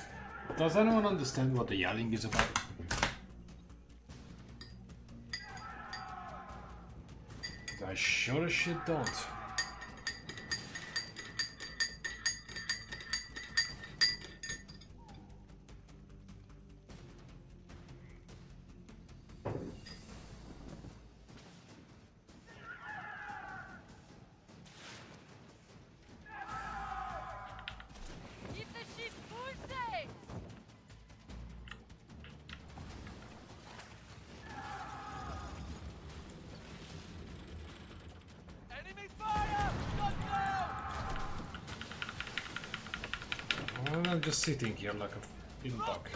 Does anyone understand what the yelling is about? I sure as shit don't. Keep the ship full sail! Enemy fire! And I'm just sitting here like a in duck.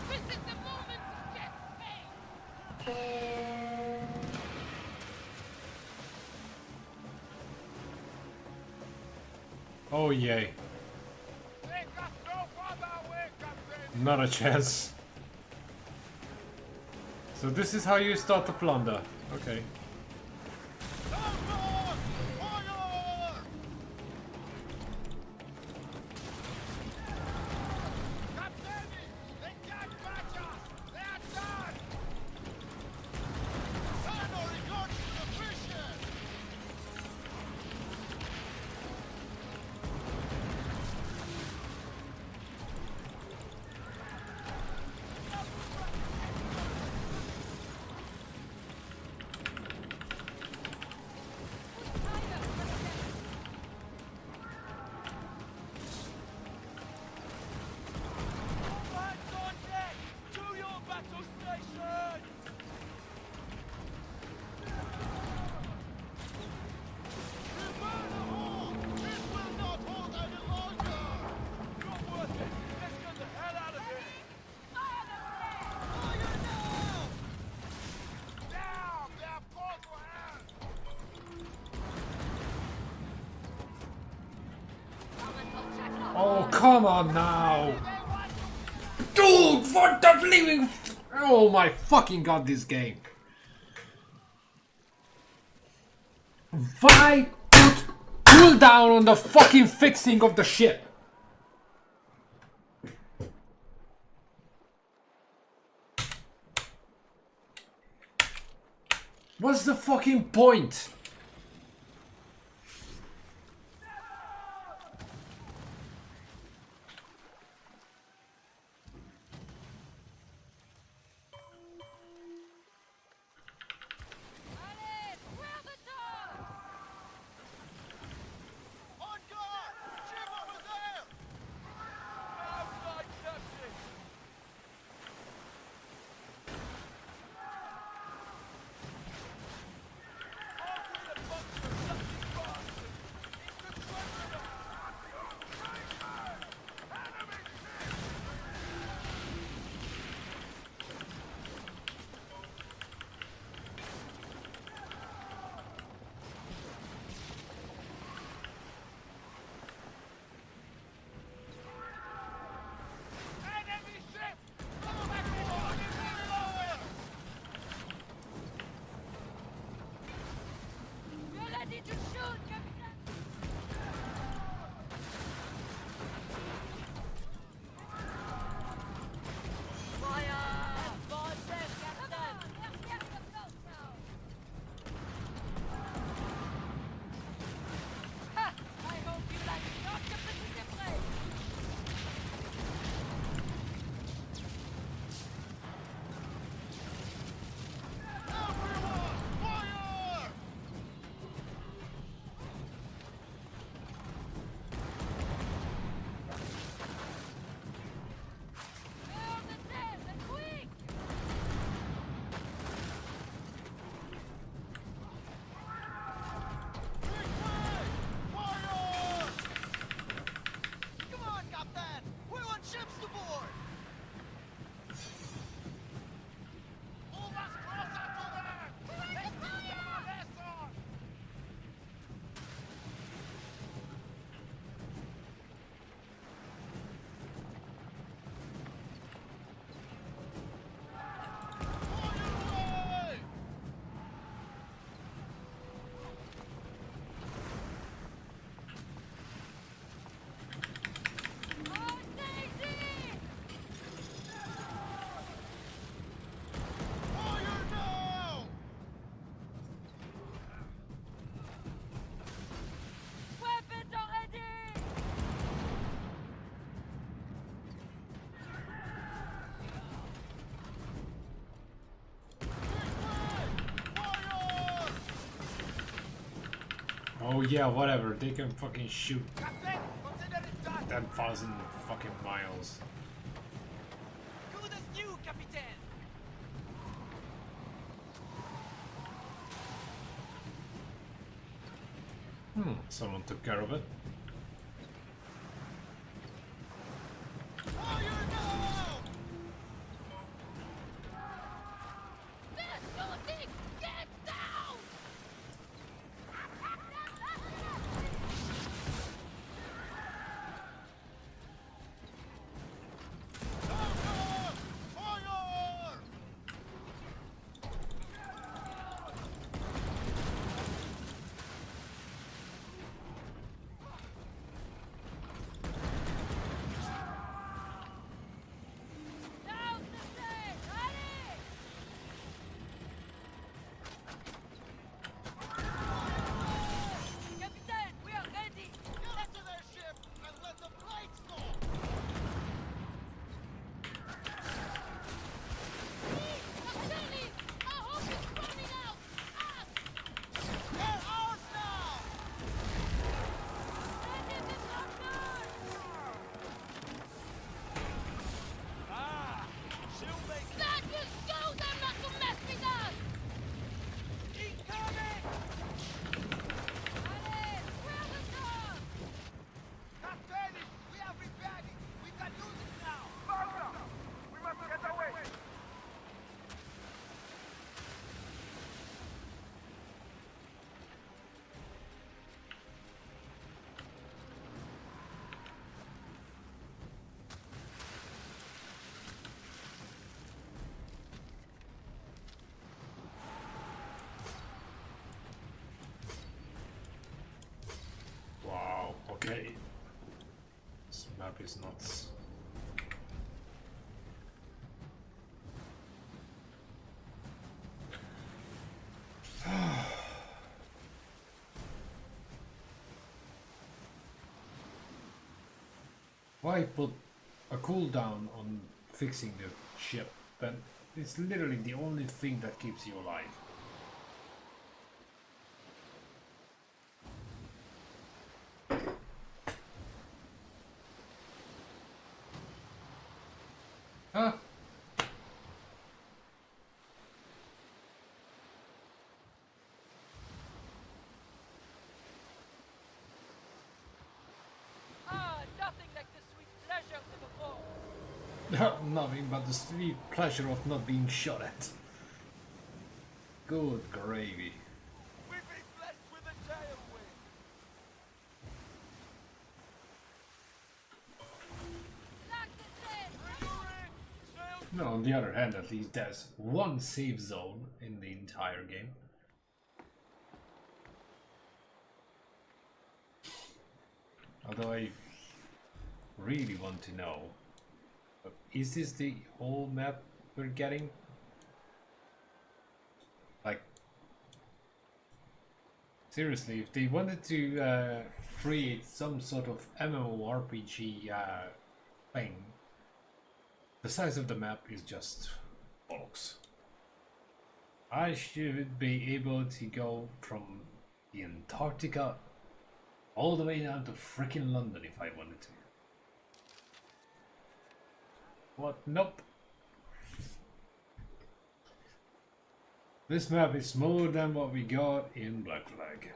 This is the moment to get paid! Oh yay. Not a chance. So this is how you start to plunder. Okay. Oh, come on now! Dude, for the living... Oh my fucking god, this game. Why put cooldown on the fucking fixing of the ship? What's the fucking point? Oh yeah, whatever. They can fucking shoot Captain, consider it done. 10,000 fucking miles. Good as new, Captain! Someone took care of it. Fire now! This lunatic! Get down! Fire! Fire! Down the stairs! Hurry! Captain, we are ready! Get to their ship and let the plates go! Marcelli! Our hope is running out! Up! They're ours now! Send in the doctor! Ah! She'll make That will show them not to mess with us! Incoming! Hurry! Where's the door? Captain, we have repaired it! We can use it now! Barbara! We must get away! Wow, okay. This map is nuts. Why put a cooldown on fixing the ship? But it's literally the only thing that keeps you alive. Huh? Ah, nothing like the sweet pleasures of a war! Nothing but the sweet pleasure of not being shot at. Good gravy. We've been blessed with a tailwind! Lock the stairs! No, on the other hand, at least there's one safe zone in the entire game. Although I really want to know, is this the whole map we're getting? Like, seriously, if they wanted to create some sort of MMORPG thing, the size of the map is just bollocks. I should be able to go from the Antarctica all the way down to freaking London if I wanted to. What? Nope. This map is smaller than what we got in Black Flag.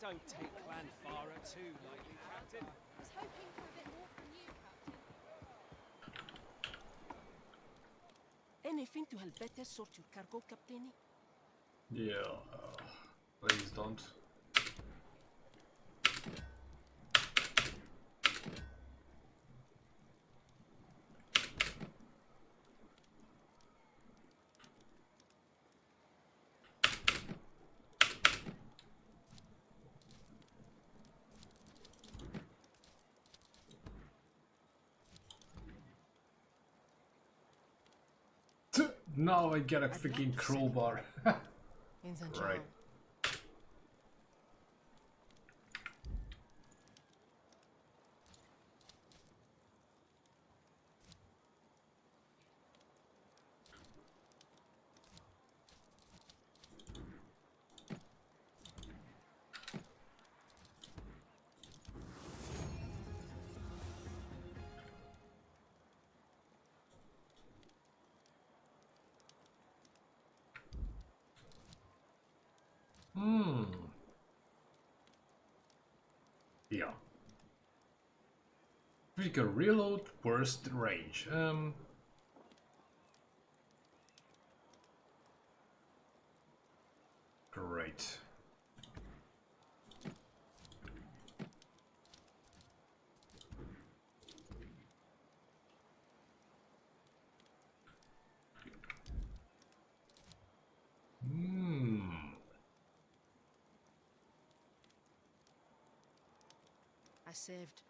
Don't take Clan Farah too lightly, Captain. I was hoping for a bit more from you, Captain. Anything to help better sort your cargo, Captain? Yeah, please don't. Now I get a freaking crowbar. Right. Yeah. Critical reload, burst range. Great. I served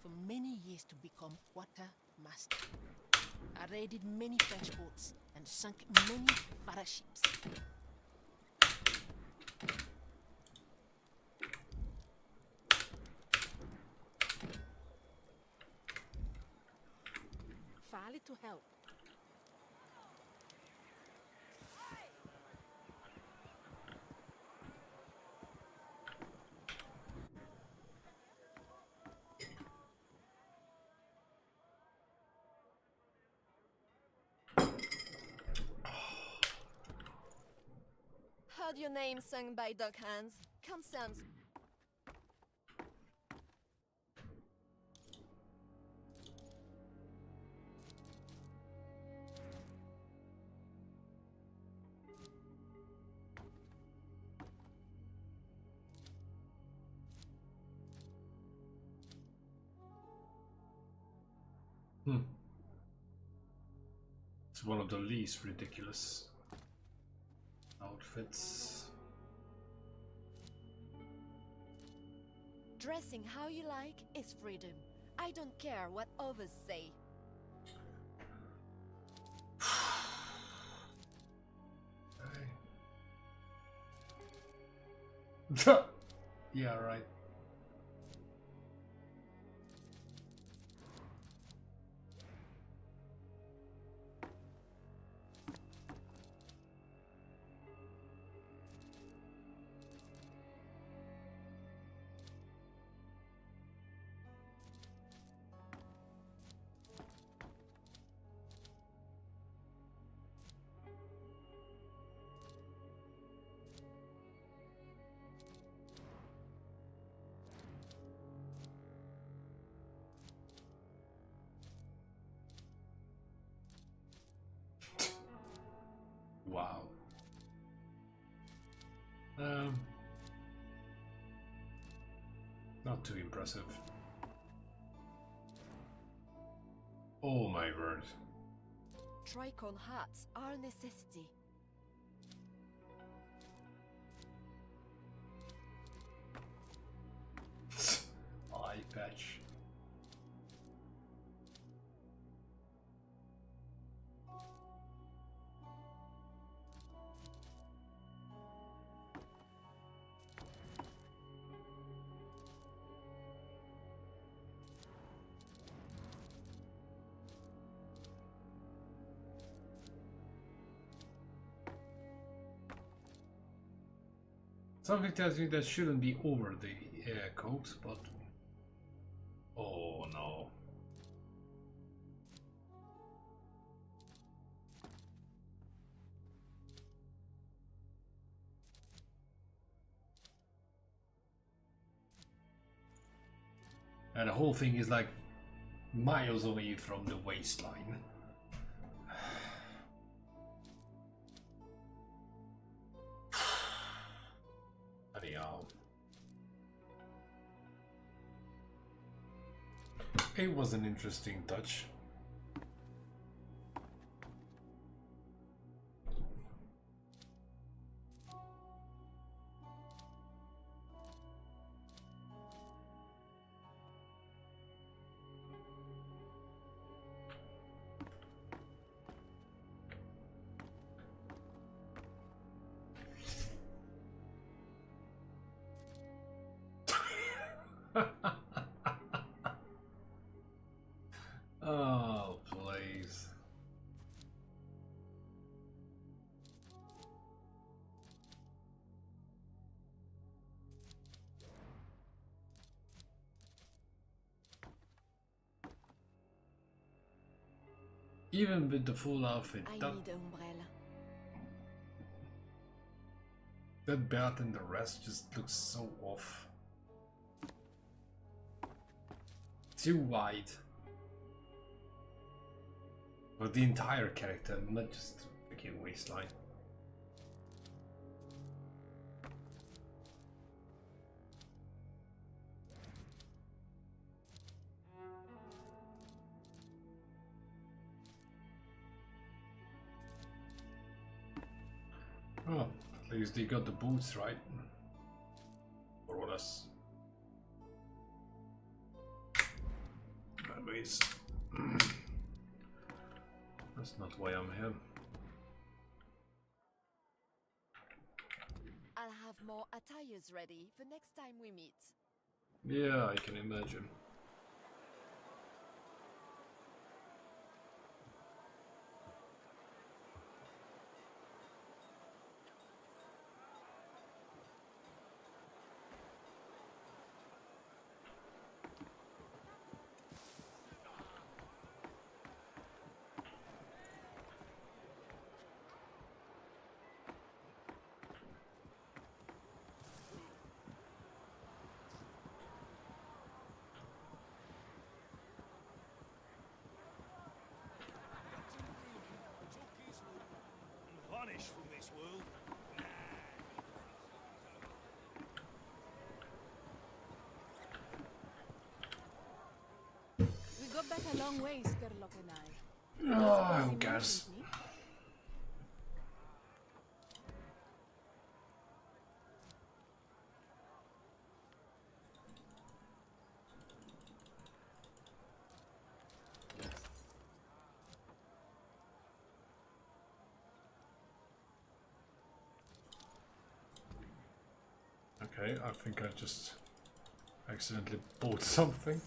for many years to become quartermaster. I raided many French ports and sunk many pirate ships. Fairly to help. Heard your name sung by Duckhands. Concerns. It's one of the least ridiculous outfits. Dressing how you like is freedom. I don't care what others say. Yeah, right. Wow. Not too impressive. Oh my word. Tricorn hats are a necessity. Eye patch. Something tells me that shouldn't be over the coat, but oh no. And the whole thing is like miles away from the waistline. Anyhow. It was an interesting touch. Oh, please. Even with the full outfit, I that, need an umbrella. that belt and the rest just looks so off. too wide. For the entire character, not just freaking waistline. Oh, at least they got the boots right. More or less. Anyways, that's not why I'm here. I'll have more attires ready for next time we meet. Yeah, I can imagine. Vanish from this world. We got back a long way, Skerlock and I. Oh, who cares? Okay, I think I just accidentally bought something.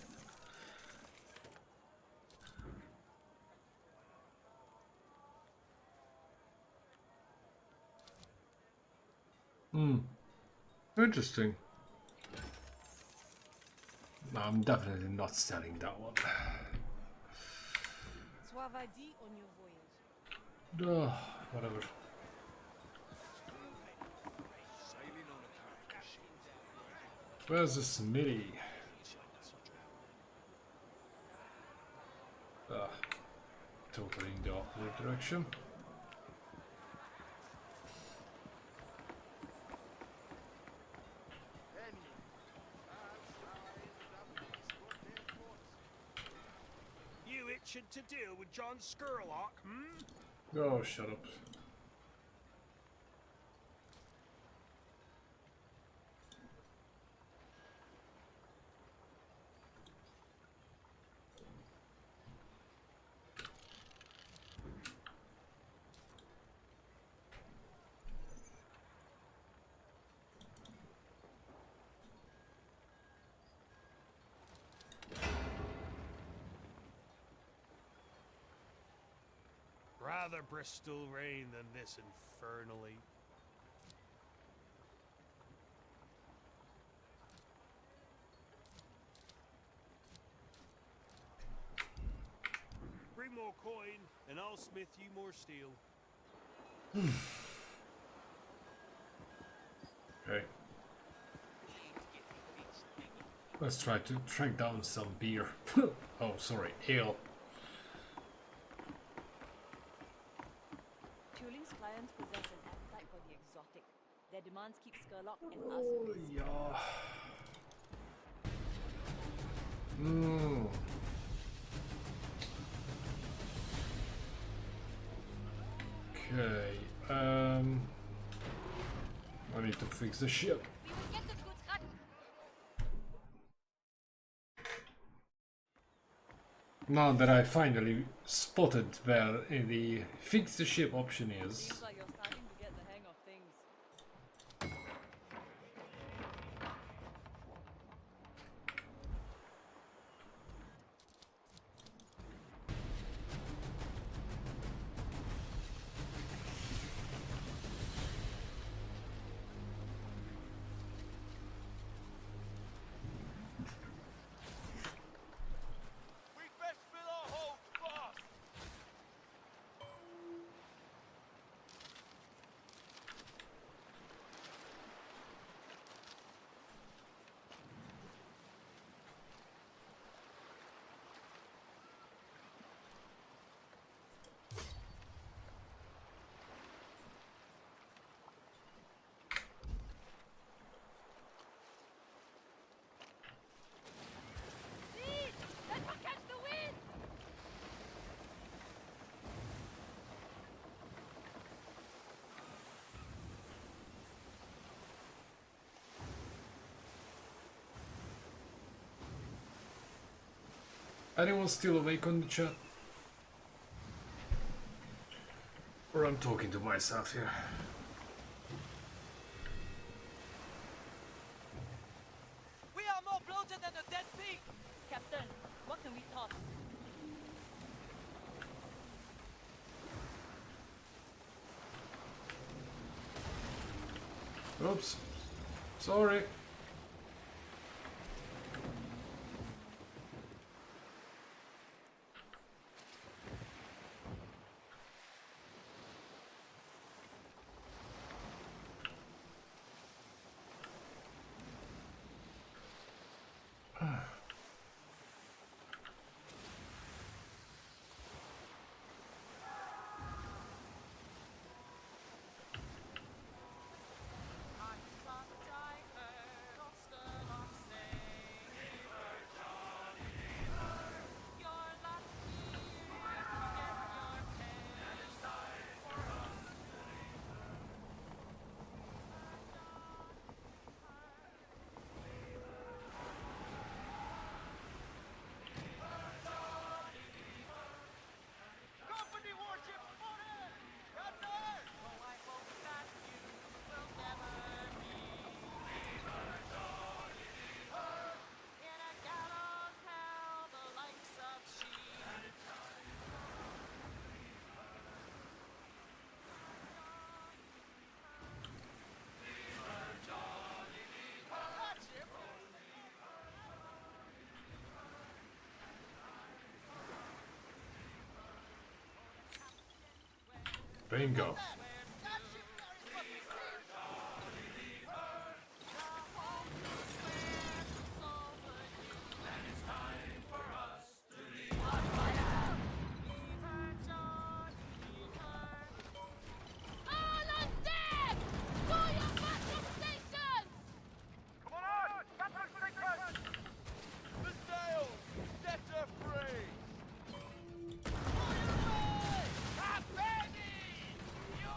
Interesting. No, I'm definitely not selling that one. Suavadi on your voyage. Whatever. Where's the Smitty? Totally in the opposite direction. You itching to deal with John Skurlock, hmm? Oh, shut up. Rather Bristol rain than this infernally. Bring more coin, and I'll smith you more steel. Okay. Let's try to track down some beer. Oh, sorry, ale. Tuling's clients possess an appetite for the exotic. Their demands keep Skurlock and us Oh, busy. yeah. Mm. Okay. I need to fix the ship. We will get the goods cut. Now that I finally spotted where the fix the ship option is. Seems like you're starting to get the hang of things. We'd best fill our holds fast. Anyone still awake on the chat? Or I'm talking to myself here. We are more bloated than a dead pig! Captain, what can we toss? Oops. Sorry. Company warship spotted! Gunner! Oh, I hope that you will never in a gallows hell the likes of she. That ship! Bingo. That ship carries what we see! All on deck! To your battle stations! Come on! Captain Strickland! The sails! Set her free! Fire away! Captain! You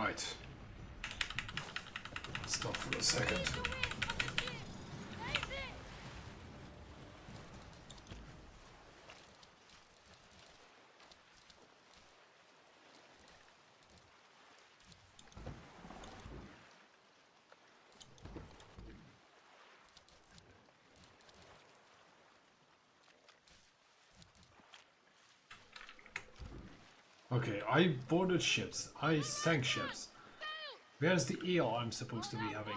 Right. Stop for a second. Okay, I boarded ships. I sank ships. Where's the EO I'm supposed to be having?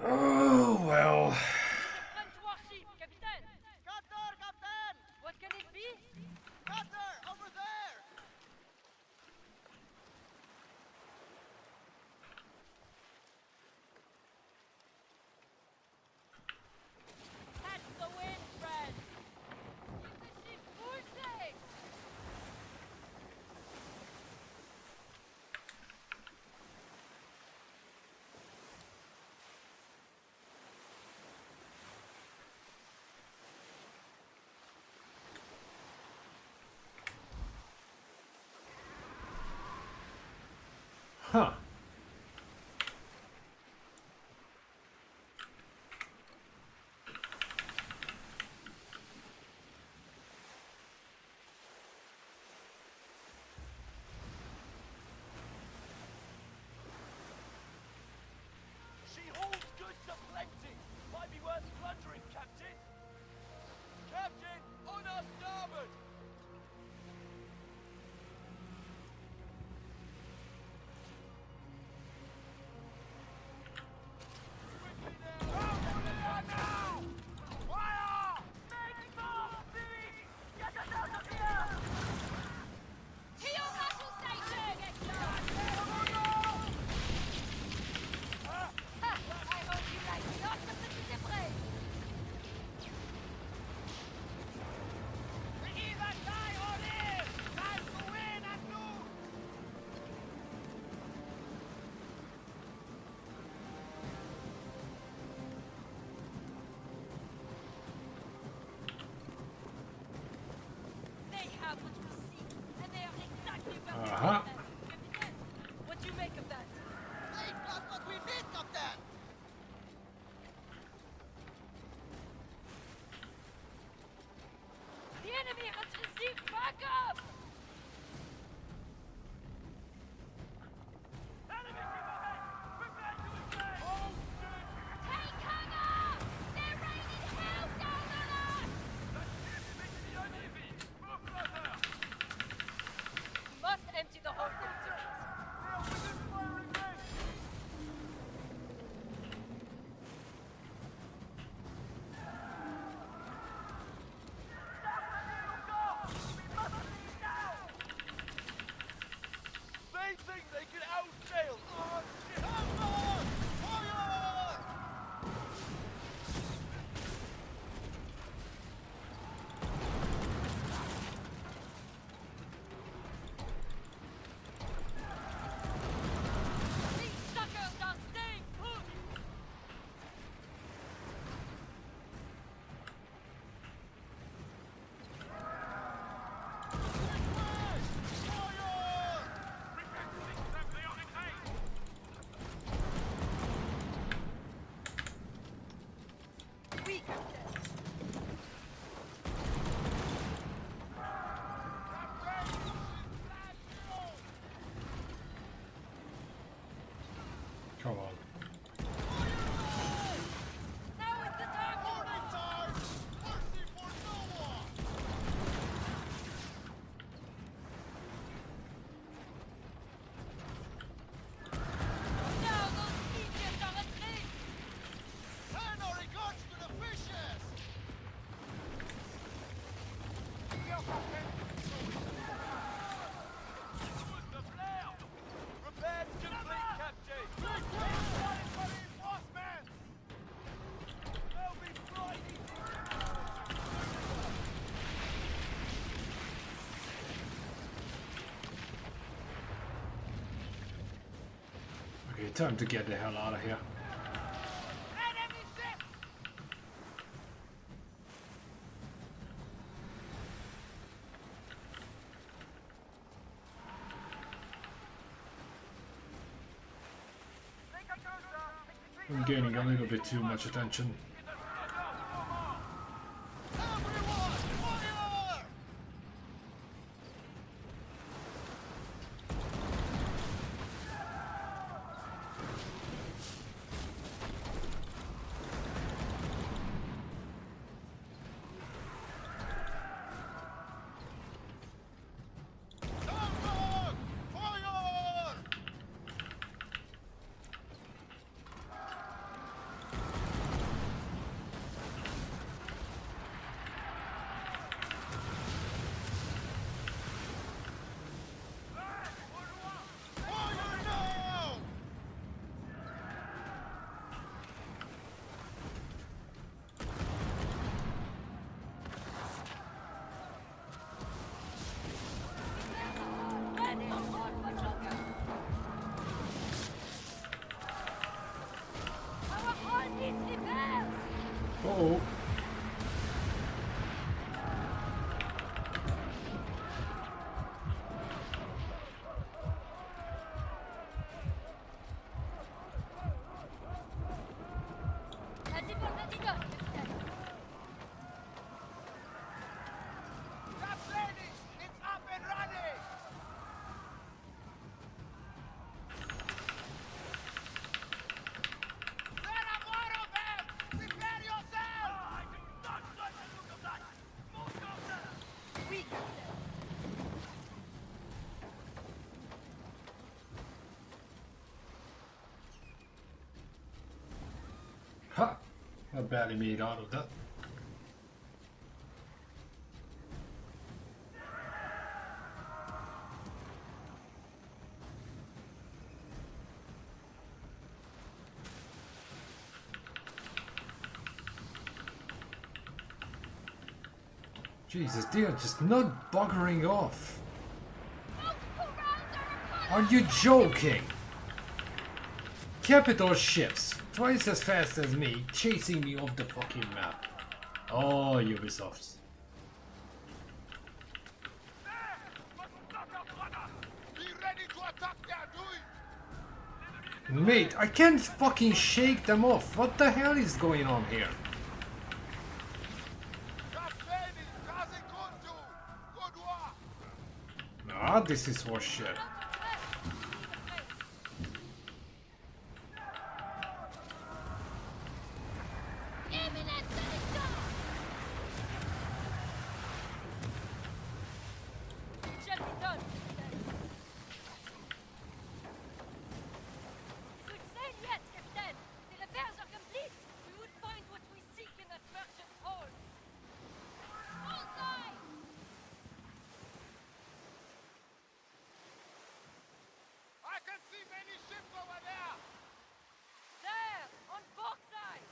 Oh, well. French warship, Captain! Cutter, Captain! What can it be? Cutter, over there! Catch the wind, friend! Keep the ship full sail! Huh. She hauls goods aplenty. Might be worth plundering, Captain. Captain, on our starboard! To your battle station! Ha! I hope you like the octopus is afraid! We either die or live! Time to win and lose! They have what we seek, and they are exactly where we Uh-huh. want them. Captain, what do you make of that? They've got what we need, Captain! The enemy has received backup! Enemy ship ahead! Prepare to engage! Hold ship! Take cover! They're raining hell down on us! The ship is in the enemy! Move further! We must empty the hold into it. They are within firing range! Stop the new go! We must leave now! time to get the hell out of here. Enemy ship! I'm gaining a little bit too much attention. Everyone, fire! Downward! Fire! Fire now! Our hull needs repairs! Oh, Has it already done, Captain? That's finished! It's up and running! There are more of them! Prepare yourself! I do not like the look of that! Most of them! We got them. ha! I barely made out of that. Jesus, they are just not buggering off. Are you joking? Capital ships, twice as fast as me, chasing me off the fucking map. Oh, Ubisoft. Be ready to attack their doing! Mate, I can't fucking shake them off. What the hell is going on here? That's finished! Kazi Kuntu! Good work! Ah, this is horseshit. Imminent danger! It shall be done, Captain. Good sail yet, Captain. The repairs are complete. We would find what we seek in that merchant's hold. Bullseye! I can see many ships over there! There, on port side.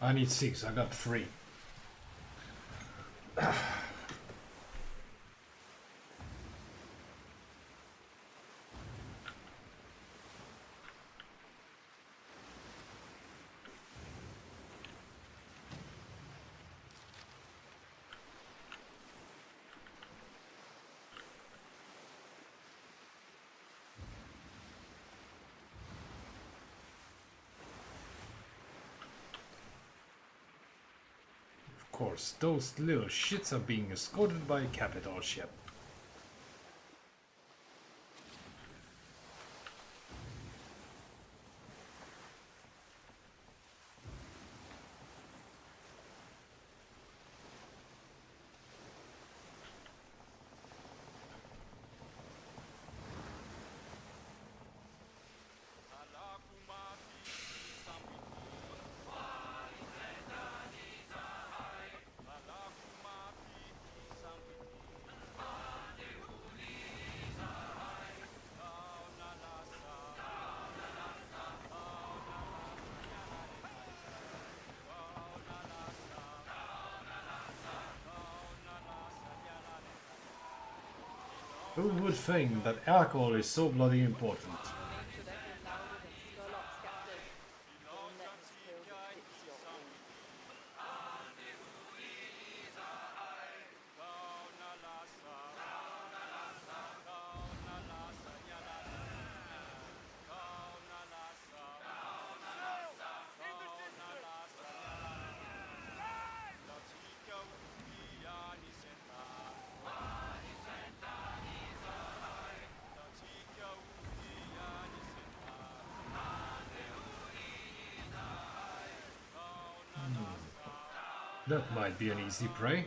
I need 6, I got 3. Of course, those little shits are being escorted by a capital ship. Who would think that alcohol is so bloody important? Your name should echo louder than Skurlock's captain. Don't let his tales eclipse your own. That might be an easy prey.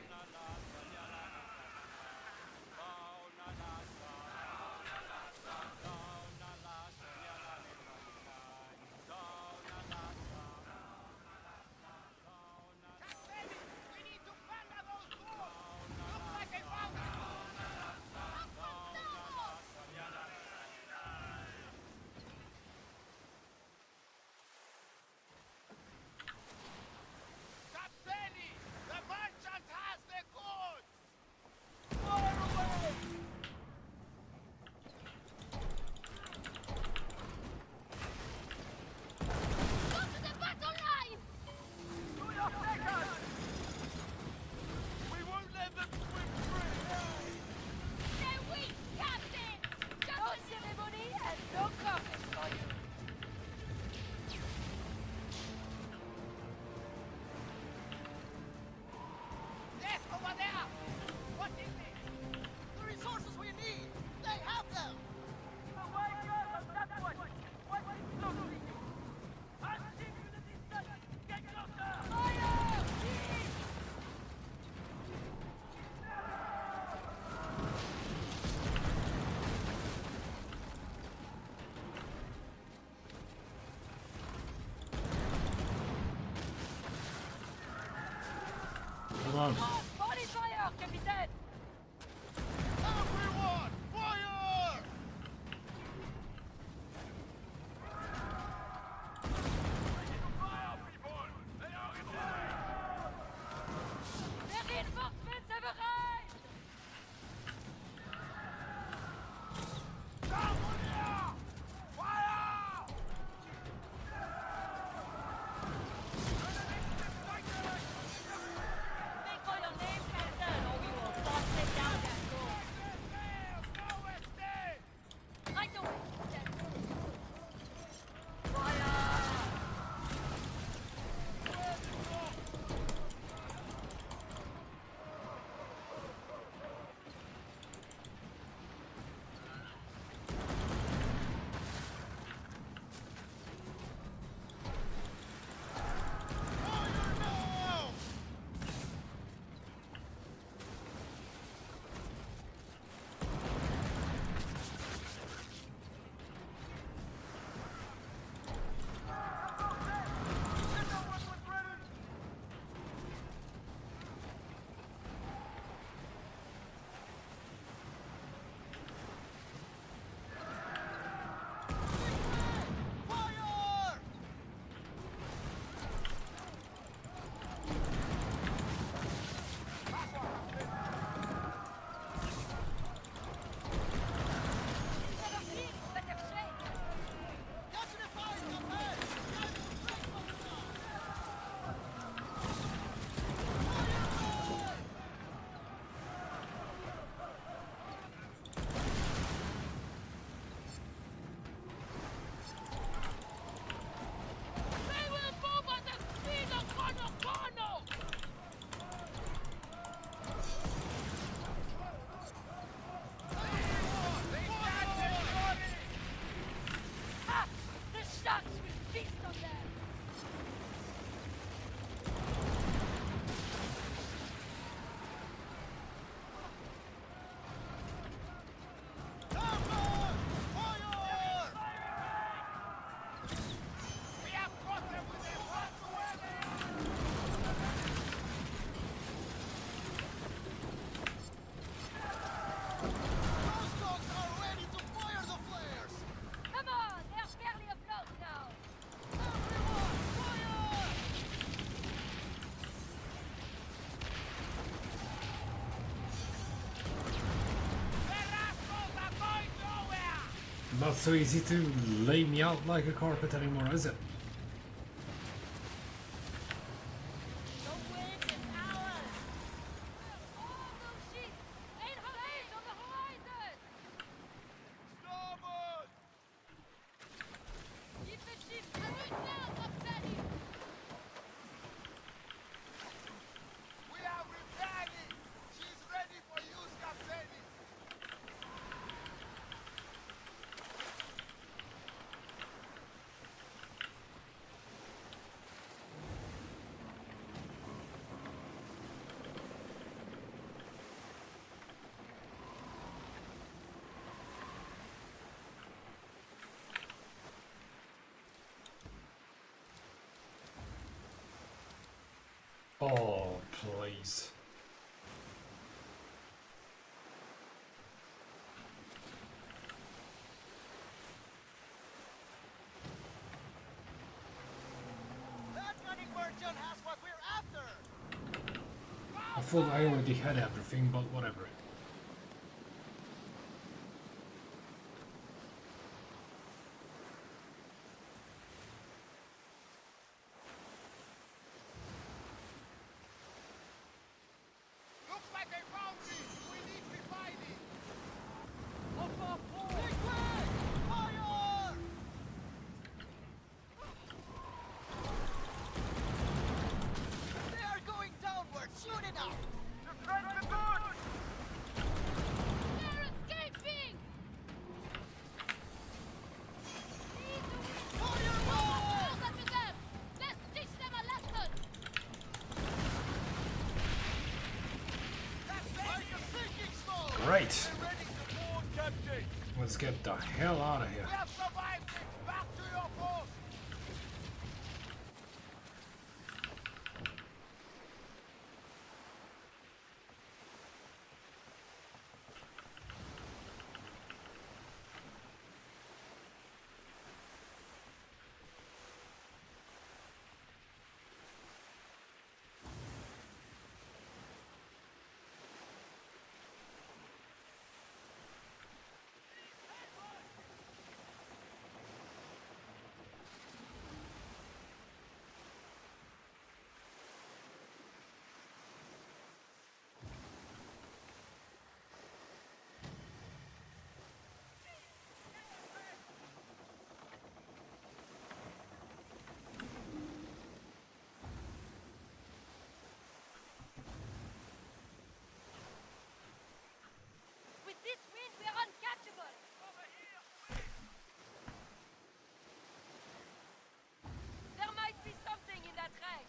We need to plunder those doors! Looks like I found them! Captaini! The merchant has the Not so easy to lay me out like a carpet anymore, is it? The wind is ours! All those ships! Aim her aid on the horizon! Starboard! Keep the ship Good now, Captain! We have repaired it! She's ready for use, Captain! Oh, please. That running merchant has what we're after! I thought I already had everything, but whatever. Looks like a foundry! We need refining! Off our port! Quick, quick! Fire! They are going downward! Shoot it out! Defend the goods! They're escaping! Fireball! Closer to them! Let's teach them a lesson! Like a sinking stone! Great. We're ready to board, Captain! Let's get the hell out of here. We have survived it! Back to your post! With this wind, we're uncatchable! There might be something in that wreck!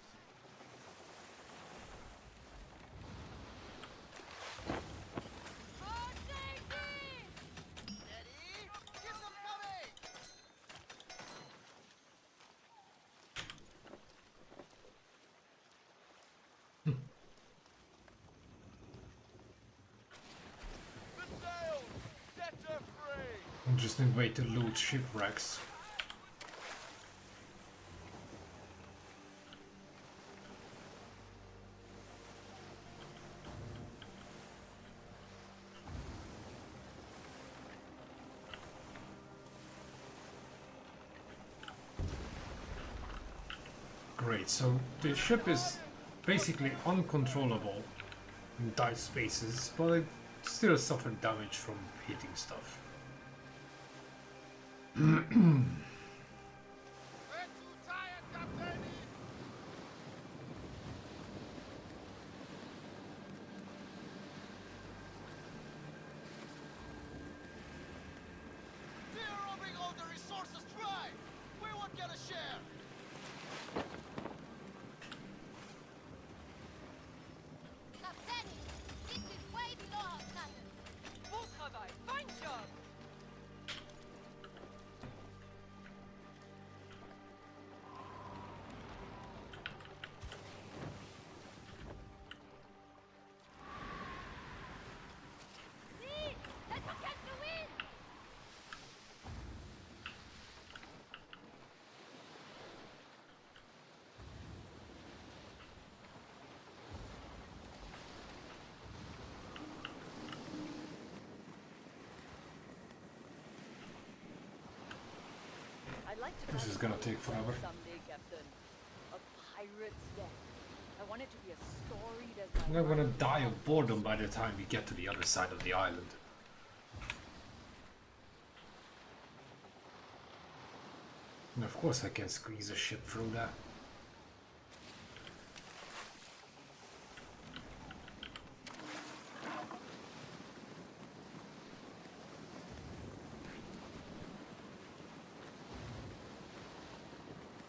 For safety! Steady! Keep them coming! The sails! Set her free! Interesting way to loot shipwrecks. Great, so the ship is basically uncontrollable in tight spaces, but it still suffered damage from hitting stuff. We're too tired, Captain! They're robbing all the resources dry! We won't get a share! Captain, this is way below our standards. Bon travail! Fine job! See? Let's catch the wind! I'd like to This is gonna take forever. someday, Captain. A pirate's death. I want it to be a story that's like We're gonna die of boredom by the time we get to the other side of the island. And of course I can squeeze a ship through that.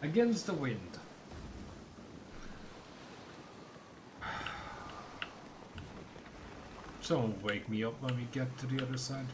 Against the wind. Someone wake me up when we get to the other side.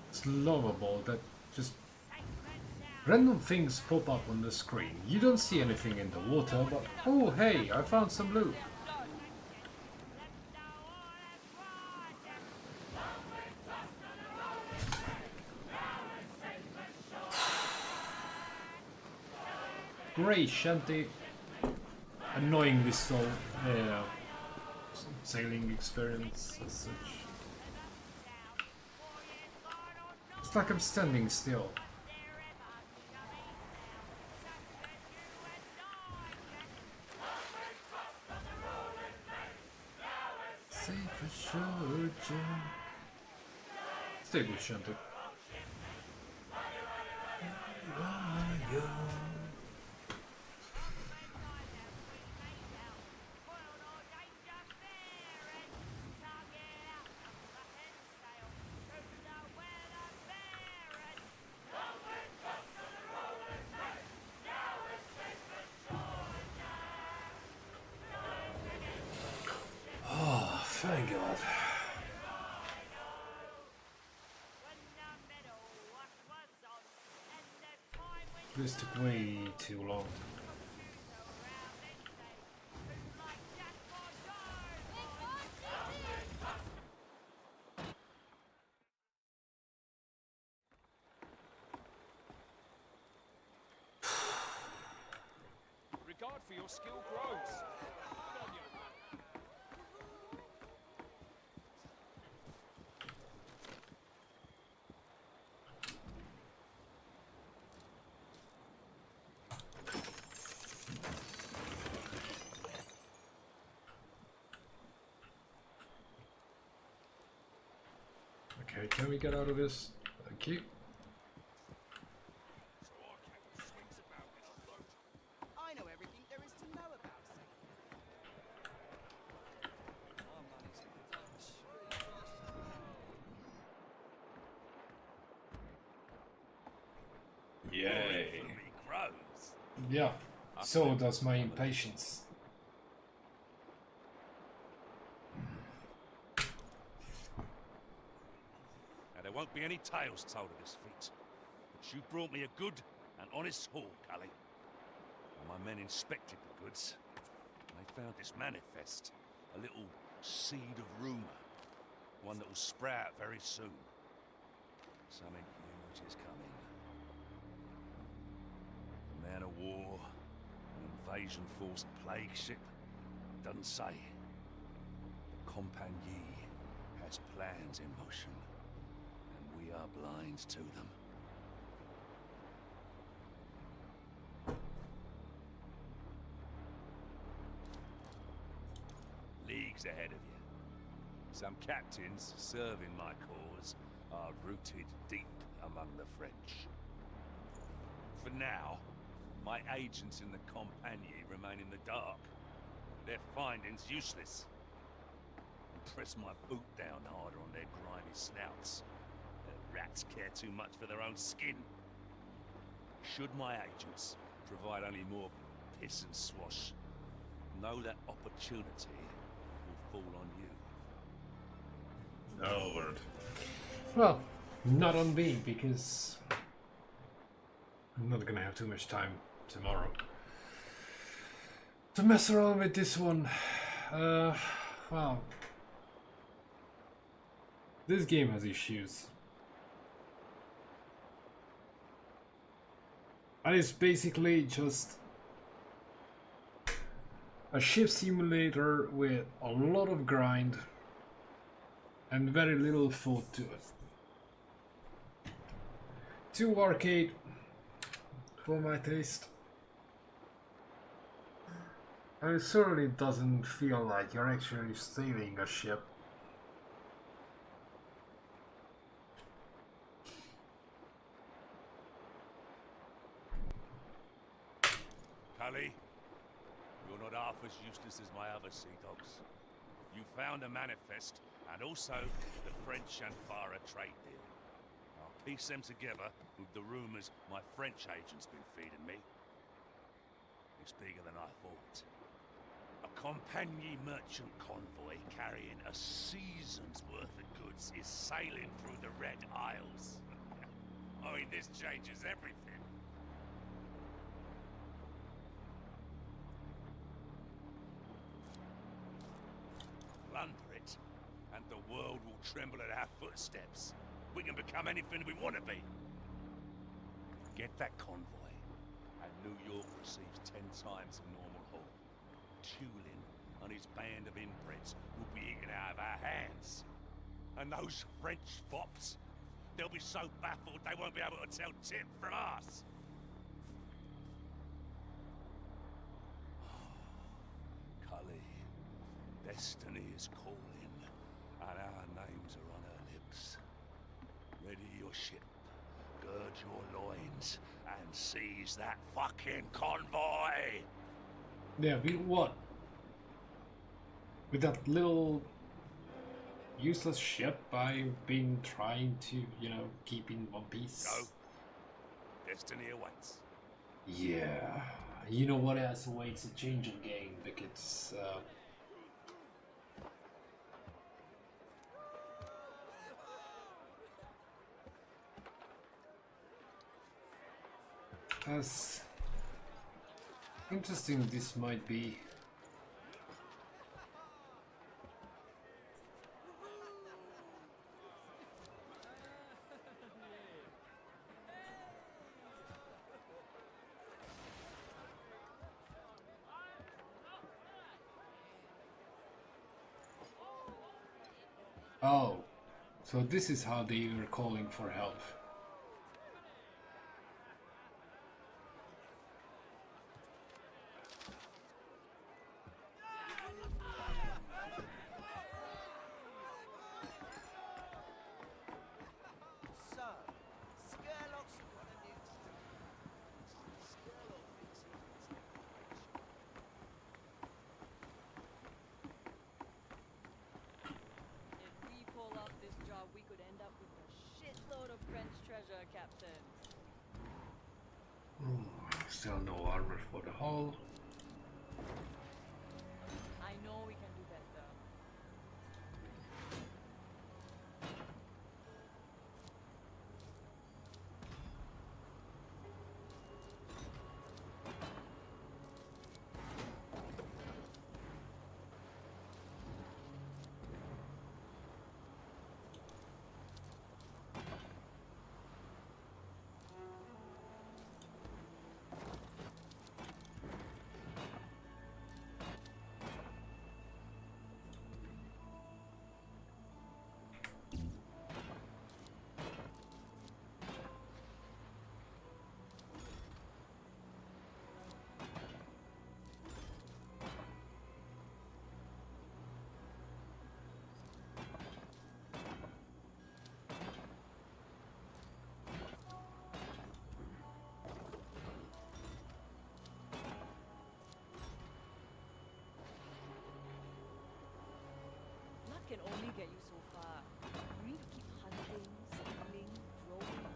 It's lovable that just random things pop up on the screen. You don't see anything in the water, but oh hey, I found some loot. Great shanty. Annoyingly so. Sailing experience as such. It's like I'm standing still. Safe ashore, Jim. Stay good, shanty. Thank God. This took way too long. Regard for your skill grows. Good on you. Okay, can we get out of this? Thank you. I know everything there is to know about Yay. Grows. Yeah, so does my impatience. Now there won't be any tales told of this feat, but you brought me a good and honest haul, Cully. And my men inspected the goods, and they found this manifest, a little seed of rumour, one that will sprout very soon. Something huge is coming. A man of war, an invasion force, a plague ship, doesn't say. The Compagnie has plans in motion, and we are blind to them. Leagues ahead of you. Some captains serving my cause are rooted deep among the French. For now, my agents in the Compagnie remain in the dark. Their findings useless. Press my boot down harder on their grimy snouts. The rats care too much for their own skin. Should my agents provide any more piss and swash, know that opportunity will fall on you. Oh, word. Well, not on me, because I'm not gonna have too much time tomorrow to mess around with this one. Well, this game has issues. And it's basically just a ship simulator with a lot of grind and very little thought to it. Too arcade for my taste. And it certainly doesn't feel like you're actually sailing a ship. Cully, you're not half as useless as my other sea dogs. You found a manifest, and also the French and Farah trade deal. I'll piece them together with the rumors my French agent's been feeding me. It's bigger than I thought. A Compagnie merchant convoy carrying a season's worth of goods is sailing through the Red Isles. I mean, this changes everything. Plunder it, and the world will tremble at our footsteps. We can become anything we want to be. Get that convoy, and New York receives 10 times the normal haul. Tulin and his band of inbreds will be eaten out of our hands. And those French fops, they'll be so baffled they won't be able to tell tip from us. Cully, destiny is calling, and our names are on her lips. Ready your ship, gird your loins, and seize that fucking convoy! Yeah, we what? With that little useless ship I've been trying to, you know, keep in one piece. Go. Destiny awaits. Yeah. You know what else awaits? A change of game, because as interesting this might be. Oh, so this is how they were calling for help. We could end up with a shitload of French treasure, Captain. Still no armor for the hull. I know we can do better. Can only get you so far. You need to keep hunting, stealing, growing.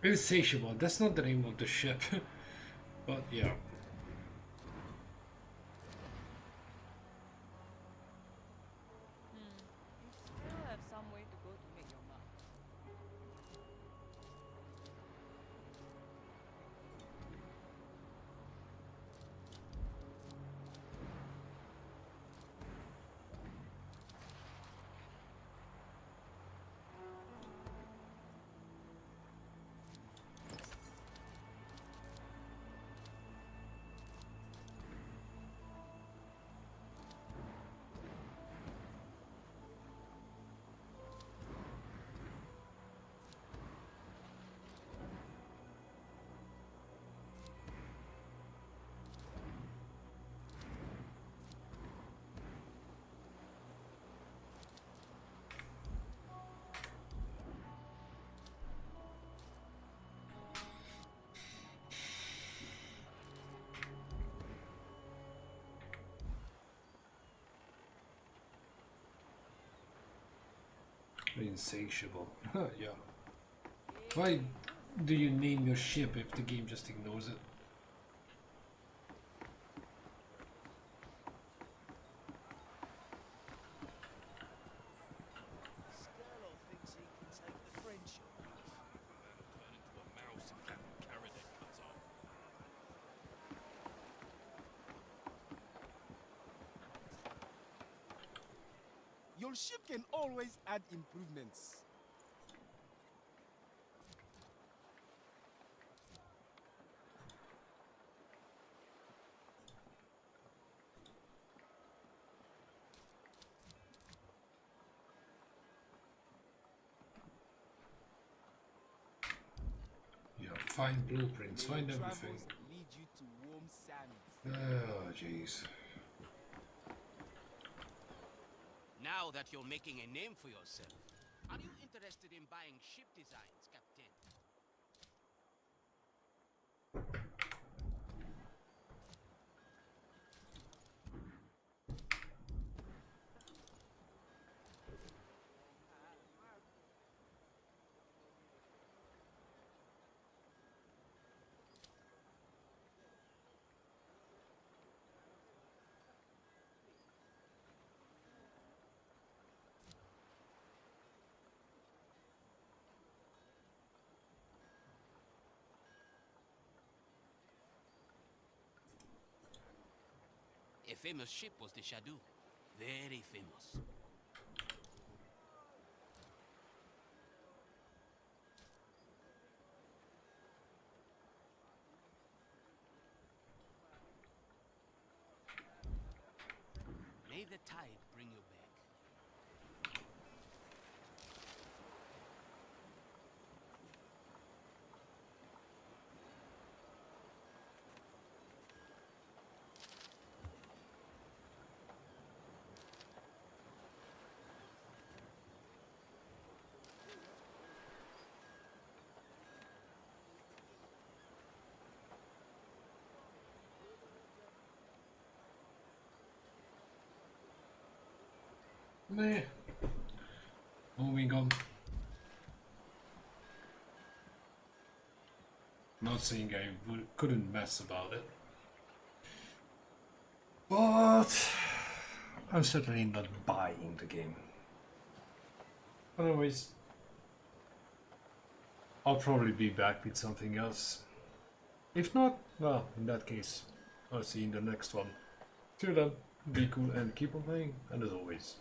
Insatiable, that's not the name of the ship. But yeah. You still have some way to go to make your mark. Insatiable. Yeah. Why do you name your ship if the game just ignores it? Scarlo thinks he can take the friendship. That'll turn into a mouse if Captain Carradine comes on. Your ship can always add improvements. Yeah, find blueprints, May find your everything. travels lead you to warm sands. Oh, jeez. Now that you're making a name for yourself, are you interested in buying ship designs, Captain? A famous ship was the Shadow. Very famous. May the tide bring you back. Meh. Moving on. Not saying I couldn't mess about it. But I'm certainly not buying the game. Otherwise, I'll probably be back with something else. If not, well, in that case, I'll see you in the next one. Till then, be cool and keep on playing, and as always,